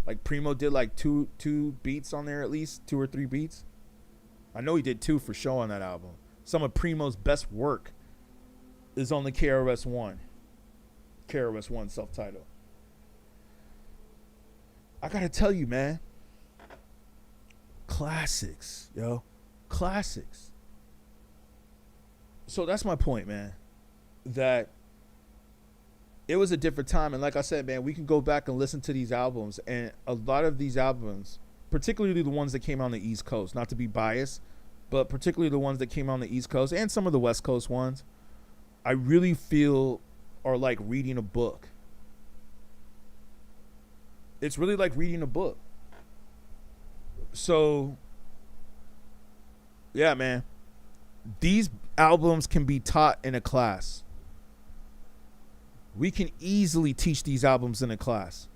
Like, Primo did, like, two beats on there at least. 2 or 3 beats. I know he did 2 for sure on that album. Some of Primo's best work is on the KRS-One. KRS-One self-titled. I gotta tell you, man. Classics, yo. Classics. So that's my point, man. That it was a different time. And like I said, man, we can go back and listen to these albums. And a lot of these albums, particularly the ones that came on the East Coast, not to be biased, but particularly the ones that came on the East Coast and some of the West Coast ones, I really feel are like reading a book. It's really like reading a book. So, yeah, man. These albums can be taught in a class. We can easily teach these albums in a class.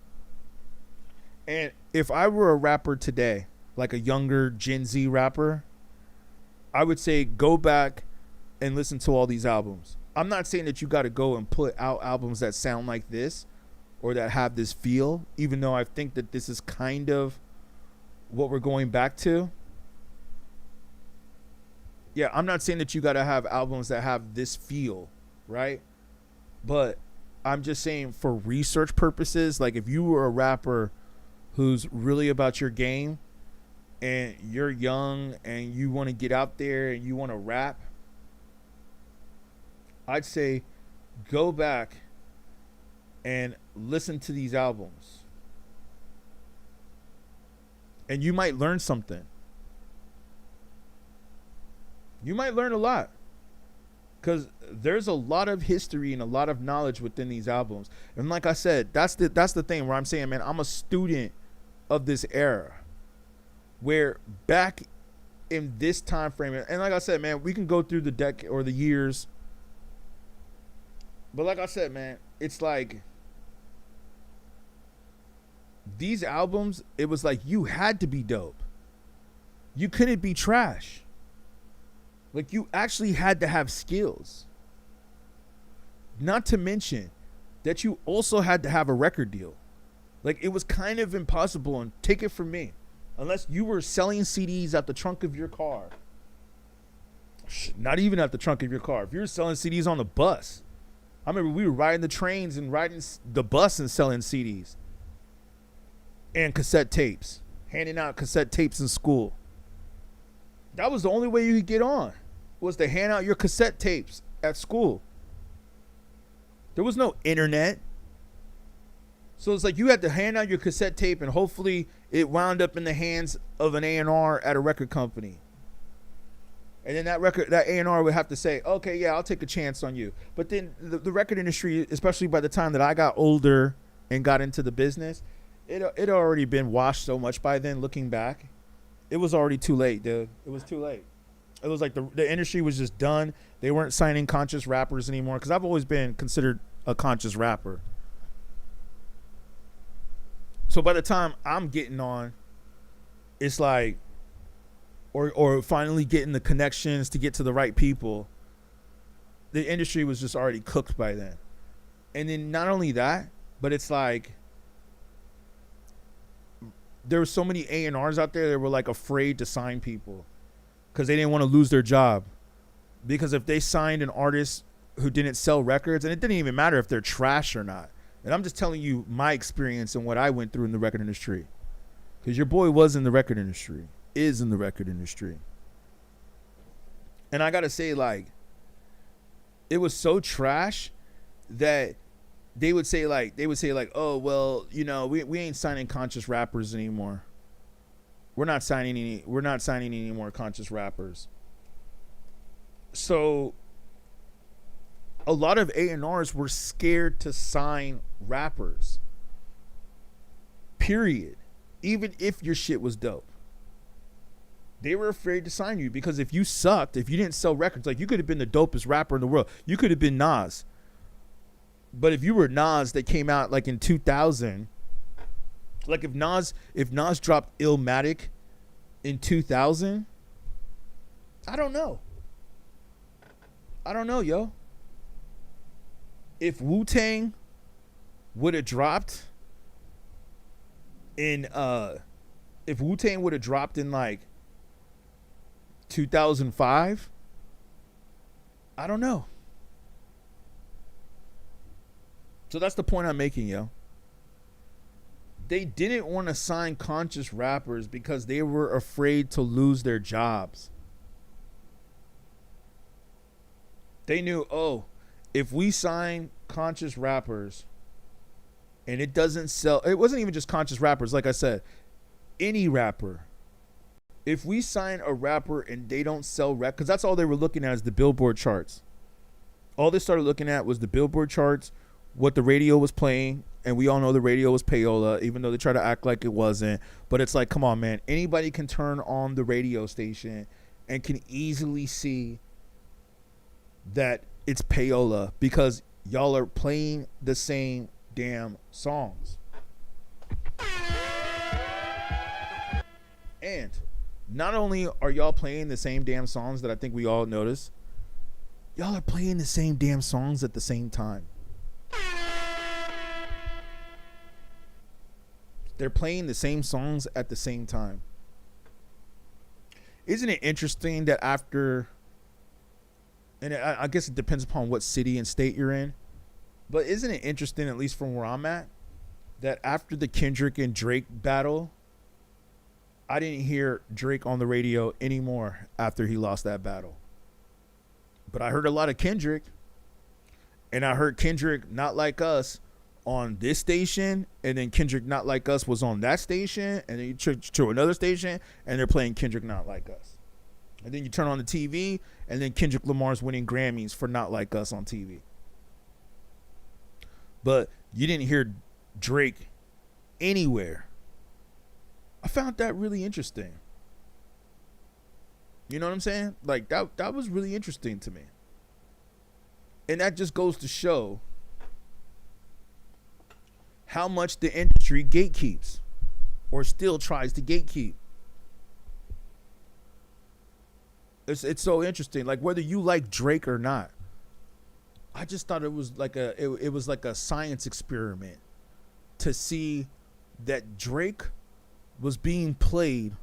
And if I were a rapper today, like a younger Gen Z rapper, I would say go back and listen to all these albums. I'm not saying that you got to go and put out albums that sound like this or that have this feel, even though I think that this is kind of what we're going back to. Yeah, I'm not saying that you got to have albums that have this feel, right? But I'm just saying for research purposes, like if you were a rapper who's really about your game and you're young and you want to get out there and you want to rap, I'd say go back and listen to these albums. And you might learn something. You might learn a lot. Because there's a lot of history and a lot of knowledge within these albums. And like I said, that's the thing where I'm saying, man, I'm a student of this era. Where back in this time frame, and like I said, man, we can go through the decade or the years. But like I said, man, it's like these albums, it was like you had to be dope. You couldn't be trash. Like you actually had to have skills. Not to mention that you also had to have a record deal. Like it was kind of impossible, and take it from me, unless you were selling CDs at the trunk of your car. Not even at the trunk of your car. If you were selling CDs on the bus. I remember we were riding the trains and riding the bus and selling CDs. And cassette tapes. Handing out cassette tapes in school. That was the only way you could get on. Was to hand out your cassette tapes at school. There was no internet. So it's like you had to hand out your cassette tape and hopefully it wound up in the hands of an A&R at a record company. And then that A&R would have to say, okay, yeah, I'll take a chance on you. But then the record industry, especially by the time that I got older and got into the business, it had already been washed so much by then. Looking back, it was already too late, dude. It was too late. It was like the industry was just done. They weren't signing conscious rappers anymore, because I've always been considered a conscious rapper. So by the time I'm getting on, it's like, or finally getting the connections to get to the right people, the industry was just already cooked by then. And then not only that, but it's like there were so many A&Rs out there that were like afraid to sign people because they didn't want to lose their job. Because if they signed an artist who didn't sell records, and it didn't even matter if they're trash or not. And I'm just telling you my experience and what I went through in the record industry. Because your boy was in the record industry, is in the record industry. And I got to say, like, it was so trash that they would say like, oh, well, you know, we ain't signing conscious rappers anymore. We're not signing any more conscious rappers. So a lot of A&Rs were scared to sign rappers. Period. Even if your shit was dope. They were afraid to sign you because if you sucked, if you didn't sell records, like you could have been the dopest rapper in the world. You could have been Nas. But if you were Nas that came out like in 2000, like if Nas dropped Illmatic in 2000, I don't know, yo. If Wu-Tang would have dropped in like 2005, I don't know. So that's the point I'm making, yo. They didn't want to sign conscious rappers because they were afraid to lose their jobs. They knew, oh, if we sign conscious rappers and it doesn't sell, it wasn't even just conscious rappers, like I said, any rapper. If we sign a rapper and they don't sell records, because that's all they were looking at is the Billboard charts. All they started looking at was the Billboard charts, what the radio was playing, and we all know the radio was payola, even though they try to act like it wasn't. But it's like, come on, man. Anybody can turn on the radio station and can easily see that it's payola because y'all are playing the same damn songs. And not only are y'all playing the same damn songs that I think we all notice, y'all are playing the same damn songs at the same time. They're playing the same songs at the same time. Isn't it interesting that after, and I guess it depends upon what city and state you're in, but isn't it interesting, at least from where I'm at, that after the Kendrick and Drake battle, I didn't hear Drake on the radio anymore after he lost that battle. But I heard a lot of Kendrick, and I heard Kendrick Not Like Us on this station, and then Kendrick Not Like Us was on that station, and then you to another station, and they're playing Kendrick Not Like Us. And then you turn on the TV, and then Kendrick Lamar's winning Grammys for Not Like Us on TV. But you didn't hear Drake anywhere. I found that really interesting. You know what I'm saying? Like that was really interesting to me. And that just goes to show how much the industry gatekeeps or still tries to gatekeep. It's so interesting. Like whether you like Drake or not, I just thought it was like it was like a science experiment to see that Drake was being played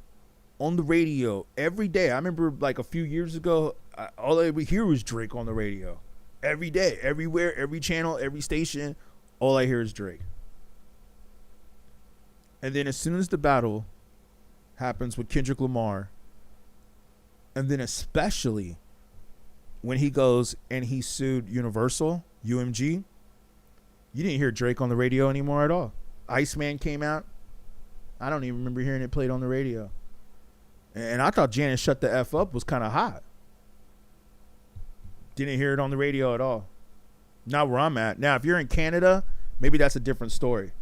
on the radio every day. I remember like a few years ago, all I would hear was Drake on the radio. Every day, everywhere, every channel, every station, all I hear is Drake. And then as soon as the battle happens with Kendrick Lamar, and then especially when he goes and he sued Universal, UMG, You didn't hear Drake on the radio anymore at all. Iceman came out. I don't even remember hearing it played on the radio. And I thought Janet Shut the F Up was kind of hot. Didn't hear it on the radio at all. Not where I'm at. Now, if you're in Canada, maybe that's a different story.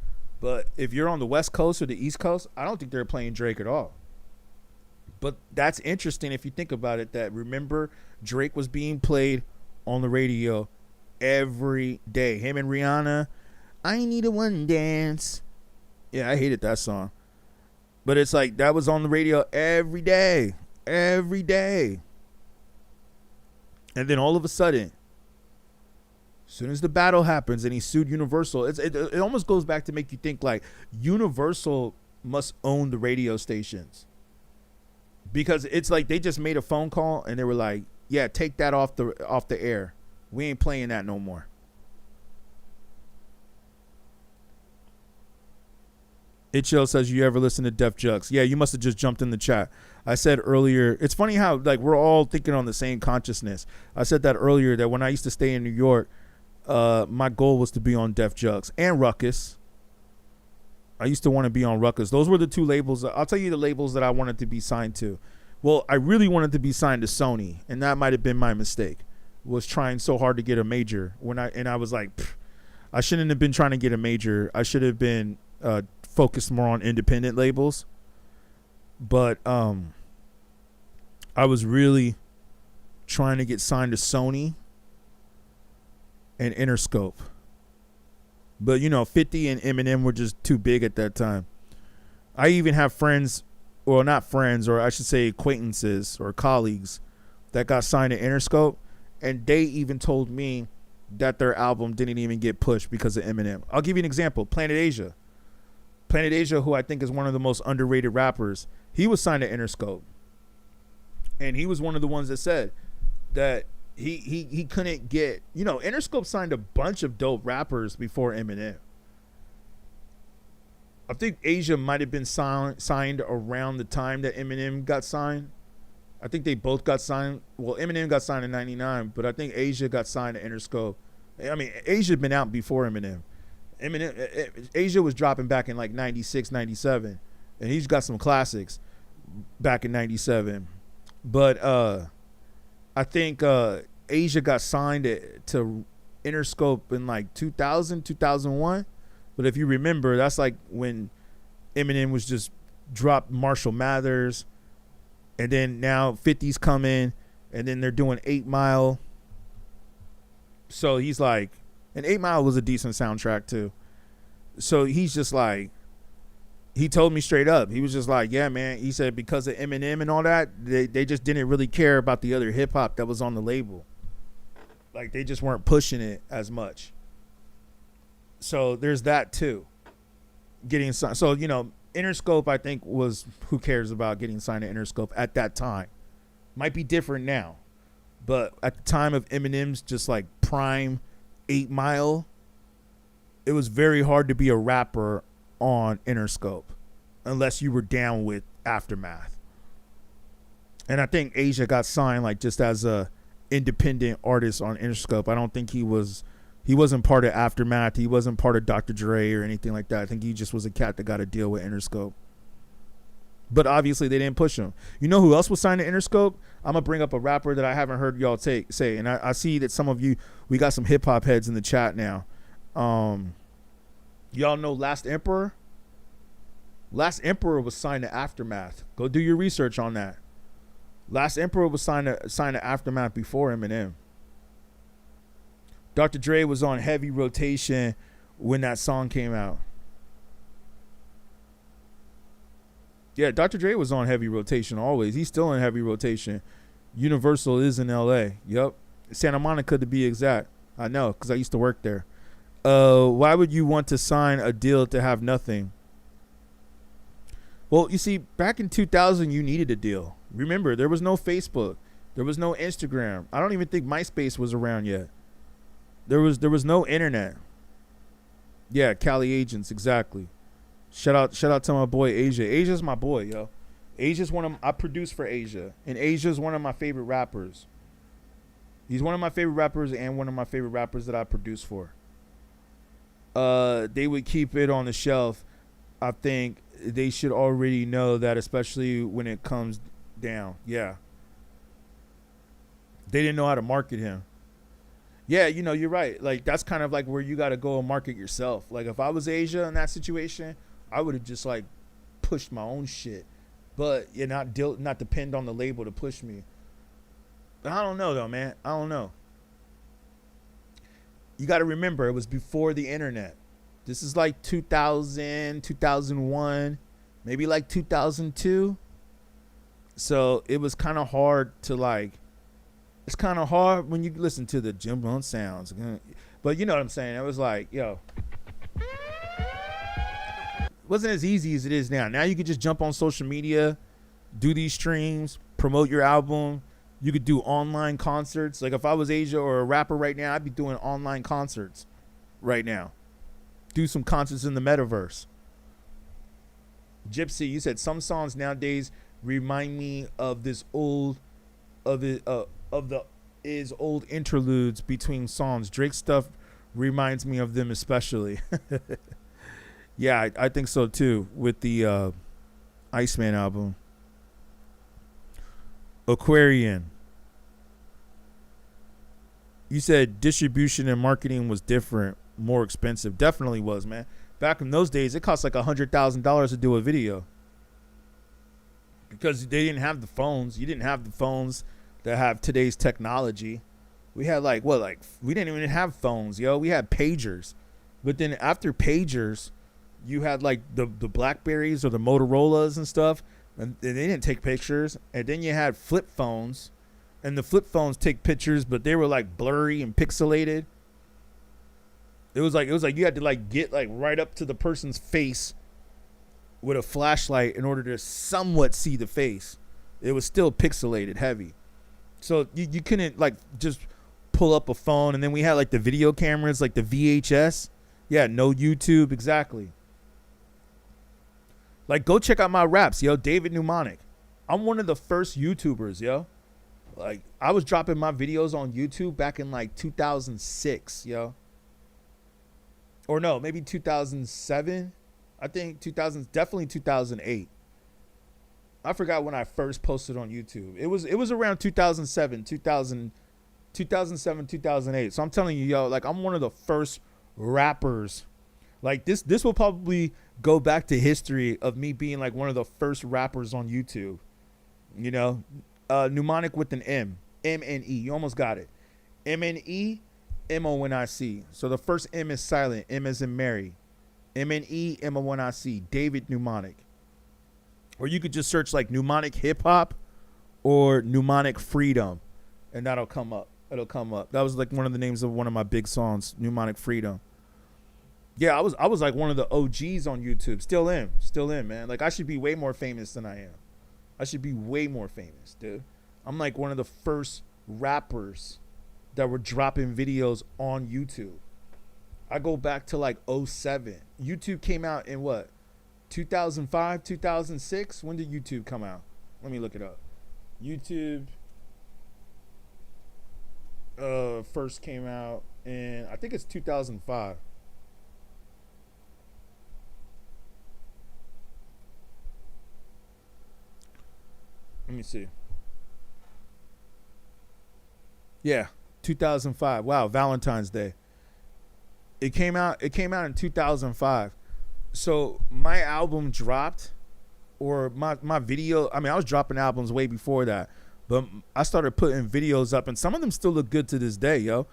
But if you're on the West Coast or the East Coast, I don't think they're playing Drake at all. But that's interesting if you think about it, that remember Drake was being played on the radio every day. Him and Rihanna, I Need a One Dance. Yeah, I hated that song. But it's like that was on the radio every day. Every day. And then all of a sudden, as soon as the battle happens and he sued Universal, it almost goes back to make you think like Universal must own the radio stations. Because it's like they just made a phone call and they were like, yeah, take that off the air. We ain't playing that no more. It Chill says, you ever listen to Def Jux? Yeah, you must have just jumped in the chat. I said earlier, it's funny how like we're all thinking on the same consciousness. I said that earlier, that when I used to stay in New York, my goal was to be on Def Jux and Ruckus. I used to want to be on Ruckus. Those were the two labels. I'll tell you the labels that I wanted to be signed to. Well, I really wanted to be signed to Sony, and that might have been my mistake. Was trying so hard to get a major I was like, I shouldn't have been trying to get a major. I should have been focused more on independent labels. But I was really trying to get signed to Sony and Interscope. But, 50 and Eminem were just too big at that time. I even have friends, or not friends, or I should say acquaintances or colleagues that got signed to Interscope, and they even told me that their album didn't even get pushed because of Eminem. I'll give you an example. Planet Asia. Planet Asia, who I think is one of the most underrated rappers, he was signed to Interscope. And he was one of the ones that said that he couldn't get, Interscope signed a bunch of dope rappers before Eminem. I think Asia might have been signed around the time that Eminem got signed. I think they both got signed. Well, Eminem got signed in 99, but I think Asia got signed to Interscope. I mean, Asia had been out before Eminem. Asia was dropping back in like 96, 97, and he's got some classics back in 97. But I think Asia got signed to Interscope in like 2000, 2001. But if you remember, that's like when Eminem was just dropped Marshall Mathers, and then now 50's come in, and then they're doing 8 Mile. So he's like, and 8 Mile was a decent soundtrack too. So he's just like, he told me straight up, he was just like, yeah, man. He said because of Eminem and all that, they just didn't really care about the other hip hop that was on the label. Like they just weren't pushing it as much. So there's that too. Getting signed. So, Interscope, I think, was who cares about getting signed to Interscope at that time. Might be different now. But at the time of Eminem's just like prime 8 Mile, it was very hard to be a rapper on Interscope unless you were down with Aftermath. And I think Asia got signed like just as a independent artist on Interscope. I don't think he wasn't part of Aftermath. He wasn't part of Dr. Dre or anything like that. I think he just was a cat that got a deal with Interscope. But obviously they didn't push him. You know who else was signed to Interscope? I'm going to bring up a rapper that I haven't heard y'all say. And I see that some of you, we got some hip hop heads in the chat now. Y'all know Last Emperor? Last Emperor was signed to Aftermath. Go do your research on that. Last Emperor was signed to Aftermath before Eminem. Dr. Dre was on heavy rotation when that song came out. Yeah, Dr. Dre was on heavy rotation always. He's still in heavy rotation. Universal is in L.A. Yep. Santa Monica to be exact. I know, because I used to work there. Why would you want to sign a deal to have nothing? Well, you see, back in 2000, you needed a deal. Remember, there was no Facebook. There was no Instagram. I don't even think MySpace was around yet. There was no internet. Yeah, Cali Agents, exactly. Shout out to my boy Asia. Asia's my boy, yo. Asia's I produce for Asia, and Asia's one of my favorite rappers. He's one of my favorite rappers and one of my favorite rappers that I produce for. they would keep it on the shelf. I think they should already know that, especially when it comes down. Yeah. They didn't know how to market him. Yeah, you know, you're right. Like, that's kind of like where you got to go and market yourself. Like, if I was Asia in that situation, I would have just, like, pushed my own shit. But you're not depend on the label to push me. But I don't know, though, man. I don't know. You got to remember, it was before the internet. This is like 2000, 2001, maybe like 2002. So it was kind of hard to, like, it's kind of hard when you listen to the Jim Bone sounds. But you know what I'm saying? It was like, yo, it wasn't as easy as it is now. Now you could just jump on social media, do these streams, promote your album. You could do online concerts. Like, if I was Asia or a rapper right now, I'd be doing online concerts right now. Do some concerts in the metaverse. Gypsy, you said some songs nowadays remind me of this old, of the old interludes between songs. Drake stuff reminds me of them especially. Yeah, I think so too with the Iceman album. Aquarian, you said distribution and marketing was different, more expensive. Definitely was, man. Back in those days, it cost like $100,000 to do a video because they didn't have the phones. You didn't have the phones that have today's technology. We had we didn't even have phones, yo. We had pagers. But then after pagers, you had like the Blackberries or the Motorola's and stuff, and they didn't take pictures. And then you had flip phones, and the flip phones take pictures, but they were like blurry and pixelated. It was like you had to like get like right up to the person's face with a flashlight in order to somewhat see the face. It was still pixelated heavy. So you couldn't like just pull up a phone. And then we had like the video cameras, like the VHS. Yeah, no YouTube, exactly. Like, go check out my raps, yo. David Mnemonic. I'm one of the first YouTubers, yo. Like, I was dropping my videos on YouTube back in like 2006, yo. Or no, maybe 2007. I think definitely 2008. I forgot when I first posted on YouTube. It was around 2007, 2008. So I'm telling you, yo, like, I'm one of the first rappers. Like, this will probably go back to history of me being like one of the first rappers on YouTube. You know, mnemonic with an M, M-N-E. You almost got it. M-N-E, M-O-N-I-C. So the first M is silent. M as in Mary. M-N-E, M-O-N-I-C. David Mnemonic. Or you could just search like mnemonic hip hop or mnemonic freedom, and that'll come up. It'll come up. That was like one of the names of one of my big songs, Mnemonic Freedom. Yeah, I was like one of the OGs on YouTube. Still am, man. Like, I should be way more famous than I am. I should be way more famous, dude. I'm like one of the first rappers that were dropping videos on YouTube. I go back to like 07. YouTube came out in what? 2005, 2006? When did YouTube come out? Let me look it up. YouTube first came out in, I think it's 2005. Let me see. Yeah, 2005. Wow, Valentine's Day. It came out in 2005. So my album dropped, or my video, I mean, I was dropping albums way before that, but I started putting videos up, and some of them still look good to this day, yo.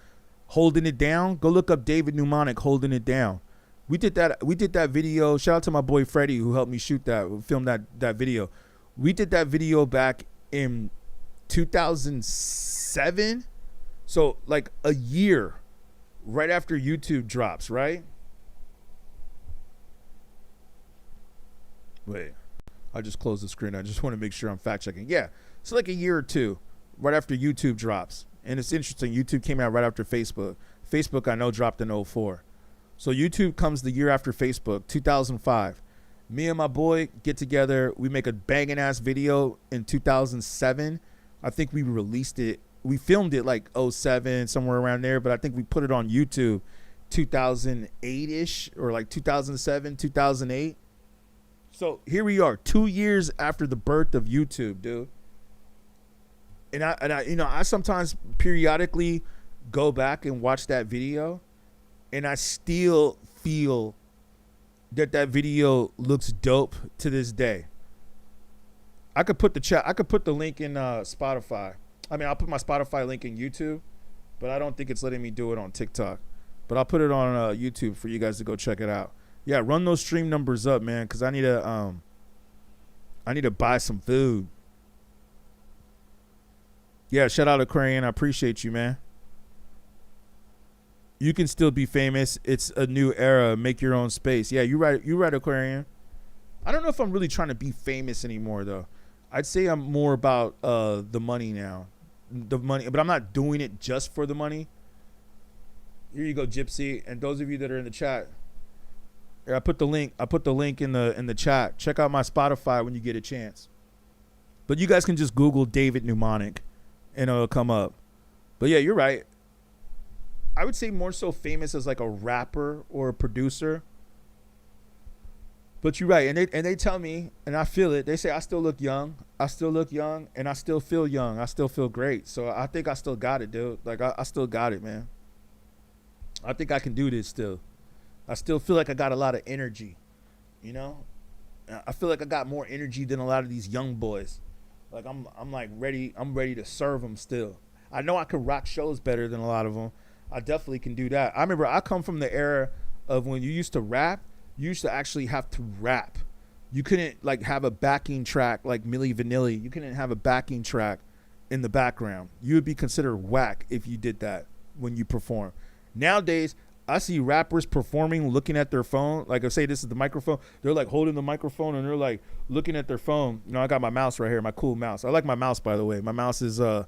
Holding It Down. Go look up David Mnemonic, Holding It Down. We did that video. Shout out to my boy Freddie who helped me shoot that, film that video. We did that video back in 2007. So like a year right after YouTube drops, right? Wait, I just closed the screen. I just want to make sure I'm fact checking. Yeah, so like a year or two right after YouTube drops. And it's interesting, YouTube came out right after Facebook. Facebook, I know, dropped in 04. So YouTube comes the year after Facebook, 2005. Me and my boy get together. We make a banging ass video in 2007. I think we released it. We filmed it like 07, somewhere around there. But I think we put it on YouTube 2008-ish or like 2007, 2008. So here we are, 2 years after the birth of YouTube, dude. And I sometimes periodically go back and watch that video, and I still feel that video looks dope to this day. I could put the link in Spotify. I mean, I'll put my Spotify link in YouTube, but I don't think it's letting me do it on TikTok. But I'll put it on YouTube for you guys to go check it out. Yeah, run those stream numbers up, man, because I need to buy some food. Yeah, shout out Aquarian. I appreciate you, man. You can still be famous. It's a new era. Make your own space. Yeah, you're right, Aquarian. I don't know if I'm really trying to be famous anymore, though. I'd say I'm more about the money now. The money, but I'm not doing it just for the money. Here you go, Gypsy. And those of you that are in the chat, I put the link in the chat. Check out my Spotify when you get a chance. But you guys can just Google David Mnemonic and it'll come up. But yeah, you're right. I would say more so famous as like a rapper or a producer. But you're right. And they tell me, and I feel it. They say I still look young. I still look young, and I still feel young. I still feel great. So I think I still got it, dude. Like I still got it, man. I think I can do this still. I still feel like I got a lot of energy, you know? I feel like I got more energy than a lot of these young boys. Like I'm like ready. I'm ready to serve them still. I know I can rock shows better than a lot of them. I definitely can do that. I remember I come from the era of when you used to rap, you used to actually have to rap. You couldn't like have a backing track like Milli Vanilli. You couldn't have a backing track in the background. You would be considered whack if you did that when you perform. Nowadays, I see rappers performing, looking at their phone. Like I say, this is the microphone. They're like holding the microphone and they're like looking at their phone. You know, I got my mouse right here, my cool mouse. I like my mouse, by the way. My mouse is, I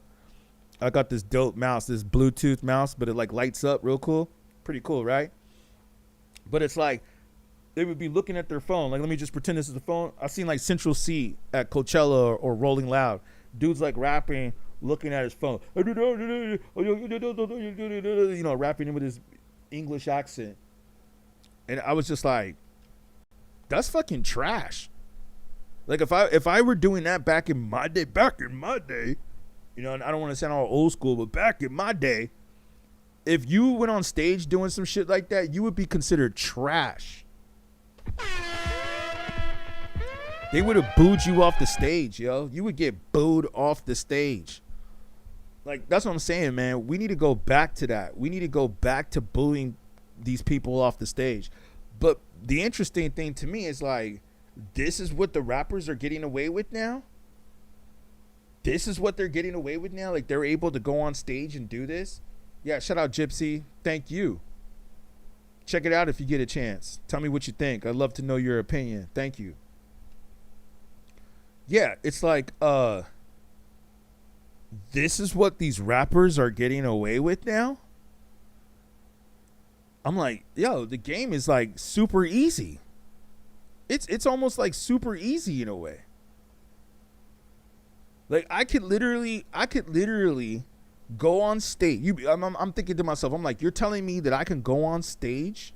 got this dope mouse, this Bluetooth mouse, but it like lights up real cool. Pretty cool, right? But it's like, they would be looking at their phone. Like, let me just pretend this is the phone. I've seen like Central C at Coachella or Rolling Loud. Dude's like rapping, looking at his phone. You know, rapping with his English accent. And I was just like, that's fucking trash. Like if I were doing that back in my day, you know, and I don't want to sound all old school, but back in my day, if you went on stage doing some shit like that, you would be considered trash. They would have booed you off the stage, yo. You would get booed off the stage. Like, that's what I'm saying, man. We need to go back to that. We need to go back to booing these people off the stage. But the interesting thing to me is, like, this is what the rappers are getting away with now? This is what they're getting away with now? Like, they're able to go on stage and do this? Yeah, shout out Gypsy. Thank you. Check it out if you get a chance. Tell me what you think. I'd love to know your opinion. Thank you. Yeah, it's like, this is what these rappers are getting away with now? I'm like, yo, the game is like super easy. It's almost like super easy in a way. Like I could literally go on stage. I'm thinking to myself, I'm like, you're telling me that I can go on stage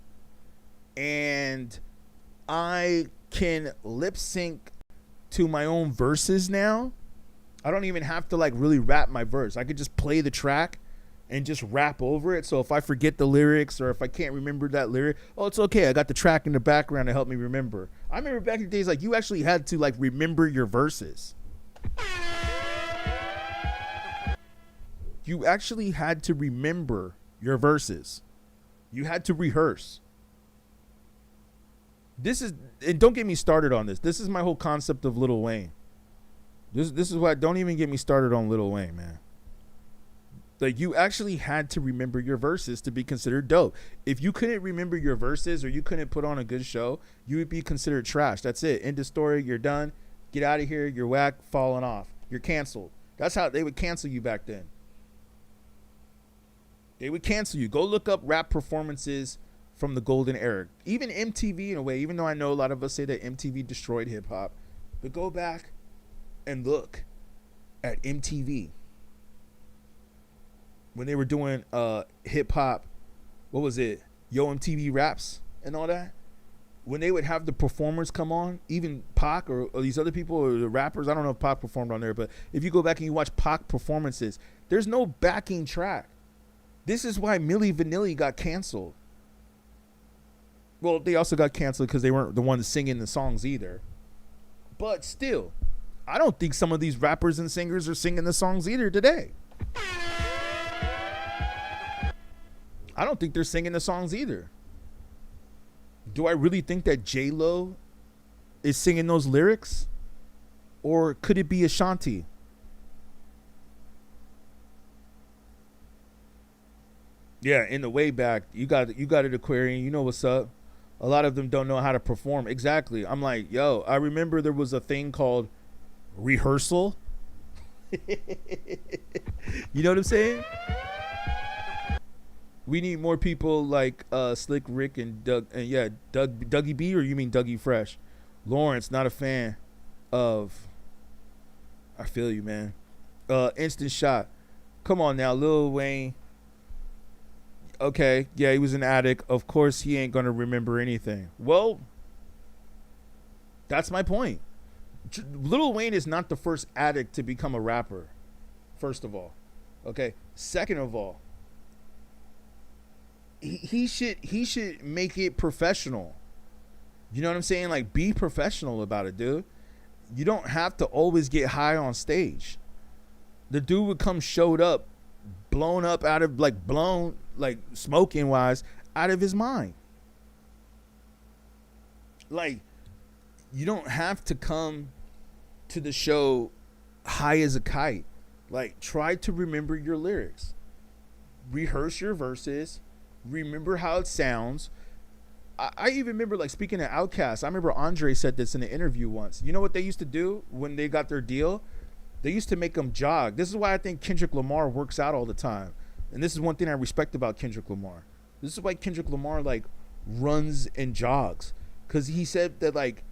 and I can lip sync to my own verses now? I don't even have to like really rap my verse. I could just play the track and just rap over it. So if I forget the lyrics or if I can't remember that lyric, oh, it's okay. I got the track in the background to help me remember. I remember back in the days, like you actually had to like remember your verses. You actually had to remember your verses. You had to rehearse. This is, and don't get me started on this. This is my whole concept of Lil Wayne. This is why, don't even get me started on Lil Wayne, man. Like, you actually had to remember your verses to be considered dope. If you couldn't remember your verses or you couldn't put on a good show, you would be considered trash. That's it. End of story. You're done. Get out of here. You're whack. Falling off. You're canceled. That's how they would cancel you back then. They would cancel you. Go look up rap performances from the golden era. Even MTV in a way, even though I know a lot of us say that MTV destroyed hip hop, but go back and look at MTV when they were doing hip hop. What was it? Yo MTV Raps and all that, when they would have the performers come on, even Pac or these other people or the rappers, I don't know if Pac performed on there, but if you go back and you watch Pac performances, there's no backing track. This is why Milli Vanilli got canceled. Well, they also got canceled because they weren't the ones singing the songs either. But still, I don't think some of these rappers and singers are singing the songs either today. I don't think they're singing the songs either. Do I really think that J-Lo is singing those lyrics? Or could it be Ashanti? Yeah, in the way back, you got it, Aquarian. You know what's up. A lot of them don't know how to perform. Exactly. I'm like, yo, I remember there was a thing called rehearsal. You know what I'm saying? We need more people like Slick Rick and Dougie B, or you mean Dougie Fresh? Lawrence, not a fan of. I feel you, man. Instant Shot. Come on now, Lil Wayne. Okay, yeah, he was an addict. Of course, he ain't gonna remember anything. Well, that's my point. Lil Wayne is not the first addict to become a rapper. First of all, okay. Second of all, he should make it professional. You know what I'm saying? Like, be professional about it, dude. You don't have to always get high on stage. The dude would come showed up, blown up out of smoking wise out of his mind. Like, you don't have to come to the show high as a kite. Like, try to remember your lyrics. Rehearse your verses. Remember how it sounds. I even remember, like, speaking of Outkast, I remember Andre said this in an interview once. You know what they used to do when they got their deal? They used to make them jog. This is why I think Kendrick Lamar works out all the time. And this is one thing I respect about Kendrick Lamar. This is why Kendrick Lamar, like, runs and jogs. Because he said that, like,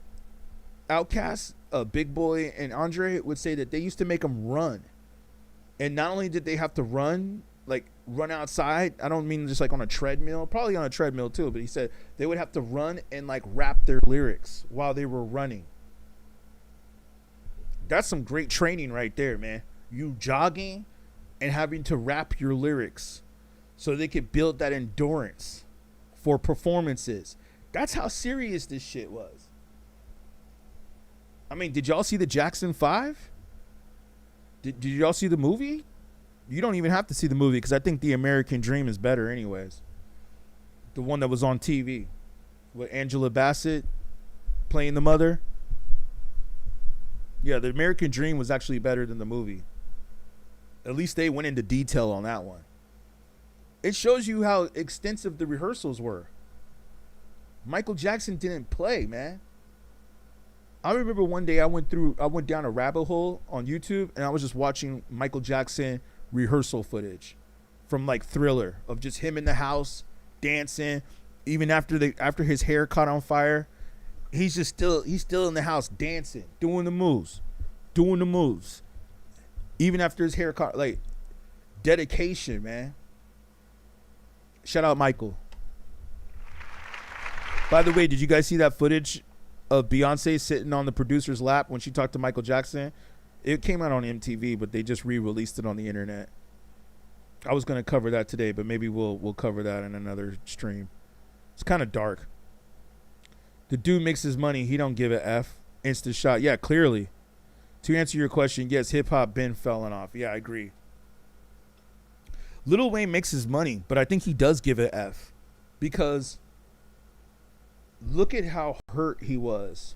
Outkast, Big Boy, and Andre would say that they used to make them run. And not only did they have to run outside, I don't mean just like on a treadmill, probably on a treadmill too, but he said they would have to run and like rap their lyrics while they were running. That's some great training right there, man. You jogging and having to rap your lyrics so they could build that endurance for performances. That's how serious this shit was. I mean, did y'all see the Jackson 5? Did y'all see the movie? You don't even have to see the movie because I think The American Dream is better anyways. The one that was on TV with Angela Bassett playing the mother. Yeah, The American Dream was actually better than the movie. At least they went into detail on that one. It shows you how extensive the rehearsals were. Michael Jackson didn't play, man. I remember one day I went down a rabbit hole on YouTube and I was just watching Michael Jackson rehearsal footage from like Thriller of just him in the house dancing. Even after his hair caught on fire, he's still in the house dancing, doing the moves. Even after his hair caught, like, dedication, man. Shout out Michael. By the way, did you guys see that footage of Beyonce sitting on the producer's lap when she talked to Michael Jackson? It came out on MTV, but they just re-released it on the internet. I was going to cover that today, but maybe we'll cover that in another stream. It's kind of dark. The dude makes his money. He don't give a F. Instant Shot. Yeah, clearly. To answer your question, yes, hip-hop been falling off. Yeah, I agree. Lil Wayne makes his money, but I think he does give a F. Because look at how hurt he was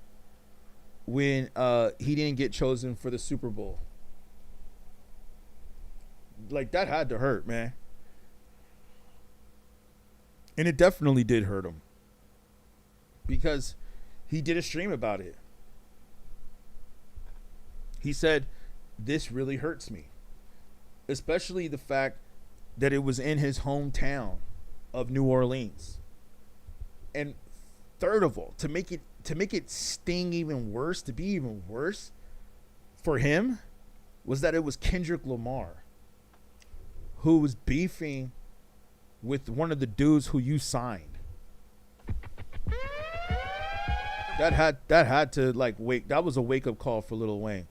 when he didn't get chosen for the Super Bowl. Like, that had to hurt, man. And it definitely did hurt him. Because he did a stream about it. He said, this really hurts me. Especially the fact that it was in his hometown of New Orleans. And third of all, to make it sting even worse, to be even worse for him, was that it was Kendrick Lamar who was beefing with one of the dudes who you signed. That had to like that was a wake up call for Lil Wayne.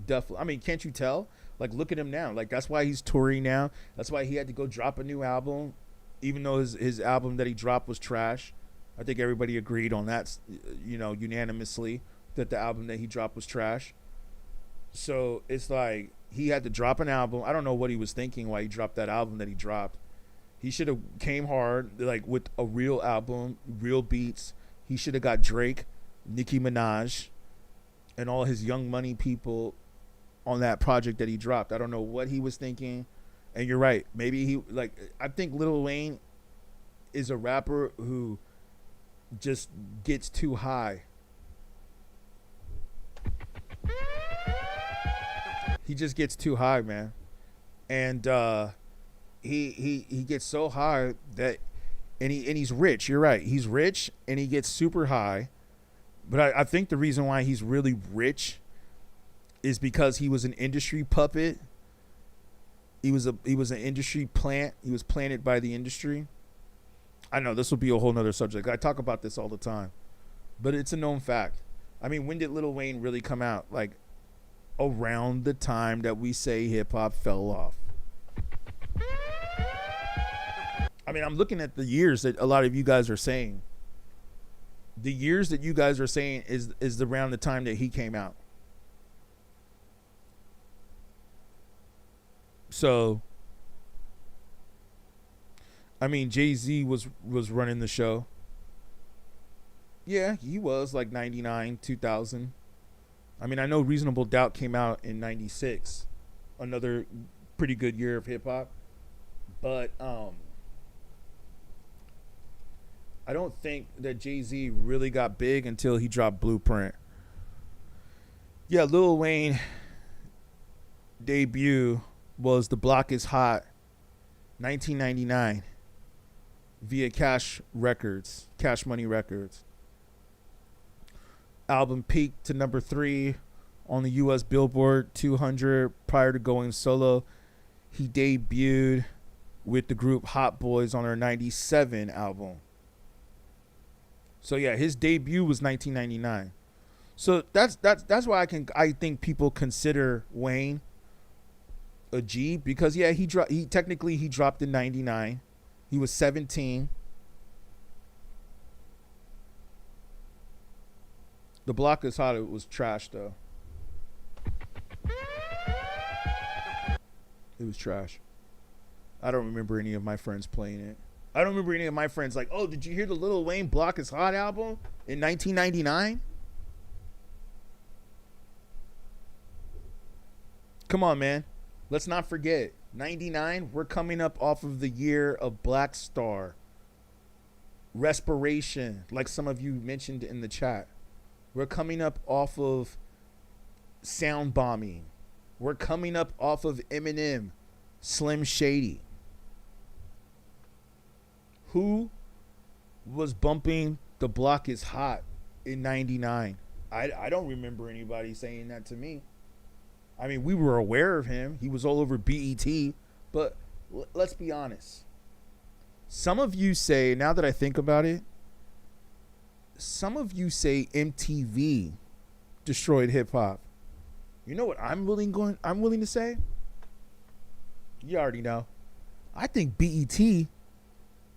Definitely. I mean, can't you tell? Like, look at him now. Like, that's why he's touring now. That's why he had to go drop a new album, even though his album that he dropped was trash. I think everybody agreed on that, unanimously, that the album that he dropped was trash. So it's like he had to drop an album. I don't know what he was thinking while he dropped that album that he dropped. He should have came hard, like, with a real album, real beats. He should have got Drake, Nicki Minaj, and all his Young Money people on that project that he dropped. I don't know what he was thinking. And you're right. Maybe I think Lil Wayne is a rapper who just gets too high. He just gets too high, man. And he gets so high that and he's rich. You're right. He's rich and he gets super high. But I think the reason why he's really rich is because he was an industry puppet. He was an industry plant. He was planted by the industry. I know this will be a whole nother subject. I talk about this all the time, but it's a known fact. I mean, when did Lil Wayne really come out? Like, around the time that we say hip hop fell off. I mean, I'm looking at the years that a lot of you guys are saying. The years that you guys are saying is around the time that he came out. So, I mean, Jay-Z was running the show. Yeah, he was like 99, 2000. I mean, I know Reasonable Doubt came out in 96. Another pretty good year of hip-hop. But I don't think that Jay-Z really got big until he dropped Blueprint. Yeah, Lil Wayne debut was The Block Is Hot, 1999, via Cash Money Records. Album peaked to number 3 on the U.S. Billboard 200 prior to going solo. He debuted with the group Hot Boys on their 97 album. So yeah, his debut was 1999. So that's why I think people consider Wayne a G, because yeah, he dropped in 99. He was 17. The Block Is Hot, it was trash though. It was trash. I don't remember any of my friends playing it. I don't remember any of my friends like, oh, did you hear the Lil Wayne Block Is Hot album in 1999? Come on, man. Let's not forget, 99, we're coming up off of the year of Black Star. Respiration, like some of you mentioned in the chat. We're coming up off of Sound Bombing. We're coming up off of Eminem, Slim Shady. Who was bumping The Block Is Hot in 99? I don't remember anybody saying that to me. I mean, we were aware of him. He was all over BET. But let's be honest. Some of you say, now that I think about it, some of you say MTV destroyed hip hop. You know what I'm willing to say? You already know. I think BET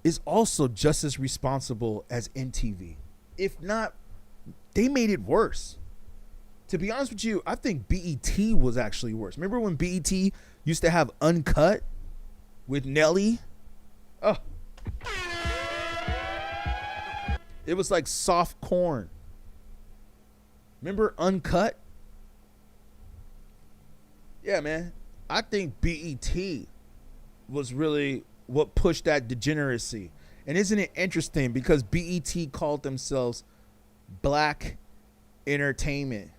is also just as responsible as MTV. If not, they made it worse. To be honest with you, I think BET was actually worse. Remember when BET used to have Uncut with Nelly? Oh. It was like soft corn. Remember Uncut? Yeah, man. I think BET was really what pushed that degeneracy. And isn't it interesting, because BET called themselves Black Entertainment,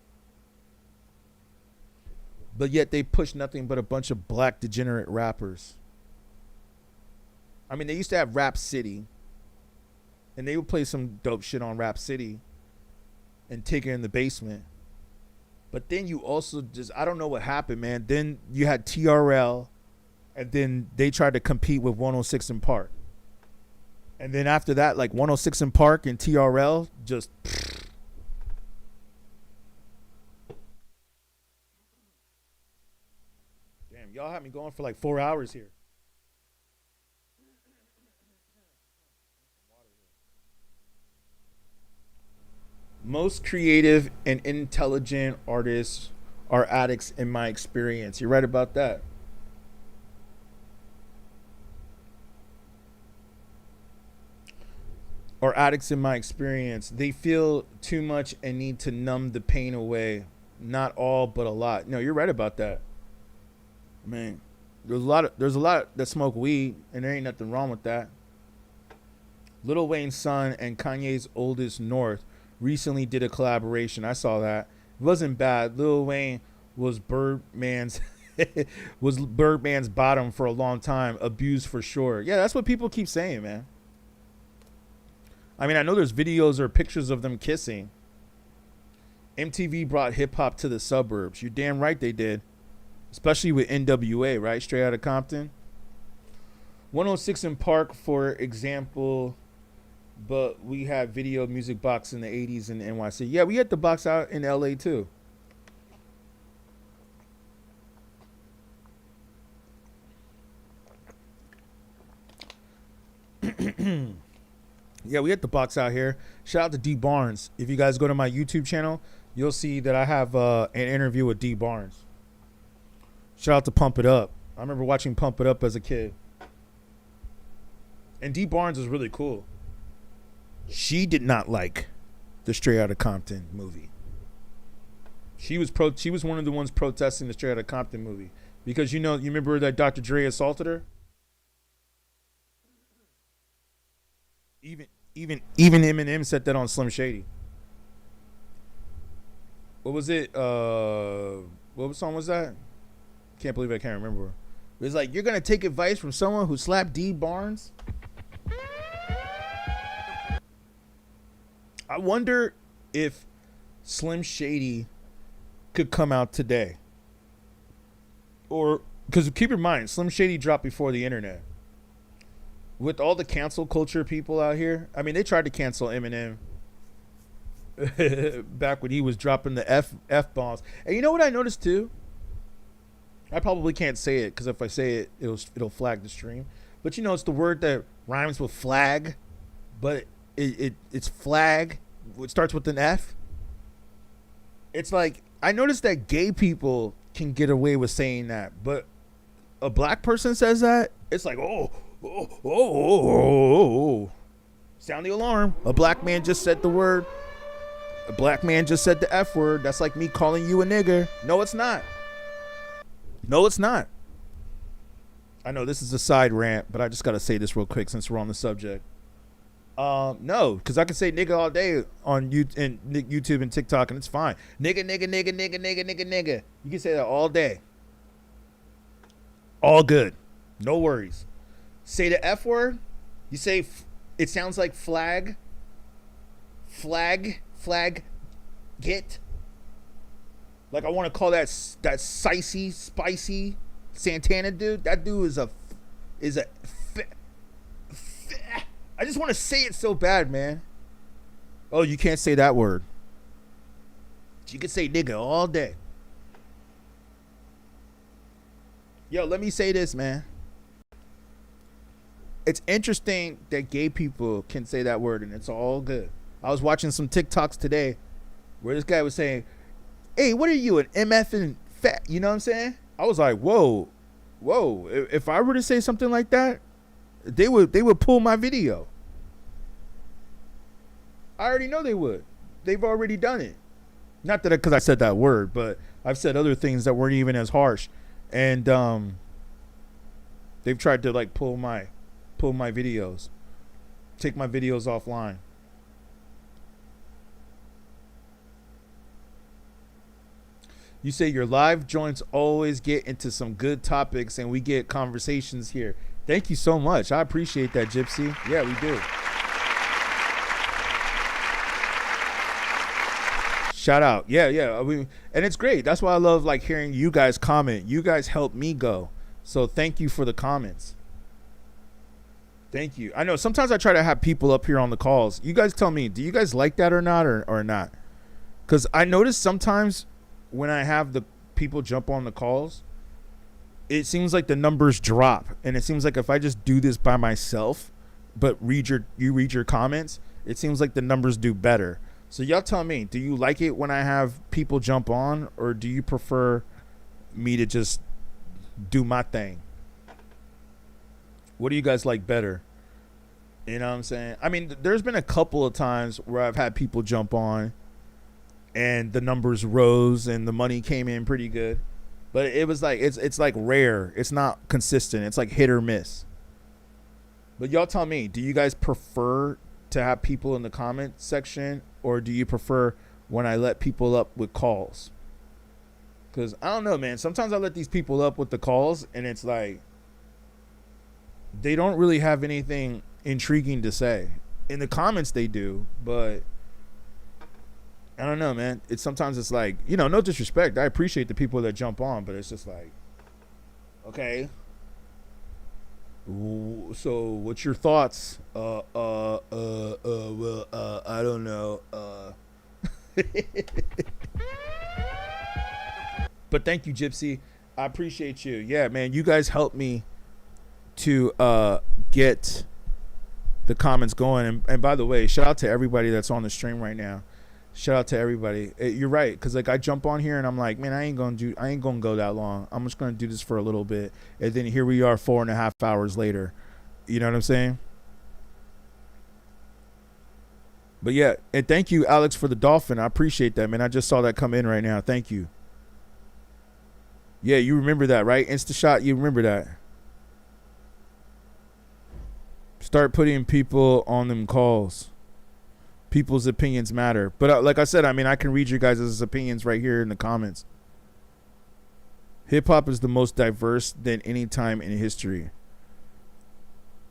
but yet they push nothing but a bunch of black degenerate rappers. I mean, they used to have Rap City, and they would play some dope shit on Rap City and take it in the basement. But then you also just, I don't know what happened, man. Then you had TRL, and then they tried to compete with 106 in Park. And then after that, like 106 in Park and TRL, just. Damn, y'all had me going for like 4 hours here. Most creative and intelligent artists are addicts in my experience. You're right about that. Are addicts in my experience. They feel too much and need to numb the pain away. Not all, but a lot. No, you're right about that. Man, there's a lot that smoke weed, and there ain't nothing wrong with that. Lil Wayne's son and Kanye's oldest North recently did a collaboration. I saw that. It wasn't bad. Lil Wayne was Birdman's bottom for a long time. Abused for sure. Yeah, that's what people keep saying, man. I mean, I know there's videos or pictures of them kissing. MTV brought hip hop to the suburbs. You're damn right they did. Especially with NWA, right? Straight Outta Compton. 106 in Park, for example. But we had Video Music Box in the 80s in NYC. Yeah, we had the box out in LA too. Yeah, we had the box out here. Shout out to D Barnes. If you guys go to my YouTube channel, you'll see that I have an interview with D Barnes. Shout out to Pump It Up. I remember watching Pump It Up as a kid. And D Barnes is really cool. She did not like the Straight Outta Compton movie. She was one of the ones protesting the Straight Outta Compton movie because you remember that Dr. Dre assaulted her. Even Eminem said that on Slim Shady. What was it? What song was that? Can't believe I can't remember. It was like, you're gonna take advice from someone who slapped D Barnes. I wonder if Slim Shady could come out today. Or, because keep in mind, Slim Shady dropped before the internet. With all the cancel culture people out here, I mean, they tried to cancel Eminem back when he was dropping the F-bombs. And you know what I noticed too? I probably can't say it because if I say it, it'll flag the stream. But it's the word that rhymes with flag, but it's flag. It starts with an F. It's like, I noticed that gay people can get away with saying that, but a black person says that, it's like, oh. Sound the alarm. A black man just said the word. A black man just said the F word. That's like me calling you a nigger. No, it's not. No, it's not. I know this is a side rant, but I just got to say this real quick since we're on the subject. No, because I can say nigga all day on YouTube and TikTok, and it's fine. Nigga, nigga, nigga, nigga, nigga, nigga, nigga. You can say that all day. All good. No worries. Say the F word. You say it sounds like flag. Flag. Get. Like I want to call that spicy Santana dude. That dude is a. I just want to say it so bad, man. Oh, you can't say that word. You can say nigga all day. Yo, let me say this, man. It's interesting that gay people can say that word and it's all good. I was watching some TikToks today where this guy was saying, hey, what are you, an MF and fat? You know what I'm saying? I was like, whoa. If I were to say something like that, they would pull my video. I already know they would. They've already done it. Not that because I said that word, but I've said other things that weren't even as harsh. And they've tried to like pull my videos, take my videos offline. You say your live joints always get into some good topics and we get conversations here. Thank you so much. I appreciate that, Gypsy. Yeah, we do. Shout out. Yeah. And it's great. That's why I love like hearing you guys comment. You guys help me go. So thank you for the comments. Thank you. I know sometimes I try to have people up here on the calls. You guys tell me, do you guys like that or not, or not? Because I notice sometimes when I have the people jump on the calls, it seems like the numbers drop, and it seems like if I just do this by myself, but you read your comments, it seems like the numbers do better. So y'all tell me, do you like it when I have people jump on, or do you prefer me to just do my thing? What do you guys like better? You know what I'm saying? I mean, there's been a couple of times where I've had people jump on and the numbers rose and the money came in pretty good. But it was like, it's like rare. It's not consistent. It's like hit or miss. But y'all tell me, do you guys prefer to have people in the comment section, or do you prefer when I let people up with calls? Because I don't know, man. Sometimes I let these people up with the calls and it's like, they don't really have anything intriguing to say. In the comments they do, but I don't know, man. Sometimes it's like, no disrespect. I appreciate the people that jump on, but it's just like, okay. So what's your thoughts? Well, I don't know. But thank you, Gypsy. I appreciate you. Yeah, man, you guys helped me to get the comments going. And by the way, shout out to everybody that's on the stream right now. Shout out to everybody. You're right, because like I jump on here and I'm like, man, I ain't gonna go that long. I'm just gonna do this for a little bit, and then here we are 4.5 hours later. You know what I'm saying? But yeah, and thank you, Alex, for the dolphin. I appreciate that, man. I just saw that come in right now. Thank you. Yeah, you remember that, right? InstaShot, you remember that. Start putting people on them calls. People's opinions matter. But like I said, I mean, I can read your guys' opinions right here in the comments. Hip-hop is the most diverse than any time in history.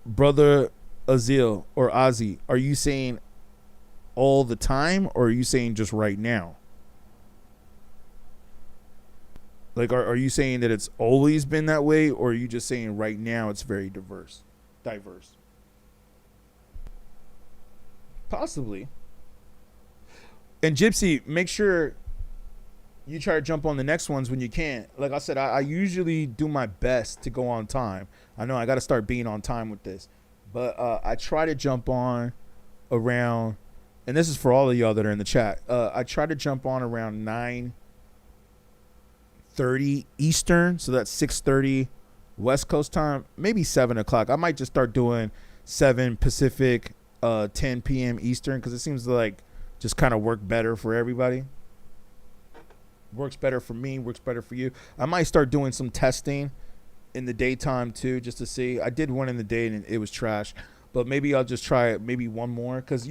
Brother Azil or Ozzy, are you saying all the time, or are you saying just right now? Like, are you saying that it's always been that way, or are you just saying right now it's very diverse? Possibly. And Gypsy, make sure you try to jump on the next ones when you can. Like I said, I usually do my best to go on time. I know I got to start being on time with this. But I try to jump on around, and this is for all of y'all that are in the chat. I try to jump on around 9:30 Eastern. So that's 6:30 West Coast time. Maybe 7 o'clock. I might just start doing 7 Pacific, 10 p.m. Eastern, because it seems to like just kind of work better for everybody. Works better for me, works better for you. I might start doing some testing in the daytime too, just to see. I did one in the day and it was trash, but maybe I'll just try it, maybe one more, because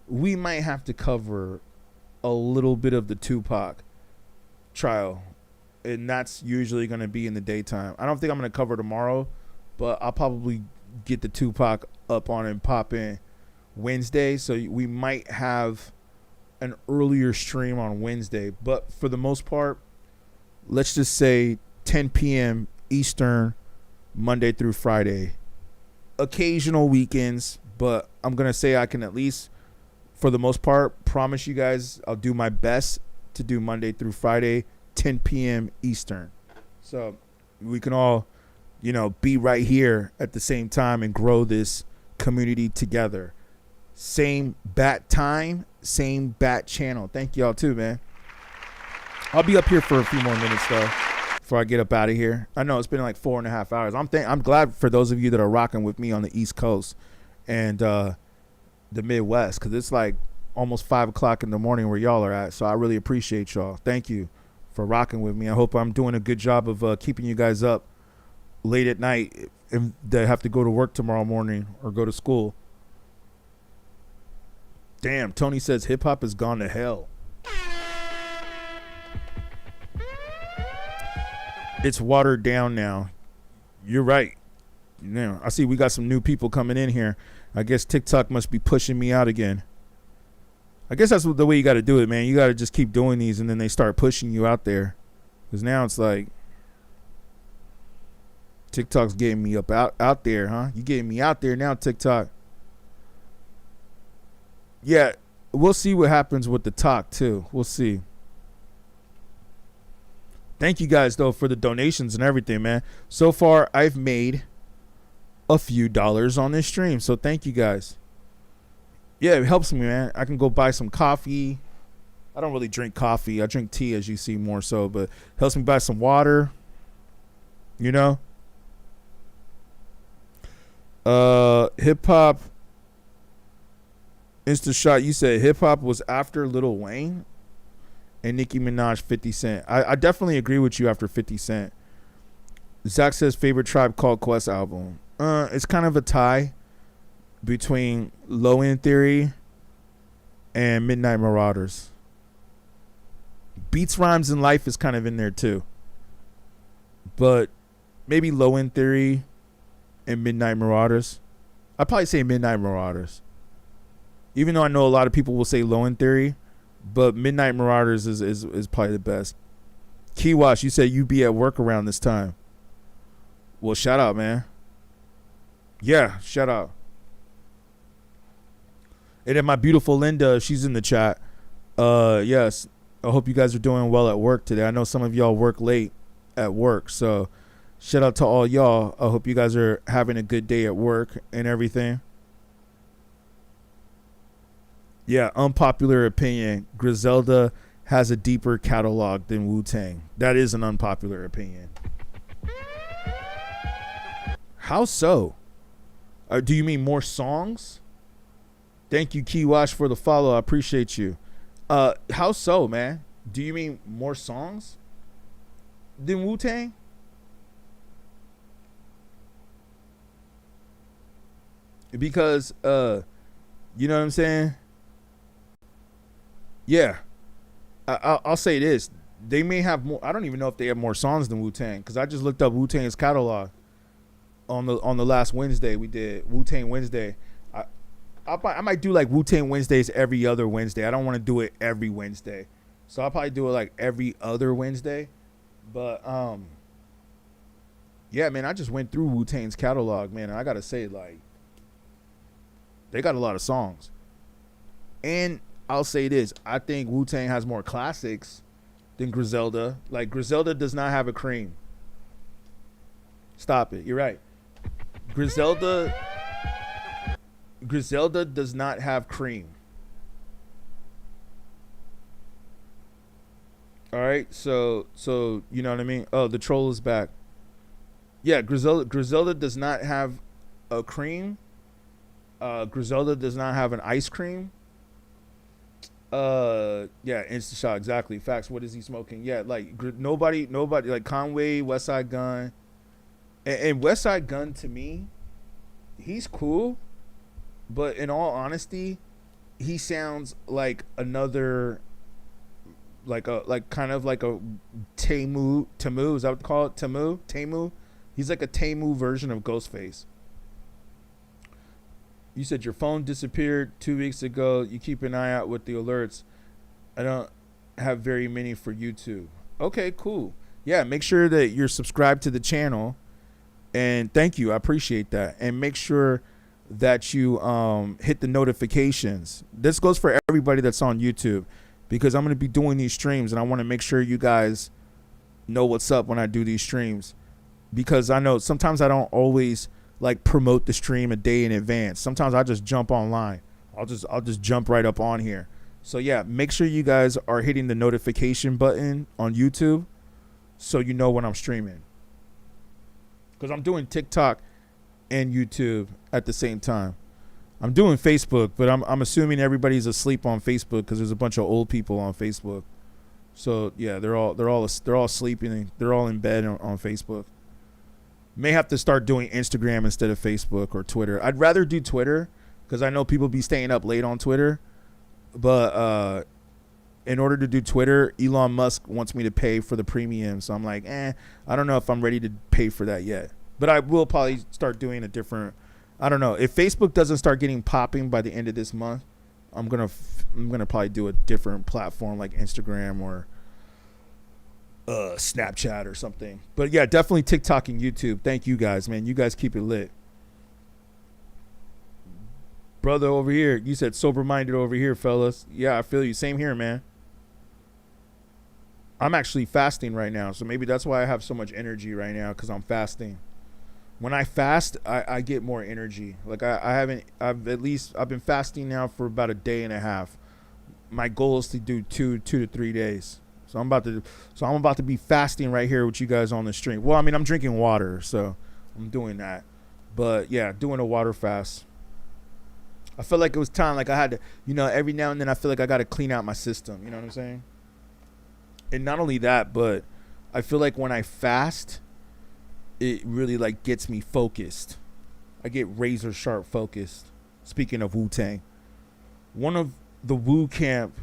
we might have to cover a little bit of the Tupac trial, and that's usually going to be in the daytime. I don't think I'm going to cover tomorrow, but I'll probably get the Tupac up on and pop in Wednesday, so we might have an earlier stream on Wednesday. But for the most part, let's just say 10 p.m. Eastern, Monday through Friday. Occasional weekends, but I'm going to say I can at least, for the most part, promise you guys I'll do my best to do Monday through Friday, 10 p.m. Eastern. So we can all, be right here at the same time and grow this community together. Same bat time, same bat channel. Thank y'all too, man. I'll be up here for a few more minutes though before I get up out of here. I know it's been like 4.5 hours. I'm glad for those of you that are rocking with me on the East Coast and the Midwest, because it's like almost 5 o'clock in the morning where y'all are at. So I really appreciate y'all. Thank you for rocking with me. I hope I'm doing a good job of keeping you guys up late at night if they have to go to work tomorrow morning or go to school. Damn, Tony says hip-hop has gone to hell. It's watered down now. You're right. I see we got some new people coming in here. I guess TikTok must be pushing me out again. I guess that's the way you got to do it, man. You got to just keep doing these, and then they start pushing you out there. Because now it's like, TikTok's getting me out there, huh? You getting me out there now, TikTok. Yeah, we'll see what happens with the talk too. We'll see. Thank you guys though for the donations and everything, man. So far, I've made a few dollars on this stream, so thank you guys. Yeah, it helps me, man. I can go buy some coffee. I don't really drink coffee. I drink tea, as you see, more so, but it helps me buy some water. You know? Hip hop Insta shot, you said hip hop was after Lil Wayne and Nicki Minaj, 50 Cent. I definitely agree with you after 50 Cent. Zach says favorite Tribe Called Quest album. It's kind of a tie between Low End Theory and Midnight Marauders. Beats, Rhymes, and Life is kind of in there too. But maybe Low End Theory and Midnight Marauders. I'd probably say Midnight Marauders. Even though I know a lot of people will say Low End Theory, but Midnight Marauders is probably the best. Keywash, you said you be at work around this time. Well, shout out, man. Yeah, shout out. And then my beautiful Linda, she's in the chat. Yes, I hope you guys are doing well at work today. I know some of y'all work late at work, so shout out to all y'all. I hope you guys are having a good day at work and everything. Yeah, unpopular opinion. Griselda has a deeper catalog than Wu-Tang. That is an unpopular opinion. How so? Do you mean more songs? Thank you, Keywash, for the follow. I appreciate you. How so, man? Do you mean more songs than Wu-Tang? Because, you know what I'm saying? Yeah. I'll say this. They may have more. I don't even know if they have more songs than Wu-Tang, because I just looked up Wu-Tang's catalog on the last Wednesday. We did Wu-Tang Wednesday. I might do like Wu-Tang Wednesdays every other Wednesday. I don't want to do it every Wednesday, so I'll probably do it like every other Wednesday. But yeah, man, I just went through Wu-Tang's catalog, man, and I gotta say, like, they got a lot of songs. And I'll say this: I think Wu-Tang has more classics than Griselda. Like, Griselda does not have a cream. Stop it. You're right. Griselda does not have cream. All right, so you know what I mean? Oh, the troll is back. Yeah, Griselda does not have a cream. Griselda does not have an ice cream. Yeah, Insta shot, exactly. Facts. What is he smoking? Yeah, like nobody like Conway, West Side Gun, and West Side Gun, to me, he's cool. But in all honesty, he sounds like another, like kind of like a Tamu, is that what they call it? Tamu? He's like a Tamu version of Ghostface. You said your phone disappeared 2 weeks ago. You keep an eye out with the alerts. I don't have very many for YouTube. Okay, cool. Yeah, make sure that you're subscribed to the channel. And thank you. I appreciate that. And make sure that you hit the notifications. This goes for everybody that's on YouTube, because I'm going to be doing these streams and I want to make sure you guys know what's up when I do these streams, because I know sometimes I don't always like promote the stream a day in advance. Sometimes I just jump online. I'll just jump right up on here. So yeah, make sure you guys are hitting the notification button on YouTube so you know when I'm streaming, because I'm doing TikTok and YouTube at the same time. I'm doing Facebook, but I'm assuming everybody's asleep on Facebook because there's a bunch of old people on Facebook. So yeah, they're all sleeping. They're all in bed on Facebook. May have to start doing Instagram instead of Facebook or Twitter. I'd rather do Twitter because I know people be staying up late on Twitter. But in order to do Twitter, Elon Musk wants me to pay for the premium. So I'm like, I don't know if I'm ready to pay for that yet. But I will probably start doing a different. I don't know, if Facebook doesn't start getting popping by the end of this month, I'm gonna probably do a different platform like Instagram Snapchat or something. But yeah, definitely TikTok and YouTube. Thank you guys, man. You guys keep it lit. Brother over here, you said sober-minded over here, fellas. Yeah, I feel you. Same here, man. I'm actually fasting right now, so maybe that's why I have so much energy right now, because I'm fasting. When I fast, I get more energy. Like I've been fasting now for about a day and a half. My goal is to do two to 3 days. So I'm about to be fasting right here with you guys on the stream. Well, I mean, I'm drinking water, so I'm doing that. But yeah, doing a water fast. I felt like it was time. Like I had to, every now and then I feel like I got to clean out my system. You know what I'm saying? And not only that, but I feel like when I fast, it really like gets me focused. I get razor sharp focused. Speaking of Wu-Tang, one of the Wu Camp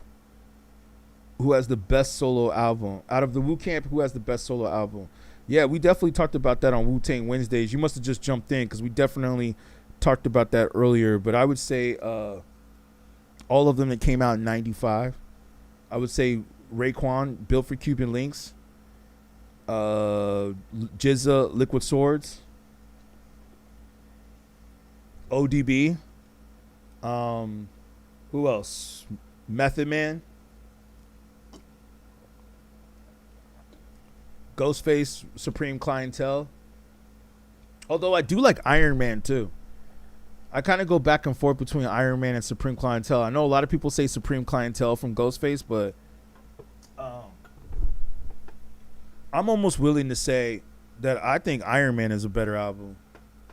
who has the best solo album. Out of the Wu Camp, who has the best solo album? Yeah, we definitely talked about that on Wu-Tang Wednesdays. You must have just jumped in because we definitely talked about that earlier. But I would say all of them that came out in 95. I would say Raekwon, Built for Cuban Links. GZA, Liquid Swords. ODB. Who else? Method Man. Ghostface, Supreme Clientele. Although I do like Iron Man too. I kind of go back and forth between Iron Man and Supreme Clientele. I know a lot of people say Supreme Clientele from Ghostface, but I'm almost willing to say that I think Iron Man is a better album.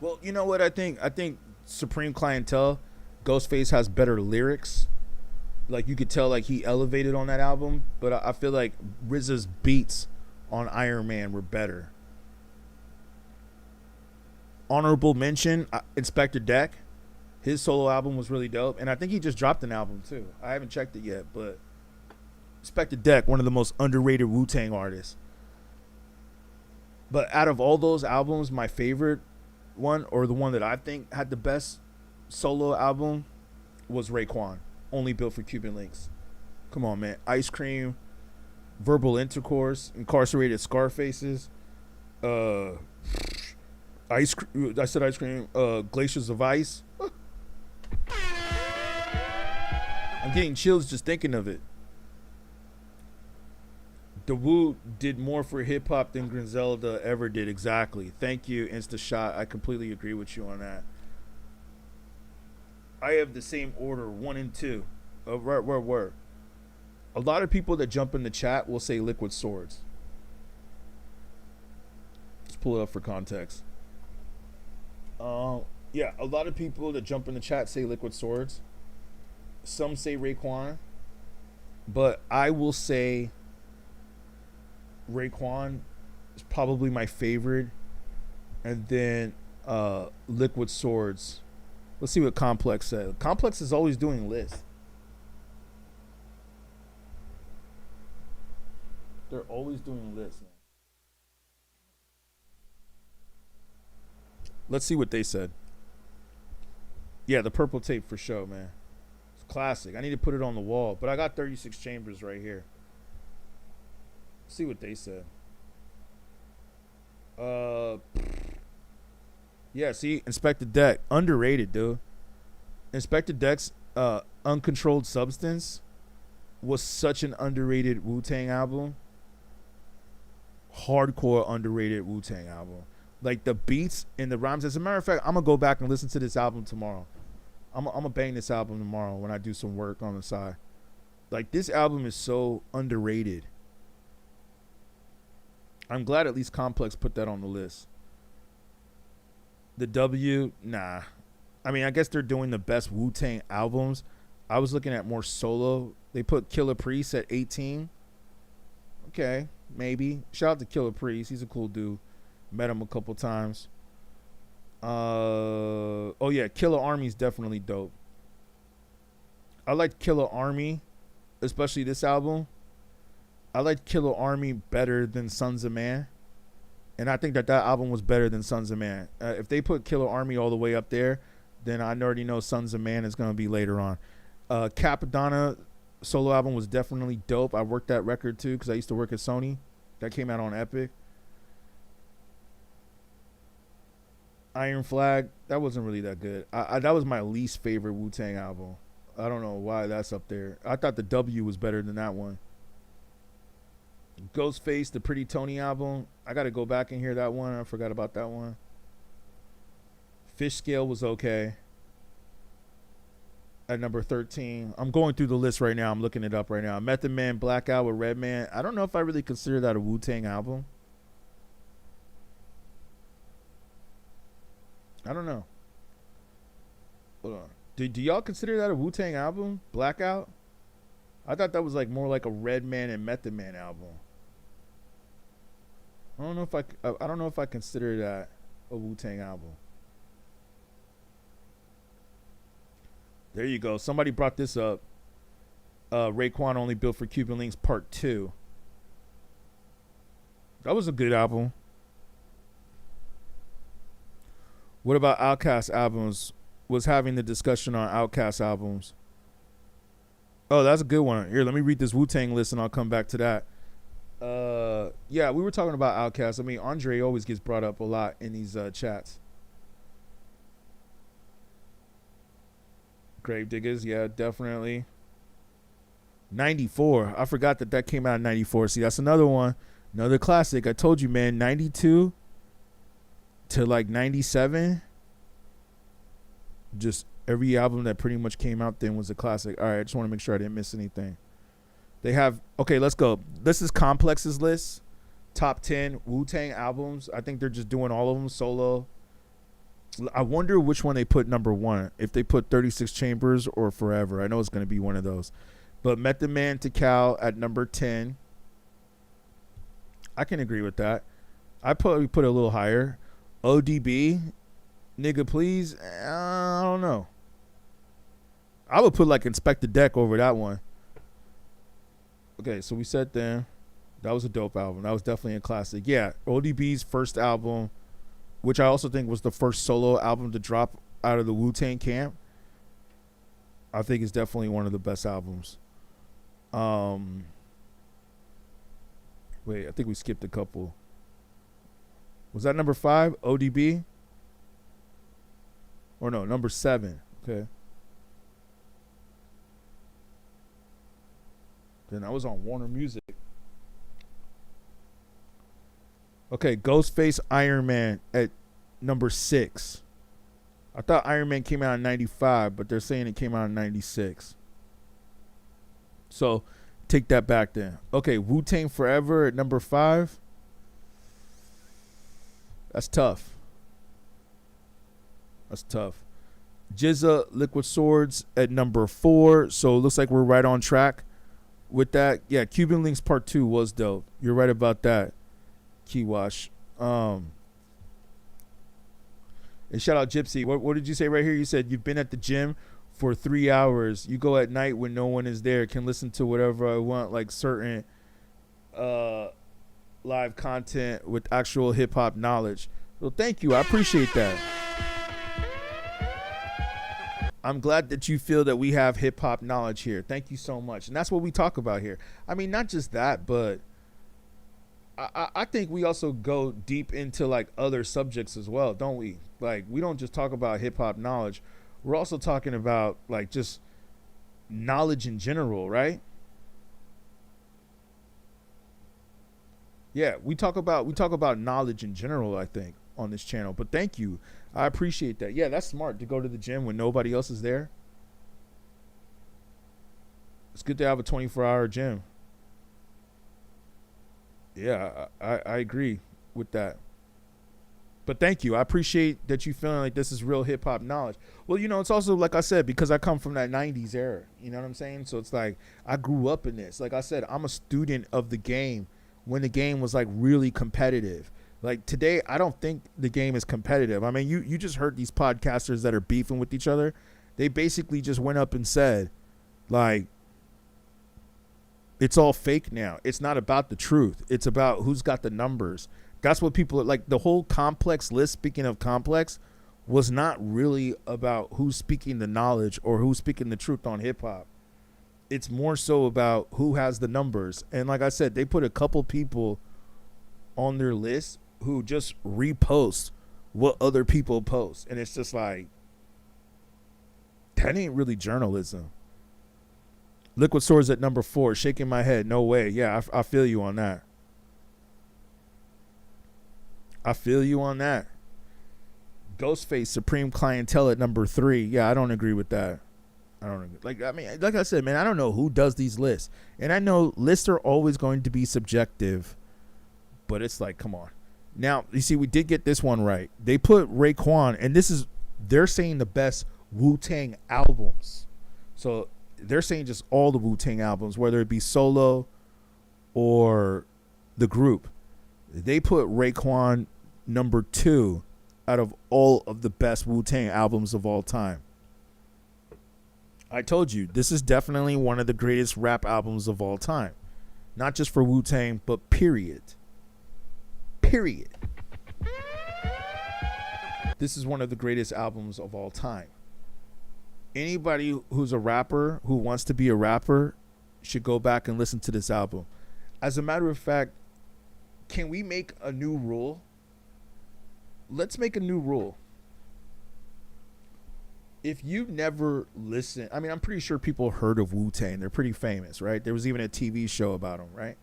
Well, you know what I think? I think Supreme Clientele, Ghostface has better lyrics. Like you could tell like he elevated on that album, but I feel like RZA's beats on Iron Man were better. Honorable mention, Inspector Deck. His solo album was really dope, and I think he just dropped an album too. I haven't checked it yet, but Inspector Deck, one of the most underrated Wu-Tang artists. But out of all those albums, my favorite one, or the one that I think had the best solo album, was Raekwon, Only Built for Cuban Links. Come on, man. Ice Cream, Verbal Intercourse, Incarcerated Scarfaces, Ice Cream, Glaciers of Ice. I'm getting chills just thinking of it. The Wu did more for hip hop than Griselda ever did. Exactly. Thank you, InstaShot. I completely agree with you on that. I have the same order, 1 and 2. Where? A lot of people that jump in the chat will say Liquid Swords. Let's pull it up for context. Yeah, a lot of people that jump in the chat say Liquid Swords. Some say Raekwon, but I will say Raekwon is probably my favorite, and then Liquid Swords. Let's see what Complex said. Complex is always doing lists. They're always doing lists, man. Let's see what they said. Yeah, the purple tape for sure, man. It's classic. I need to put it on the wall, but I got 36 Chambers right here. Let's see what they said. Yeah, see, Inspector Deck, underrated, dude. Inspector Deck's Uncontrolled Substance was such an underrated Wu-Tang album. Hardcore underrated Wu-Tang album. Like the beats and the rhymes. As a matter of fact, I'm gonna go back and listen to this album tomorrow. I'm gonna bang this album tomorrow when I do some work on the side. Like this album is so underrated. I'm glad at least Complex put that on the list. The W, nah. I mean, I guess they're doing the best Wu-Tang albums. I was looking at more solo. They put Killer Priest at 18. Okay, maybe. Shout out to Killer Priest. He's a cool dude. Met him a couple times. Oh yeah, Killer Army's definitely dope. I like Killer Army, especially this album. I like Killer Army better than Sons of Man. And I think that album was better than Sons of Man. If they put Killer Army all the way up there, then I already know Sons of Man is going to be later on. Capadonna solo album was definitely dope. I worked that record too because I used to work at Sony. that came out on Epic. Iron Flag, that wasn't really that good. That was my least favorite Wu-Tang album. I don't know why that's up there. I thought the W was better than that one. Ghostface, the Pretty Tony album. I got to go back and hear that one. I forgot about that one. Fish Scale was okay. At number 13. I'm going through the list right now. I'm looking it up right now. Method Man, Blackout with Redman. I don't know if I really consider that a Wu-Tang album. I don't know. Hold on. Do y'all consider that a Wu-Tang album? Blackout? I thought that was like more like a Redman and Method Man album. I don't know if I consider that a Wu-Tang album. There you go. Somebody brought this up. Raekwon Only Built for Cuban Links Part 2. That was a good album. What about Outkast albums? Was having the discussion on Outkast albums. Oh, that's a good one. Here, let me read this Wu-Tang list and I'll come back to that. Yeah, we were talking about Outkast. I mean, Andre always gets brought up a lot in these chats. Gravediggers, yeah, definitely. 94. I forgot that came out in 94. See, that's another one. Another classic. I told you, man, 92 to like 97. Just every album that pretty much came out then was a classic. All right, I just want to make sure I didn't miss anything. They have, okay, let's go. This is Complex's list. Top 10 Wu-Tang albums. I think they're just doing all of them solo. I wonder which one they put number one. If they put 36 Chambers or Forever. I know it's going to be one of those. But Method Man to Cal at number 10. I can agree with that. I probably put it a little higher. ODB, Nigga Please, I don't know. I would put like Inspect the Deck over that one. Okay, so we said then that was a dope album. That was definitely a classic. Yeah, ODB's first album, which I also think was the first solo album to drop out of the Wu-Tang camp, I think is definitely one of the best albums. Wait, I think we skipped a couple. Was that number 5, ODB? Or no, number 7. Okay. Then I was on Warner Music. Okay, Ghostface Iron Man at number 6. I thought Iron Man came out in 95, but they're saying it came out in 96. So take that back then. Okay, Wu-Tang Forever at number 5. That's tough. That's tough. Jizza Liquid Swords at number 4. So it looks like we're right on track with that. Yeah, Cuban Links Part 2 was dope. You're right about that. Keywash. And shout out Gypsy. What did you say right here? You said you've been at the gym for 3 hours. You go at night when no one is there. Can listen to whatever I want, like certain live content with actual hip hop knowledge. Well, thank you. I appreciate that. I'm glad that you feel that we have hip hop knowledge here. Thank you so much. And that's what we talk about here. I mean, not just that, but I think we also go deep into like other subjects as well, don't we? Like, we don't just talk about hip hop knowledge. We're also talking about like just knowledge in general, right? Yeah, we talk about knowledge in general, I think, on this channel. But thank you. I appreciate that. Yeah, that's smart to go to the gym when nobody else is there. It's good to have a 24-hour gym. Yeah, I agree with that. But thank you. I appreciate that you feeling like this is real hip hop knowledge. Well, you know, it's also, like I said, because I come from that 90s era. You know what I'm saying? So it's like I grew up in this. Like I said, I'm a student of the game when the game was like really competitive. Like today, I don't think the game is competitive. I mean, you just heard these podcasters that are beefing with each other. They basically just went up and said, like, it's all fake now. It's not about the truth. It's about who's got the numbers. That's what people are like. The whole Complex list, speaking of Complex, was not really about who's speaking the knowledge or who's speaking the truth on hip hop. It's more so about who has the numbers. And like I said, they put a couple people on their list who just repost what other people post. And it's just like, that ain't really journalism. Liquid Swords at number 4, shaking my head. No way. Yeah, I feel you on that. I feel you on that. Ghostface, Supreme Clientele at number 3. Yeah, I don't agree with that. I don't agree. Like I said, man, I don't know who does these lists. And I know lists are always going to be subjective, but it's like, come on. Now, you see, we did get this one right. They put Raekwon, and they're saying the best Wu-Tang albums. So they're saying just all the Wu-Tang albums, whether it be solo or the group. They put Raekwon number 2 out of all of the best Wu-Tang albums of all time. I told you, this is definitely one of the greatest rap albums of all time. Not just for Wu-Tang, but period. Period. This is one of the greatest albums of all time. Anybody who's a rapper, who wants to be a rapper, should go back and listen to this album. As a matter of fact, can we make a new rule? Let's make a new rule. If you never listen, I mean, I'm pretty sure people heard of Wu-Tang. They're pretty famous, right? There was even a TV show about them, right?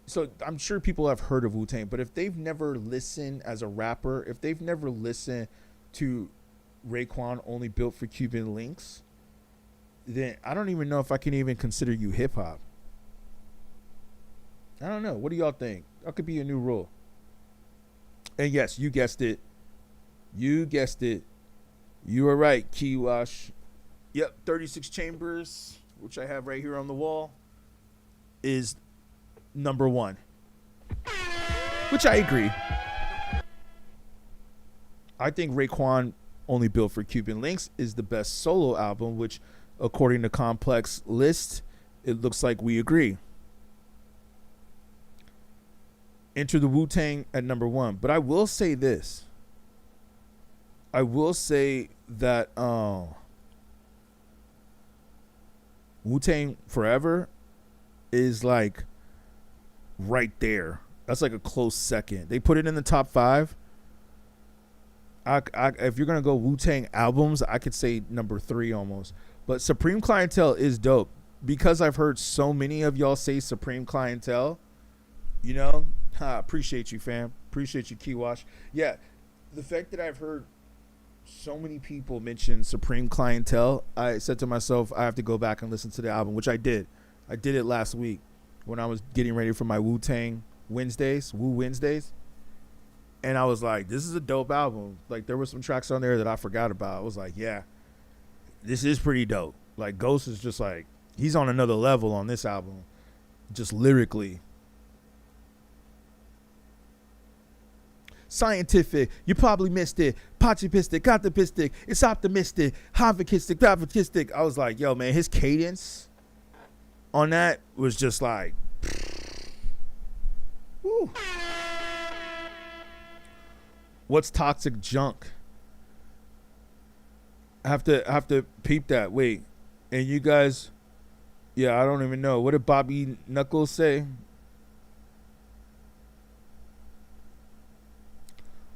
So I'm sure people have heard of Wu-Tang, but if they've never listened as a rapper, if they've never listened to Raekwon Only Built for Cuban Links, then I don't even know if I can even consider you hip-hop. I don't know. What do y'all think? That could be a new rule. And yes, you guessed it. You guessed it. You were right, Key Wash. Yep, 36 Chambers, which I have right here on the wall, is number 1. Which I agree. I think Raekwon Only Built for Cuban Links is the best solo album, which according to Complex List, it looks like we agree. Enter the Wu-Tang at number 1. But I will say this. I will say that Wu-Tang Forever is like right there. That's like a close second. They put it in the top 5. If you're going to go Wu-Tang albums, I could say number 3 almost. But Supreme Clientele is dope. Because I've heard so many of y'all say Supreme Clientele, you know, appreciate you, fam. Appreciate you, Key Wash. Yeah, the fact that I've heard so many people mention Supreme Clientele, I said to myself, I have to go back and listen to the album, which I did. I did it last week when I was getting ready for my Wu-Tang Wednesdays, Wu Wednesdays. And I was like, this is a dope album. Like, there were some tracks on there that I forgot about. I was like, yeah, this is pretty dope. Like, Ghost is just like, he's on another level on this album, just lyrically. Scientific, you probably missed it. Pachipistic, Gotapistic, it's optimistic, Havikistic, Gravitistic. I was like, yo, man, his cadence on that was just like, woo. What's Toxic Junk? I have to peep that. Wait, and you guys, yeah, I don't even know. What did Bobby Knuckles say?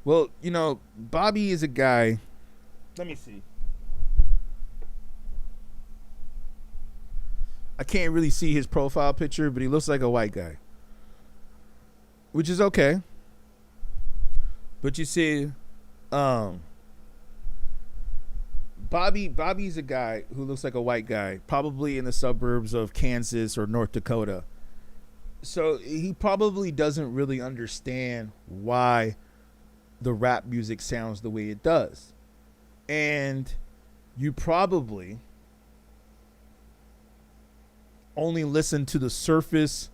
Well, you know, Bobby is a guy. Let me see. I can't really see his profile picture, but he looks like a white guy, which is okay. But you see, Bobby's a guy who looks like a white guy, probably in the suburbs of Kansas or North Dakota. So he probably doesn't really understand why the rap music sounds the way it does. And you probably only listen to the surface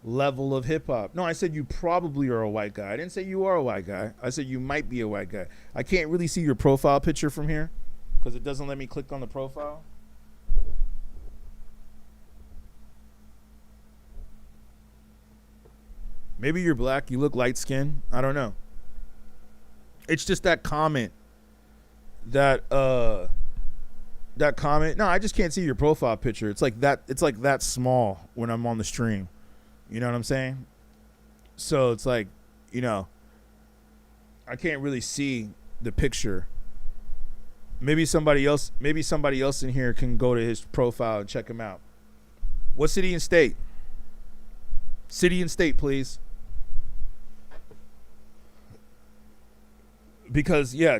level of hip hop. No, I said you probably are a white guy. I didn't say you are a white guy. I said you might be a white guy. I can't really see your profile picture from here because it doesn't let me click on the profile. Maybe you're black. You look light skinned. I don't know. It's just that comment. That comment. No, I just can't see your profile picture. It's like that. It's like that small when I'm on the stream. You know what I'm saying? So it's like, you know, I can't really see the picture. Maybe somebody else in here can go to his profile and check him out. What city and state? City and state, please. Because, yeah,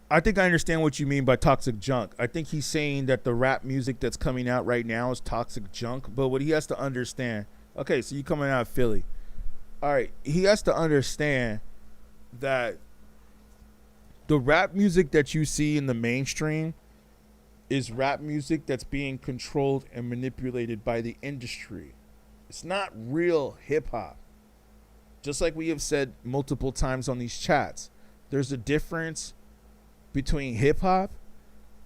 I think I understand what you mean by toxic junk. I think he's saying that the rap music that's coming out right now is toxic junk. But what he has to understand, okay, so you coming out of Philly. All right, he has to understand that the rap music that you see in the mainstream is rap music that's being controlled and manipulated by the industry. It's not real hip hop. Just like we have said multiple times on these chats, there's a difference between hip hop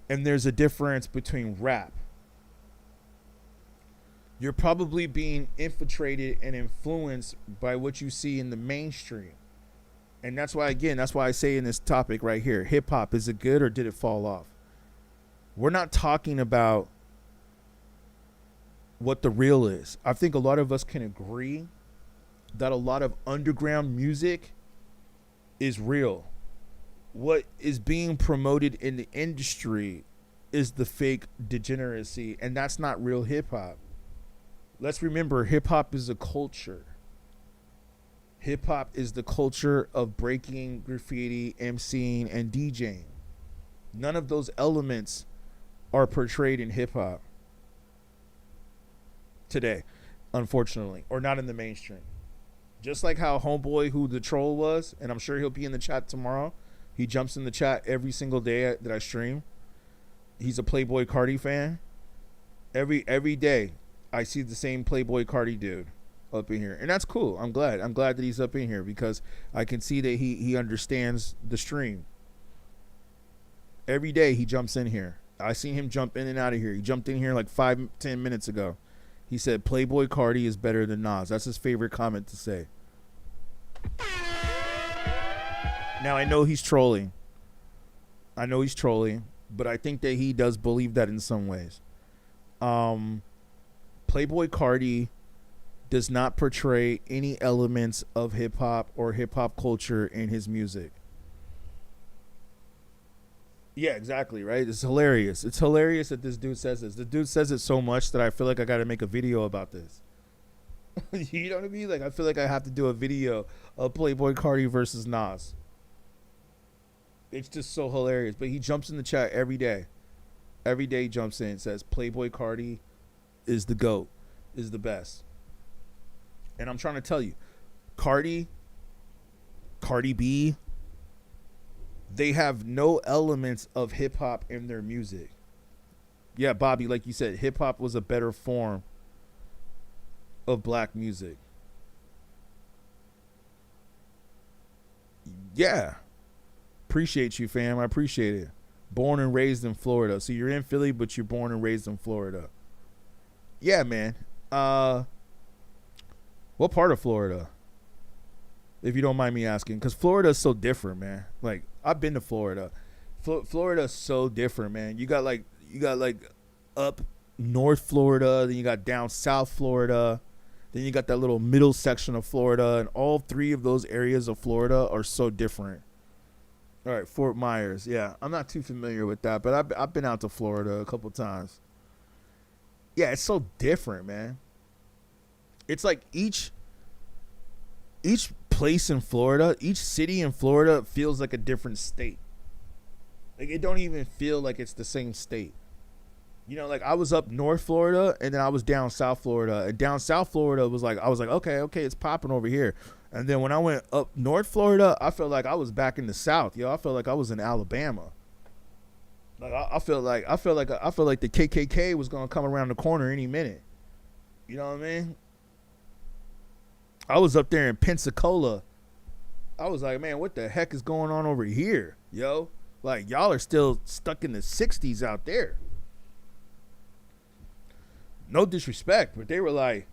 and there's a difference between rap. You're probably being infiltrated and influenced by what you see in the mainstream. And that's why, again, that's why I say in this topic right here, hip hop, is it good or did it fall off? We're not talking about what the real is. I think a lot of us can agree that a lot of underground music is real. What is being promoted in the industry is the fake degeneracy, and that's not real hip hop. Let's remember, hip hop is a culture. Hip hop is the culture of breaking, graffiti, MCing, and DJing. None of those elements are portrayed in hip hop today, unfortunately, or not in the mainstream. Just like how Homeboy, who the troll was, and I'm sure he'll be in the chat tomorrow. He jumps in the chat every single day that I stream. He's a Playboy Cardi fan. Every day I see the same Playboy Cardi dude up in here, and that's cool. I'm glad that he's up in here because I can see that he understands the stream. Every day he jumps in here. I seen him jump in and out of here. He jumped in here like 5-10 minutes ago. He said Playboy Cardi is better than Nas. That's his favorite comment to say. Now I know he's trolling, but I think that he does believe that in some ways. Playboy Cardi does not portray any elements of hip hop or hip hop culture in his music. Yeah, exactly, right? It's hilarious. It's hilarious that this dude says this. The dude says it so much that I feel like I got to make a video about this. You know what I mean? Like, I feel like I have to do a video of Playboy Cardi versus Nas. It's just so hilarious. But he jumps in the chat every day. Every day he jumps in and says Playboy Cardi is the GOAT, is the best. And I'm trying to tell you, Cardi B, they have no elements of hip hop in their music. Yeah, Bobby, like you said, hip hop was a better form of black music. Yeah. Appreciate you, fam. I appreciate it. Born and raised in Florida. So you're in Philly, but you're born and raised in Florida. Yeah, man. What part of Florida? If you don't mind me asking. Because Florida is so different, man. Like, I've been to Florida. Florida is so different, man. You got like up North Florida, then you got down South Florida, then you got that little middle section of Florida, and all three of those areas of Florida are so different. All right, Fort Myers. Yeah, I'm not too familiar with that, but I've been out to Florida a couple times. Yeah, it's so different, man. It's like each place in Florida, each city in Florida feels like a different state. Like, it don't even feel like it's the same state. You know, like, I was up North Florida and then I was down South Florida. And down South Florida was like, I was like, okay, it's popping over here. And then when I went up North Florida, I felt like I was back in the South. Yo, I felt like I was in Alabama. Like, I felt like the KKK was gonna come around the corner any minute. You know what I mean? I was up there in Pensacola. I was like, man, what the heck is going on over here, yo? Like, y'all are still stuck in the 60s out there. No disrespect, but they're like,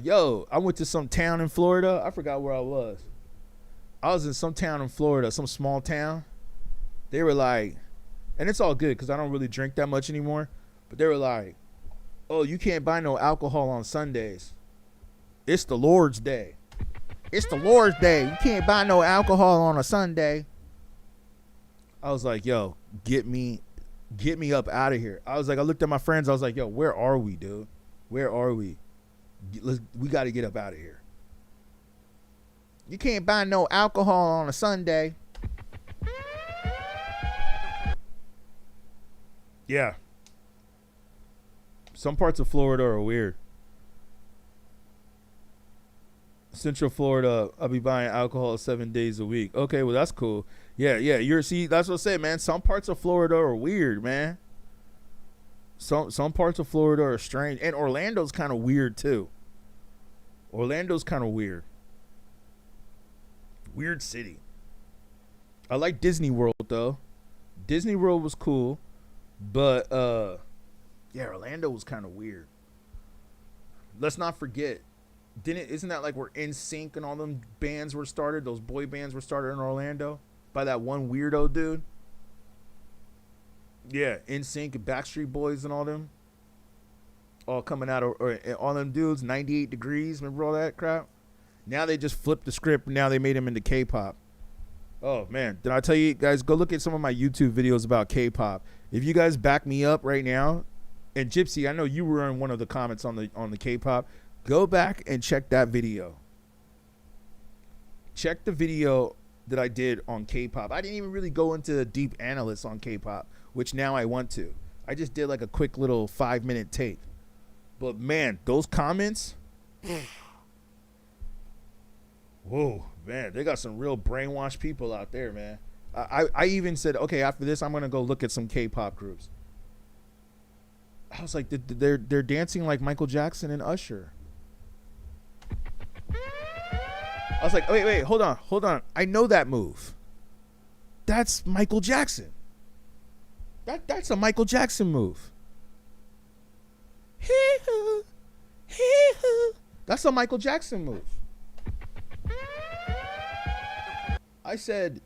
yo, I went to some town in Florida. I forgot where I was. I was in some town in Florida, some small town. They were like, and it's all good because I don't really drink that much anymore. But they were like, oh, you can't buy no alcohol on Sundays. It's the Lord's Day. It's the Lord's Day. You can't buy no alcohol on a Sunday. I was like, yo, get me up out of here. I was like, I looked at my friends. I was like, yo, where are we, dude? Where are we? We got to get up out of here. You can't buy no alcohol on a Sunday. Yeah. Some parts of Florida are weird. Central Florida, I'll be buying alcohol 7 days a week. Okay, well, that's cool. Yeah. That's what I say, man. Some parts of Florida are weird, man. Some parts of Florida are strange. And Orlando's kind of weird, too. Orlando's kind of weird. Weird city. I like Disney World, though. Disney World was cool. But, yeah, Orlando was kind of weird. Let's not forget. Isn't that like where NSYNC and all them bands were started? Those boy bands were started in Orlando by that one weirdo dude. Yeah, NSYNC and Backstreet Boys and all them. All coming out of, or all them dudes, 98 Degrees, remember all that crap? Now they just flipped the script and now they made them into K-pop. Oh, man. Did I tell you guys, go look at some of my YouTube videos about K-pop. If you guys back me up right now, and Gypsy, I know you were in one of the comments on the K-pop. Go back and check that video. Check the video that I did on K-pop. I didn't even really go into deep analysis on K-pop, which now I want to. I just did like a quick little 5-minute take. But man, those comments, whoa, man, they got some real brainwashed people out there, man. I even said, okay, after this, I'm gonna go look at some K-pop groups. I was like, they're dancing like Michael Jackson and Usher. I was like, wait, hold on. I know that move. That's Michael Jackson. That's a Michael Jackson move. Hee-hoo, hee-hoo. That's a Michael Jackson move. I said,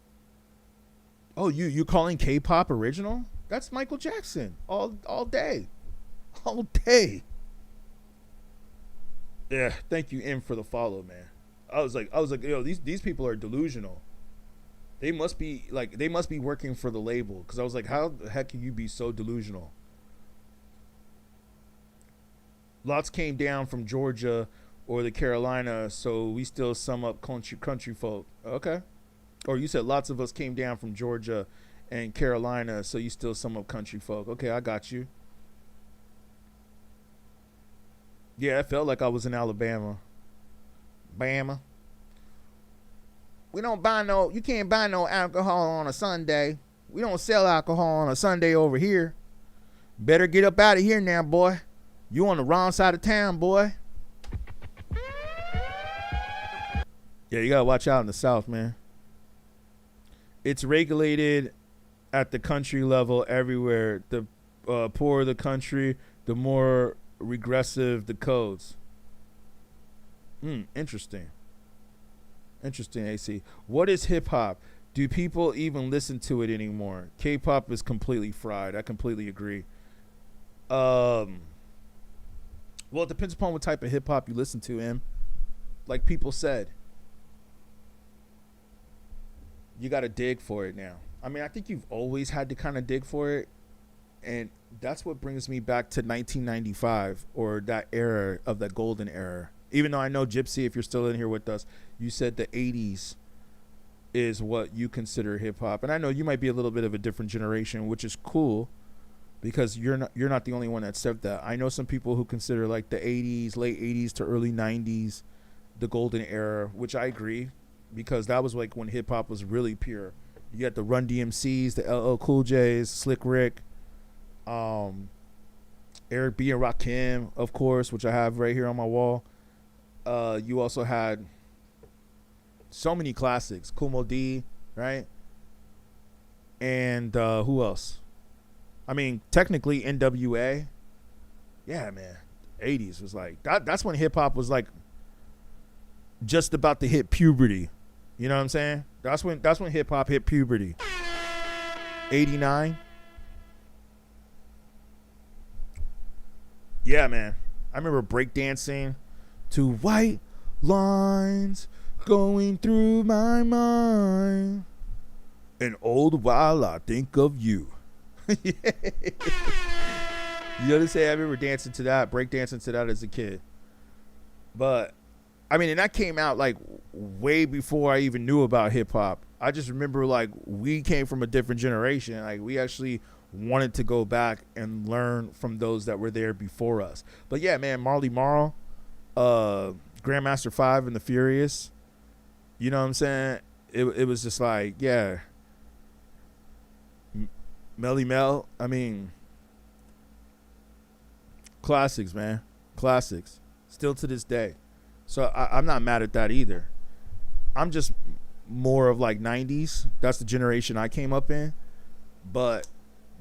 oh, you calling K-pop original? That's Michael Jackson all day. All day. Yeah, thank you, M, for the follow, man. I was like, yo, these people are delusional. They must be working for the label. Because I was like, how the heck can you be so delusional? Lots came down from Georgia or the Carolina, so we still sum up country folk. Okay. Or you said lots of us came down from Georgia and Carolina, so you still sum up country folk. Okay, I got you. Yeah, I felt like I was in Alabama. Bama. You can't buy no alcohol on a Sunday. We don't sell alcohol on a Sunday over here. Better get up out of here now, boy. You on the wrong side of town, boy. Yeah, you gotta watch out in the South, man. It's regulated at the country level everywhere. The poorer the country, the more regressive the codes. Interesting, AC. What is hip-hop? Do people even listen to it anymore? K-pop is completely fried. I completely agree. Well, it depends upon what type of hip-hop you listen to, Em. Like people said, you got to dig for it now. I mean, I think you've always had to kind of dig for it. And that's what brings me back to 1995 or that era of that golden era. Even though I know, Gypsy, if you're still in here with us, you said the 80s is what you consider hip-hop. And I know you might be a little bit of a different generation, which is cool because you're not the only one that said that. I know some people who consider like the 80s, late 80s to early 90s the golden era, which I agree because that was like when hip-hop was really pure. You got the Run DMCs, the LL Cool J's, Slick Rick, Eric B. and Rakim, of course, which I have right here on my wall. You also had so many classics. Kumo D, right? And who else? I mean, technically NWA. Yeah, man. 80s was like that's when hip hop was like just about to hit puberty. You know what I'm saying? That's when hip hop hit puberty. 89. Yeah, man. I remember breakdancing to White Lines going through my mind. And old while I think of you. You understand? I remember dancing to that, break dancing to that as a kid. But I mean, and that came out like way before I even knew about hip hop. I just remember like we came from a different generation. Like we actually wanted to go back and learn from those that were there before us. But yeah, man, Marley Marl, Grandmaster 5 and the Furious. You know what I'm saying? It was just like, yeah. Melly Mel, I mean, classics, man. Classics. Still to this day. So I'm not mad at that either. I'm just more of like 90s. That's the generation I came up in. But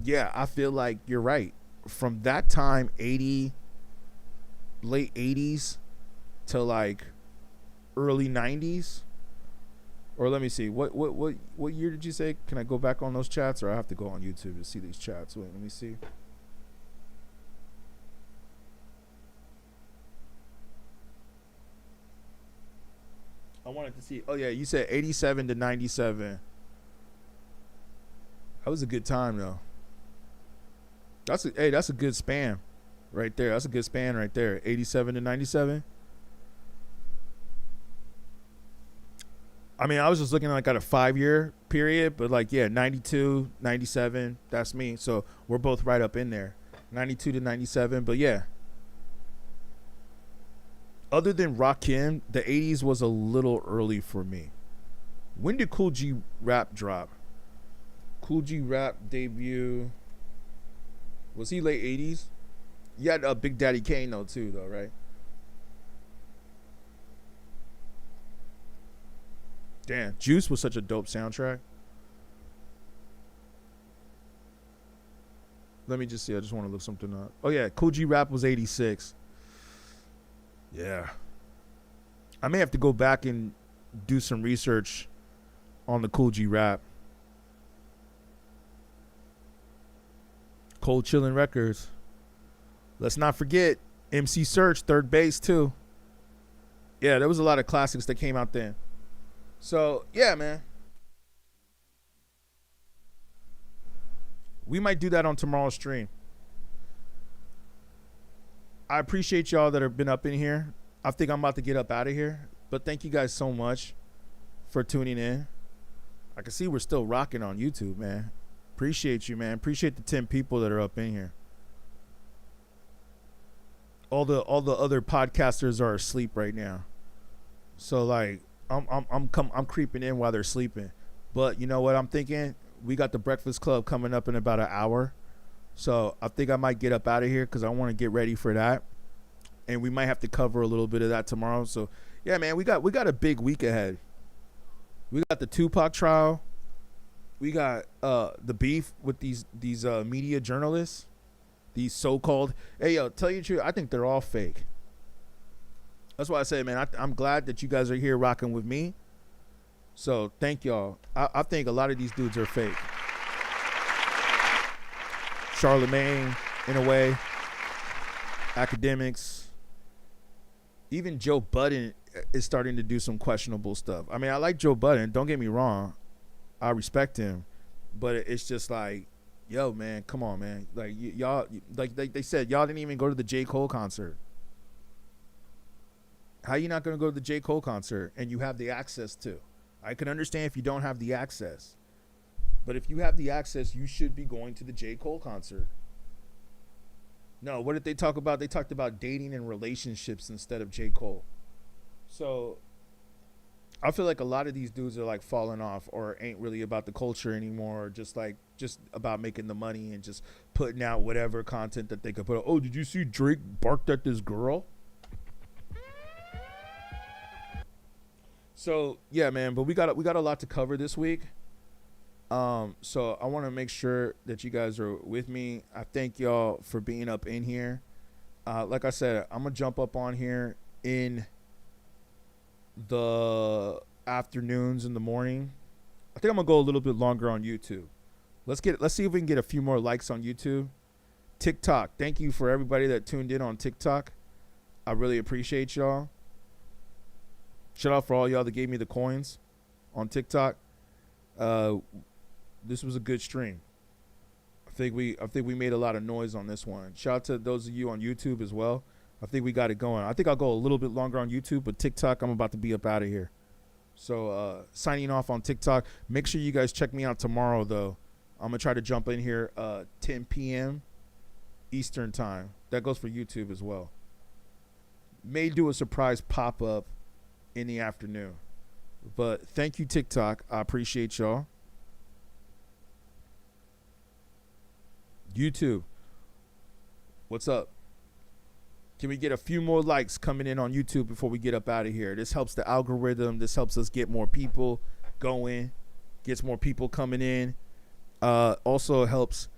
yeah, I feel like you're right. From that time, late 80s to like early 90s. Or let me see. What year did you say? Can I go back on those chats, or I have to go on YouTube to see these chats? Wait, let me see. I wanted to see. Oh yeah, you said 87 to 97. That was a good time though. That's a good span right there. That's a good span right there. 87 to 97. I mean, I was just looking like at a 5-year period, but like, yeah, 92, 97, that's me. So we're both right up in there. 92 to 97, but yeah. Other than Rakim, the 80s was a little early for me. When did Cool G Rap drop? Cool G Rap debut. Was he late 80s? You had Big Daddy Kane though, too, though, right? Damn, Juice was such a dope soundtrack. Let me just see. I just want to look something up. Oh, yeah. Cool G Rap was 86. Yeah. I may have to go back and do some research on the Cool G Rap. Cold Chillin' Records. Let's not forget MC Search, Third Base, too. Yeah, there was a lot of classics that came out then. So, yeah, man. We might do that on tomorrow's stream. I appreciate y'all that have been up in here. I think I'm about to get up out of here. But thank you guys so much for tuning in. I can see we're still rocking on YouTube, man. Appreciate you, man. Appreciate the 10 people that are up in here. All the other podcasters are asleep right now. So, like, I'm creeping in while they're sleeping. But you know what I'm thinking? We got the Breakfast Club coming up in about an hour. So I think I might get up out of here because I want to get ready for that. And we might have to cover a little bit of that tomorrow. So yeah, man, we got a big week ahead. We got the Tupac trial. We got the beef with these media journalists. These so-called, hey yo, tell you the truth, I think they're all fake. That's why I say, man, I'm glad that you guys are here rocking with me. So thank y'all. I think a lot of these dudes are fake. Charlamagne, in a way. Akademiks. Even Joe Budden is starting to do some questionable stuff. I mean, I like Joe Budden. Don't get me wrong. I respect him. But it's just like, yo, man, come on, man. Like, y'all, like they said, y'all didn't even go to the J. Cole concert. How you not going to go to the J. Cole concert and you have the access to? I can understand if you don't have the access. But if you have the access, you should be going to the J. Cole concert. No, what did they talk about? They talked about dating and relationships instead of J. Cole. So I feel like a lot of these dudes are like falling off or ain't really about the culture anymore. Or just about making the money and just putting out whatever content that they could put out. Oh, did you see Drake barked at this girl? So yeah, man, but we got a lot to cover this week. So I want to make sure that you guys are with me. I thank y'all for being up in here. Like I said, I'm gonna jump up on here in the afternoons in the morning. I think I'm gonna go a little bit longer on YouTube. Let's see if we can get a few more likes on YouTube. TikTok. Thank you for everybody that tuned in on TikTok. I really appreciate y'all. Shout out for all y'all that gave me the coins on TikTok. This was a good stream. I think we made a lot of noise on this one. Shout out to those of you on YouTube as well. I think we got it going. I think I'll go a little bit longer on YouTube, but TikTok, I'm about to be up out of here. So signing off on TikTok. Make sure you guys check me out tomorrow, though. I'm going to try to jump in here 10 p.m. Eastern time. That goes for YouTube as well. May do a surprise pop-up in the afternoon. But thank you, TikTok. I appreciate y'all. YouTube, what's up? Can we get a few more likes coming in on YouTube before we get up out of here? This helps the algorithm. This helps us get more people going, gets more people coming in. Also helps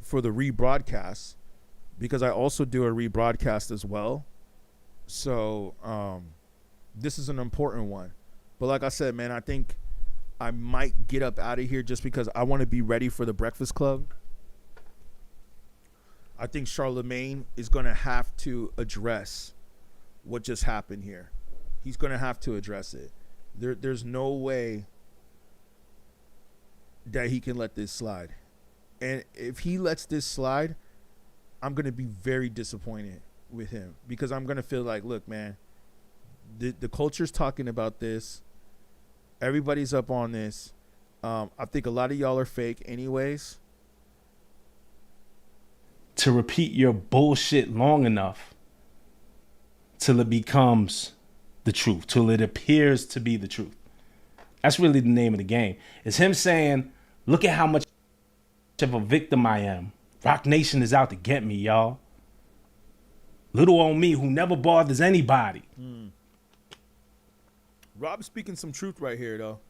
for the rebroadcast, because I also do a rebroadcast as well. So this is an important one. But like I said, man, I think I might get up out of here just because I want to be ready for the Breakfast Club. I think Charlamagne is going to have to address what just happened here. He's going to have to address it. There's no way that he can let this slide. And if he lets this slide, I'm going to be very disappointed with him, because I'm going to feel like, look, man, the culture's talking about this. Everybody's up on this. I think a lot of y'all are fake anyways. To repeat your bullshit long enough till it becomes the truth, till it appears to be the truth. That's really the name of the game. It's him saying, look at how much of a victim I am. Rock Nation is out to get me, y'all. Little old me who never bothers anybody. Rob's speaking some truth right here, though.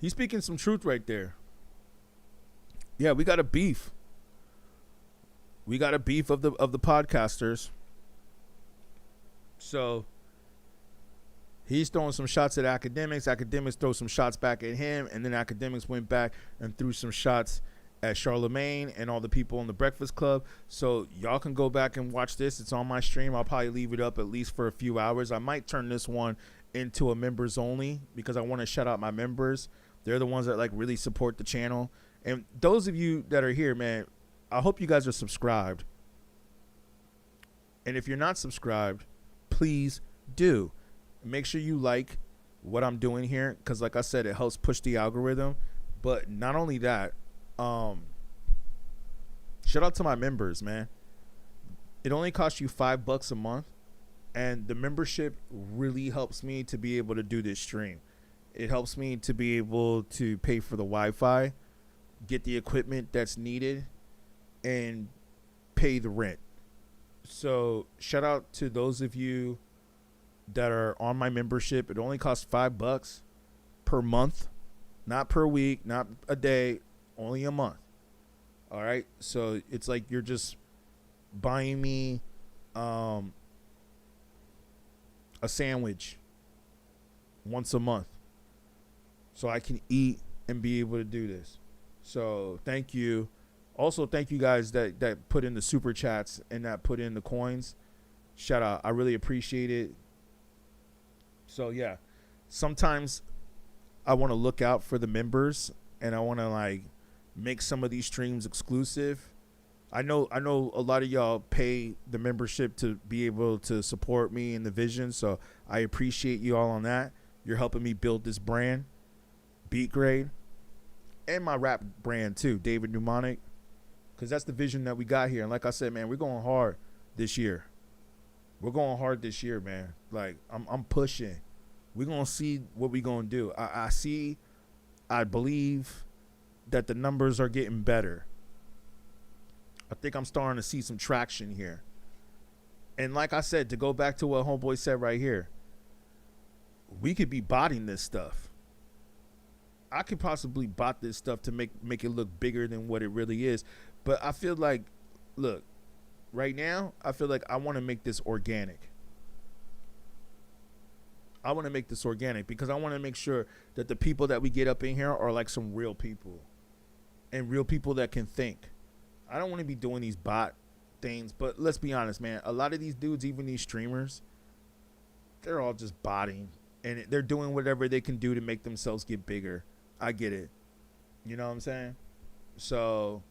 He's speaking some truth right there. Yeah, we got a beef. We got a beef of the podcasters. So he's throwing some shots at Akademiks. Akademiks throw some shots back at him, and then Akademiks went back and threw some shots at Charlamagne and all the people in the Breakfast Club. So y'all can go back and watch this. It's on my stream. I'll probably leave it up at least for a few hours. I might turn this one into a members only, because I want to shout out my members. They're the ones that like really support the channel. And those of you that are here, man, I hope you guys are subscribed. And if you're not subscribed, please do. Make sure you like what I'm doing here, because like I said, it helps push the algorithm. But not only that, shout out to my members, man. It only costs you $5 a month, and the membership really helps me to be able to do this stream. It helps me to be able to pay for the Wi-Fi, get the equipment that's needed, and pay the rent. So shout out to those of you that are on my membership. It only costs $5 per month, not per week, not a day, only a month. All right. So it's like you're just buying me a sandwich once a month so I can eat and be able to do this. So thank you. Also, thank you guys that put in the super chats and that put in the coins. Shout out. I really appreciate it. So, yeah, sometimes I want to look out for the members, and I want to, like, make some of these streams exclusive. I know a lot of y'all pay the membership to be able to support me in the vision, so I appreciate you all on that. You're helping me build this brand, beatGrade, and my rap brand, too, David Mnemonic. Because that's the vision that we got here. And like I said, man, we're going hard this year. We're going hard this year, man. Like, I'm pushing. We're going to see what we're going to do. I believe that the numbers are getting better. I think I'm starting to see some traction here. And like I said, to go back to what Homeboy said right here, we could be botting this stuff. I could possibly bot this stuff to make it look bigger than what it really is. But I feel like, look, right now, I feel like I want to make this organic. I want to make this organic because I want to make sure that the people that we get up in here are like some real people and real people that can think. I don't want to be doing these bot things, but let's be honest, man. A lot of these dudes, even these streamers, they're all just botting, and they're doing whatever they can do to make themselves get bigger. I get it. You know what I'm saying? So,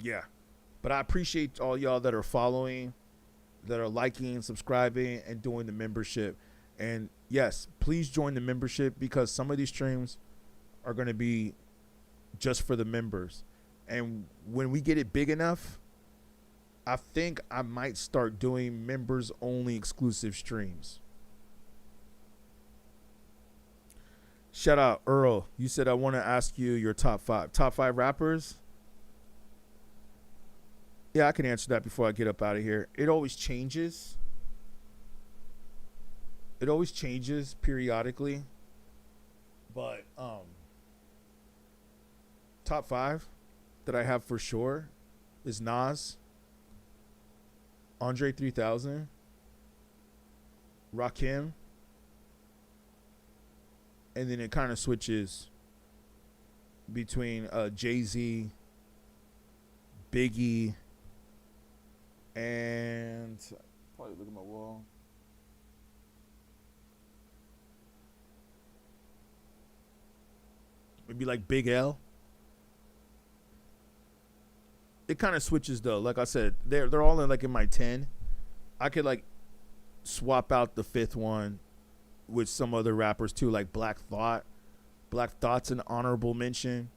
yeah. But I appreciate all y'all that are following, that are liking, subscribing, and doing the membership. And yes, please join the membership, because some of these streams are going to be just for the members. And when we get it big enough, I think I might start doing members only exclusive streams. Shout out Earl. You said I want to ask you your top five rappers. Yeah, I can answer that before I get up out of here. It always changes. It always changes periodically. But top 5 that I have for sure is Nas, Andre 3000, Rakim, and then it kind of switches between Jay-Z, Biggie, and probably look at my wall. Maybe like Big L. It kind of switches though. Like I said, they're all in my 10. I could like swap out the 5th one with some other rappers too, like Black Thought. Black Thought's an honorable mention.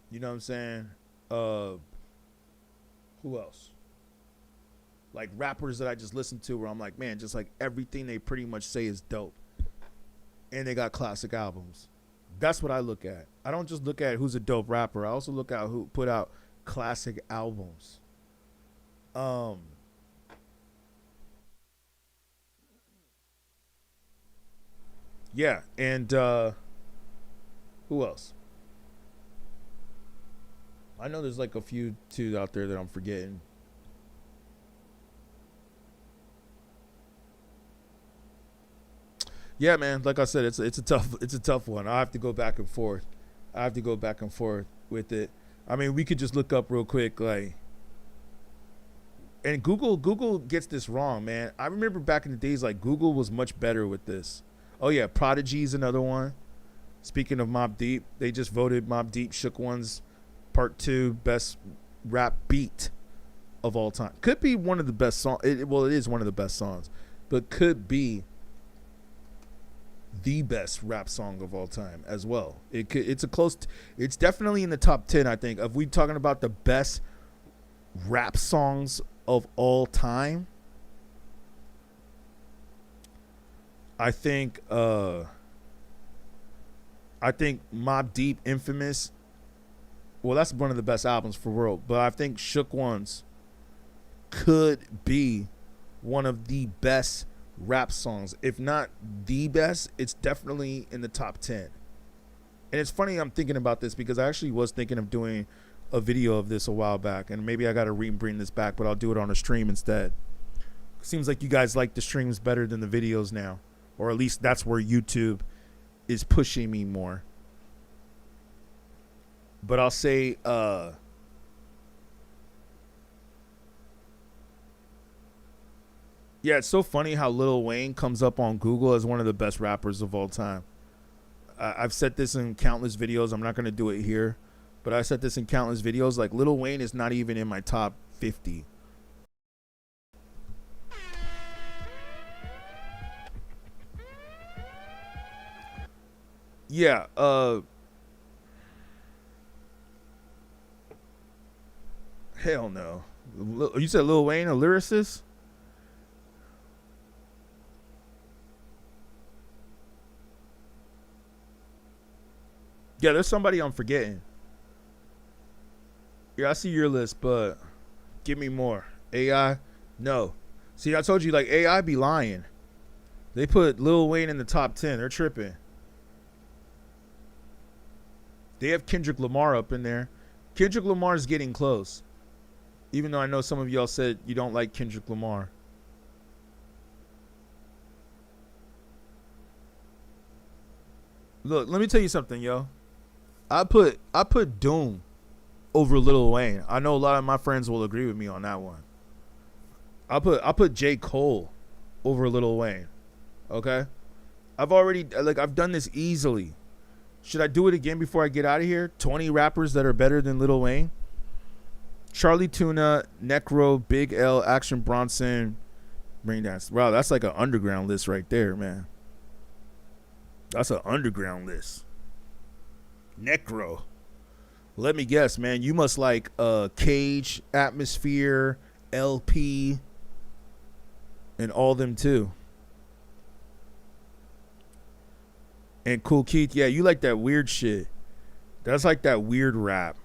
You know what I'm saying? Who else? Like rappers that I just listen to where I'm like, man, just like everything they pretty much say is dope. And they got classic albums. That's what I look at. I don't just look at who's a dope rapper. I also look at who put out classic albums. Yeah, and who else? I know there's like a few too out there that I'm forgetting. Yeah, man. Like I said, it's a tough one. I have to go back and forth. With it. I mean, we could just look up real quick, like, and Google gets this wrong, man. I remember back in the days, like Google was much better with this. Oh yeah, Prodigy's another one. Speaking of Mobb Deep, they just voted Mobb Deep Shook One's Part 2 best rap beat of all time. Could be one of the best songs. Well, it is one of the best songs, but could be the best rap song of all time as well. It's definitely in the top 10, I think. If we talking about the best rap songs of all time, I think Mobb Deep Infamous, well, that's one of the best albums for world, but I think Shook One's could be one of the best rap songs. If not the best, it's definitely in the top 10. And it's funny I'm thinking about this because I actually was thinking of doing a video of this a while back, and maybe I got to bring this back, but I'll do it on a stream instead. Seems like you guys like the streams better than the videos now, or at least that's where YouTube is pushing me more. But I'll say yeah, it's so funny how Lil Wayne comes up on Google as one of the best rappers of all time. I've said this in countless videos. I'm not going to do it here, but I said this in countless videos. Like, Lil Wayne is not even in my top 50. Yeah, hell no. You said Lil Wayne, a lyricist? Yeah, there's somebody I'm forgetting. Yeah, I see your list, but give me more. AI? No. See, I told you, like, AI be lying. They put Lil Wayne in the top 10. They're tripping. They have Kendrick Lamar up in there. Kendrick Lamar's getting close. Even though I know some of y'all said you don't like Kendrick Lamar. Look, let me tell you something, yo. I put Doom over Lil Wayne. I know a lot of my friends will agree with me on that one. I put J. Cole over Lil Wayne. Okay? I've done this easily. Should I do it again before I get out of here? 20 rappers that are better than Lil Wayne? Charlie Tuna, Necro, Big L, Action Bronson, Braindance. Wow, that's like an underground list right there, man. That's an underground list. Necro. Let me guess, man. You must like Cage, Atmosphere, LP, and all them too. And Cool Keith, yeah, you like that weird shit. That's like that weird rap.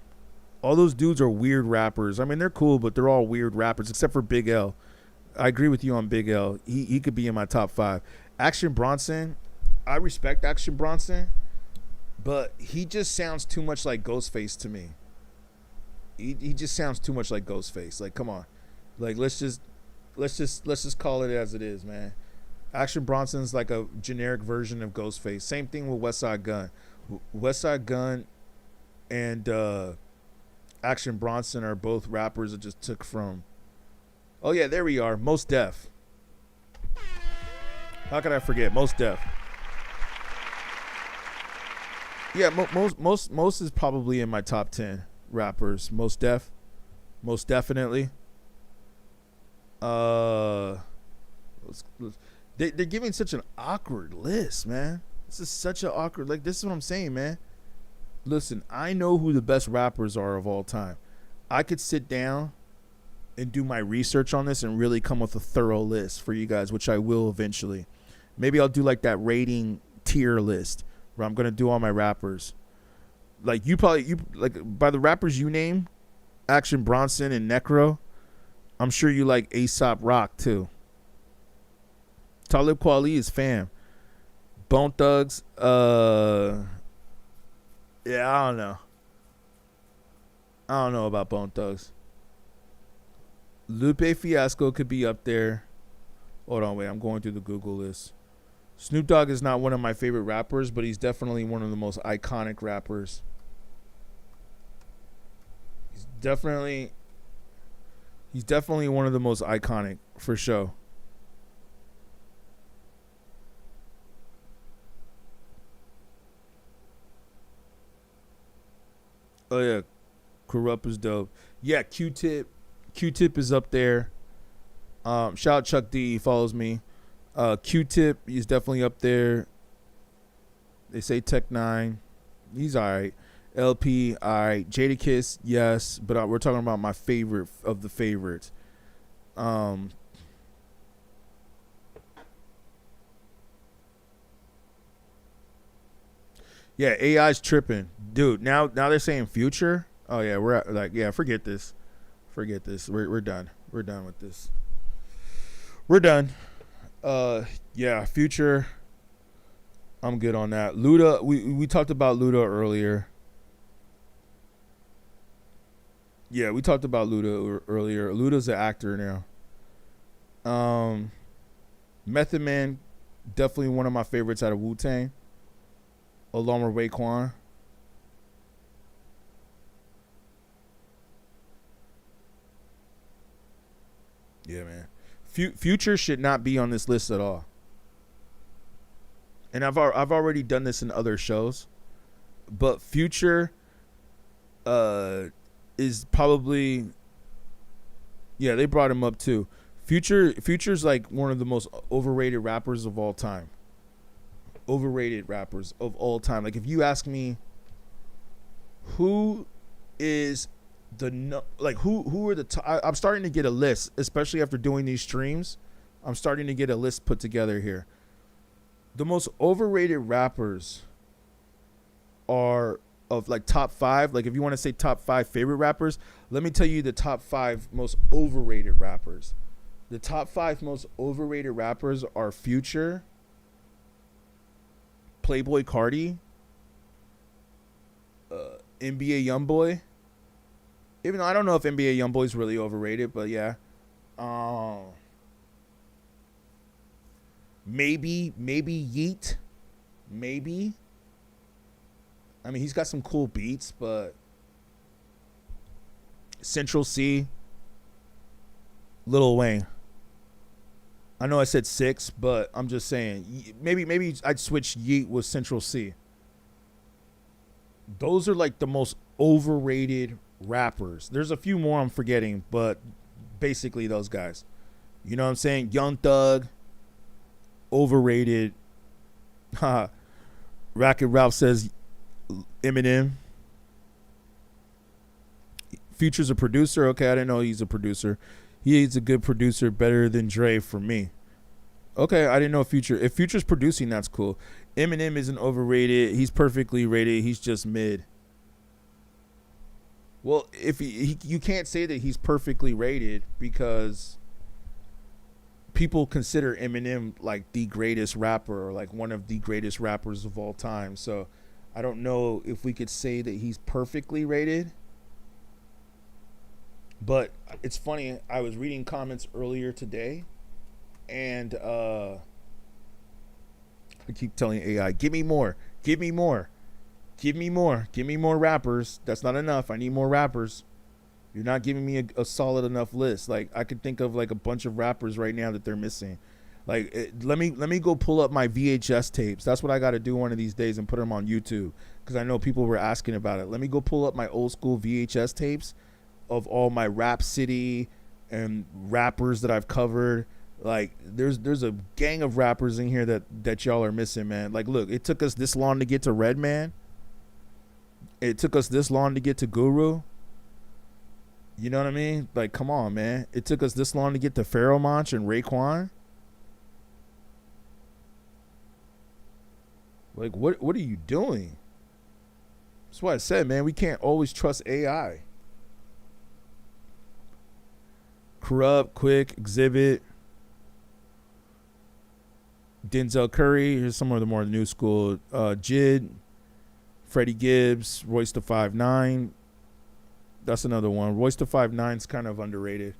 All those dudes are weird rappers. I mean, they're cool, but they're all weird rappers, except for Big L. I agree with you on Big L. He could be in my top 5. Action Bronson, I respect Action Bronson, but he just sounds too much like Ghostface to me. He just sounds too much like Ghostface. Like, come on. Like, let's just call it as it is, man. Action Bronson's like a generic version of Ghostface. Same thing with Westside Gunn. Westside Gunn and Action Bronson are both rappers that just took from. Oh yeah, there we are. Mos Def. How could I forget Mos Def? Yeah, most is probably in my top 10 rappers. Mos Def, most definitely. They're giving such an awkward list, man. This is such an awkward. Like, this is what I'm saying, man. Listen, I know who the best rappers are of all time. I could sit down and do my research on this and really come with a thorough list for you guys, which I will eventually. Maybe I'll do like that rating tier list where I'm gonna do all my rappers. Like by the rappers you name, Action Bronson and Necro, I'm sure you like A$AP Rock too. Talib Kweli is fam. Bone Thugs, yeah, I don't know. I don't know about Bone Thugs. Lupe Fiasco could be up there. Hold on, wait. I'm going through the Google list. Snoop Dogg is not one of my favorite rappers, but he's definitely one of the most iconic rappers. He's definitely one of the most iconic, for sure. Oh yeah, Corrupt is dope. Yeah, Q-Tip is up there. Shout out Chuck D, he follows me. Q-Tip is definitely up there. They say Tech 9, he's alright. LP, alright. Jadakiss, yes, but we're talking about my favorite of the favorites. Yeah, AI's tripping, dude. Now they're saying Future. Oh yeah, we're like, yeah, forget this. We're done. We're done with this. We're done. Yeah, Future. I'm good on that. Luda, we talked about Luda earlier. Yeah, we talked about Luda earlier. Luda's an actor now. Method Man, definitely one of my favorites out of Wu-Tang. Along with Raekwon. Yeah, man. Future should not be on this list at all. And I've already done this in other shows, but Future is probably, yeah, they brought him up too. Future's like one of the most overrated rappers of all time. Overrated rappers of all time. Like, if you ask me who is who are the top, I'm starting to get a list, especially after doing these streams. I'm starting to get a list put together here. The most overrated rappers are of like top 5. Like, if you want to say top 5 favorite rappers, let me tell you the top 5 most overrated rappers. The top 5 most overrated rappers are Future, Playboy Cardi, NBA Youngboy. Even though I don't know if NBA Youngboy is really overrated, but yeah. Maybe Yeet. Maybe. I mean, he's got some cool beats, but Central C, Lil Wayne. I know I said 6, but I'm just saying maybe I'd switch Yeet with Central C. Those are like the most overrated rappers. There's a few more I'm forgetting, but basically those guys. You know what I'm saying? Young Thug, overrated. Racket Ralph says Eminem. Future's a producer. Okay, I didn't know he's a producer. He's a good producer, better than Dre for me. Okay, I didn't know Future. If Future's producing, that's cool. Eminem isn't overrated. He's perfectly rated. He's just mid. Well, if you can't say that he's perfectly rated because people consider Eminem like the greatest rapper or like one of the greatest rappers of all time. So I don't know if we could say that he's perfectly rated. But it's funny, I was reading comments earlier today, and I keep telling AI, give me more, give me more, give me more, give me more rappers. That's not enough. I need more rappers. You're not giving me a solid enough list. Like, I could think of like a bunch of rappers right now that they're missing. Like, let me go pull up my VHS tapes. That's what I got to do one of these days and put them on YouTube, because I know people were asking about it. Let me go pull up my old school VHS tapes of all my Rap City and rappers that I've covered. Like, there's a gang of rappers in here that y'all are missing, man. Like, look, it took us this long to get to Redman. It took us this long to get to Guru. You know what I mean? Like, come on, man. It took us this long to get to Pharoah Monch and Raekwon. Like, what are you doing? That's why I said, man, we can't always trust AI. Corrupt, Quick, Exhibit, Denzel Curry. Here's some of the more new school. Jid, Freddie Gibbs, Royce da 5'9". That's another one. Royce da 5'9's kind of underrated.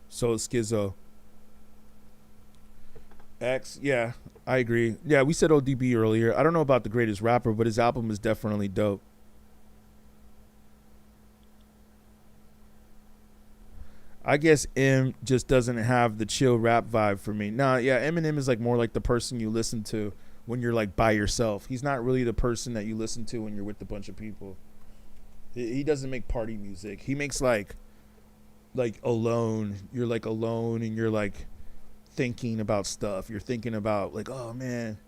So is Skizzo. X, yeah, I agree. Yeah, we said ODB earlier. I don't know about the greatest rapper, but his album is definitely dope. I guess M just doesn't have the chill rap vibe for me. Nah, yeah, Eminem is like more like the person you listen to when you're like by yourself. He's not really the person that you listen to when you're with a bunch of people. He doesn't make party music. He makes like alone. You're like alone and you're like thinking about stuff. You're thinking about like, oh man.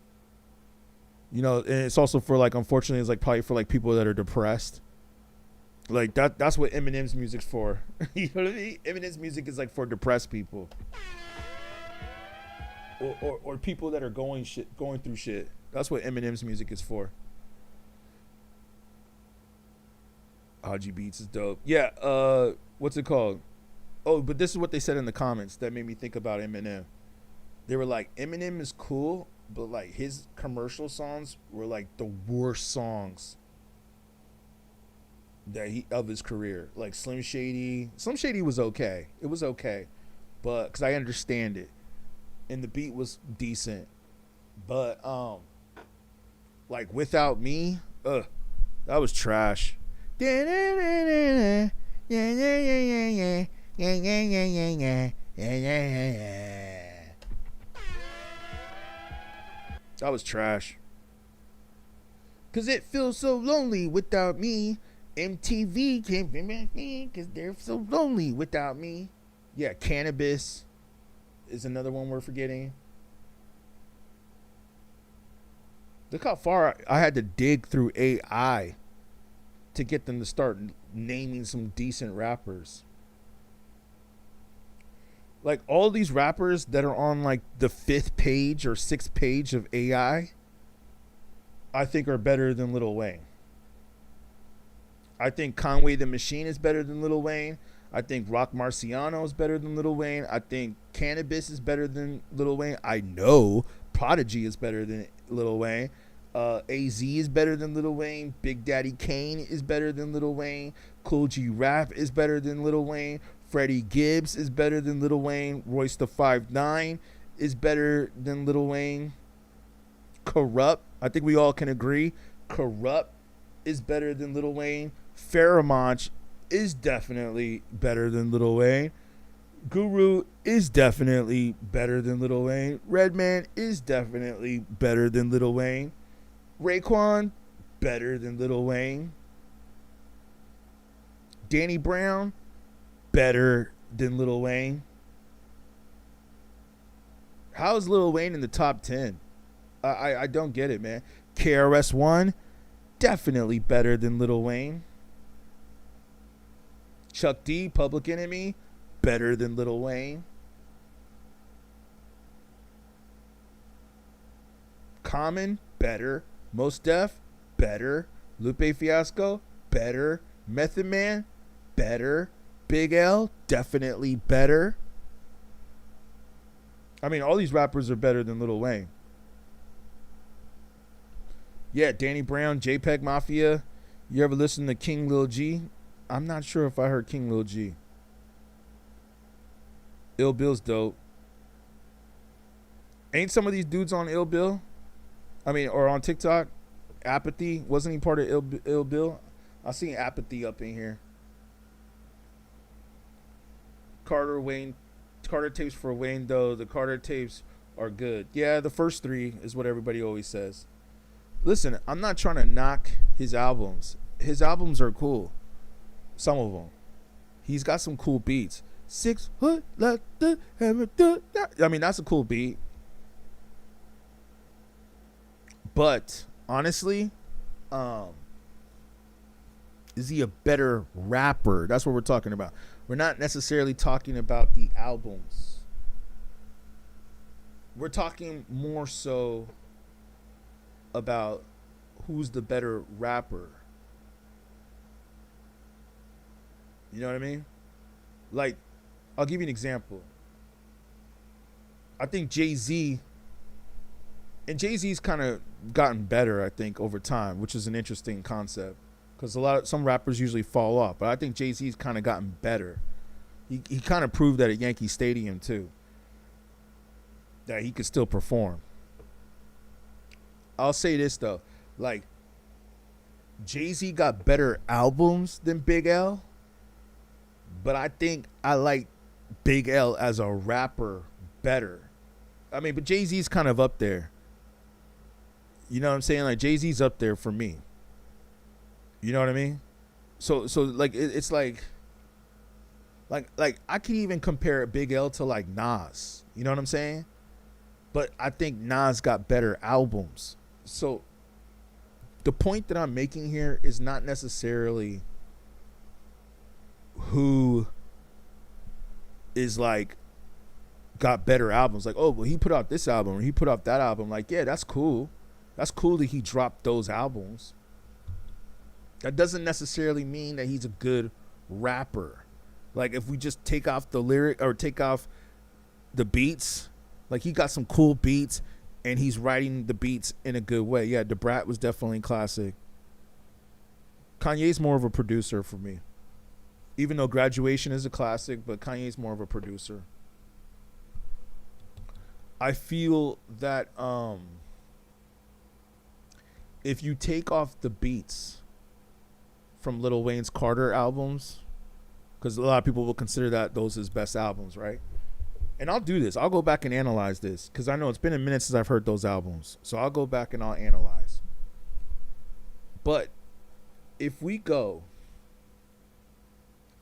You know, and it's also for like, unfortunately, it's like probably for like people that are depressed. Like that's what Eminem's music's for. You know what I mean? Eminem's music is like for depressed people. Or people that are going through shit. That's what Eminem's music is for. Haji Beats is dope. Yeah, what's it called? Oh, but this is what they said in the comments that made me think about Eminem. They were like, Eminem is cool, but like his commercial songs were like the worst songs of his career. Like Slim Shady was okay. It was okay, but because I understand it, and the beat was decent, but like Without Me, that was trash. That was trash. Cause it feels so lonely without me. MTV can't bring back me because they're so lonely without me. Yeah, Cannabis is another one we're forgetting. Look how far I had to dig through AI to get them to start naming some decent rappers. Like all these rappers that are on like the 5th page or 6th page of AI, I think are better than Lil Wayne. I think Conway the Machine is better than Lil Wayne. I think Rock Marciano is better than Lil Wayne. I think Cannabis is better than Lil Wayne. I know Prodigy is better than Lil Wayne. AZ is better than Lil Wayne. Big Daddy Kane is better than Lil Wayne. Cool G Rap is better than Lil Wayne. Freddie Gibbs is better than Lil Wayne. Royce da 5'9" is better than Lil Wayne. Corrupt, I think we all can agree, Corrupt is better than Lil Wayne. Pharoah Monch is definitely better than Lil Wayne. Guru is definitely better than Lil Wayne. Redman is definitely better than Lil Wayne. Raekwon, better than Lil Wayne. Danny Brown, better than Lil Wayne. How is Lil Wayne in the top 10? I don't get it, man. KRS-One, definitely better than Lil Wayne. Chuck D, Public Enemy, better than Lil Wayne. Common, better. Mos Def, better. Lupe Fiasco, better. Method Man, better. Big L, definitely better. I mean, all these rappers are better than Lil Wayne. Yeah, Danny Brown, JPEG Mafia. You ever listen to King Lil G? I'm not sure if I heard King Lil G. Ill Bill's dope. Ain't some of these dudes on Ill Bill? I mean, or on TikTok? Apathy, wasn't he part of Ill Bill? I seen Apathy up in here. Carter tapes for Wayne, though. The Carter tapes are good. Yeah, the first three is what everybody always says. Listen, I'm not trying to knock his albums. His albums are cool. Some of them. He's got some cool beats. 6 foot like the hammer. I mean, that's a cool beat. But honestly, is he a better rapper? That's what we're talking about. We're not necessarily talking about the albums. We're talking more so about who's the better rapper. You know what I mean? Like, I'll give you an example. I think Jay-Z, and Jay-Z's kind of gotten better, I think, over time, which is an interesting concept. Because some rappers usually fall off. But I think Jay-Z's kind of gotten better. He kind of proved that at Yankee Stadium, too. That he could still perform. I'll say this, though. Like, Jay-Z got better albums than Big L. But I think I like Big L as a rapper better. I mean, but Jay-Z's kind of up there. You know what I'm saying? Like, Jay-Z's up there for me. You know what I mean? So like it's like I can even compare Big L to like Nas. You know what I'm saying? But I think Nas got better albums. So the point that I'm making here is not necessarily who is like got better albums. Like, oh, well, he put out this album or he put out that album. Like, yeah, that's cool. That's cool that he dropped those albums. That doesn't necessarily mean that he's a good rapper. Like, if we just take off the lyric or take off the beats, like, he got some cool beats and he's writing the beats in a good way. Yeah, Da Brat was definitely classic. Kanye's more of a producer for me. Even though Graduation is a classic, but Kanye's more of a producer. I feel that if you take off the beats from Lil Wayne's Carter albums, because a lot of people will consider that those his best albums, right? And I'll do this. I'll go back and analyze this because I know it's been a minute since I've heard those albums. So I'll go back and I'll analyze. But if we go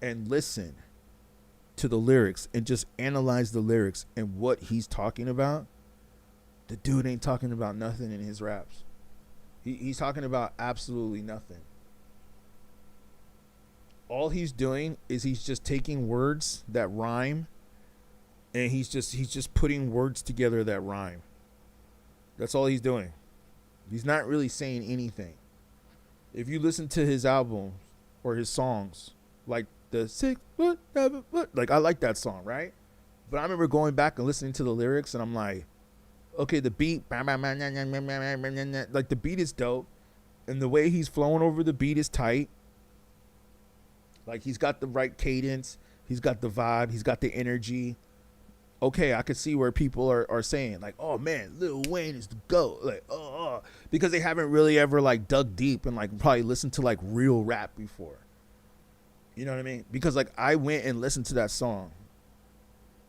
and listen to the lyrics and just analyze the lyrics and what he's talking about, the dude ain't talking about nothing in his raps. He's talking about absolutely nothing. All he's doing is he's just taking words that rhyme and he's just putting words together that rhyme. That's all he's doing. He's not really saying anything. If you listen to his album or his songs, like the 6 foot, 7 foot, like I like that song, right? But I remember going back and listening to the lyrics and I'm like, okay, the beat, like the beat is dope and the way he's flowing over the beat is tight. Like, he's got the right cadence. He's got the vibe. He's got the energy. Okay, I could see where people are saying, like, oh, man, Lil Wayne is the GOAT. Like, because they haven't really ever, like, dug deep and, like, probably listened to, like, real rap before. You know what I mean? Because, like, I went and listened to that song.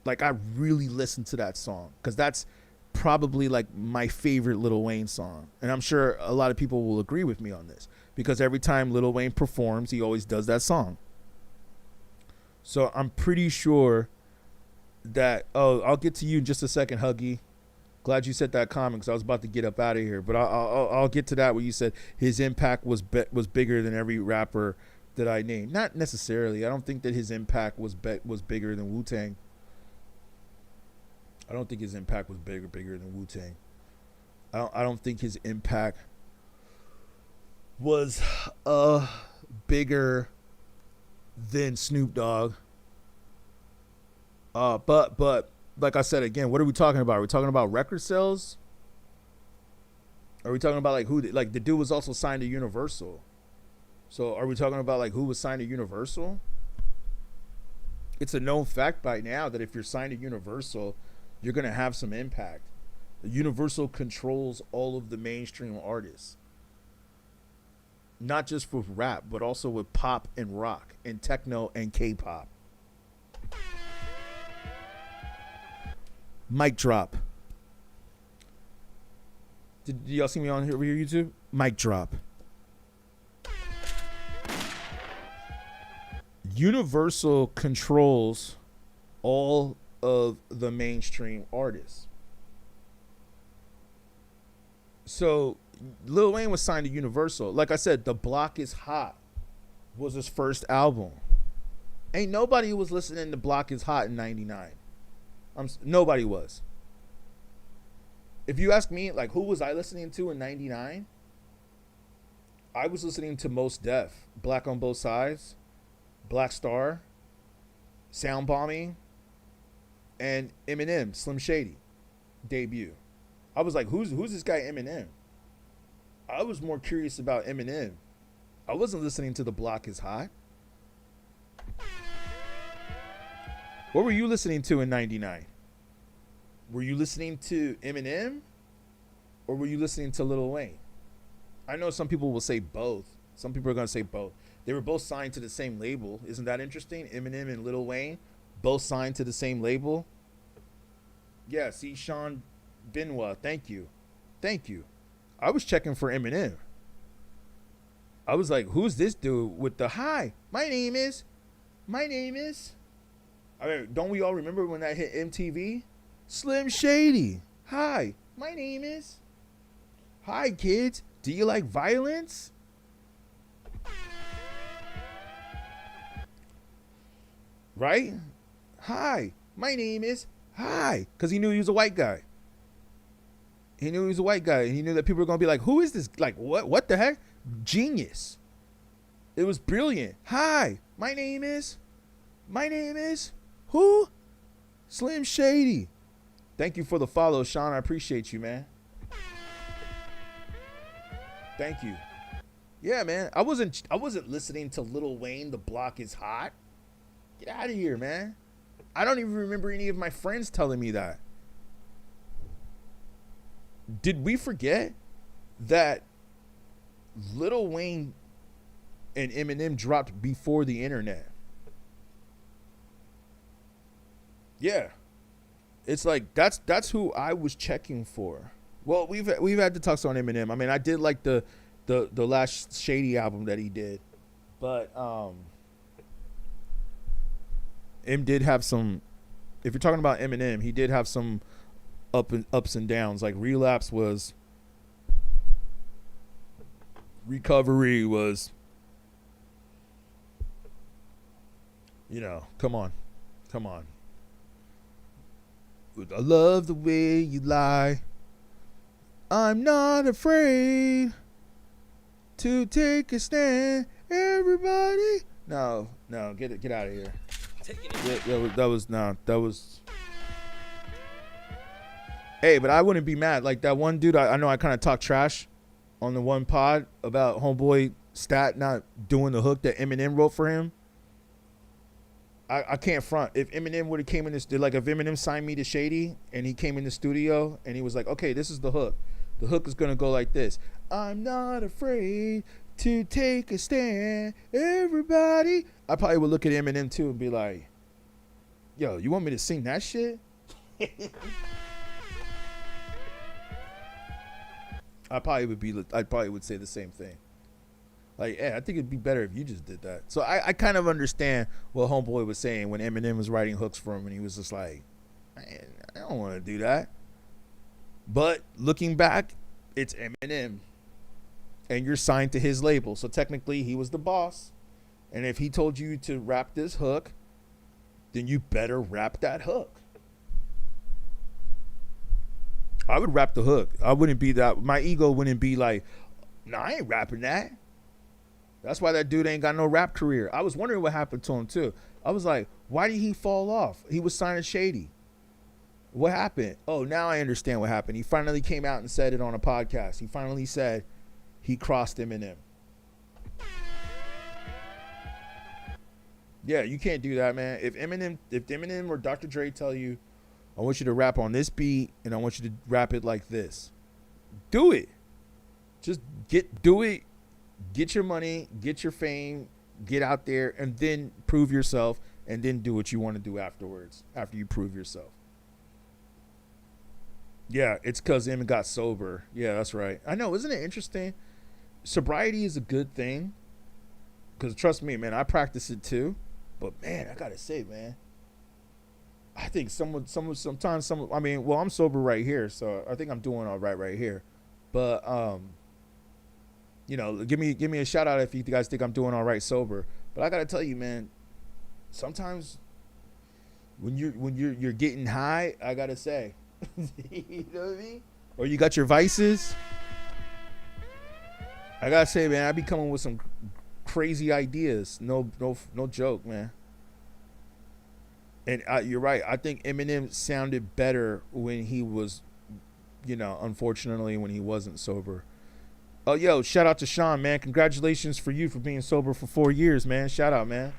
Like, I really listened to that song because that's probably like my favorite Lil Wayne song. And I'm sure a lot of people will agree with me on this because every time Lil Wayne performs, he always does that song. So I'm pretty sure that, I'll get to you in just a second, Huggy. Glad you said that comment because I was about to get up out of here. But I'll get to that where you said his impact was bigger than every rapper that I named. Not necessarily. I don't think that his impact was bigger than Wu-Tang. I don't think his impact was bigger than Wu-Tang. I don't think his impact was bigger than Snoop Dogg. But like I said again, what are we talking about? Are we talking about record sales? Are we talking about like who? Like the dude was also signed to Universal. So are we talking about like who was signed to Universal? It's a known fact by now that if you're signed to Universal, you're gonna have some impact. Universal controls all of the mainstream artists, not just with rap, but also with pop and rock and techno and K-pop. Mic drop. Did y'all see me on here over here, YouTube? Mic drop. Universal controls all of the mainstream artists. So Lil Wayne was signed to Universal. Like I said, The Block Is Hot was his first album. Ain't nobody was listening to Block Is Hot in 99. Nobody was. If you ask me, like, who was I listening to in 99? I was listening to Mos Def, Black on Both Sides, Black Star, Sound Bombing, and Eminem, Slim Shady, debut. I was like, who's this guy Eminem? I was more curious about Eminem. I wasn't listening to The Block Is Hot. What were you listening to in 99? Were you listening to Eminem? Or were you listening to Lil Wayne? I know some people will say both. Some people are going to say both. They were both signed to the same label. Isn't that interesting? Eminem and Lil Wayne both signed to the same label. Yeah, see, Sean Benoit, thank you. Thank you. I was checking for Eminem. I was like, who's this dude with the hi? My name is. I mean, don't we all remember when that hit MTV? Slim Shady. Hi, my name is. Hi, kids. Do you like violence? Right? Hi, my name is. Hi. Because he knew he was a white guy. He knew he was a white guy. And he knew that people were going to be like, who is this? Like, what the heck? Genius. It was brilliant. Hi, my name is. Who? Slim Shady. Thank you for the follow, Sean. I appreciate you, man. Thank you. Yeah, man. I wasn't listening to Lil Wayne, The Block Is Hot. Get out of here, man. I don't even remember any of my friends telling me that. Did we forget that Lil Wayne and Eminem dropped before the internet? Yeah. It's like that's who I was checking for. Well, we've had to talk on Eminem. I mean, I did like the last Shady album that he did, but M did have some. If you're talking about Eminem, he did have some ups and downs. Like Relapse was, Recovery was. You know, come on. I love the way you lie. I'm not afraid to take a stand. Everybody. No, get out of here. That was. Hey, but I wouldn't be mad. Like that one dude, I know I kind of talked trash on the one pod about homeboy Stat not doing the hook that Eminem wrote for him. I can't front. If Eminem would have came in this, like if Eminem signed me to Shady and he came in the studio and he was like, okay, this is the hook. The hook is going to go like this. I'm not afraid to take a stand. Everybody. I probably would look at Eminem too and be like, yo, you want me to sing that shit? I probably would say the same thing. Like, yeah, I think it'd be better if you just did that. So I kind of understand what Homeboy was saying when Eminem was writing hooks for him, and he was just like, man, I don't want to do that. But looking back, it's Eminem, and you're signed to his label. So technically, he was the boss. And if he told you to rap this hook, then you better rap that hook. I would rap the hook. I wouldn't be that. My ego wouldn't be like, nah, I ain't rapping that. That's why that dude ain't got no rap career. I was wondering what happened to him too. I was like, why did he fall off? He was signing Shady. What happened? Oh, now I understand what happened. He finally came out and said it on a podcast. He finally said he crossed Eminem. Yeah, you can't do that, man. If Eminem or Dr. Dre tell you, I want you to rap on this beat and I want you to rap it like this, do it. Just do it. Get your money, get your fame, get out there, and then prove yourself, and then do what you want to do afterwards, after you prove yourself. Yeah, it's because Eminem got sober. Yeah, that's right. I know, isn't it interesting? Sobriety is a good thing, because trust me, man, I practice it too. But, man, I got to say, man, I think sometimes, I mean, well, I'm sober right here, so I think I'm doing all right here. But, you know, give me a shout out if you guys think I'm doing all right sober. But I gotta tell you, man, sometimes when you're getting high, I gotta say, you know what I mean? Or you got your vices. I gotta say, man, I be coming with some crazy ideas. No joke, man. And you're right. I think Eminem sounded better when he was, you know, unfortunately when he wasn't sober. Oh, yo, shout out to Sean, man. Congratulations for you for being sober for 4 years, man. Shout out, man.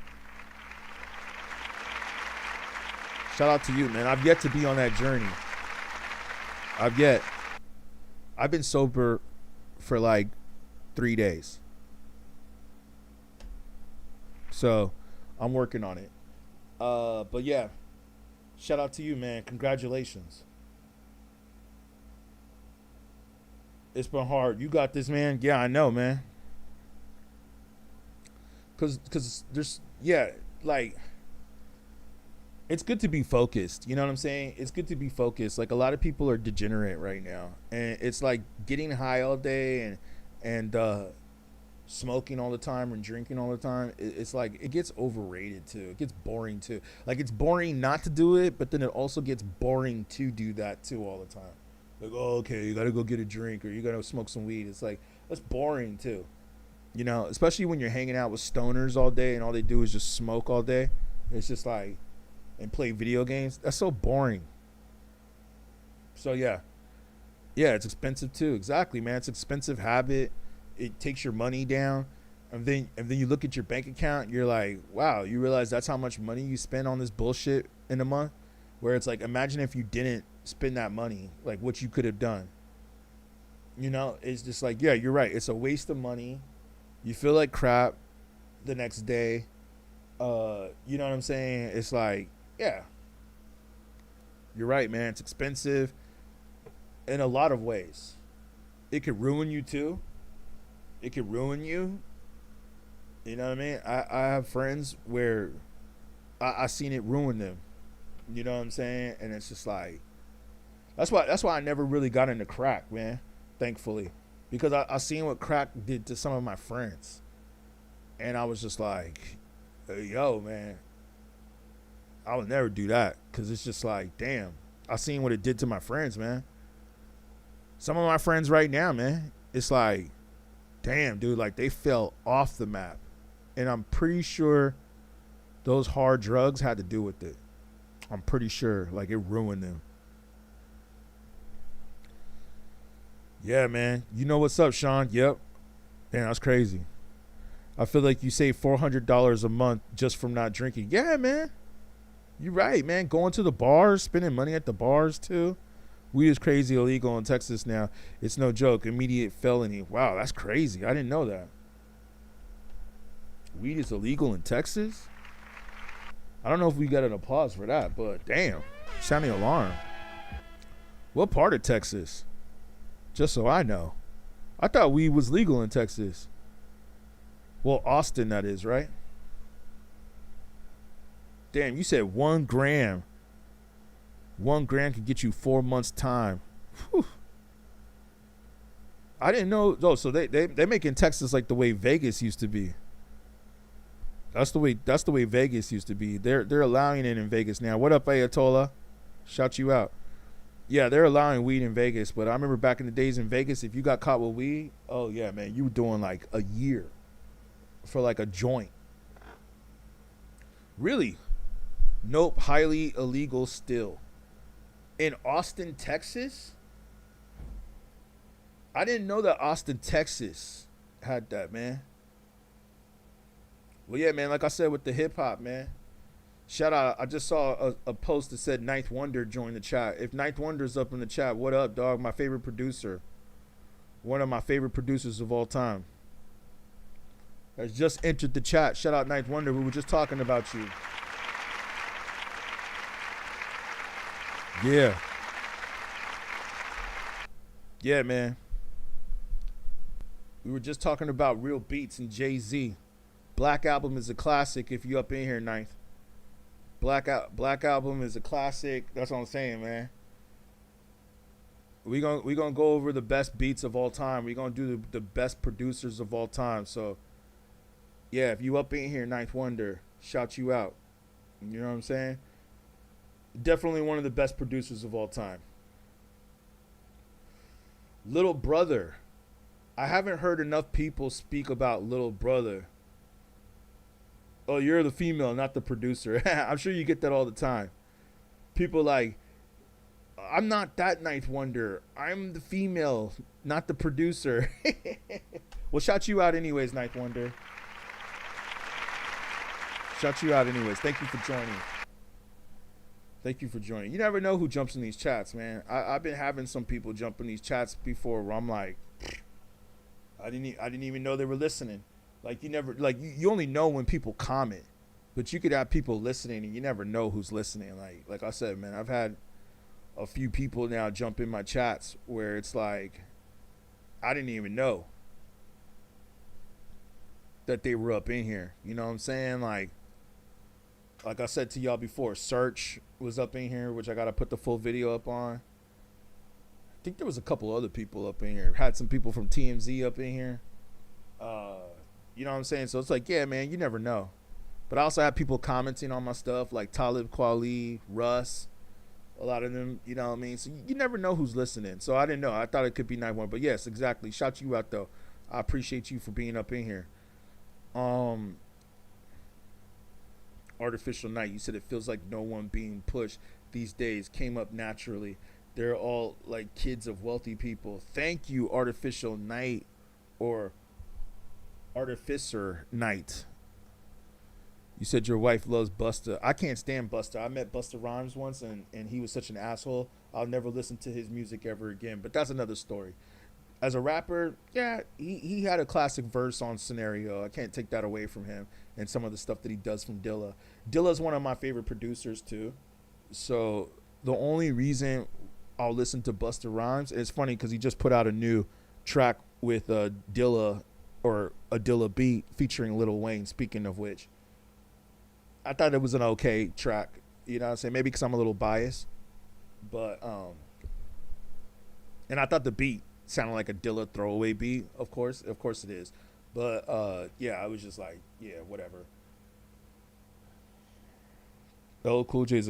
Shout out to you, man. I've yet to be on that journey. I've been sober for like 3 days. So I'm working on it. But yeah, shout out to you, man. Congratulations. It's been hard. You got this, man. Yeah, I know, man. Cause there's, yeah, like, it's good to be focused. You know what I'm saying? It's good to be focused. Like, a lot of people are degenerate right now, and it's like getting high all day and smoking all the time and drinking all the time. It's like, it gets overrated too. It gets boring too. Like, it's boring not to do it, but then it also gets boring to do that too all the time. Like, oh, okay, you gotta go get a drink or you gotta smoke some weed. It's like, that's boring too. You know, especially when you're hanging out with stoners all day and all they do is just smoke all day. It's just like, and play video games. That's so boring. So yeah, it's expensive too. Exactly, man. It's an expensive habit. It takes your money down, and then you look at your bank account. You're like, wow, you realize that's how much money you spend on this bullshit in a month. Where it's like, imagine if you didn't spend that money, like what you could have done. You know, it's just like, yeah, you're right. It's a waste of money. You feel like crap the next day. You know what I'm saying? It's like, yeah, you're right, man. It's expensive in a lot of ways. It could ruin you too. It could ruin you. You know what I mean? I have friends where I seen it ruin them. You know what I'm saying? And it's just like, that's why I never really got into crack, man. Thankfully, because I seen what crack did to some of my friends, and I was just like, hey, yo, man, I would never do that, because it's just like, damn, I seen what it did to my friends, man. Some of my friends right now, man, it's like, damn, dude, like they fell off the map, and I'm pretty sure those hard drugs had to do with it. I'm pretty sure, like, it ruined them. Yeah, man. You know what's up, Sean? Yep. Damn, that's crazy. I feel like you save $400 a month just from not drinking. Yeah, man. You're right, man. Going to the bars, spending money at the bars, too. Weed is crazy illegal in Texas now. It's no joke. Immediate felony. Wow, that's crazy. I didn't know that. Weed is illegal in Texas? I don't know if we got an applause for that, but damn, sounding alarm. What part of Texas? Just so I know. I thought weed was legal in Texas. Well, Austin, that is, right? Damn, you said 1 gram. 1 gram can get you 4 months' time. Whew. I didn't know. Oh, so they making Texas like the way Vegas used to be. That's the way Vegas used to be. They're allowing it in Vegas now. What up, Ayatollah? Shout you out. Yeah, they're allowing weed in Vegas, but I remember back in the days in Vegas, if you got caught with weed, oh yeah, man, you were doing like a year for like a joint. Really? Nope, highly illegal still. In Austin, Texas? I didn't know that Austin, Texas had that, man. Well, yeah, man, like I said with the hip hop, man. Shout out. I just saw a post that said Ninth Wonder joined the chat. If Ninth Wonder's up in the chat, what up, dog? My favorite producer. One of my favorite producers of all time. Has just entered the chat. Shout out Ninth Wonder. We were just talking about you. Yeah. Yeah, man. We were just talking about Real Beats and Jay-Z. Black Album is a classic if you up in here, Ninth. Black Album is a classic. That's what I'm saying, man. We gonna go over the best beats of all time. We gonna do the best producers of all time. So, yeah, if you up in here, Ninth Wonder, shout you out. You know what I'm saying? Definitely one of the best producers of all time. Little Brother. I haven't heard enough people speak about Little Brother. Oh, you're the female, not the producer. I'm sure you get that all the time. People like, I'm not that Ninth Wonder. I'm the female, not the producer. Well, shout you out anyways, Ninth Wonder. Shout you out anyways. Thank you for joining. Thank you for joining. You never know who jumps in these chats, man. I've been having some people jump in these chats before where I'm like, I didn't even know they were listening. Like you only know when people comment, but you could have people listening and you never know who's listening. Like I said, man, I've had a few people now jump in my chats where it's like, I didn't even know that they were up in here. You know what I'm saying? Like I said to y'all before, Search was up in here, which I got to put the full video up on. I think there was a couple other people up in here. Had some people from TMZ up in here. You know what I'm saying? So it's like, yeah, man, you never know. But I also have people commenting on my stuff like Talib Kweli, Russ, a lot of them, you know what I mean? So you never know who's listening. So I didn't know. I thought it could be 9-1. But yes, exactly. Shout you out, though. I appreciate you for being up in here. Artificial Night, you said it feels like no one being pushed these days came up naturally. They're all like kids of wealthy people. Thank you, Artificial Night, or Artificer Night. You said your wife loves Busta. I can't stand Busta. I met Busta Rhymes once, and he was such an asshole. I'll never listen to his music ever again. But that's another story. As a rapper, yeah, he had a classic verse on Scenario. I can't take that away from him and some of the stuff that he does from Dilla. Dilla's one of my favorite producers, too. So the only reason I'll listen to Busta Rhymes, and it's funny because he just put out a new track with Dilla, or a Dilla beat featuring Lil Wayne, speaking of which. I thought it was an okay track, you know what I'm saying? Maybe because I'm a little biased. But, and I thought the beat sounded like a Dilla throwaway beat, of course it is. But, yeah, I was just like, yeah, whatever. LL Cool J is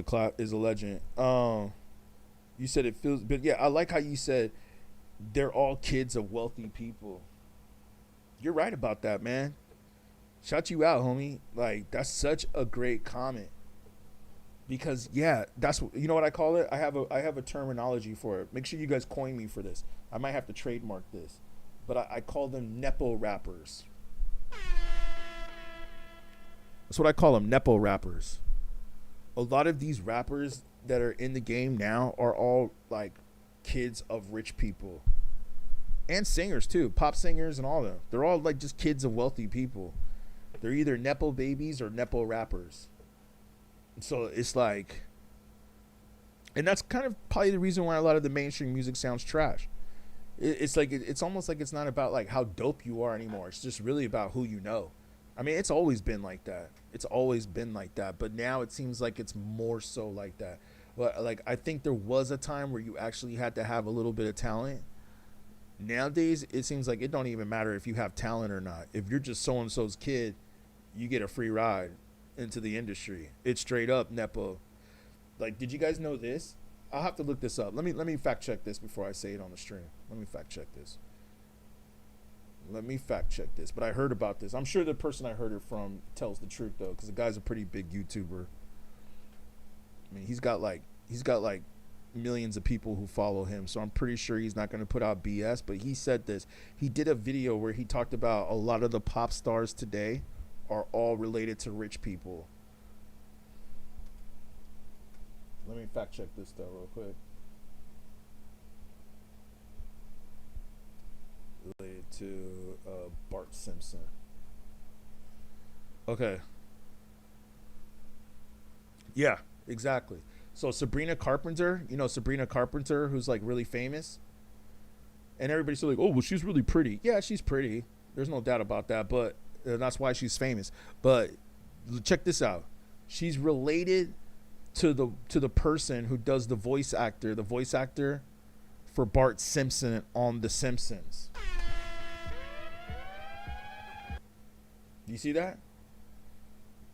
a legend. You said it feels, but yeah, I like how you said they're all kids of wealthy people. You're right about that, man. Shout you out, homie. Like, that's such a great comment. Because yeah, that's, you know what I call it? I have a terminology for it. Make sure you guys coin me for this. I might have to trademark this. But I call them Nepo rappers. That's what I call them, Nepo rappers. A lot of these rappers that are in the game now are all like kids of rich people. And singers too, pop singers and all of them. They're all like just kids of wealthy people. They're either Nepo babies or Nepo rappers. So it's like, and that's kind of probably the reason why a lot of the mainstream music sounds trash. It's like it's almost like it's not about like how dope you are anymore. It's just really about who you know. I mean, it's always been like that. It's always been like that. But now it seems like it's more so like that. But like, I think there was a time where you actually had to have a little bit of talent. Nowadays, it seems like it don't even matter if you have talent or not. If you're just so-and-so's kid, you get a free ride into the industry. It's straight up Nepo. Like, did you guys know this? I'll have to look this up. Let me fact check this before I say it on the stream. Let me fact check this. But I heard about this. I'm sure the person I heard it from tells the truth though, because the guy's a pretty big YouTuber. I mean, he's got like millions of people who follow him, so I'm pretty sure he's not going to put out BS. But he said this. He did a video where he talked about a lot of the pop stars today are all related to rich people. Let me fact check this though real quick. Related to Bart Simpson. Okay. Yeah, exactly. So Sabrina Carpenter, you know Sabrina Carpenter, who's like really famous, and everybody's still like, oh, well, she's really pretty. Yeah, she's pretty. There's no doubt about that. But that's why she's famous. But check this out. She's related to the person who does the voice actor for Bart Simpson on The Simpsons. Do you see that?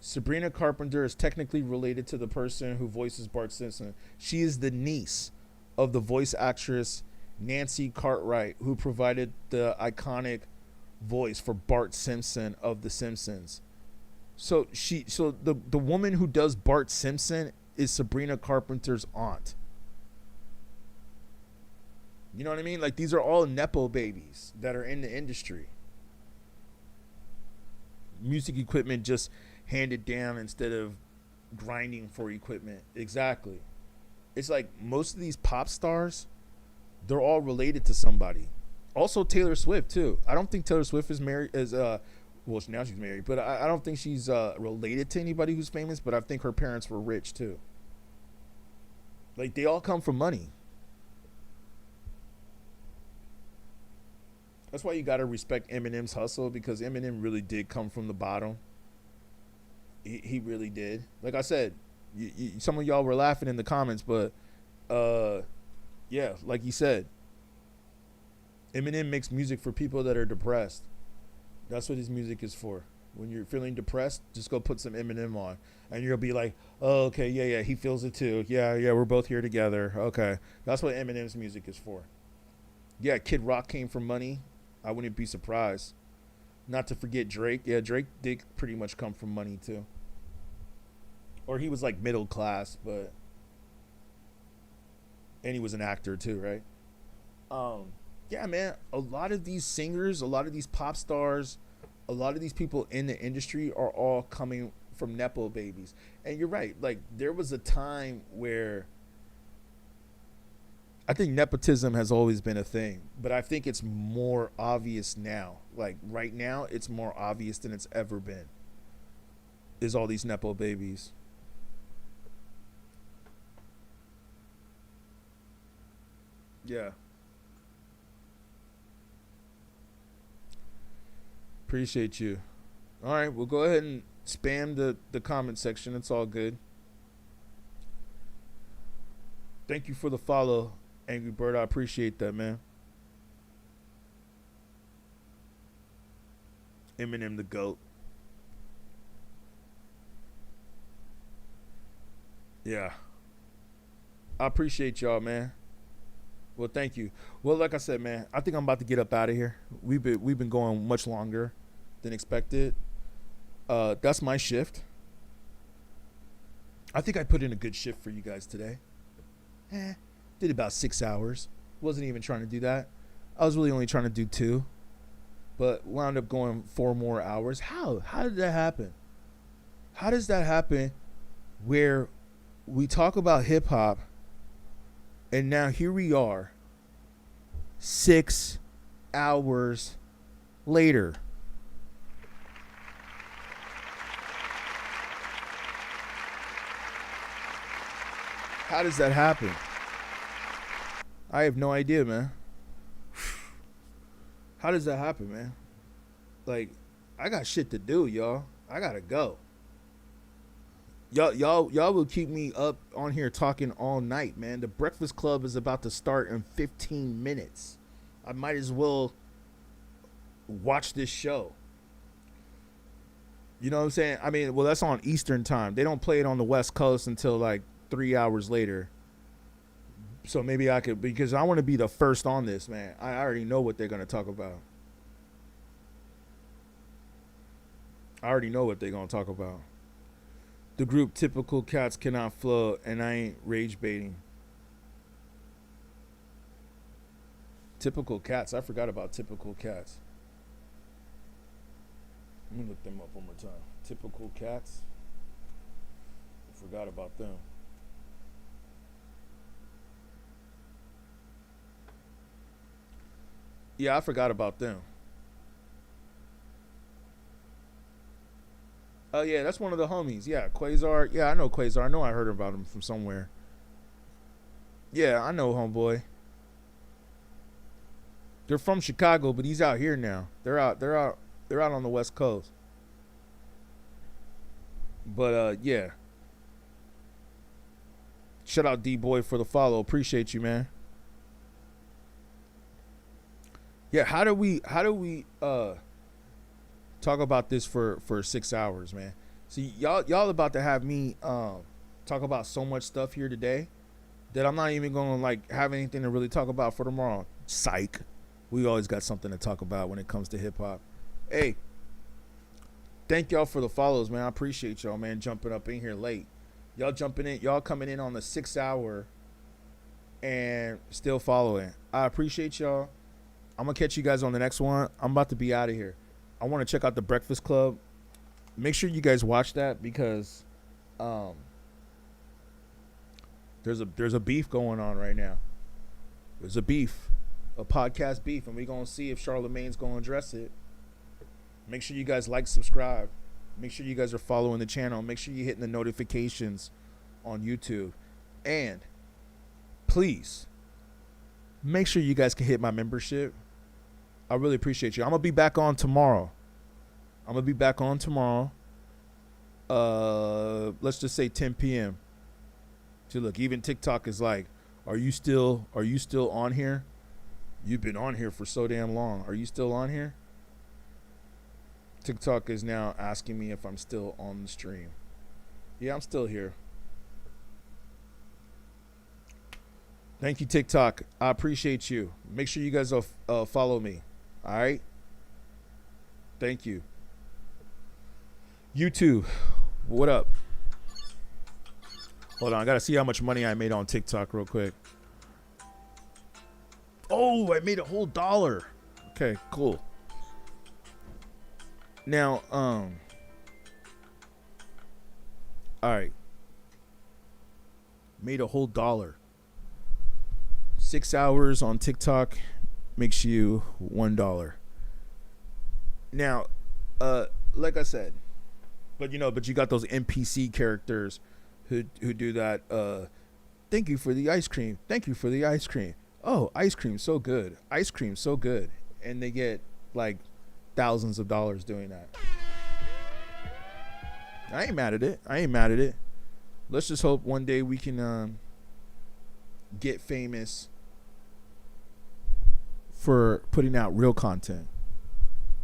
Sabrina Carpenter is technically related to the person who voices Bart Simpson. She is the niece of the voice actress Nancy Cartwright, who provided the iconic voice for Bart Simpson of The Simpsons. So the woman who does Bart Simpson is Sabrina Carpenter's aunt. You know what I mean? Like, these are all Nepo babies that are in the industry. Music equipment just handed down instead of grinding for equipment. Exactly. It's like most of these pop stars, they're all related to somebody. Also Taylor Swift too. I don't think Taylor Swift is married well, now she's married, but I don't think she's related to anybody who's famous, but I think her parents were rich too. Like, they all come from money. That's why you got to respect Eminem's hustle, because Eminem really did come from the bottom. He really did. Like I said, some of y'all were laughing in the comments, but yeah, like he said, Eminem makes music for people that are depressed. That's what his music is for. When you're feeling depressed, just go put some Eminem on, and you'll be like, oh, okay, yeah, he feels it too. Yeah, we're both here together. Okay. That's what Eminem's music is for. Yeah, Kid Rock came from money. I wouldn't be surprised. Not to forget Drake. Yeah, Drake did pretty much come from money too. Or he was like middle class, but, and he was an actor too, right? Yeah, man, a lot of these singers, a lot of these pop stars, a lot of these people in the industry are all coming from Nepo babies. And you're right. Like, there was a time where I think nepotism has always been a thing, but I think it's more obvious now. Like, right now, it's more obvious than it's ever been. Is all these Nepo babies. Yeah. Appreciate you. All right, we'll go ahead and spam the comment section. It's all good. Thank you for the follow, Angry Bird. I appreciate that, man. Eminem the GOAT. Yeah. I appreciate y'all, man. Well, thank you. Well, like I said, man, I think I'm about to get up out of here. We've been going much longer than expected. That's my shift. I think I put in a good shift for you guys today. Did about 6 hours. Wasn't even trying to do that. I was really only trying to do 2, but wound up going 4 more hours. How did that happen? How does that happen where we talk about hip hop, and now here we are 6 hours later? How does that happen? I have no idea, man. How does that happen, man? Like, I got shit to do, y'all. I gotta go. Y'all will keep me up on here talking all night, man. The Breakfast Club is about to start in 15 minutes. I might as well watch this show. You know what I'm saying? I mean, well, that's on Eastern time. They don't play it on the West Coast until like 3 hours later. So maybe I could, because I want to be the first on this, man. I already know what they're going to talk about. I already know what they're going to talk about. The group Typical Cats cannot flow, and I ain't rage baiting. Typical Cats. I forgot about Typical Cats. Let me look them up one more time. Typical Cats. I forgot about them. Yeah, I forgot about them. Oh, yeah, that's one of the homies. Yeah, Quasar. Yeah, I know Quasar. I know I heard about him from somewhere. Yeah, I know homeboy. They're from Chicago, but he's out here now. They're out on the West Coast. But yeah. Shout out D-Boy for the follow. Appreciate you, man. Yeah, how do we talk about this for 6 hours, man? See, y'all about to have me talk about so much stuff here today that I'm not even gonna like have anything to really talk about for tomorrow. Psych. We always got something to talk about when it comes to hip hop. Hey, thank y'all for the follows, man. I appreciate y'all, man, jumping up in here late. Y'all jumping in, y'all coming in on the 6 hour and still following. I appreciate y'all. I'm gonna catch you guys on the next one. I'm about to be out of here. I want to check out the Breakfast Club. Make sure you guys watch that because there's a beef going on right now. There's a beef, a podcast beef, and we're gonna see if Charlamagne's gonna address it. Make sure you guys like, subscribe. Make sure you guys are following the channel. Make sure you're hitting the notifications on YouTube. And please, make sure you guys can hit my membership. I really appreciate you. I'm going to be back on tomorrow. Let's just say 10 p.m. So look, even TikTok is like, are you still on here? You've been on here for so damn long. Are you still on here? TikTok is now asking me if I'm still on the stream. Yeah, I'm still here. Thank you, TikTok. I appreciate you. Make sure you guys follow me. All right? Thank you. YouTube, what up? Hold on, I got to see how much money I made on TikTok real quick. Oh, I made a whole $1. Okay, cool. Now, all right. Made a whole $1. 6 hours on TikTok makes you $1. Now, like I said, but you got those NPC characters who do that. Thank you for the ice cream. Thank you for the ice cream. Oh, ice cream so good. Ice cream so good, and they get like thousands of dollars doing that. I ain't mad at it. Let's just hope one day we can get famous for putting out real content.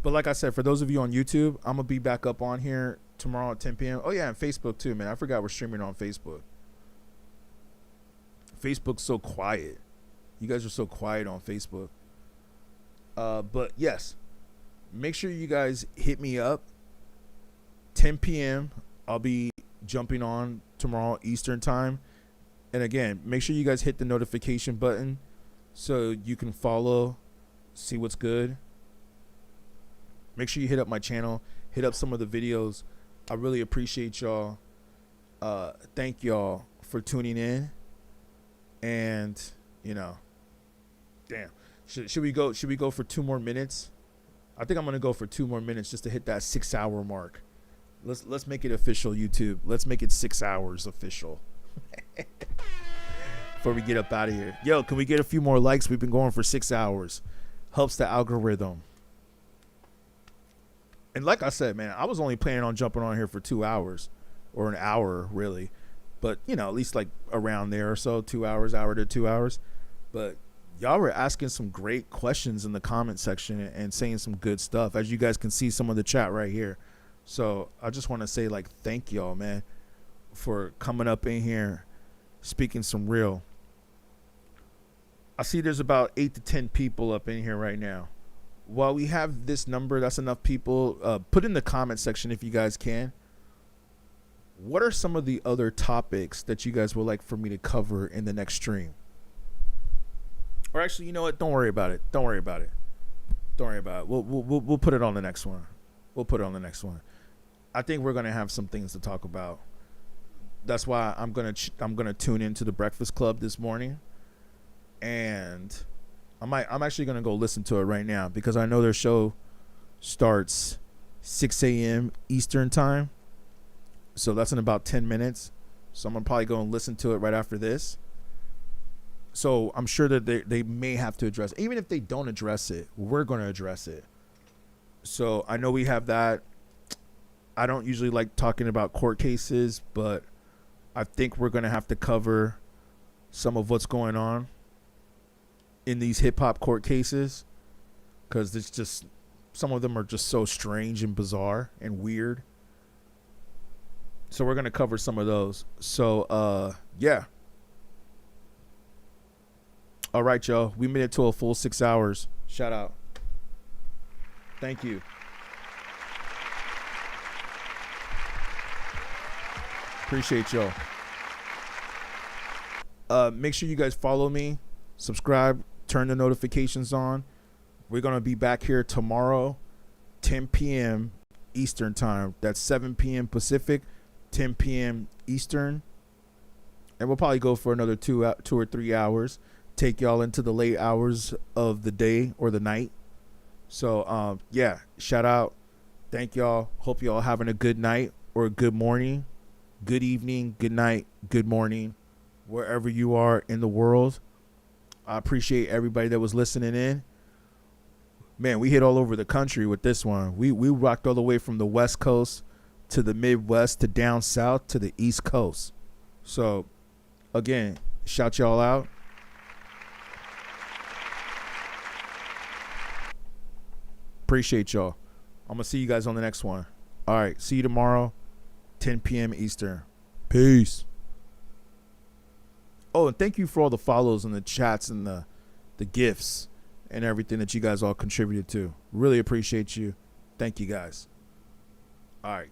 But like I said, for those of you on YouTube, I'm gonna be back up on here tomorrow at 10 p.m. Oh yeah, and Facebook too, man. I forgot we're streaming on Facebook. Facebook's so quiet. You guys are so quiet on Facebook. But yes, make sure you guys hit me up. 10 p.m. I'll be jumping on tomorrow Eastern time. And again, make sure you guys hit the notification button so you can follow, see what's good. Make sure you hit up my channel, hit up some of the videos. I really appreciate y'all. Thank y'all for tuning in. And, damn. Should we go for 2 more minutes? I think I'm gonna go for 2 more minutes just to hit that 6 hour mark. Let's make it official, YouTube. Let's make it 6 hours official. before we get up out of here. Yo, can we get a few more likes? We've been going for 6 hours. Helps the algorithm. And like I said, man, I was only planning on jumping on here for 2 hours or an hour, really. But, you know, at least like around there or so, 2 hours, hour to 2 hours. But y'all were asking some great questions in the comment section and saying some good stuff. As you guys can see some of the chat right here. So I just want to say, like, thank y'all, man, for coming up in here, speaking some real. I see there's about 8 to 10 people up in here right now. While we have this number, that's enough people. Put in the comment section if you guys can. What are some of the other topics that you guys would like for me to cover in the next stream? Or actually, you know what? Don't worry about it. Don't worry about it. Don't worry about it. We'll put it on the next one. We'll put it on the next one. I think we're gonna have some things to talk about. That's why I'm gonna tune into the Breakfast Club this morning, and I'm actually gonna go listen to it right now because I know their show starts 6 a.m. Eastern time. So that's in about 10 minutes. So I'm going to probably go and listen to it right after this. So I'm sure that they may have to address it. Even if they don't address it, we're going to address it. So I know we have that. I don't usually like talking about court cases, but I think we're going to have to cover some of what's going on in these hip-hop court cases, because it's just, some of them are just so strange and bizarre and weird. So we're going to cover some of those. So, yeah. All right, y'all. We made it to a full 6 hours. Shout out. Thank you. Appreciate y'all. Make sure you guys follow me, subscribe, turn the notifications on. We're going to be back here tomorrow, 10 p.m. Eastern time. That's 7 p.m. Pacific, 10 p.m. Eastern. And we'll probably go for another 2 or 3 hours. Take y'all into the late hours of the day or the night. So, yeah, shout out. Thank y'all. Hope y'all having a good night or a good morning, good evening, good night, good morning, wherever you are in the world. I appreciate everybody that was listening in. Man, we hit all over the country with this one. We rocked all the way from the West Coast to the Midwest to down south to the East Coast. So, again, shout y'all out. Appreciate y'all. I'm going to see you guys on the next one. All right, see you tomorrow, 10 p.m. Eastern. Peace. Oh, and thank you for all the follows and the chats and the gifts and everything that you guys all contributed to. Really appreciate you. Thank you guys. All right.